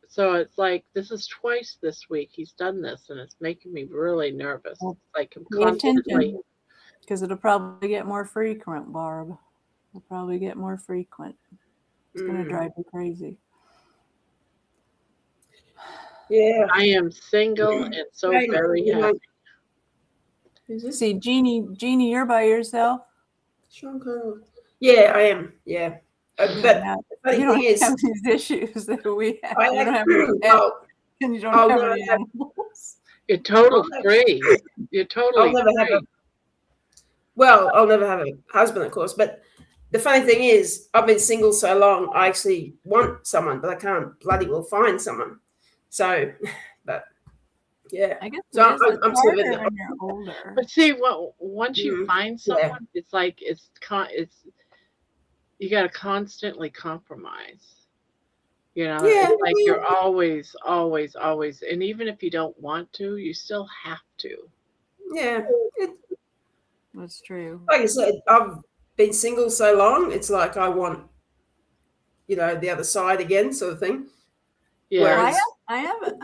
So it's like this is twice this week he's done this, and it's making me really nervous. It's like I'm constantly, because it'll probably get more frequent, Barb. It'll probably get more frequent. It's going to drive you crazy. Yeah. I am single and so very happy. See, Jeannie, you're by yourself? Yeah, I am. Yeah. But you don't have these issues that we have. You don't have And you don't I'll have never any have, animals. You're total I'll never, free. You're I'll totally never have free. a, well, I'll never have a husband, of course. But the funny thing is, I've been single so long, I actually want someone, but I can't bloody well find someone. So, but yeah. I guess So it is. It's I'm sort of in harder the, when you're older. But see, once you find yeah. someone, it's like it's you got to constantly compromise. You know, Yeah. it's like you're always, always, always, and even if you don't want to, you still have to. Yeah. That's true. Like I said, I've been single so long, it's like I want, the other side again, sort of thing. Yeah. Well, Whereas, I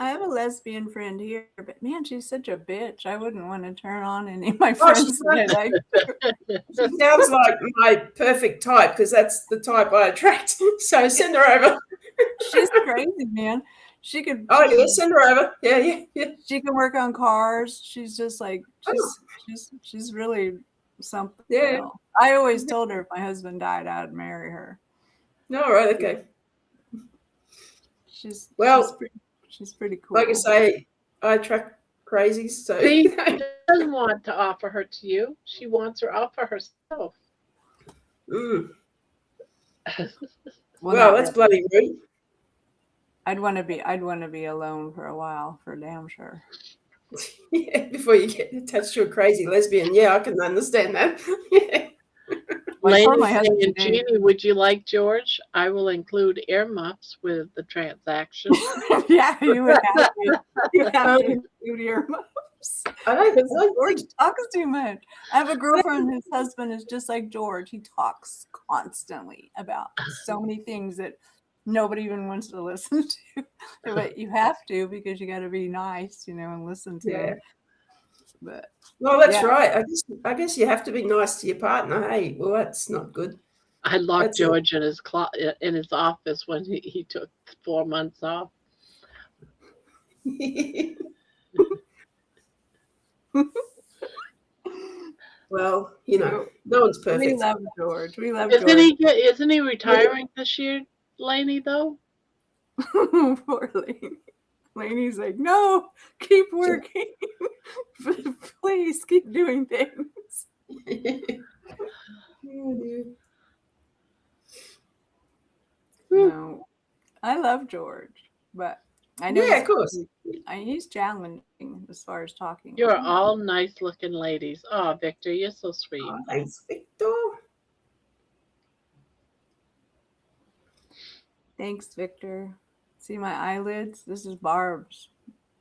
have a lesbian friend here, but man, she's such a bitch. I wouldn't want to turn on any of my friends that I like. she sounds like my perfect type because that's the type I attract. So send her over. She's crazy, man. She could. Oh yeah, send her over. Yeah. She can work on cars. She's just like Oh. she's really something. Yeah. else. I always told her if my husband died, I'd marry her. All right. Okay. She's pretty cool. Like I say, I attract crazies. So See, she doesn't want to offer her to you. She wants her offer herself. Well, that's bloody rude. I'd want to be alone for a while, for damn sure. Yeah, before you get attached to a crazy lesbian. Yeah, I can understand that. Yeah. Lady my husband and today. Jeannie, would you like George? I will include earmuffs with the transaction. Yeah, you would have to. You have to include earmuffs. I don't Because think George talks too much. I have a girlfriend whose husband is just like George. He talks constantly about so many things that nobody even wants to listen to. But you have to because you got to be nice, and listen to him. But well, that's right. I guess you have to be nice to your partner. Hey, well, that's not good. I locked That's George in his office when he took 4 months off. Well, no one's perfect. we love George. We love Isn't George. isn't he retiring this year, Lainey, though? Poor Lainey. Lainey's like, no, keep working. Please keep doing things. No, I love George, but I know of course. he's challenging as far as talking. You're all nice looking ladies. Oh, Victor, you're so sweet. Oh, thanks, Victor. Thanks, Victor. See my eyelids? This is Barb's.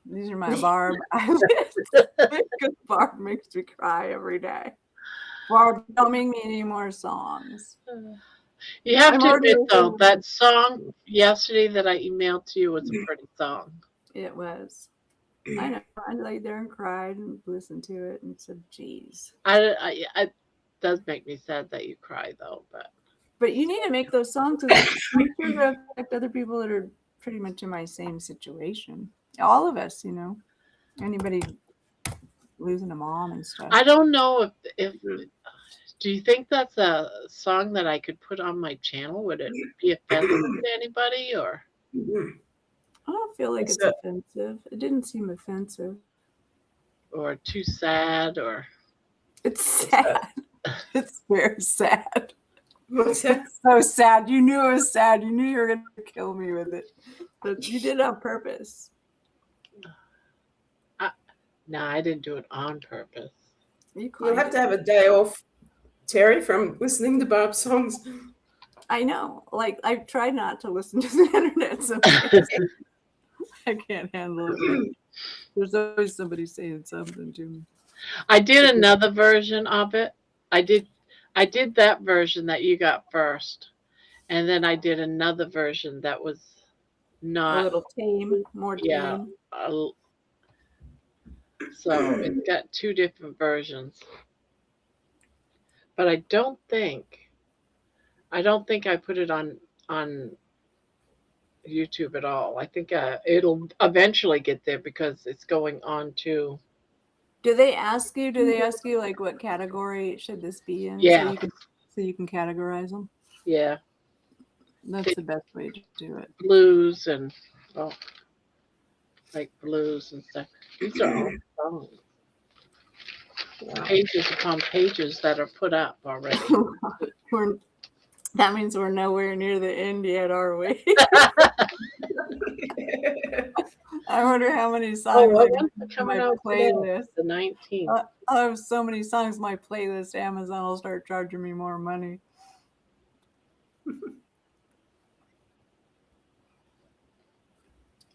These are my Barb eyelids. Because Barb makes me cry every day. Barb, don't make me any more songs. You have I'm to already admit, though, listening. that song yesterday that I emailed to you was a pretty song. It was. I know. I laid there and cried and listened to it and said, geez. It does make me sad that you cry, though. But you need to make those songs because I'm sure to affect other people that are pretty much in my same situation. All of us, anybody losing a mom and stuff. I don't know if do you think that's a song that I could put on my channel? Would it be offensive to anybody, or? I don't feel like it's offensive. It didn't seem offensive. Or too sad, or? It's sad. It's very sad. What's that? It's so sad. You knew it was sad. You knew you were going to kill me with it. But you did it on purpose. No, I didn't do it on purpose. You'll have to have a day off, Terry, from listening to Barb's songs. I know. Like, I've tried not to listen to the internet sometimes. I can't handle it. There's always somebody saying something to me. I did another version of it. I did that version that you got first. And then I did another version that was not A little tame, more tame. Yeah. So it's got 2 different versions. But I don't think I put it on YouTube at all. I think it'll eventually get there because it's going on to. Do they ask you like what category should this be in? Yeah. So you can categorize them? Yeah. That's the best way to do it. Blues and like blues and stuff. These are all songs. Wow. Pages upon pages that are put up already. That means we're nowhere near the end yet, are we? I wonder how many songs what I ones can are put in coming my out today? playlist. The 19th. I have so many songs in my playlist. Amazon will start charging me more money.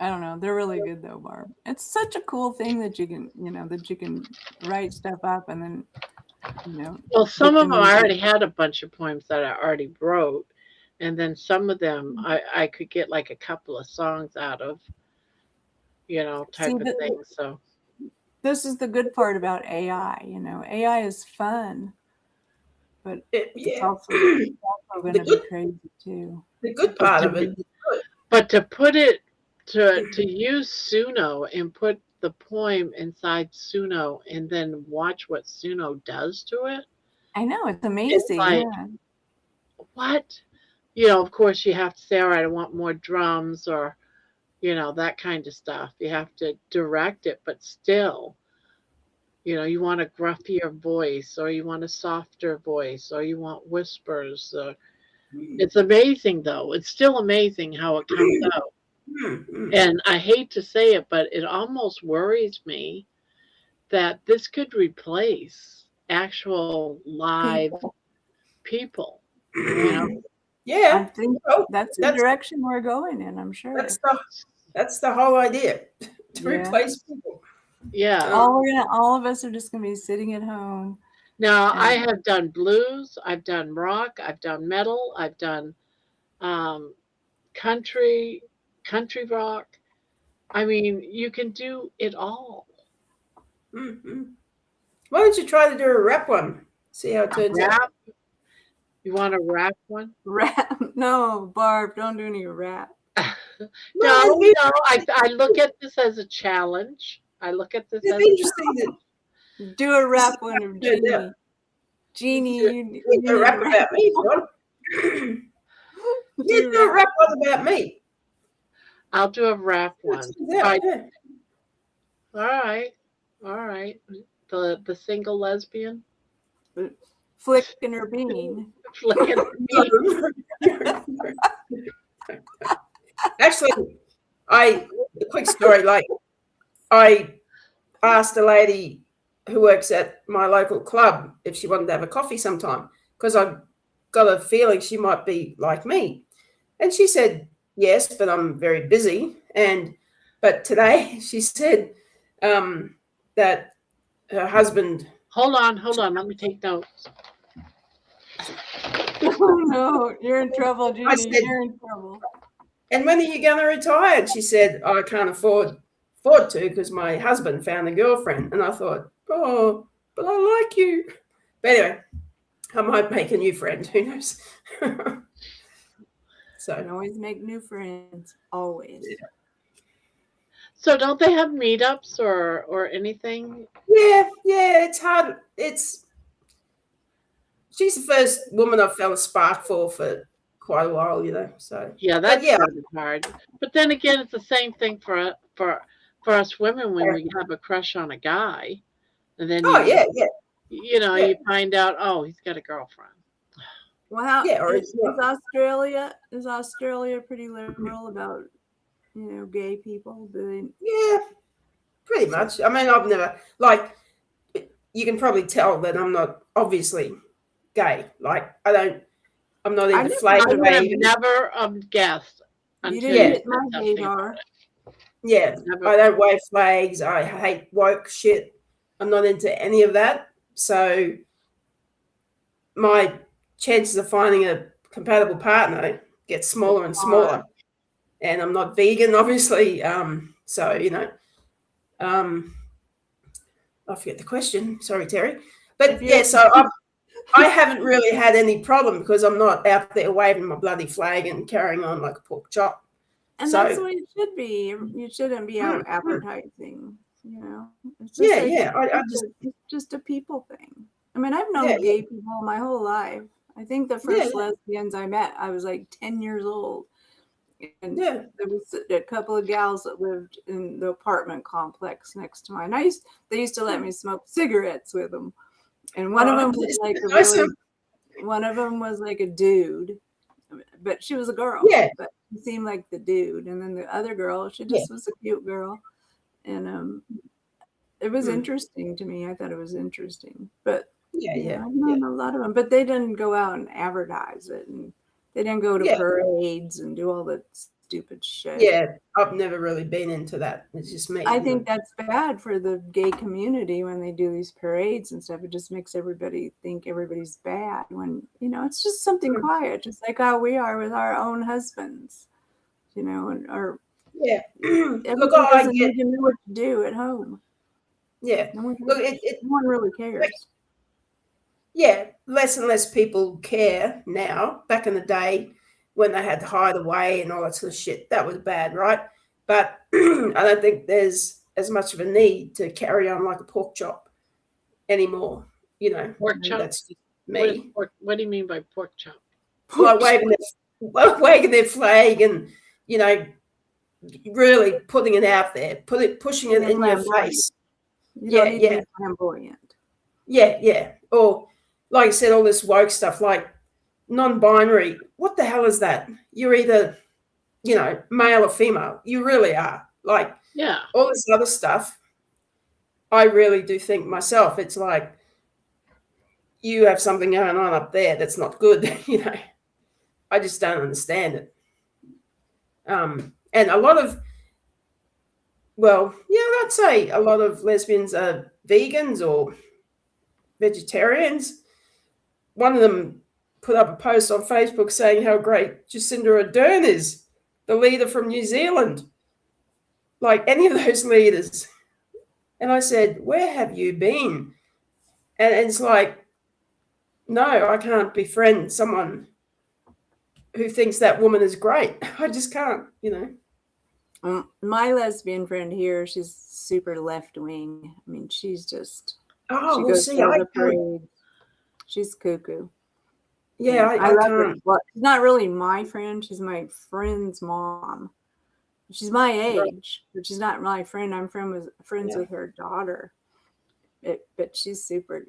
I don't know. They're really good though, Barb. It's such a cool thing that you can, that you can write stuff up and then, Well, some put of them I already had a bunch of poems that I already wrote, and then some of them I could get like a couple of songs out of, type See, of thing. So this is the good part about AI. AI is fun, but it's Yeah. also going to be crazy too. The good part of it. but to put it to use Suno and put the poem inside Suno and then watch what Suno does to it. I know, it's amazing. like- yeah. What? Of course you have to say, all right, I want more drums or, that kind of stuff. You have to direct it, but still, you want a gruffier voice or you want a softer voice or you want whispers. It's amazing though. It's still amazing how it comes out. And I hate to say it, but it almost worries me that this could replace actual live people. Yeah. I think Well, that's the direction we're going in, I'm sure. That's the whole idea, to Yeah. replace people. Yeah. All of us are just gonna be sitting at home. Now And- I have done blues, I've done rock, I've done metal, I've done country rock. I mean, you can do it all. Mm-hmm. Why don't you try to do a rap one? See how it turns out. Rap? You want a rap one? Rap? No, Barb, don't do any rap. No, I look at this as a challenge. I look at this It's as a interesting that Do a rap one of Yeah, Jeannie. yeah. Jeannie, you do a rap about me, John. You do a rap one about me. I'll do a rap one. Yeah, All right. The single lesbian. Flicking her bean. Flicking her bean. Actually, a quick story. Like, I asked a lady who works at my local club if she wanted to have a coffee sometime because I got a feeling she might be like me, and she said yes, but I'm very busy. But today she said that her husband. Hold on. Let me take notes. Oh no, you're in trouble, Jeannie. said- You're in trouble. And when are you going to retire? And she said, I can't afford to because my husband found a girlfriend. And I thought, oh, but I like you. But anyway, I might make a new friend. Who knows? You can So, always make new friends. Always. So don't they have meetups or anything? yeah, it's hard. She's the first woman I've felt a spark for quite a while, So, Yeah, that's yeah. really hard. But then again, it's the same thing for us women when we have a crush on a guy, and then yeah. you find out, oh, he's got a girlfriend. Well, Yeah, or is Australia pretty liberal about gay people? Yeah, pretty much. I mean, I've never, you can probably tell that I'm not obviously gay. I'm not into flag I would have waving. never guessed You until didn't you hit said my something gaydar. about it. Yeah, Never. I don't wave flags. I hate woke shit. I'm not into any of that. So my chances of finding a compatible partner get smaller and smaller. And I'm not vegan, obviously. So, I forget the question. Sorry, Terry. But yeah, so I haven't really had any problem because I'm not out there waving my bloody flag and carrying on like a pork chop. And that's the way it should be. You shouldn't be out advertising. It's just it's just a people thing. I mean, I've known gay people my whole life. I think the first lesbians I met, I was like 10 years old, And Yeah. there was a couple of gals that lived in the apartment complex next to mine. They used to let me smoke cigarettes with them, and one of them was like a really, one of them was like a dude, but she was a girl. Yeah. But she seemed like the dude, and then the other girl, she just was a cute girl, and it was interesting to me. I thought it was interesting, but I've known a lot of them, but they didn't go out and advertise it, and they didn't go to parades and do all that stupid shit. Yeah, I've never really been into that. It's just me. I think that's bad for the gay community when they do these parades and stuff. It just makes everybody think everybody's bad when, it's just something quiet, just like how we are with our own husbands, and our Look, doesn't need to know what to do at home. Yeah. No one, Look, no one really cares. Yeah, less and less people care now. Back in the day when they had to hide away and all that sort of shit, that was bad, right? But I don't think there's as much of a need to carry on like a pork chop anymore. Pork chop? That's just me. What do you mean by pork chop? Like waving their flag and, really putting it out there, pushing it in your face. You don't need to be flamboyant. Yeah. Or, like I said, all this woke stuff, like non-binary. What the hell is that? You're either, male or female. You really are. Like, all this other stuff, I really do think myself, it's like you have something going on up there that's not good, I just don't understand it. And a lot of, I'd say a lot of lesbians are vegans or vegetarians. One of them put up a post on Facebook saying how great Jacinda Ardern is, the leader from New Zealand. Like any of those leaders. And I said, where have you been? And it's like, no, I can't befriend someone who thinks that woman is great. I just can't, My lesbian friend here, she's super left wing. I mean, she's just she's cuckoo. Yeah, I love her. Well, she's not really my friend. She's my friend's mom. She's my age, but she's not my friend. I'm friends with her daughter. But she's super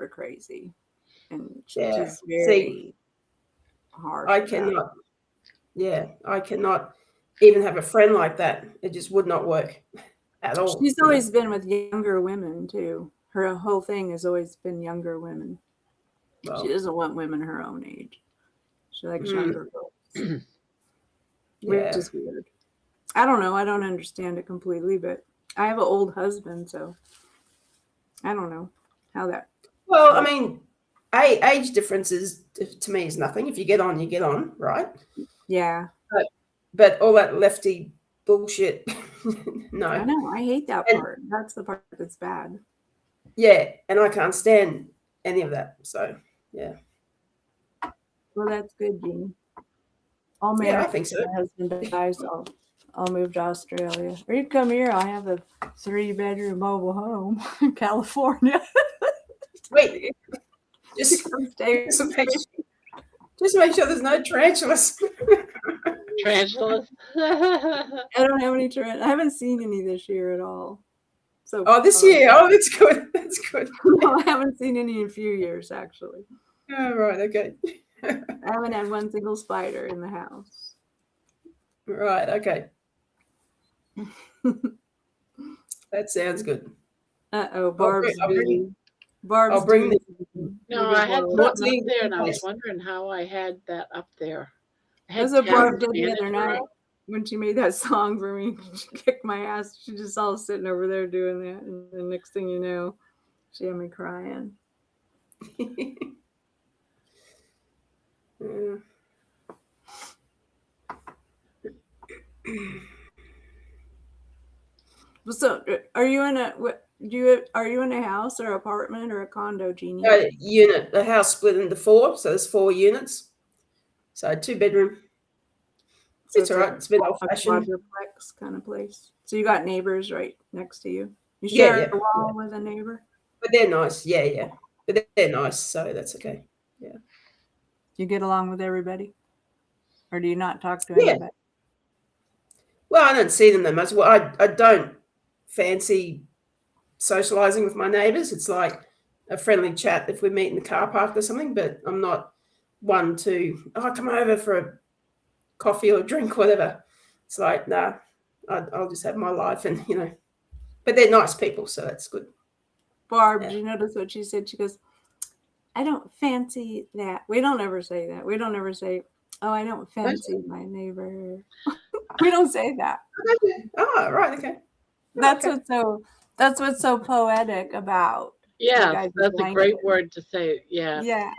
crazy, and she's very hard. I cannot even have a friend like that. It just would not work at all. She's always been with younger women too. Her whole thing has always been younger women. Well, she doesn't want women her own age. She likes younger girls. Which is weird. I don't know. I don't understand it completely, but I have an old husband, so I don't know how that. Well, I mean, age differences to me is nothing. If you get on, you get on, right? Yeah. But all that lefty bullshit, no. I know. I hate that part. That's the part that's bad. Yeah, and I can't stand any of that. So, yeah. Well, that's good, Jean. I think so. My husband dies, I'll move to Australia. Or you come here, I have a 3-bedroom mobile home in California. Wait, just make sure there's no tarantulas. Tarantulas? I don't have any tarantulas. I haven't seen any this year at all. So this year? Oh, that's good. That's good. No, I haven't seen any in a few years, actually. Oh, right. Okay. I haven't had one single spider in the house. Right. Okay. That sounds good. Uh-oh, Barb's I'll busy. No, I had something up there, and I was wondering how I had that up there. That's what Barb did the other night when she made that song for me. She kicked my ass. She just all sitting over there doing that, and the next thing you know, she had me crying. So, are you in a house or apartment or a condo, Jeannie? A unit. The house split into 4, so there's 4 units. So 2-bedroom. So it's all right. It's a bit old-fashioned. Quadruplex kind of place. So you got neighbors right next to you. You share a wall with a neighbor. But they're nice. Yeah. But they're nice, so that's okay. Yeah. You get along with everybody, or do you not talk to anybody? Well, I don't see them that much. Well, I don't fancy socializing with my neighbors. It's like a friendly chat if we meet in the car park or something, but I'm not one to, come over for a coffee or drink, whatever. It's like, nah, I'll just have my life and, but they're nice people, so that's good. Barb, Yeah. did you notice what she said? She goes, I don't fancy that. We don't ever say that. We don't ever say, oh, I don't fancy my neighbor. We don't say that. Oh, right, okay. That's Okay. what's so poetic about you Yes, guys' that's a great language. word to say. Yeah. Yeah.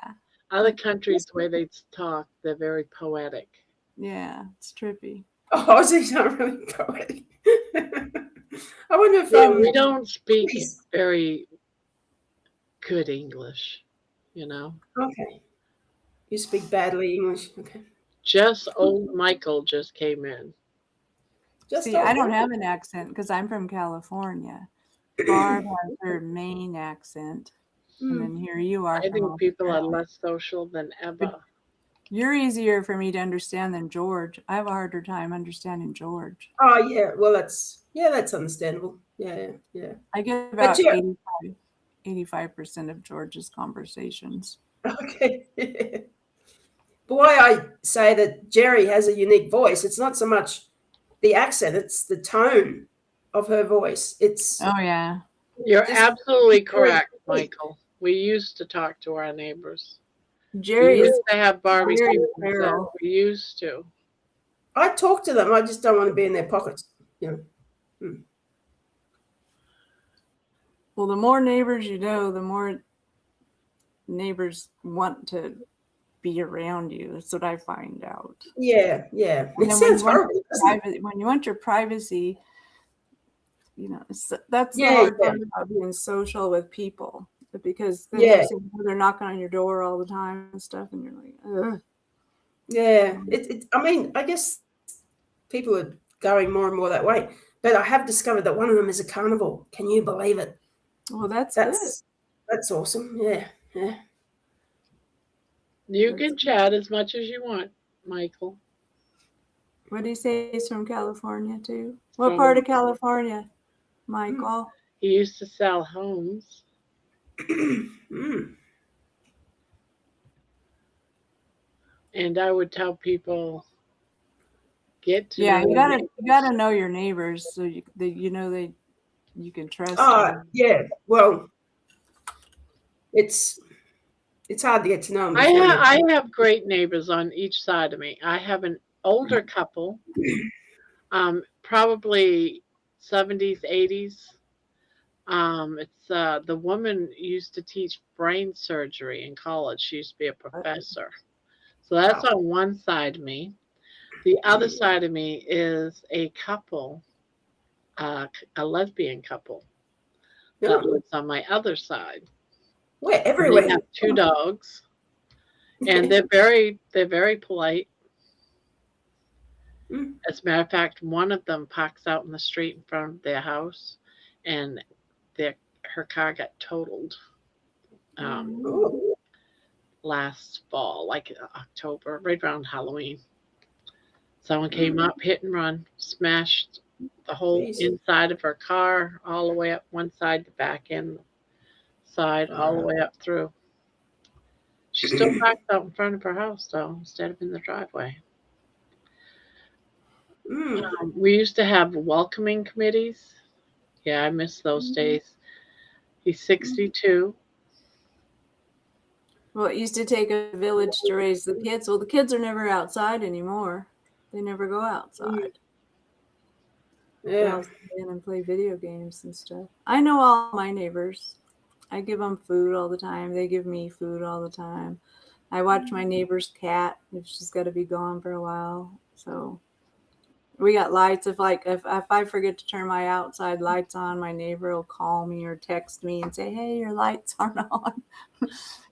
Other countries, the way they talk, they're very poetic. Yeah, it's trippy. Oh, Aussies aren't really poetic. I wonder if Yeah, we don't speak please. very good English, you know. Okay. You speak badly English. Okay. Just old Michael just came in. Just See, I don't have an accent because I'm from California. Barb has her Maine accent. And then here you are. I think people are less social than ever. You're easier for me to understand than George. I have a harder time understanding George. Oh yeah, well that's understandable. Yeah. I get about 85% of George's conversations. Okay. But why I say that Jerry has a unique voice, it's not so much the accent, it's the tone of her voice. It's Oh yeah. You're just absolutely very correct, sweet. Michael. We used to talk to our neighbors. Jerry we is used to have Barbie very pieces. feral. We used to. I talk to them, I just don't want to be in their pockets. Well, the more neighbors you know, the more neighbors want to be around you. That's what I find out. Yeah. And It then sounds horrible. when you want your privacy, that's the Yeah, hard yeah. part about being social with people, because then Yeah. they're knocking on your door all the time and stuff, and you're like, ugh. Yeah. I mean, I guess people are going more and more that way. But I have discovered that one of them is a carnivore. Can you believe it? Well, that's good. That's awesome. Yeah. You can chat as much as you want, Michael. What do you say? He's from California too? What part of California, Michael? He used to sell homes. And I would tell people, get to know you gotta know your neighbors so you can trust them. Yeah. Well, it's hard to get to know them. I have great neighbors on each side of me. I have an older couple, probably 70s, 80s. It's the woman used to teach brain surgery in college. She used to be a professor. So that's on one side of me. The other side of me is a couple, a lesbian couple that lives on my other side. We're everywhere. They have 2 dogs, and they're very polite. As a matter of fact, one of them parks out in the street in front of their house, and her car got totaled last fall, like October, right around Halloween. Someone came up, hit and run, smashed the whole inside of her car, all the way up one side, the back end side, all the way up through. She still parked out in front of her house, though, instead of in the driveway. We used to have welcoming committees. Yeah, I miss those days. He's 62. Well, it used to take a village to raise the kids. Well, the kids are never outside anymore. They never go outside. They all stay in and play video games and stuff. I know all my neighbors. I give them food all the time. They give me food all the time. I watch my neighbor's cat if she's got to be gone for a while. So we got lights. If I forget to turn my outside lights on, my neighbor will call me or text me and say, "Hey, your lights aren't on.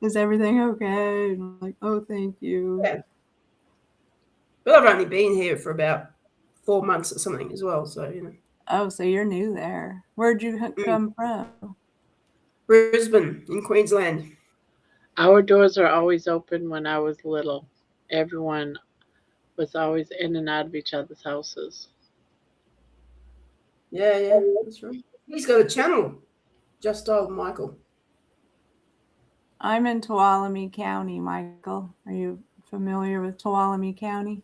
Is everything okay?" And I'm like, "Oh, thank you." Yeah. But I've only been here for about 4 months or something as well, so Oh, so you're new there. Where'd you come from? Brisbane in Queensland. Our doors are always open. When I was little, everyone was always in and out of each other's houses. Yeah, that's right. He's got a channel, Just Old Michael. I'm in Tuolumne County, Michael. Are you familiar with Tuolumne County?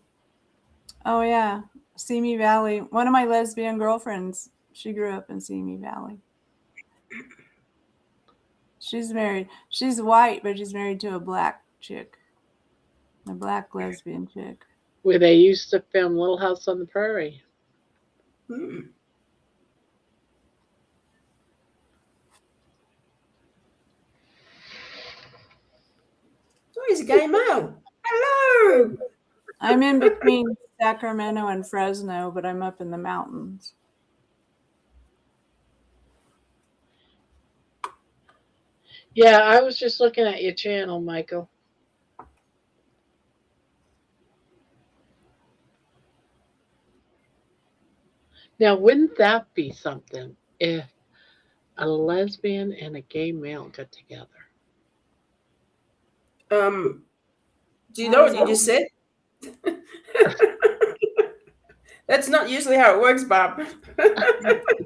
Oh, yeah. Simi Valley. One of my lesbian girlfriends, she grew up in Simi Valley. She's married. She's white, but she's married to a black chick. A black lesbian chick. Where they used to film Little House on the Prairie. Hmm. Oh, he's a gay male. Hello. I'm in between Sacramento and Fresno, but I'm up in the mountains. Yeah, I was just looking at your channel, Michael. Now, wouldn't that be something if a lesbian and a gay male got together? Do you know what you just said? That's not usually how it works, Bob.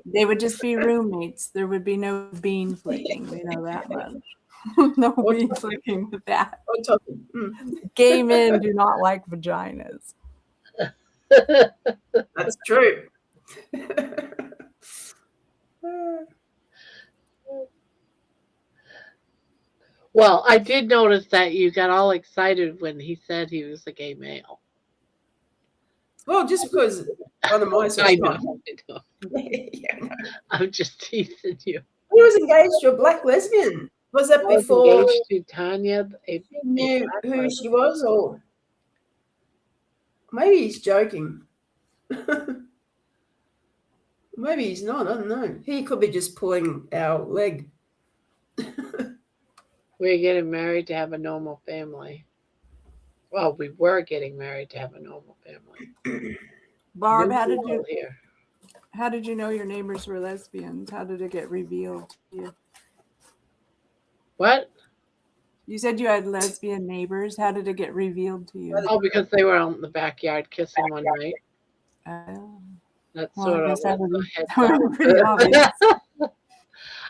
They would just be roommates. There would be no bean flicking. We know that much. No bean flicking with that. Gay men do not like vaginas. That's true. Well, I did notice that you got all excited when he said he was a gay male. Well, just because one of my I know. Yeah, no. I'm just teasing you. He was engaged to a black lesbian. Was that I was before engaged to Tanya. he knew who she was, or maybe he's joking? Maybe he's not. I don't know. He could be just pulling our leg. We're getting married to have a normal family. Well, we were getting married to have a normal family. Barb, New how did people you here? how did you know your neighbors were lesbians? How did it get revealed to you? What? You said you had lesbian neighbors. How did it get revealed to you? Oh, because they were out in the backyard kissing one night. That's Well, sort I of guess that was would a be heads that would be up. pretty obvious.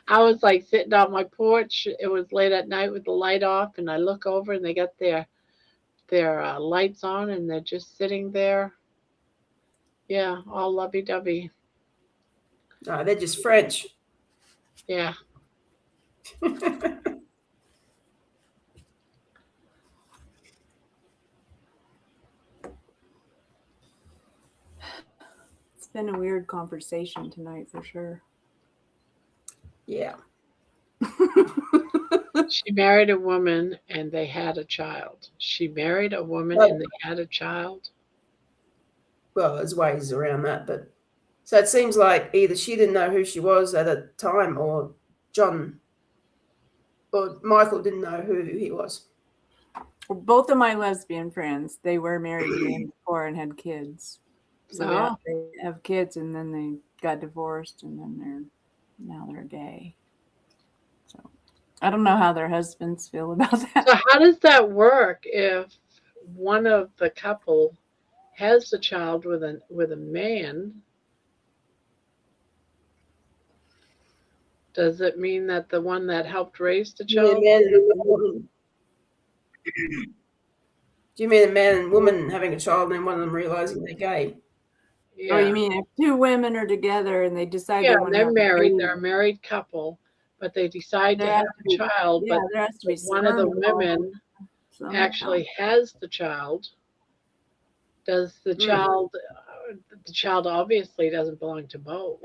I was like sitting on my porch. It was late at night with the light off, and I look over and they got their lights on, and they're just sitting there. Yeah, all lovey-dovey. No, they're just French. Yeah. It's been a weird conversation tonight for sure. Yeah. She married a woman and they had a child. She married a woman Well, and they had a child. well, there's ways around that, but so it seems like either she didn't know who she was at the time, or John or Michael didn't know who he was. Both of my lesbian friends, they were married again before and had kids. So Oh. they have kids, and then they got divorced, and then now they're gay. So I don't know how their husbands feel about that. So how does that work if one of the couple has a child with a man? Does it mean that the one that helped raise the Do you mean a child? man and a woman? Do you mean a man and woman having a child and then one of them realizing they're gay? Oh, you Yeah. mean if two women are together and they decide Yeah, they want to they're have a married. baby, They're a married couple, but they decide to there have has to a be, child, yeah, but there has to be one of the sperm involved women somehow. actually has the child. Does the child obviously doesn't belong to both.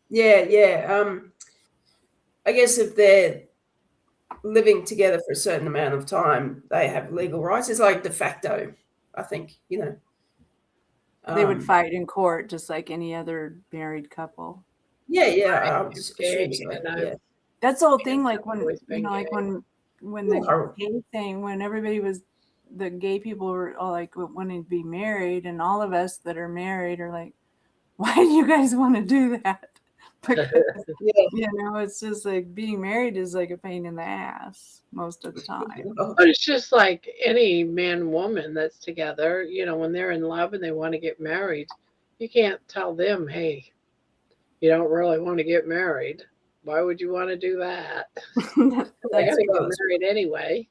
Yeah. I guess if they're living together for a certain amount of time, they have legal rights. It's like de facto, I think, you know. They would fight in court just like any other married couple. Yeah, I would Gay, assume so. and Yeah. That's the whole thing. Like when always you been know, like gay. when the Horrible. gay thing, when everybody was, the gay people were all like wanting to be married, and all of us that are married are like, why do you guys want to do that? Because Yeah. you know, it's just like being married is like a pain in the ass most of the time. But it's just like any man woman that's together, you know, when they're in love and they want to get married, You can't tell them, hey, you don't really want to get married. Why would you want to do that? They That's got to get well, married anyway.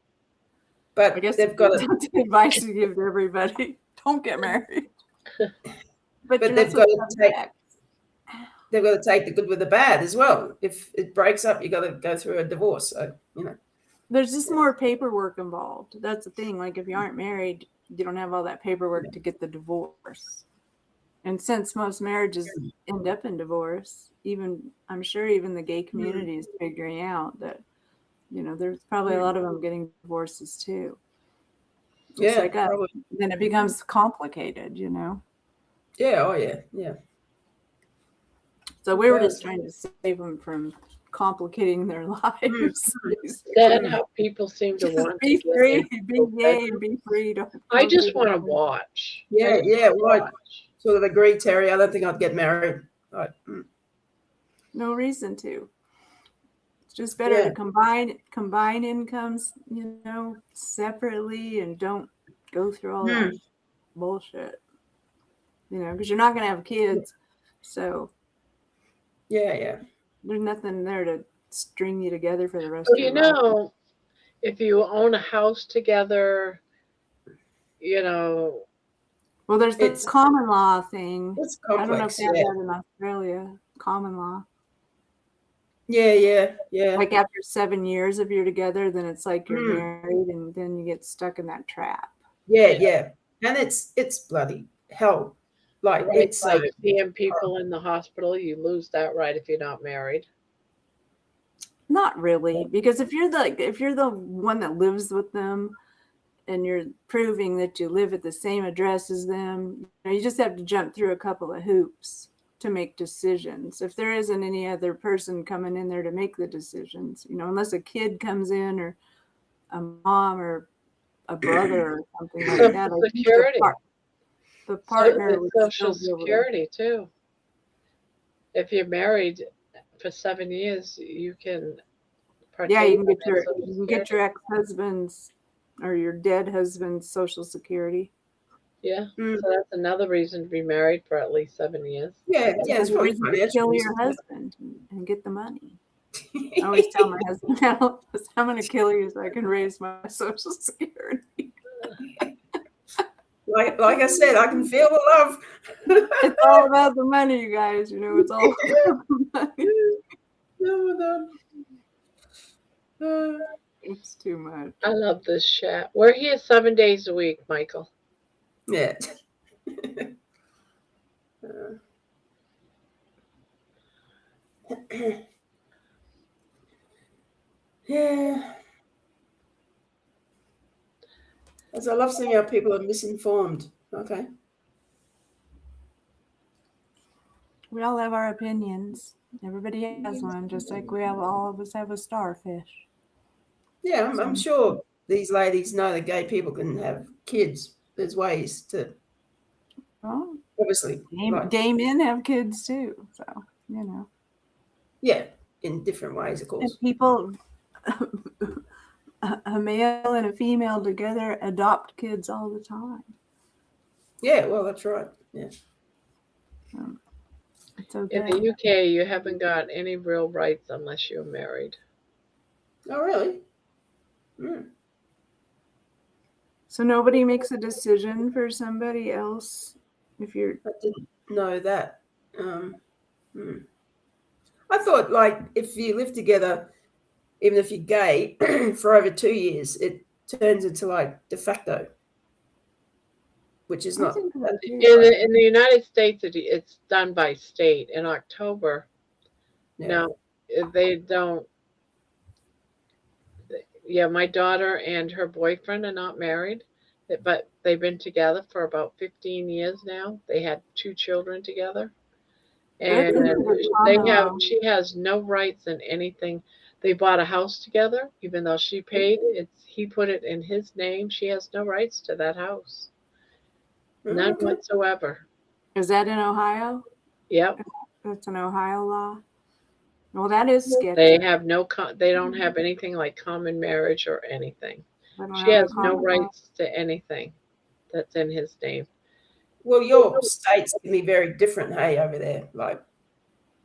I but guess they've got to, that's the advice you give to everybody. Don't get married. But but you're not they've got supposed to to have take, sex. they've got to take the good with the bad as well. If it breaks up, you got to go through a divorce. So, you know. There's just more paperwork involved. That's the thing. Like if you aren't married, you don't have all that paperwork to get the divorce. And since most marriages end up in divorce, I'm sure even the gay community is figuring out that, there's probably a lot of them getting divorces too. Just Yeah, like us. probably. Then it becomes complicated, Yeah. Oh, yeah. Yeah. So we were does. just trying to save them from complicating their lives. Sad how people seem to Just want be to get free, into be the gay, bedroom. and be free. Don't I go just through want to the- watch. Yeah, I just yeah, wanna right. watch. Sort of agree, Terry. I don't think I'd get married. Right. No reason to. It's just better Yeah. to combine incomes, separately, and don't go through all that bullshit. Because you're not going to have kids, so Yeah, yeah. there's nothing there to string you together for the rest Well, of your life. if you own a house together, you know, Well, there's the It's common law thing. it's I don't know if complex. they have Yeah. that in Australia. Common law. Yeah, yeah, yeah. Like after 7 years if you're together, then it's like you're Mm. married, and then you get stuck in that trap. Yeah, yeah. And it's bloody hell. Like right, it's like seeing people in the hospital, you lose that right if you're not married. Not really, because if you're the one that lives with them, and you're proving that you live at the same address as them, you just have to jump through a couple of hoops to make decisions. If there isn't any other person coming in there to make the decisions, unless a kid comes in or a mom or a brother or something like that. I think Security. the partner It's would Social still be able to. Security too. If you're married for 7 years, you can Yeah, you can partake get in your Social ex-husband's or your dead husband's Social Security. Yeah, Mm. so that's another reason to be married for at least 7 years. yeah, yeah, it's Another probably reason to financial kill your reasons. husband and get the money. I always tell my husband now, I'm going to kill you so I can raise my Social Security. Like I said, I can feel the love. It's all about the money, you guys. It's all about the money. No, no. It's too much. I love this chat. We're here 7 days a week, Michael. Yeah. Yeah. As I love seeing how people are misinformed. Okay. We all have our opinions. Everybody has one, just like all of us have a starfish. Yeah, I'm sure these ladies know that gay people can have kids. There's ways to, Well, obviously, gay men have kids too, so yeah, in different ways, of And course. people, a male and a female together adopt kids all the time. Yeah, well, that's right. Yeah. It's okay. In the UK, you haven't got any real rights unless you're married. Oh, really? Mm. So nobody makes a decision for somebody else if you're. I didn't know that. I thought, like, if you live together, even if you're gay, for over 2 years, it turns into like de facto, which is I not. think so, too. In the United States, it's done by state. In October, Yeah. no, they don't. Yeah, my daughter and her boyfriend are not married, but they've been together for about 15 years now. They had 2 children together. They're And considered she has no rights in anything. They bought a house together, even though she paid. He put it in his name. She has no rights to that house. None Okay. whatsoever. Is that in Ohio? Yep. That's an Ohio law. Well, that is sketchy. They have they don't have anything like common marriage or anything. They don't She have a has no common law. rights to anything that's in his name. Well, your states can be very different, hey, over there. Like,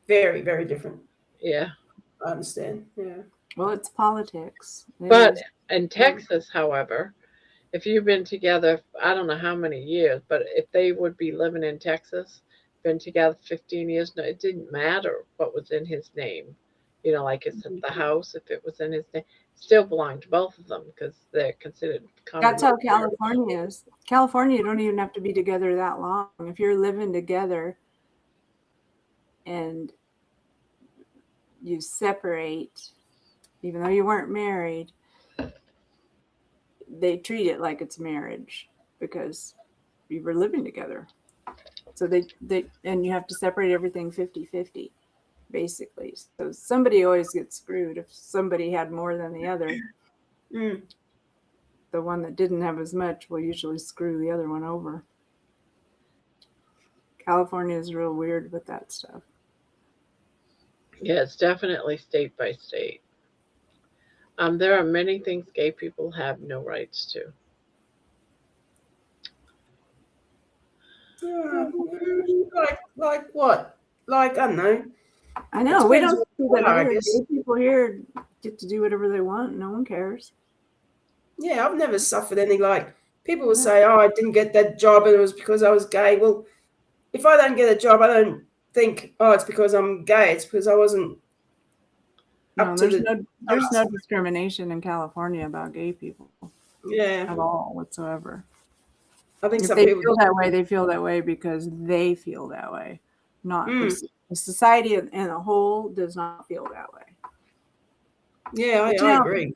very, very different. Yeah. I understand. Yeah. Well, it's politics. It But is. in Texas, however, if you've been together, I don't know how many years, but if they would be living in Texas, been together 15 years, no, it didn't matter what was in his name. You know, like it's the house, if it was in his name, still belonged to both of them because they're considered That's how common. California is. California, you don't even have to be together that long. If you're living together and you separate, even though you weren't married, they treat it like it's marriage because you were living together. So they and you have to separate everything 50-50, basically. So somebody always gets screwed if somebody had more than the other. Mm. The one that didn't have as much will usually screw the other one over. California is real weird with that stuff. Yeah, it's definitely state by state. There are many things gay people have no rights to. Like what? Like, I don't know. I know. We depends don't see what that you are, I here. guess. Gay people here get to do whatever they want. No one cares. Yeah, I've never suffered any, like, people will say, oh, I didn't get that job and it was because I was gay. Well, if I don't get a job, I don't think, oh, it's because I'm gay. It's because I wasn't No, up to the there's no discrimination in California about gay people Yeah. at all whatsoever. I think If some they people feel that way, they feel that way because they feel that way. Not the society in a whole does not feel that way. Yeah, But, I agree.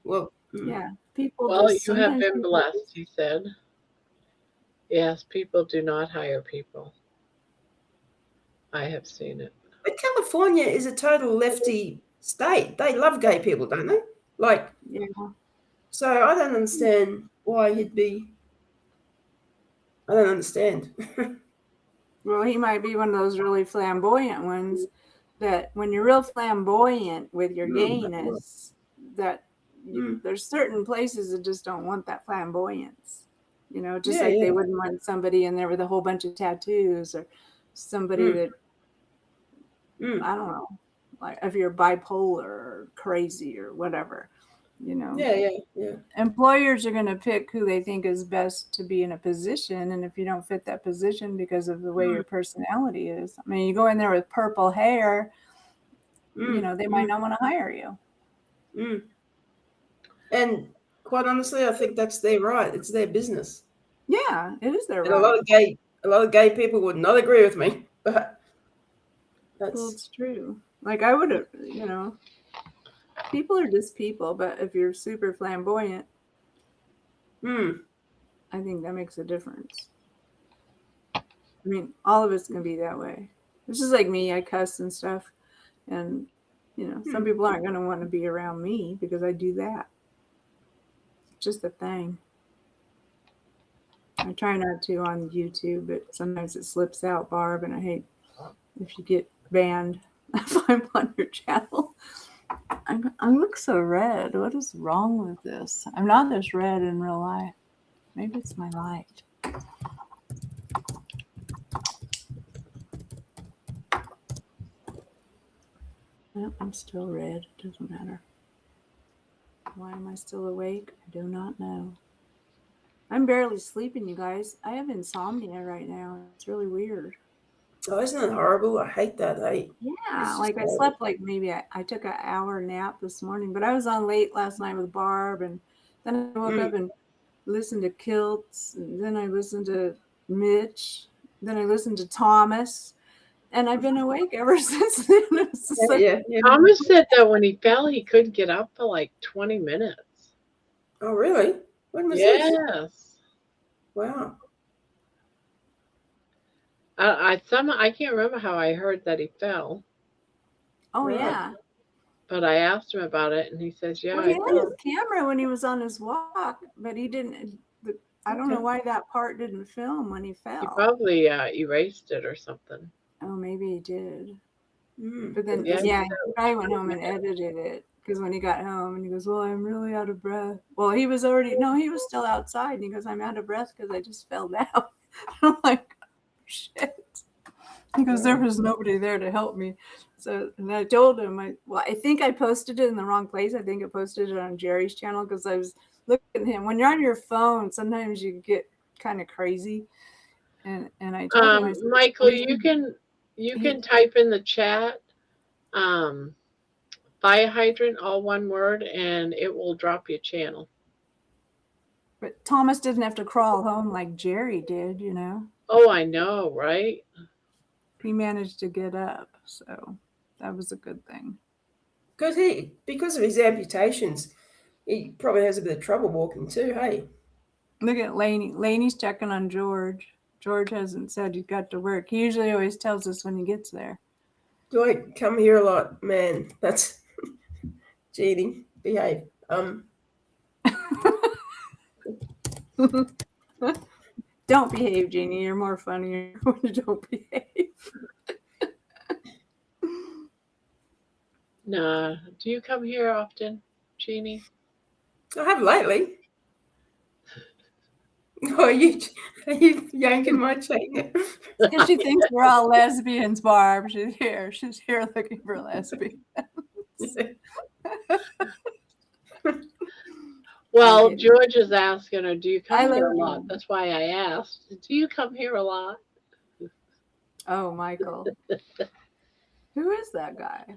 Well, yeah, people Well, just you have sometimes been people- blessed, he said. Yes, people do not hire people. I have seen it. But California is a total lefty state. They love gay people, don't they? Like, Yeah. so I don't understand why he'd be. I don't understand. Well, he might be one of those really flamboyant ones that when you're real flamboyant with your gayness, that there's certain places that just don't want that flamboyance. You know, just like they wouldn't want somebody in there with a whole bunch of tattoos or somebody that, I don't know, like if you're bipolar or crazy or whatever, you know. Yeah. Employers are going to pick who they think is best to be in a position. And if you don't fit that position because of the way your personality is, I mean, you go in there with purple hair, you know, they might not want to hire you. And quite honestly, I think that's their right. It's their business. Yeah, it is their And right. a lot of gay people would not agree with me, but Well, it's true. Like I would have, you know, people are just people, but if you're super flamboyant, I think that makes a difference. I mean, all of us can be that way. It's just like me, I cuss and stuff. And, you know, some people aren't going to want to be around me because I do that. It's just a thing. I try not to on YouTube, but sometimes it slips out, Barb, and I hate if you get banned if I'm on your channel. I look so red. What is wrong with this? I'm not this red in real life. Maybe it's my light. Nope, I'm still red. It doesn't matter. Why am I still awake? I do not know. I'm barely sleeping, you guys. I have insomnia right now. It's really weird. Oh, isn't it horrible? I hate that. Yeah, like I slept like maybe I took an hour nap this morning, but I was on late last night with Barb, and then I woke up and listened to Kilts, and then I listened to Mitch, then I listened to Thomas, and I've been awake ever since then. Thomas said that when he fell, he couldn't get up for like 20 minutes. Oh, really? When was this? Yes. Wow. I can't remember how I heard that he fell. Oh, yeah. But I asked him about it, and he says, yeah. Well, he had his camera when he was on his walk, but he didn't. I don't know why that part didn't film when he fell. He probably erased it or something. Oh, maybe he did. But then, he probably went home and edited it. Because when he got home and he goes, well, I'm really out of breath. Well, he was still outside. And he goes, I'm out of breath because I just fell down. I'm like, shit. Because there was nobody there to help me. So, and I told him, I think I posted it in the wrong place. I think I posted it on Jerry's channel because I was looking at him. When you're on your phone, sometimes you get kind of crazy. And I told him, I said, Michael, you can type in the chat, fire hydrant, all one word, and it will drop your channel. but Thomas didn't have to crawl home like Jerry did, you know. Oh, I know, right? He managed to get up, so that was a good thing. Because of his amputations, he probably has a bit of trouble walking too, hey? Look at Laney. Laney's checking on George. George hasn't said he got to work. He usually always tells us when he gets there. Do I come here a lot? Man, that's cheating. Behave. Don't behave, Jeannie. You're more funny when you don't behave. Nah. Do you come here often, Jeannie? I have lately. Oh, are you yanking my chain? Because she thinks we're all lesbians, Barb. She's here. She's here looking for lesbians. Well, George is asking her, do you come I here a love lot? you. That's why I asked. Do you come here a lot? Oh, Michael. Who is that guy?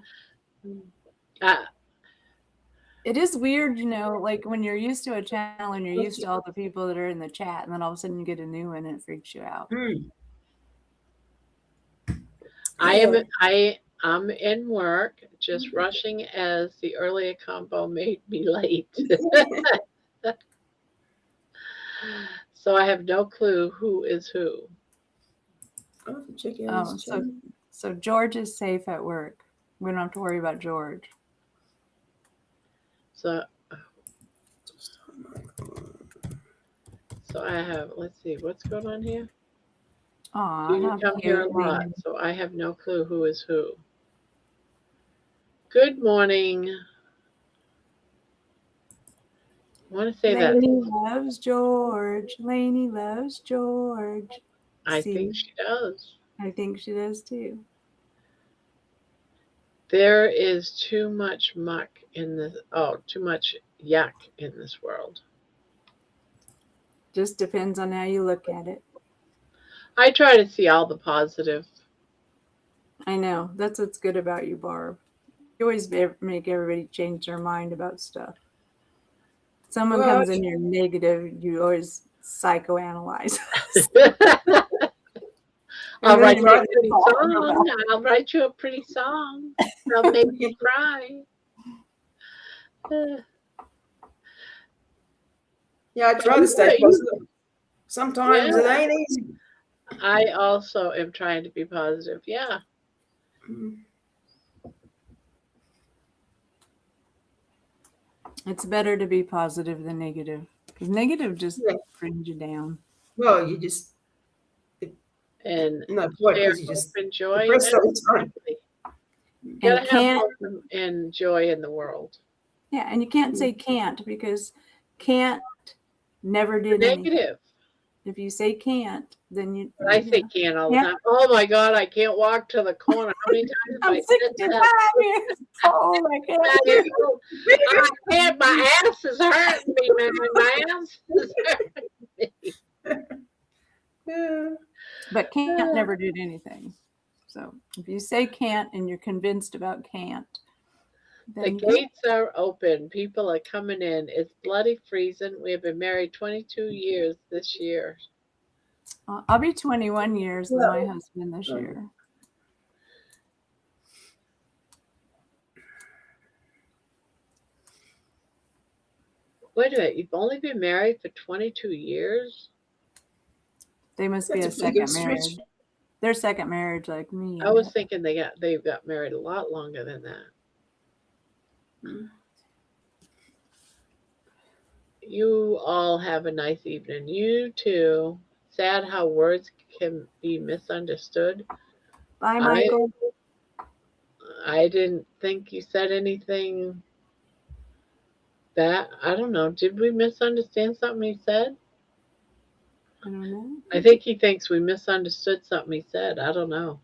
It is weird, you know, like when you're used to a channel and you're used to all the people that are in the chat, and then all of a sudden you get a new one and it freaks you out. I'm in work, just rushing as the earlier combo made me late. So I have no clue who is who. I'll have to check out his channel. So George is safe at work. We don't have to worry about George. So I have, let's see, what's going on here? Aw, You come here a lot, so I have no clue who is who. Good morning. I want to say that. Lainey loves George. Lainey loves George. I think she does. I think she does too. There is too much muck in this, too much yuck in this world. Just depends on how you look at it. I try to see all the positive. I know. That's what's good about you, Barb. You always make everybody change their mind about stuff. Someone comes in here negative, you always psychoanalyze. I'll write you a pretty song. I'll write you a pretty song. That'll make you cry. Yeah, I try to stay positive. Sometimes it ain't easy. I also am trying to be positive. Yeah. It's better to be positive than negative. Because negative just brings you down. Well, you just and because you just enjoy depressed all the time. You gotta have hope and joy in the world. Yeah, and you can't say can't because can't never did negative. Anything. If you say can't, then you. I say can't all the time. Oh my God, I can't walk to the corner. How many times have I said that? Years old. I can't. My ass is hurting me, man. My ass is hurting me. But can't never did anything. So if you say can't and you're convinced about can't, the gates are open. People are coming in. It's bloody freezing. We have been married 22 years this year. I'll be 21 years with my husband this year. Wait a minute. You've only been married for 22 years? They must be a second marriage. Their second marriage like me. I was thinking they got married a lot longer than that. You all have a nice evening. You too. Sad how words can be misunderstood. Bye, Michael. I didn't think you said anything that, I don't know. Did we misunderstand something you said? I don't know. I think he thinks we misunderstood something he said. I don't know.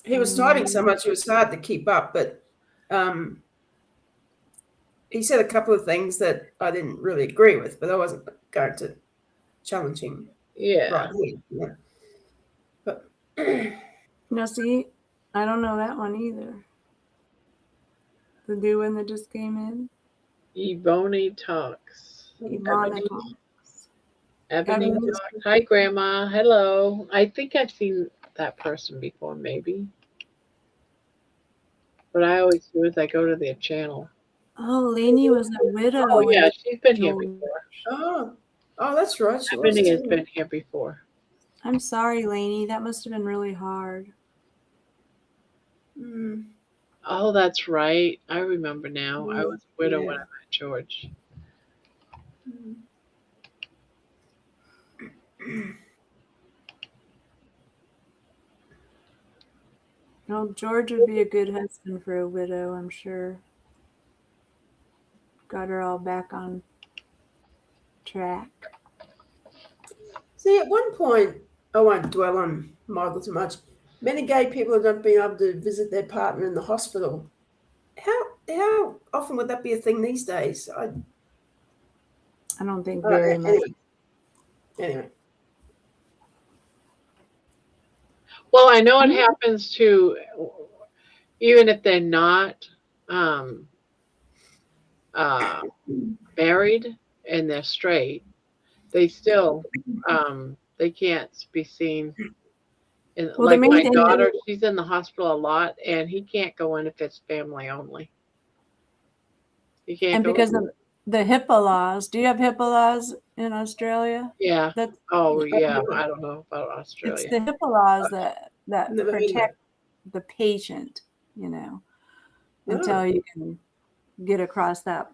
He was typing so much it was hard to keep up, but he said a couple of things that I didn't really agree with, but I wasn't going to challenge him Yeah. right here. Yeah. But Now, see, I don't know that one either. The new one that just came in. Ebony talks. Ivana Ebony, talks. Ebony Ebony. talks. Hi, Grandma. Hello. I think I've seen that person before, maybe. What I always do is I go to their channel. Oh, Lainey was a widow. Oh, yeah, in she's been here George. before. oh, that's right. She was Ebony has too. been here before. I'm sorry, Lainey. That must have been really hard. Mm, Oh, that's right. I remember now. I was a widow when I yeah. met George. Well, George would be a good husband for a widow, I'm sure. Got her all back on track. See, at one point, I won't dwell on Michael too much. Many gay people have not been able to visit their partner in the hospital. How often would that be a thing these days? I don't think very much. Anyway. Well, I know it happens to, even if they're not married and they're straight, they still they can't be seen. And Well, like the main my thing daughter, she's in the hospital a lot, and he can't go in if it's family only. He can't and go because in. of the HIPAA laws. Do you have HIPAA laws in Australia? Yeah. That's, Oh, yeah. I don't know about it's Australia. the HIPAA laws that Never heard of protect the patient, until you can get across that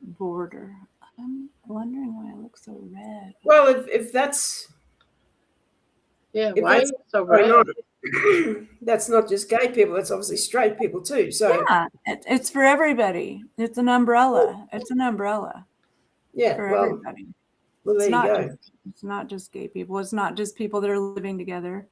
border. I'm wondering why it looks so red. Well, if that's Yeah. if Why are that's you so going red? on, that's not just gay people. That's obviously straight people too. So Yeah, it's for everybody. It's an umbrella. It's an umbrella yeah. for Well, everybody. there It's you not go. it's not just gay people. It's not just people that are living together.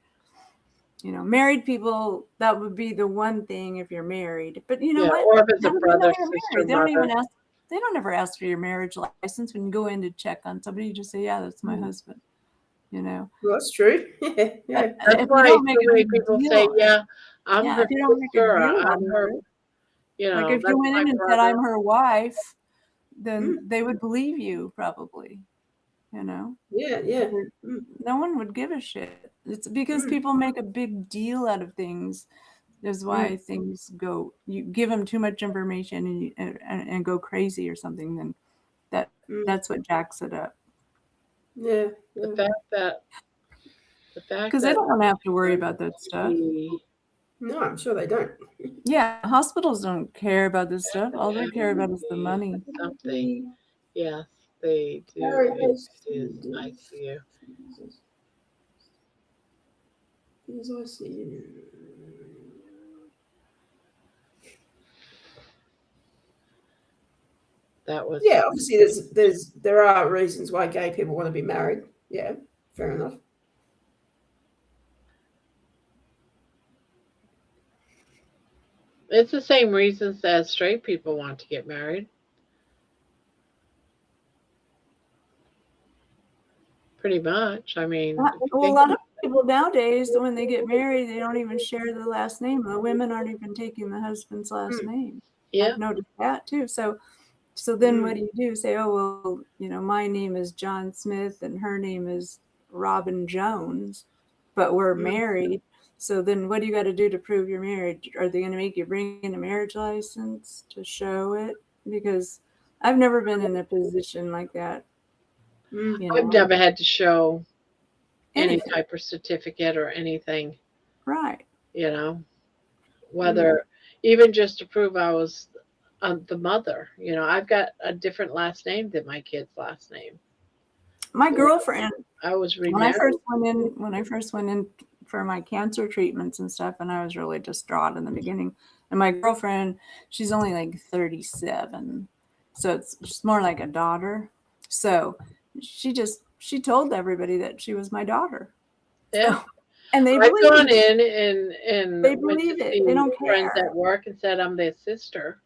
Married people, that would be the one thing if you're married. But you know Yeah, what? or if it's How a do they know brother, you're sister, married? They don't even mother. ask. They don't ever ask for your marriage license when you go in to check on somebody. You just say, "Yeah, that's my husband." Well, that's true. Yeah. But That's if you why don't so make a many big people deal, say, "Yeah, I'm yeah, her if you don't make a sister. deal I'm out her." of it, like if you That's went my in and said, brother. "I'm her wife," then they would believe you probably. Yeah. No one would give a shit. It's because people make a big deal out of things. Is why things go. You give them too much information and go crazy or something. Then that's what jacks it up. Yeah. The fact that Because they don't want to have to worry about that stuff. No, I'm sure they don't. Yeah, hospitals don't care about this stuff. All they care about is the money. Something. Yes, they do. It is nice for you. As I see. That was Yeah, obviously there are reasons why gay people want to be married. Yeah, fair enough. It's the same reasons as straight people want to get married. Pretty much. I mean, if you Well, a think lot of people nowadays, when they get married, they don't even share the last name. The women aren't even taking the husband's last name. Yeah. I've noticed that too. So then what do? Say, oh, well, my name is John Smith and her name is Robin Jones, but we're married. So then what do you got to do to prove you're married? Are they going to make you bring in a marriage license to show it? Because I've never been in a position like that. I've never had to show any Anything. type of certificate or anything. Right. Whether even just to prove I was the mother. I've got a different last name than my kid's last name. My girlfriend, I was remarried. when I first went in for my cancer treatments and stuff, and I was really distraught in the beginning. And my girlfriend, she's only like 37, so it's just more like a daughter. So she just she told everybody that she was my daughter. Yeah. So, and they I've gone believed it. in and They went to believe it. see They don't friends care. at work and said I'm their sister.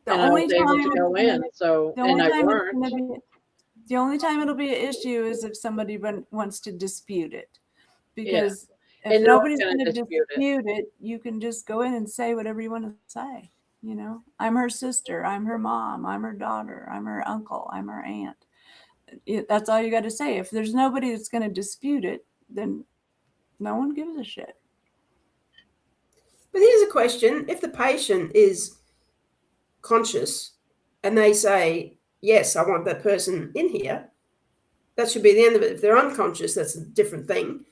The And I only was able time to go in. So, the and only I time it's weren't. going to be the only time it'll be an issue is if somebody wants to dispute it. Because if And no one's nobody's gonna going to dispute dispute it. it, you can just go in and say whatever you want to say. You know, I'm her sister, I'm her mom, I'm her daughter, I'm her uncle, I'm her aunt. That's all you got to say. If there's nobody that's going to dispute it, then no one gives a shit. But here's a question. If the patient is conscious and they say, yes, I want that person in here, that should be the end of it. If they're unconscious, that's a different thing.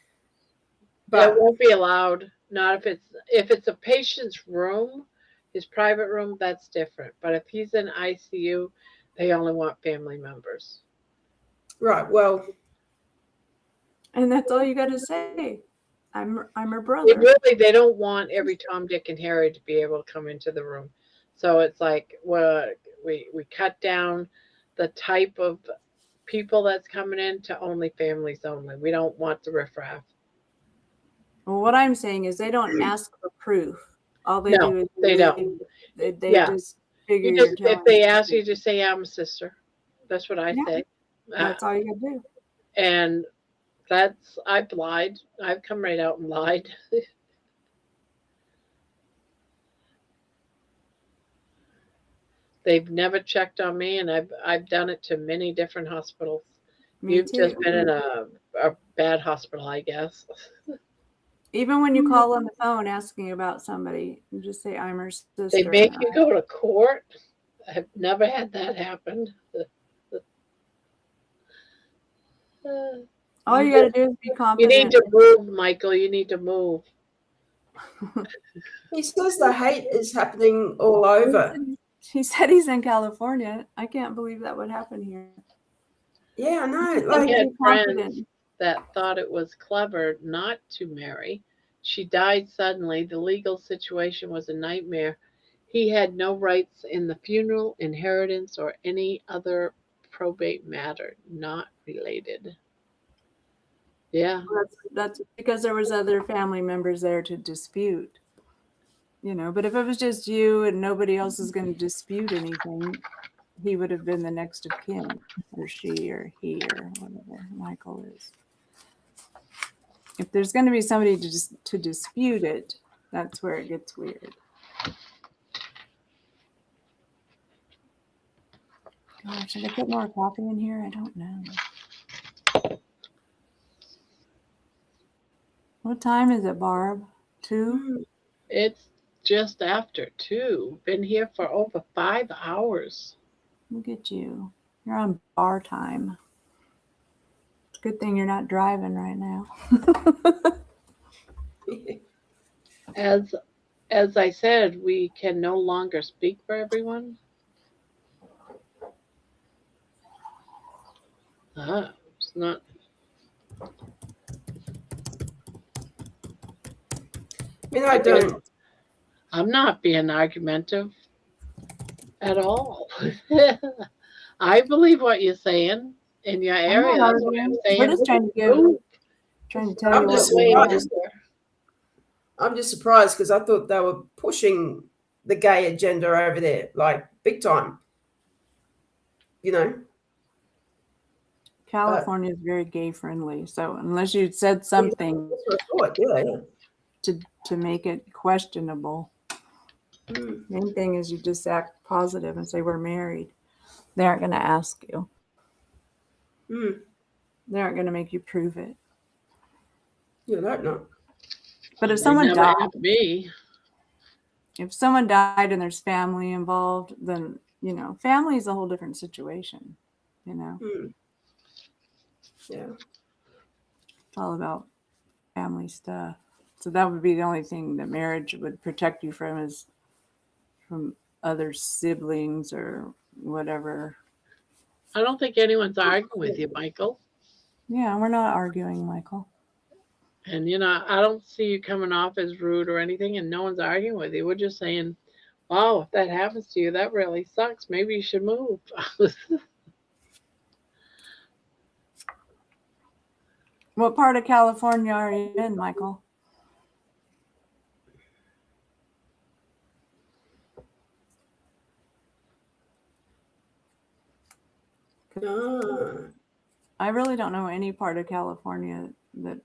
But it won't be allowed. Not if it's a patient's room, his private room, that's different. But if he's in ICU, they only want family members. Right. Well, and that's all you got to say. I'm her brother. They don't want every Tom, Dick, and Harry to be able to come into the room. So it's like, well, we cut down the type of people that's coming in to only families only. We don't want the riffraff. Well, what I'm saying is they don't ask for proof. All they No, do is they don't. They Yeah. just figure You just, you're if they telling ask you, just say, I'm a sister. That's what I Yeah. say. That's all you gotta do. And I've lied. I've come right out and lied. They've never checked on me, and I've done it to many different hospitals. Me You've too. just been in a bad hospital, I guess. Even when you call on the phone asking about somebody, you just say, I'm her sister. They make you go to court. I've never had that happen. All you gotta do is be You confident. need to move, Michael. You need to move. he says the hate is happening all over. He said he's in California. I can't believe that would happen here. Yeah, I know. I Like, had friends that thought it was clever not to marry. She died suddenly. The legal situation was a nightmare. He had no rights in the funeral, inheritance, or any other probate matter not related. Yeah. That's because there was other family members there to dispute. You know, but if it was just you and nobody else is going to dispute anything, he would have been the next of kin, or she, or he, or whatever Michael is. If there's going to be somebody to dispute it, that's where it gets weird. Gosh, should I put more coffee in here? I don't know. What time is it, Barb? 2? It's just after 2. Been here for over 5 hours. Look at you. You're on bar time. Good thing you're not driving right now. As I said, we can no longer speak for everyone. It's not. I don't. I'm not being argumentative at all. I believe what you're saying in your area. That's what I'm saying. We're just trying to tell you what we know. I'm just surprised because I thought they were pushing the gay agenda over there, like big time. You know, California is very gay friendly, so unless you said something to make it questionable, main thing is you just act positive and say we're married. They aren't going to ask you. They aren't going to make you prove it. Yeah, that no. But if someone died and there's family involved, then family is a whole different situation. Yeah, it's all about family stuff. So that would be the only thing that marriage would protect you from, is from other siblings or whatever. I don't think anyone's arguing with you, Michael. Yeah, we're not arguing, Michael. And I don't see you coming off as rude or anything, and no one's arguing with you. We're just saying, wow, if that happens to you, that really sucks. Maybe you should move. What part of California are you in, Michael? Ah, I really don't know any part of California that.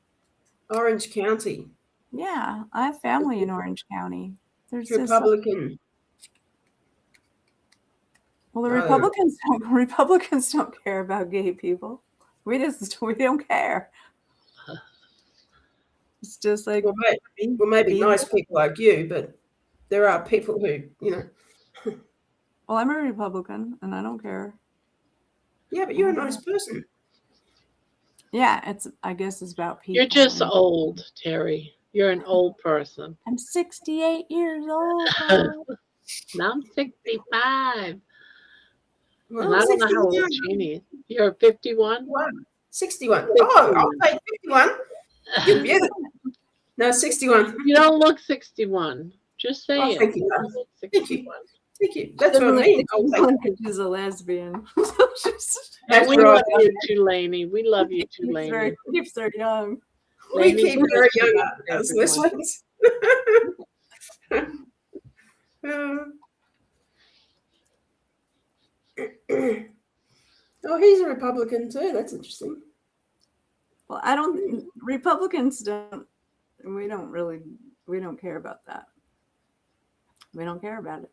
Orange County, Yeah, I have family in Orange County. There's this. Republican. Well, the Oh. Republicans don't care about gay people. We don't care. It's just like Well, maybe nice people like you, but there are people who, Well, I'm a Republican and I don't care. Yeah, but you're a nice person. Yeah, I guess it's about people. You're just old, Terry. You're an old person. I'm 68 years old. Now I'm 65. Well, and I don't know how 61. old Jeannie is. You're 51? 61. Oh, I'll take 51. You're beautiful. No, 61. You don't look 61. Just saying. Oh, thank you. You don't look Thank you. 61. Thank you. That's what I mean. She's a lesbian. And we love you too, Lainey. We love you too, Keeps her, Lainey. keeps her young. We keep her young as lesbians. Oh, he's a Republican too. That's interesting. Well, Republicans don't, we don't care about that. We don't care about it.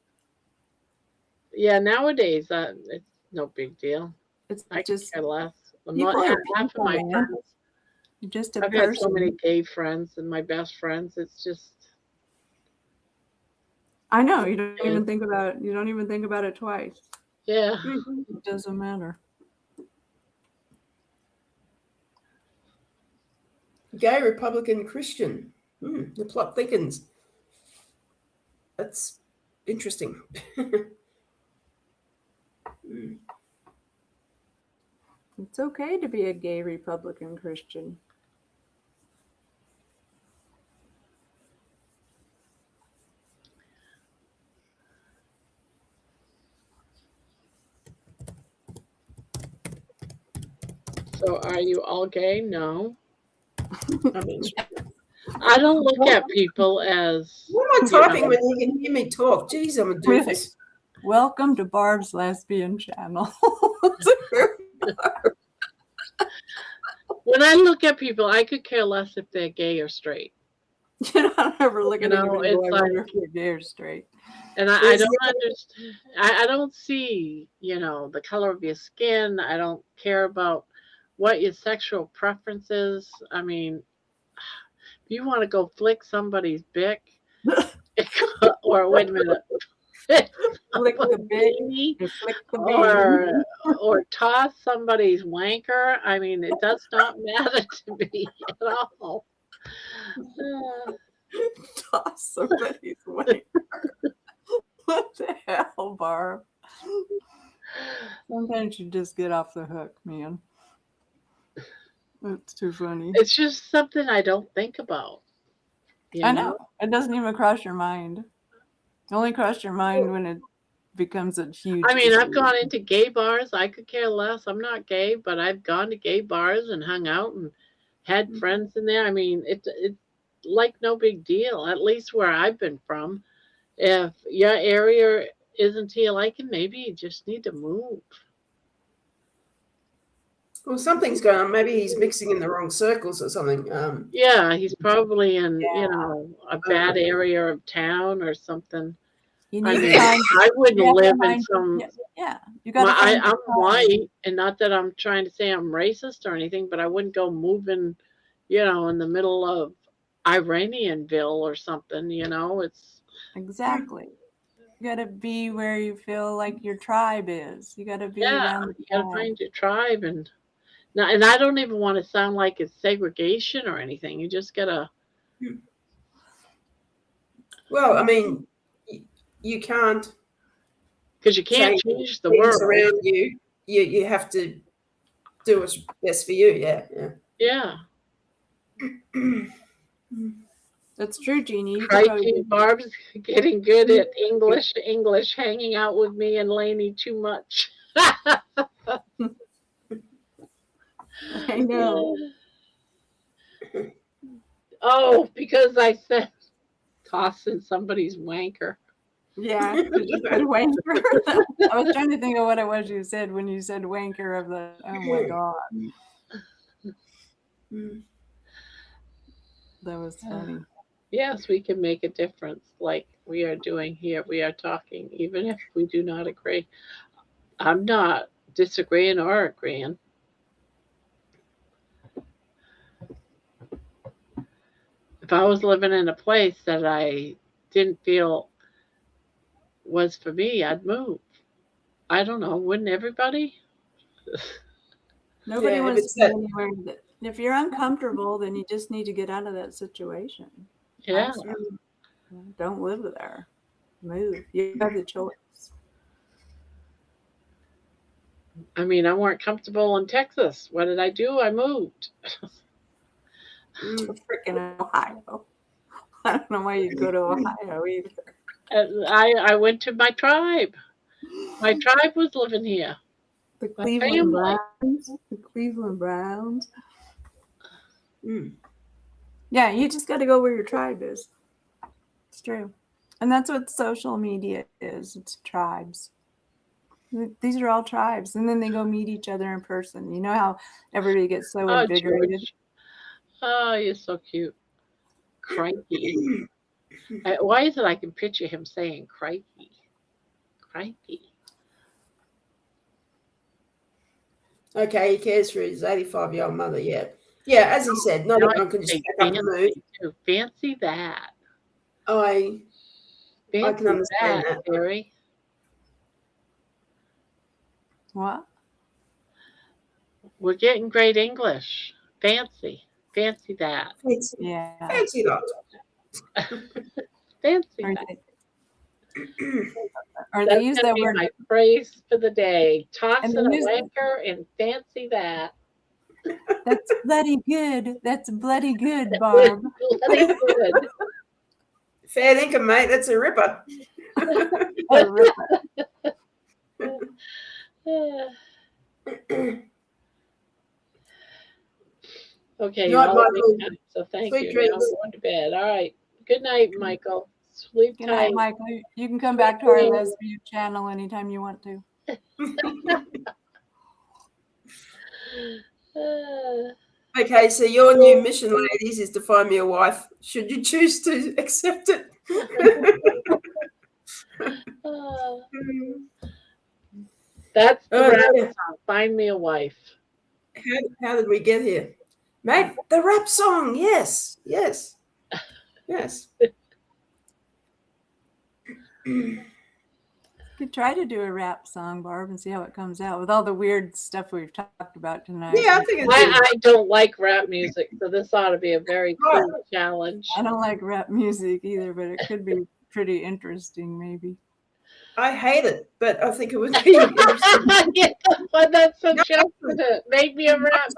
Yeah, nowadays it's no big deal. I just care less. people are Half of my people, man. friends. You're just a I've had so person. many gay friends and my best friends. It's just. I know you don't even think about it twice. Yeah. It doesn't matter. Gay Republican Christian. The plot thickens. That's interesting. It's okay to be a gay Republican Christian. So are you all gay? No. I mean, I don't look at people as. what am I typing when you can hear me talk? Jeez, I'm a doofus. Welcome to Barb's Lesbian Channel. When I look at people, I could care less if they're gay or straight. You don't ever look at anybody it's and like, wonder if you're gay or straight. And I don't understand. I don't see, the color of your skin. I don't care about what your sexual preference is. I mean, if you want to go flick somebody's bick, or wait a minute, Flick the baby, flick the baby, or toss somebody's wanker. I mean, it does not matter to me at all. Toss somebody's wanker. What the hell, Barb? Sometimes you just get off the hook, man. That's too funny. It's just something I don't think about. I know. It doesn't even cross your mind. It only crosses your mind when it becomes a huge I mean, issue. I've gone into gay bars. I could care less. I'm not gay, but I've gone to gay bars and hung out and had friends in there. I mean, it's like no big deal, at least where I've been from. If your area isn't to your liking, maybe you just need to move. Well, something's going on. Maybe he's mixing in the wrong circles or something. Yeah, he's probably in, a bad area of town or something. You I need mean, to find, I wouldn't you have to live in find- some. Yeah, you got to. I'm white, and not that I'm trying to say I'm racist or anything, but I wouldn't go moving, in the middle of Iranianville or something. It's Exactly. You got to be where you feel like your tribe is. You got to be around the you got to tribe. find your tribe, and I don't even want to sound like it's segregation or anything. You just gotta. Well, I mean, you can't. Because you can't change the things world around you. You have to do what's best for you. Yeah. Yeah. That's true, Jeannie. You could Crikey, probably- Barb's getting good at English, hanging out with me and Lainey too much. I know. Oh, because I said toss in somebody's wanker. Yeah, because you said wanker. I was trying to think of what it was you said when you said wanker of the. Oh my god, that was funny. Yes, we can make a difference like we are doing here. We are talking, even if we do not agree. I'm not disagreeing or agreeing. If I was living in a place that I didn't feel was for me, I'd move. I don't know, wouldn't everybody? Nobody Yeah, if wants it's to be that, anywhere that. If you're uncomfortable, then you just need to get out of that situation. Yeah. Don't live there. Move. You have the choice. I mean, I weren't comfortable in Texas. What did I do? I moved. Freaking Ohio. I don't know why you'd go to Ohio either. And I went to my tribe. My tribe was living here. The My Cleveland family. Browns. The Cleveland Browns. Yeah, you just got to go where your tribe is. It's true. And that's what social media is. It's tribes. These are all tribes. And then they go meet each other in person. You know how everybody gets so Oh, invigorated? George. Oh, you're so cute. Crikey. Why is it I can picture him saying crikey? Crikey. okay, he cares for his 85-year-old mother. Yeah, yeah. As he said, not Now I everyone can can just say pack up and move. fancy too. Fancy that. I can Fancy understand that. Terry. What? We're getting great English. Fancy. Fancy that. Fancy, Yeah. fancy lot. Fancy Or that. or That's they use gonna that be word. my phrase for the day. And Tossing they a use wanker and fancy that. that's bloody good. That's bloody good, Barb. Bloody good. Fair dinkum, mate. That's a ripper. Okay, Night, you're all Michael. awake now, so thank Sweet you. Now dreams. I'm going to bed. All right. Good night, Michael. Sleep Good tight. night, Michael. You can come back to our lesbian channel anytime you want to. Okay, so your new mission, ladies, is to find me a wife. Should you choose to accept it? That's the Oh, rap dear. song. Find me a wife. How did we get here? Mate, the rap song. Yes, yes, yes. You could try to do a rap song, Barb, and see how it comes out with all the weird stuff we've talked about tonight. Yeah, I think I don't like rap music, so this ought to be a very Right. cool challenge. I don't like rap music either, but it could be pretty interesting, maybe. I hate it, but I think it would be interesting. Yeah, but that's suggested it. Make me a rap.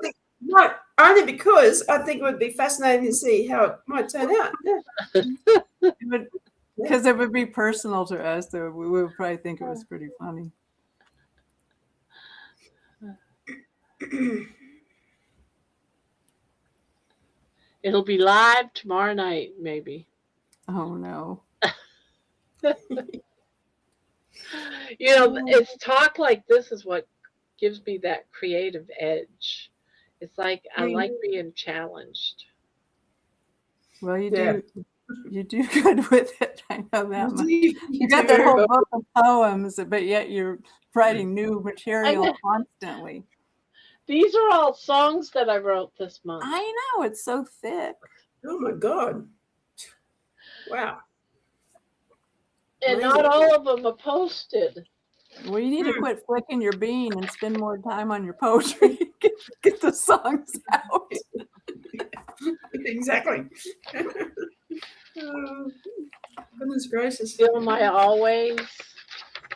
No, only because I think it would be fascinating to see how it might turn out. Yeah. Because it would be personal to us, so we would probably think it was pretty funny. It'll be live tomorrow night, maybe. Oh no. You know, it's talk like this is what gives me that creative edge. It's like I like being challenged. Well, you Yeah. do good with it. I know that much. You got do that very whole well. book of poems, but yet you're writing new material constantly. These are all songs that I wrote this month. I know, it's so thick. Oh my God. Wow. And not all of them are posted. Well, you need to quit flicking your bean and spend more time on your poetry. Get the songs out. Exactly. Oh, goodness gracious. Feel my always.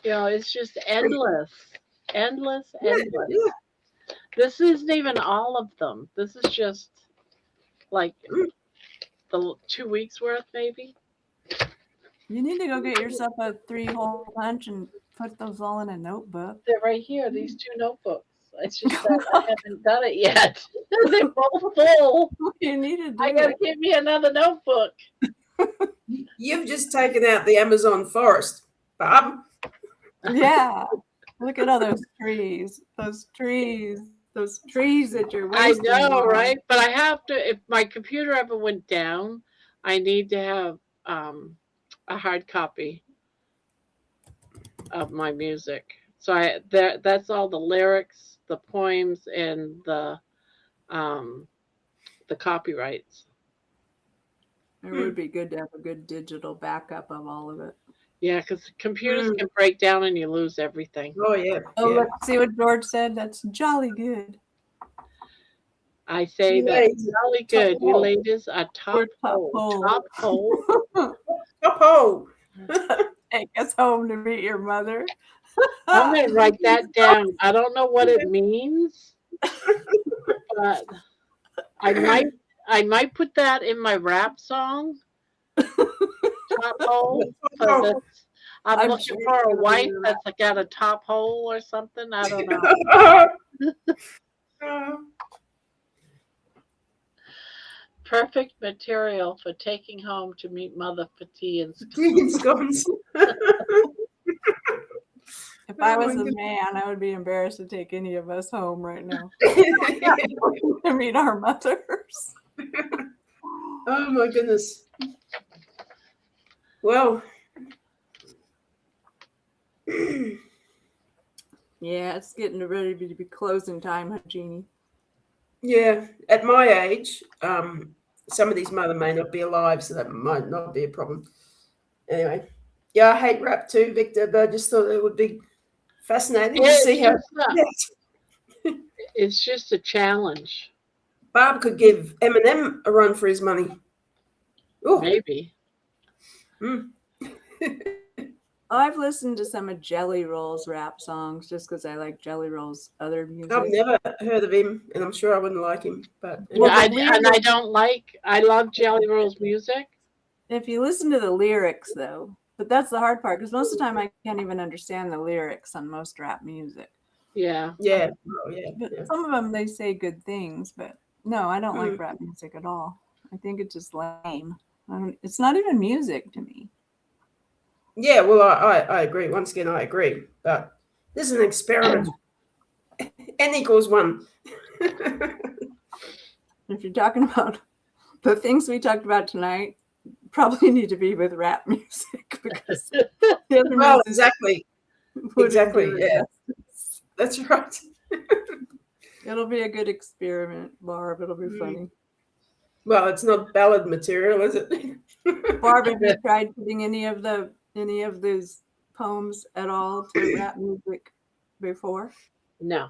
You know, it's just endless. Endless, endless. Yeah. This isn't even all of them. This is just like the 2 weeks worth, maybe. You need to go get yourself a 3-hole punch and put those all in a notebook. They're right here, these 2 notebooks. It's just that I haven't done it yet. They're both full. You need to do I gotta it. get me another notebook. You've just taken out the Amazon forest, Barb. Yeah. Look at all those trees. Those trees. Those trees that you're I wasting. know, Mom. right? But I have to. If my computer ever went down, I need to have a hard copy of my music. So that's all the lyrics, the poems, and the copyrights. It would be good to have a good digital backup of all of it. Yeah, because computers can break down and you lose everything. Oh, yeah. Oh, yeah. look, see what George said? That's jolly good. I say You that ladies, really good. top You hole. ladies are top We're top hole. hole. Top hole. Top hole. Take us home to meet your mother. I'm gonna write that down. I don't know what it means, but I might put that in my rap song. Top hole. Top hole. I'm I'm looking sure for it's a gonna be wife a that's got a top hole or something. I don't know. Perfect material for taking home to meet mother for tea and Scones. If I Oh, was my a goodness. man, I would be embarrassed to take any of us home right now to meet our mothers. Oh my goodness. Well, Yeah, it's getting ready to be closing time, huh, Jeannie? yeah, at my age, some of these mother may not be alive, so that might not be a problem. Anyway, yeah, I hate rap too, Victor, but I just thought it would be fascinating to see how it's just a challenge. Barb could give Eminem a run for his money. Ooh. Maybe. I've listened to some of Jelly Roll's rap songs just because I like Jelly Roll's other music. I've never heard of him, and I'm sure I wouldn't like him. But Well, I love Jelly Roll's music. If you listen to the lyrics, though, but that's the hard part because most of the time I can't even understand the lyrics on most rap music. Yeah. Yeah. Oh, yeah. But Yeah. some of them they say good things, but no, I don't like rap music at all. I think it's just lame. It's not even music to me. Yeah, well, I agree. Once again, I agree. But this is an experiment. N equals 1. If you're talking about the things we talked about tonight, probably need to be with rap music because the other Well, music exactly. wouldn't Exactly. do it Yeah. justice. That's right. It'll be a good experiment, Barb. It'll be funny. Well, it's not ballad material, is it? Barb, have you tried putting any of those poems at all to rap music before? No.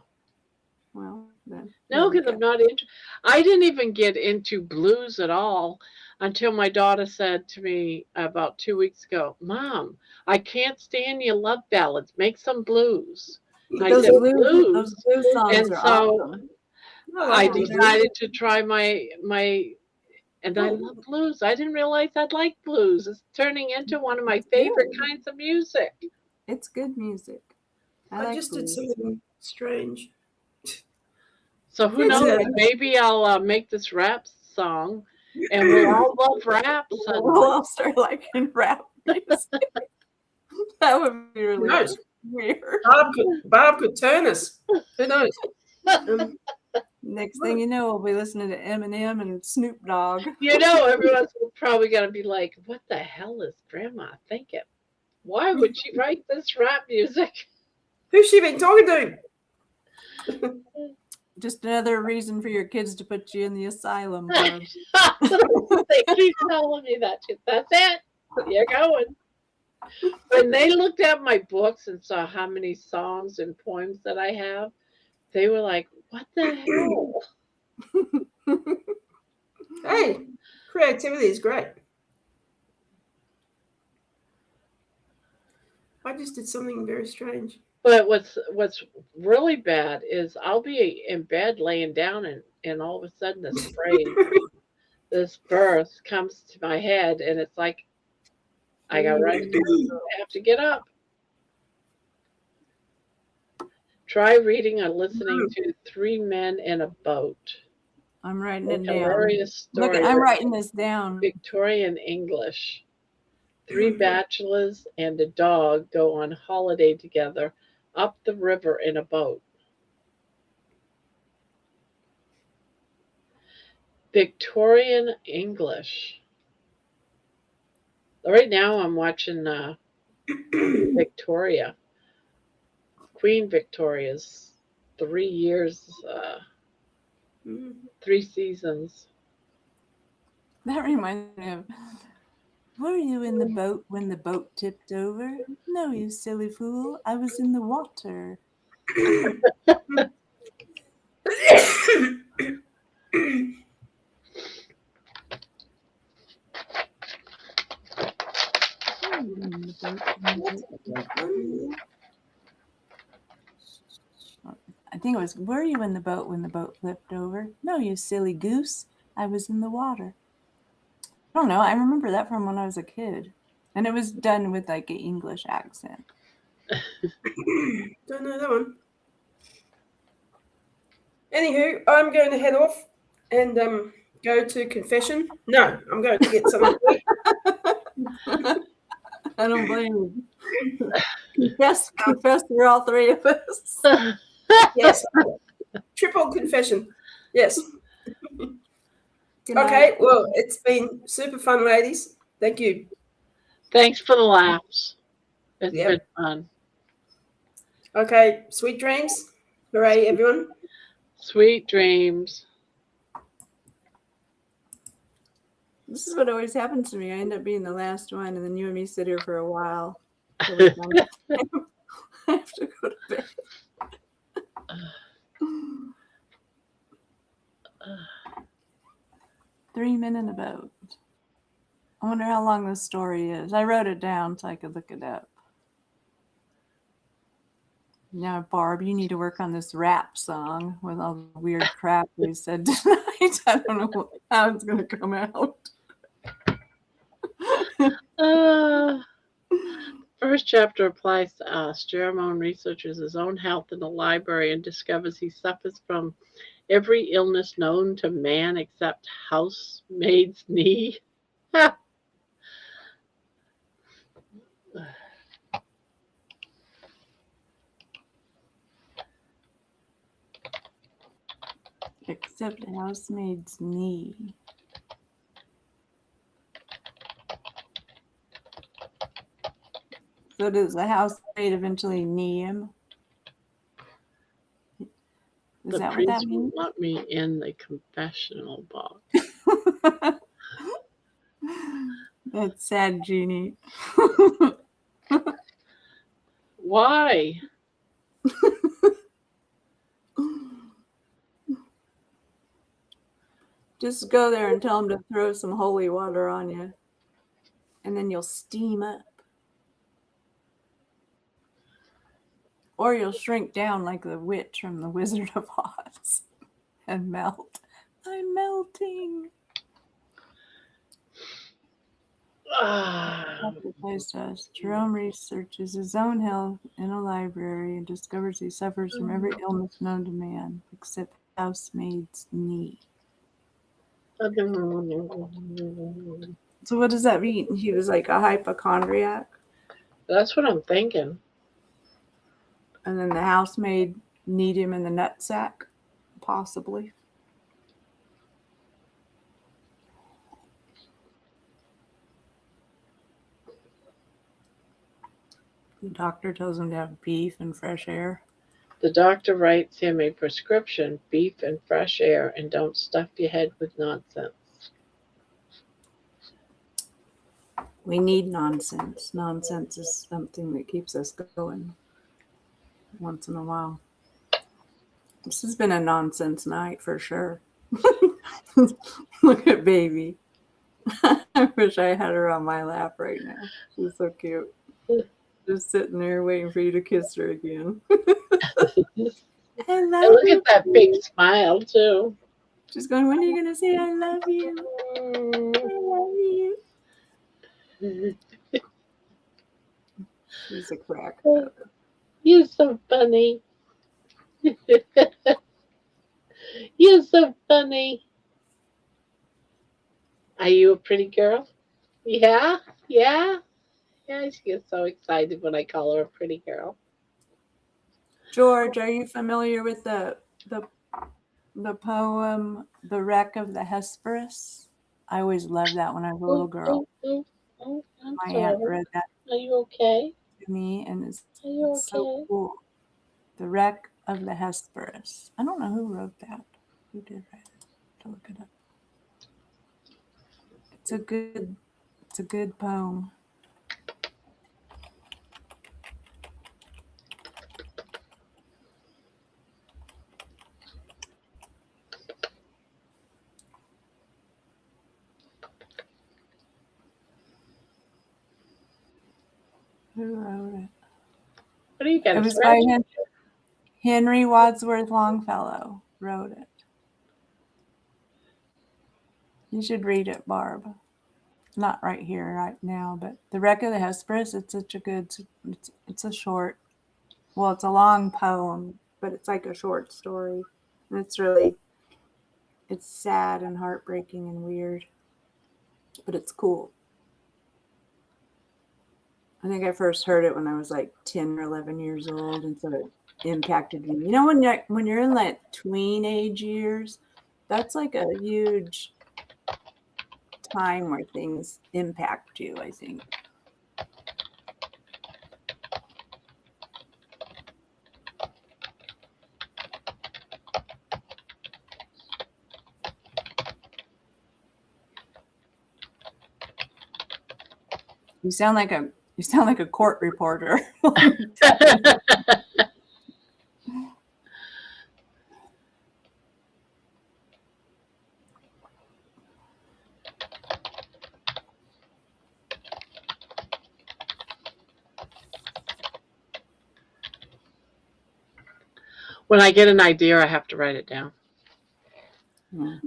Well, then. No, because I'm not into. I didn't even get into blues at all until my daughter said to me about 2 weeks ago, "Mom, I can't stand your love ballads. Make some blues." I Those said, blues songs and are so awesome. I decided to try my. And I love blues. I didn't realize I'd like blues. It's turning into one of my favorite kinds of music. It's good music. I like just blues. did something strange. So who knows? Maybe I'll make this rap song, and we'll all love rap. We'll all start liking rap music. That would be really weird. Barb could turn us. Who knows? Next thing you know, we'll be listening to Eminem and Snoop Dogg. You know, everyone's probably going to be like, what the hell is Grandma thinking? Why would she write this rap music? Who's she been talking to? Just another reason for your kids to put you in the asylum. Barb. They keep telling me that. That's it. You're going. When they looked at my books and saw how many songs and poems that I have, they were like, what the hell? Hey, creativity is great. I just did something very strange. But what's really bad is I'll be in bed laying down and all of a sudden this phrase, this verse comes to my head and it's like I have to get up. Try reading or listening to Three Men in a Boat. I'm writing A it down. hilarious Look, story. I'm writing this down. Victorian English. Three bachelors and a dog go on holiday together up the river in a boat. Victorian English. Right now I'm watching Victoria. Queen Victoria's 3 years, 3 seasons. That reminds me of, were you in the boat when the boat tipped over? No, you silly fool. I was in the water. I think it was, were you in the boat when the boat flipped over? No, you silly goose. I was in the water. I don't know. I remember that from when I was a kid. And it was done with like an English accent. Don't know that one. Anywho, I'm going to head off and go to confession. No, I'm going to get something to eat. I don't blame you. Confess for all three of us. Yes. Triple confession. Yes. Good Okay, night. well, it's been super fun, ladies. Thank you. Thanks for the laughs. It's Yep. been fun. Okay, sweet dreams. Hooray, everyone. Sweet dreams. This is what always happens to me. I end up being the last one, and then you and me sit here for a while. till we find out. I have to go to bed. 3 men in a boat. I wonder how long this story is. I wrote it down so I could look it up. Now, Barb, you need to work on this rap song with all the weird crap we said tonight. I don't know how it's going to come out. First chapter applies to us. Jerome researches his own health in the library and discovers he suffers from every illness known to man except housemaid's knee. Except housemaid's knee. So does the housemaid eventually knee him? Is The that what priest that means? will let me in the confessional box. That's sad, Jeannie. Why? Just go there and tell him to throw some holy water on you. And then you'll steam up. Or you'll shrink down like the witch from the Wizard of Oz and melt. I'm melting. Sacrifice to us. Jerome researches his own health in a library and discovers he suffers from every illness known to man, except housemaid's knee. So what does that mean? He was like a hypochondriac? That's what I'm thinking. And then the housemaid kneed him in the nutsack? Possibly. The doctor tells him to have beef and fresh air. The doctor writes him a prescription, beef and fresh air, and don't stuff your head with nonsense. We need nonsense. Nonsense is something that keeps us going once in a while. This has been a nonsense night for sure. Look at baby. I wish I had her on my lap right now. She's so cute. Just sitting there waiting for you to kiss her again. I love And look you. at that big smile, too. She's going, when are you going to say I love you? I love you. She's a crack. You're so funny. You're so funny. Are you a pretty girl? Yeah, yeah, yeah. She gets so excited when I call her a pretty girl. George, are you familiar with the poem "The Wreck of the Hesperus"? I always loved that when I was a little Oh, girl. oh, oh, oh, I'm My aunt sorry. read that Are you okay? to me, and Are you it's so okay? cool. The Wreck of the Hesperus. I don't know who wrote that. Who did write it? To look it up. It's a good poem. Who wrote it? What do you got? It A was by scratch? Henry Wadsworth Longfellow wrote it. You should read it, Barb. Not right here, right now, but The Wreck of the Hesperus. It's such a good. It's a short. Well, it's a long poem, but it's like a short story. And it's sad and heartbreaking and weird, but it's cool. I think I first heard it when I was like 10 or 11 years old, and so it impacted me. You know, when you're in like tween-age years, that's like a huge time where things impact you, I think. You sound like a court reporter. When I get an idea, I have to write it down. Yeah.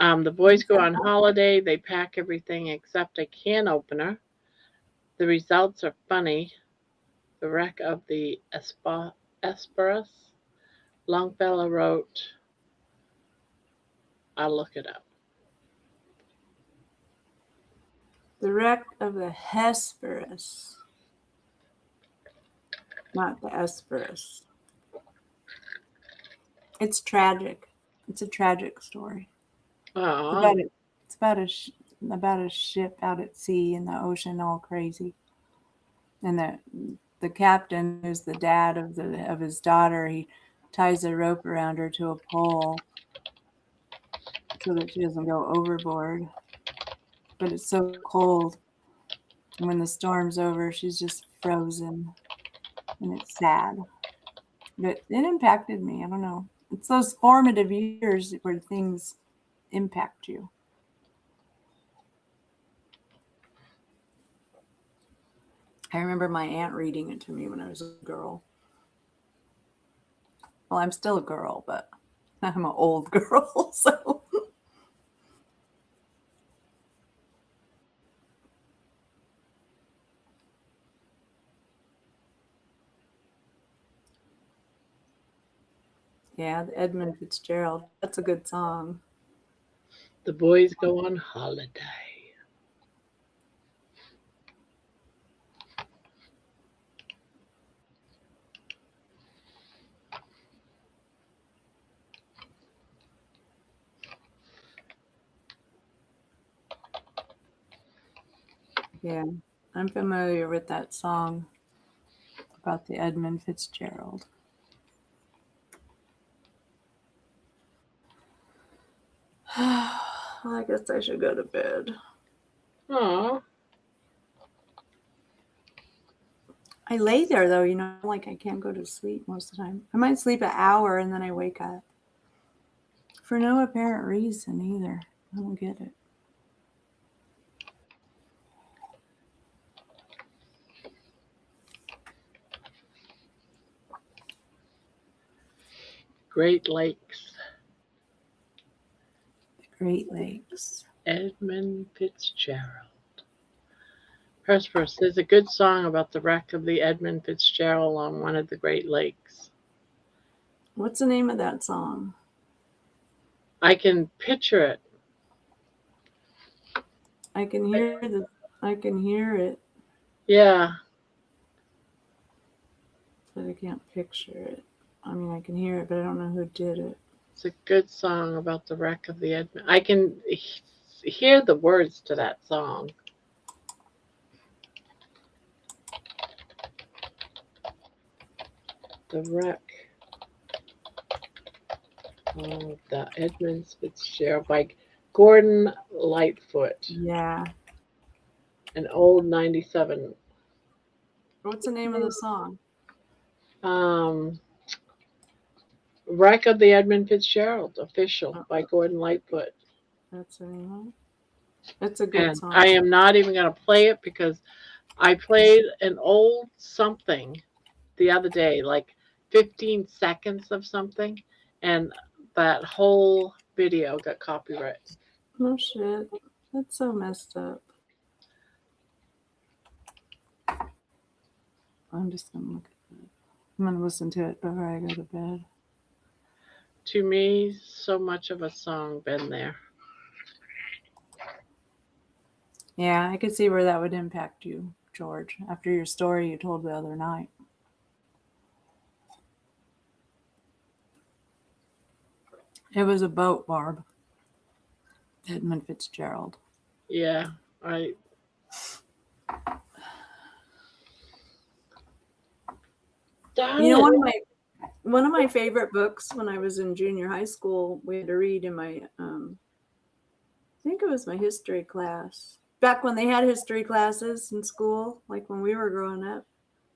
The boys go on holiday. They pack everything except a can opener. The results are funny. The wreck of the Hesperus. Longfellow wrote. I'll look it up. The Wreck of the Hesperus, not the Hesperus. It's tragic. It's a tragic story. Oh, It's about a ship out at sea in the ocean, all crazy. And the captain, who's the dad of his daughter, he ties a rope around her to a pole so that she doesn't go overboard. But it's so cold. And when the storm's over, she's just frozen. And it's sad. But it impacted me. I don't know. It's those formative years where things impact you. I remember my aunt reading it to me when I was a girl. Well, I'm still a girl, but I'm an old girl, so. Yeah, the Edmund Fitzgerald. That's a good song. the boys go on holiday. Yeah, I'm familiar with that song about the Edmund Fitzgerald. Well, I guess I should go to bed. Oh, I lay there though, like I can't go to sleep most of the time. I might sleep an hour and then I wake up. For no apparent reason either. I don't get it. Great Lakes. Great Lakes. Edmund Fitzgerald. Hesperus is a good song about the wreck of the Edmund Fitzgerald on one of the Great Lakes. What's the name of that song? I can picture it. I can hear it, Yeah. but I can't picture it. I mean, I can hear it, but I don't know who did it. It's a good song about the wreck of the Edmund. I can hear the words to that song. The wreck of the Edmund Fitzgerald by Gordon Lightfoot, Yeah. an old 97. What's the name of the song? Wreck of the Edmund Fitzgerald, official by Gordon Lightfoot. That's the name of it. That's a good And song. I am not even going to play it because I played an old something the other day, like 15 seconds of something, and that whole video got copyright. No shit. That's so messed up. I'm just gonna look at it. I'm gonna listen to it before I go to bed. To me, so much of a song been there. Yeah, I could see where that would impact you, George, after your story you told the other night. It was a boat, Barb. Edmund Fitzgerald. Yeah, You know, one of my favorite books when I was in junior high school, we had to read in my I think it was my history class. Back when they had history classes in school, like when we were growing up,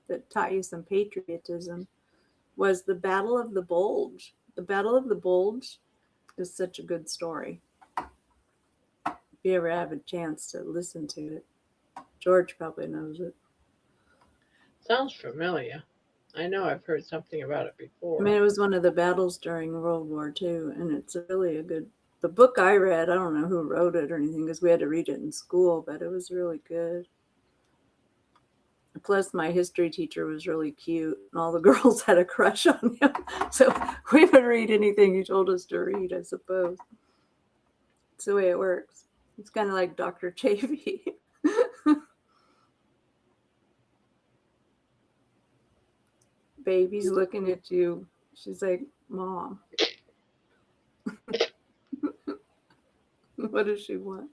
that taught you some patriotism, was the Battle of the Bulge. The Battle of the Bulge is such a good story. If you ever have a chance to listen to it. George probably knows it. sounds familiar. I know I've heard something about it before. I mean, it was one of the battles during World War II, and it's really a good. The book I read, I don't know who wrote it or anything because we had to read it in school, but it was really good. Plus, my history teacher was really cute, and all the girls had a crush on him. So we would read anything he told us to read, I suppose. It's the way it works. It's kind of like Dr. Chafee. Baby's looking at you. She's like, Mom. What does she want?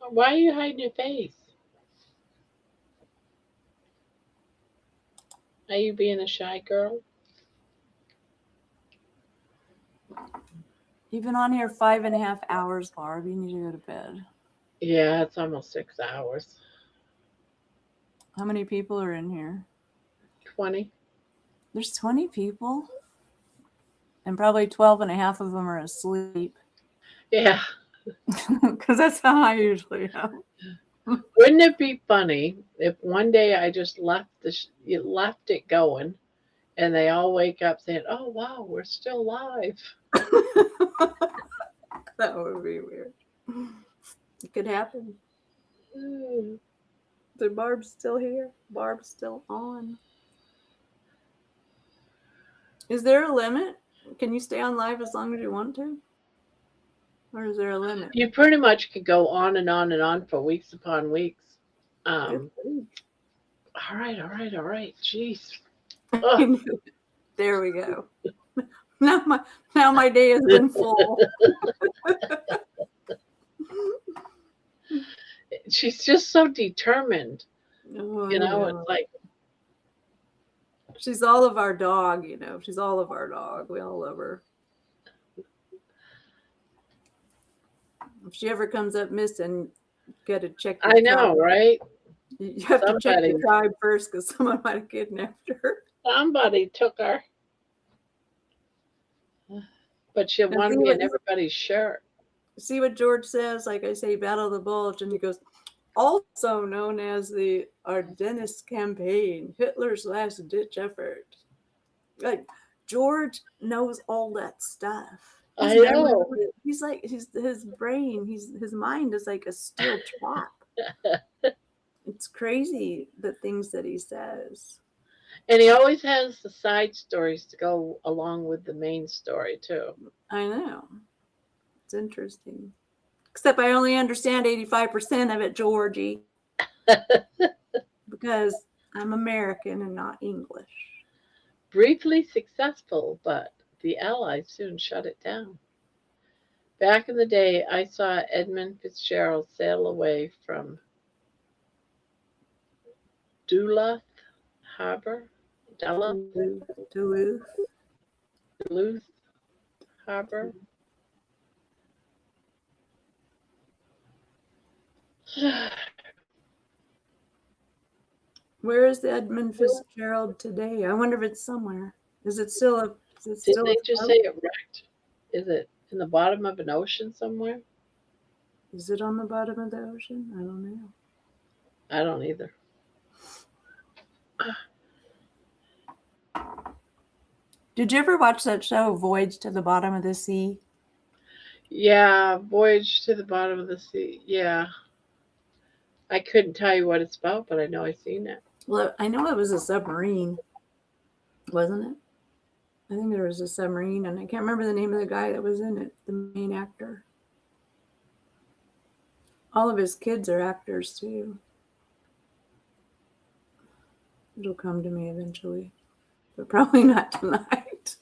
Why are you hiding your face? Are you being a shy girl? You've been on here 5.5 hours, Barb. You need to go to bed. Yeah, it's almost 6 hours. How many people are in here? 20. There's 20 people? And probably 12 and a half of them are asleep. Yeah. Because that's how I usually am. Wouldn't it be funny if one day I just left it going, and they all wake up saying, "Oh wow, we're still live." That would be weird. It could happen. So Barb's still here. Barb's still on. Is there a limit? Can you stay on live as long as you want to? Or is there a limit? You pretty much could go on and on and on for weeks upon weeks. All right. Jeez. Oh. There we go. Now my day has been full. She's just so determined. Oh, You know, it's like she's all of our dog, you know. She's all of our dog. We all love her. Mm-hmm. If she ever comes up missing, you got to check. I know, right? You have to check the tribe first because someone might have kidnapped her. Somebody took her. But she wanted to be in everybody's shirt. See what George says? Like I say, Battle of the Bulge. And he goes, also known as the Ardennes Campaign, Hitler's last-ditch effort. Like, George knows all that stuff. I know. He's like, his brain, his mind is like a steel trap. It's crazy the things that he says. And he always has the side stories to go along with the main story too. I know. It's interesting. Except I only understand 85% of it, Georgie, because I'm American and not English. Briefly successful, but the Allies soon shut it down. Back in the day, I saw Edmund Fitzgerald sail away from Duluth Harbor, Duluth. Duluth Harbor. Where is the Edmund Fitzgerald today? I wonder if it's somewhere. Is it still a? Is it Did still they a just float? say it wrecked? Is it in the bottom of an ocean somewhere? Is it on the bottom of the ocean? I don't know. I don't either. Did you ever watch that show, Voyage to the Bottom of the Sea? Yeah, Voyage to the Bottom of the Sea. Yeah. I couldn't tell you what it's about, but I know I've seen it. Well, I know it was a submarine, wasn't it? I think there was a submarine, and I can't remember the name of the guy that was in it, the main actor. All of his kids are actors, too. It'll come to me eventually, but probably not tonight.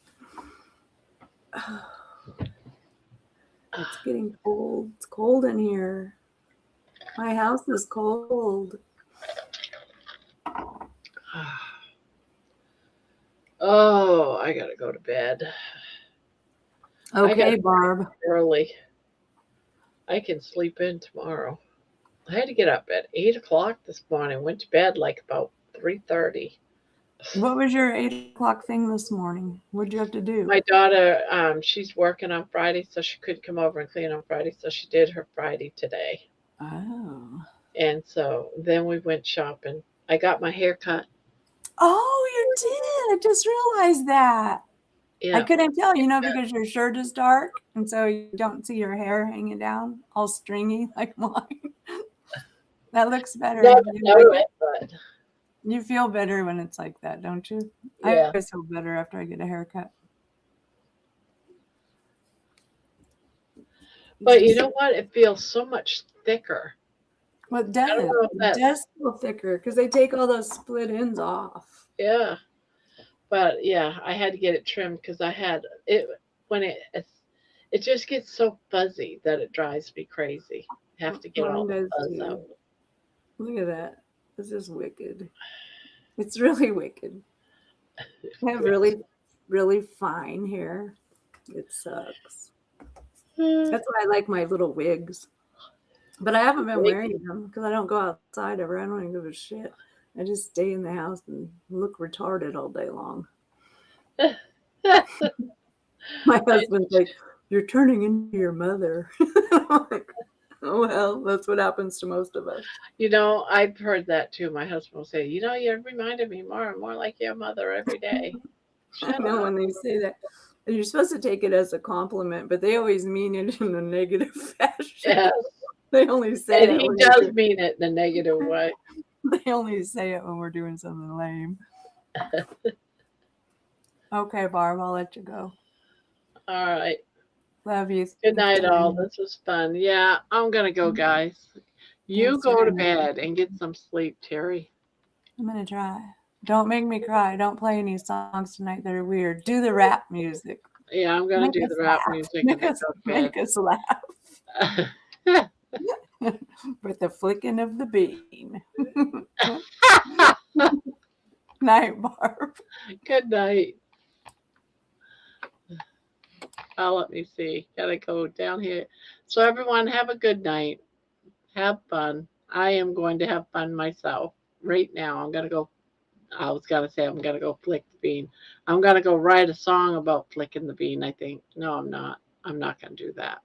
It's getting cold. It's cold in here. My house is cold. Oh, I gotta go to bed. Okay, Barb. Early. I can sleep in tomorrow. I had to get up at 8 o'clock this morning. Went to bed like about 3:30. What was your 8 o'clock thing this morning? What'd you have to do? My daughter, she's working on Friday, so she couldn't come over and clean on Friday, so she did her Friday today. Oh. And so then we went shopping. I got my hair cut. Oh, you did. I just realized that. Yeah. I couldn't tell, because your shirt is dark, and so you don't see your hair hanging down, all stringy like mine. That looks better. Never know it, but you feel better when it's like that, don't you? Yeah. I always feel better after I get a haircut. But you know what? It feels so much thicker. Well, it does. It does feel thicker because they take all those split ends off. Yeah. But yeah, I had to get it trimmed because I had it when it just gets so fuzzy that it drives me crazy. I have to get all the fuzz out. Look at that. This is wicked. It's really wicked. I have really, really fine hair. It sucks. That's why I like my little wigs. But I haven't been wearing them because I don't go outside ever. I don't even give a shit. I just stay in the house and look retarded all day long. My husband's like, "You're turning into your mother." I'm like, oh, well, that's what happens to most of us. I've heard that too. My husband will say, you reminded me more and more like your mother every day. I know when they say that. And you're supposed to take it as a compliment, but they always mean it in a negative fashion. Yes. They only say it. And he does mean it in a negative way. They only say it when we're doing something lame. Okay, Barb, I'll let you go. All right. Love you. Good night, all. This was fun. Yeah, I'm going to go, guys. You go to bed and get some sleep, Terry. I'm going to try. Don't make me cry. Don't play any songs tonight that are weird. Do the rap music. Yeah, I'm going to do the rap music. Make us laugh. With the flicking of the bean. Night, Barb. Good night. Let me see. Gotta go down here. So everyone, have a good night. Have fun. I am going to have fun myself. Right now, I'm gonna go. I was gonna say I'm gonna go flick the bean. I'm gonna go write a song about flicking the bean. I think. No, I'm not. I'm not gonna do that.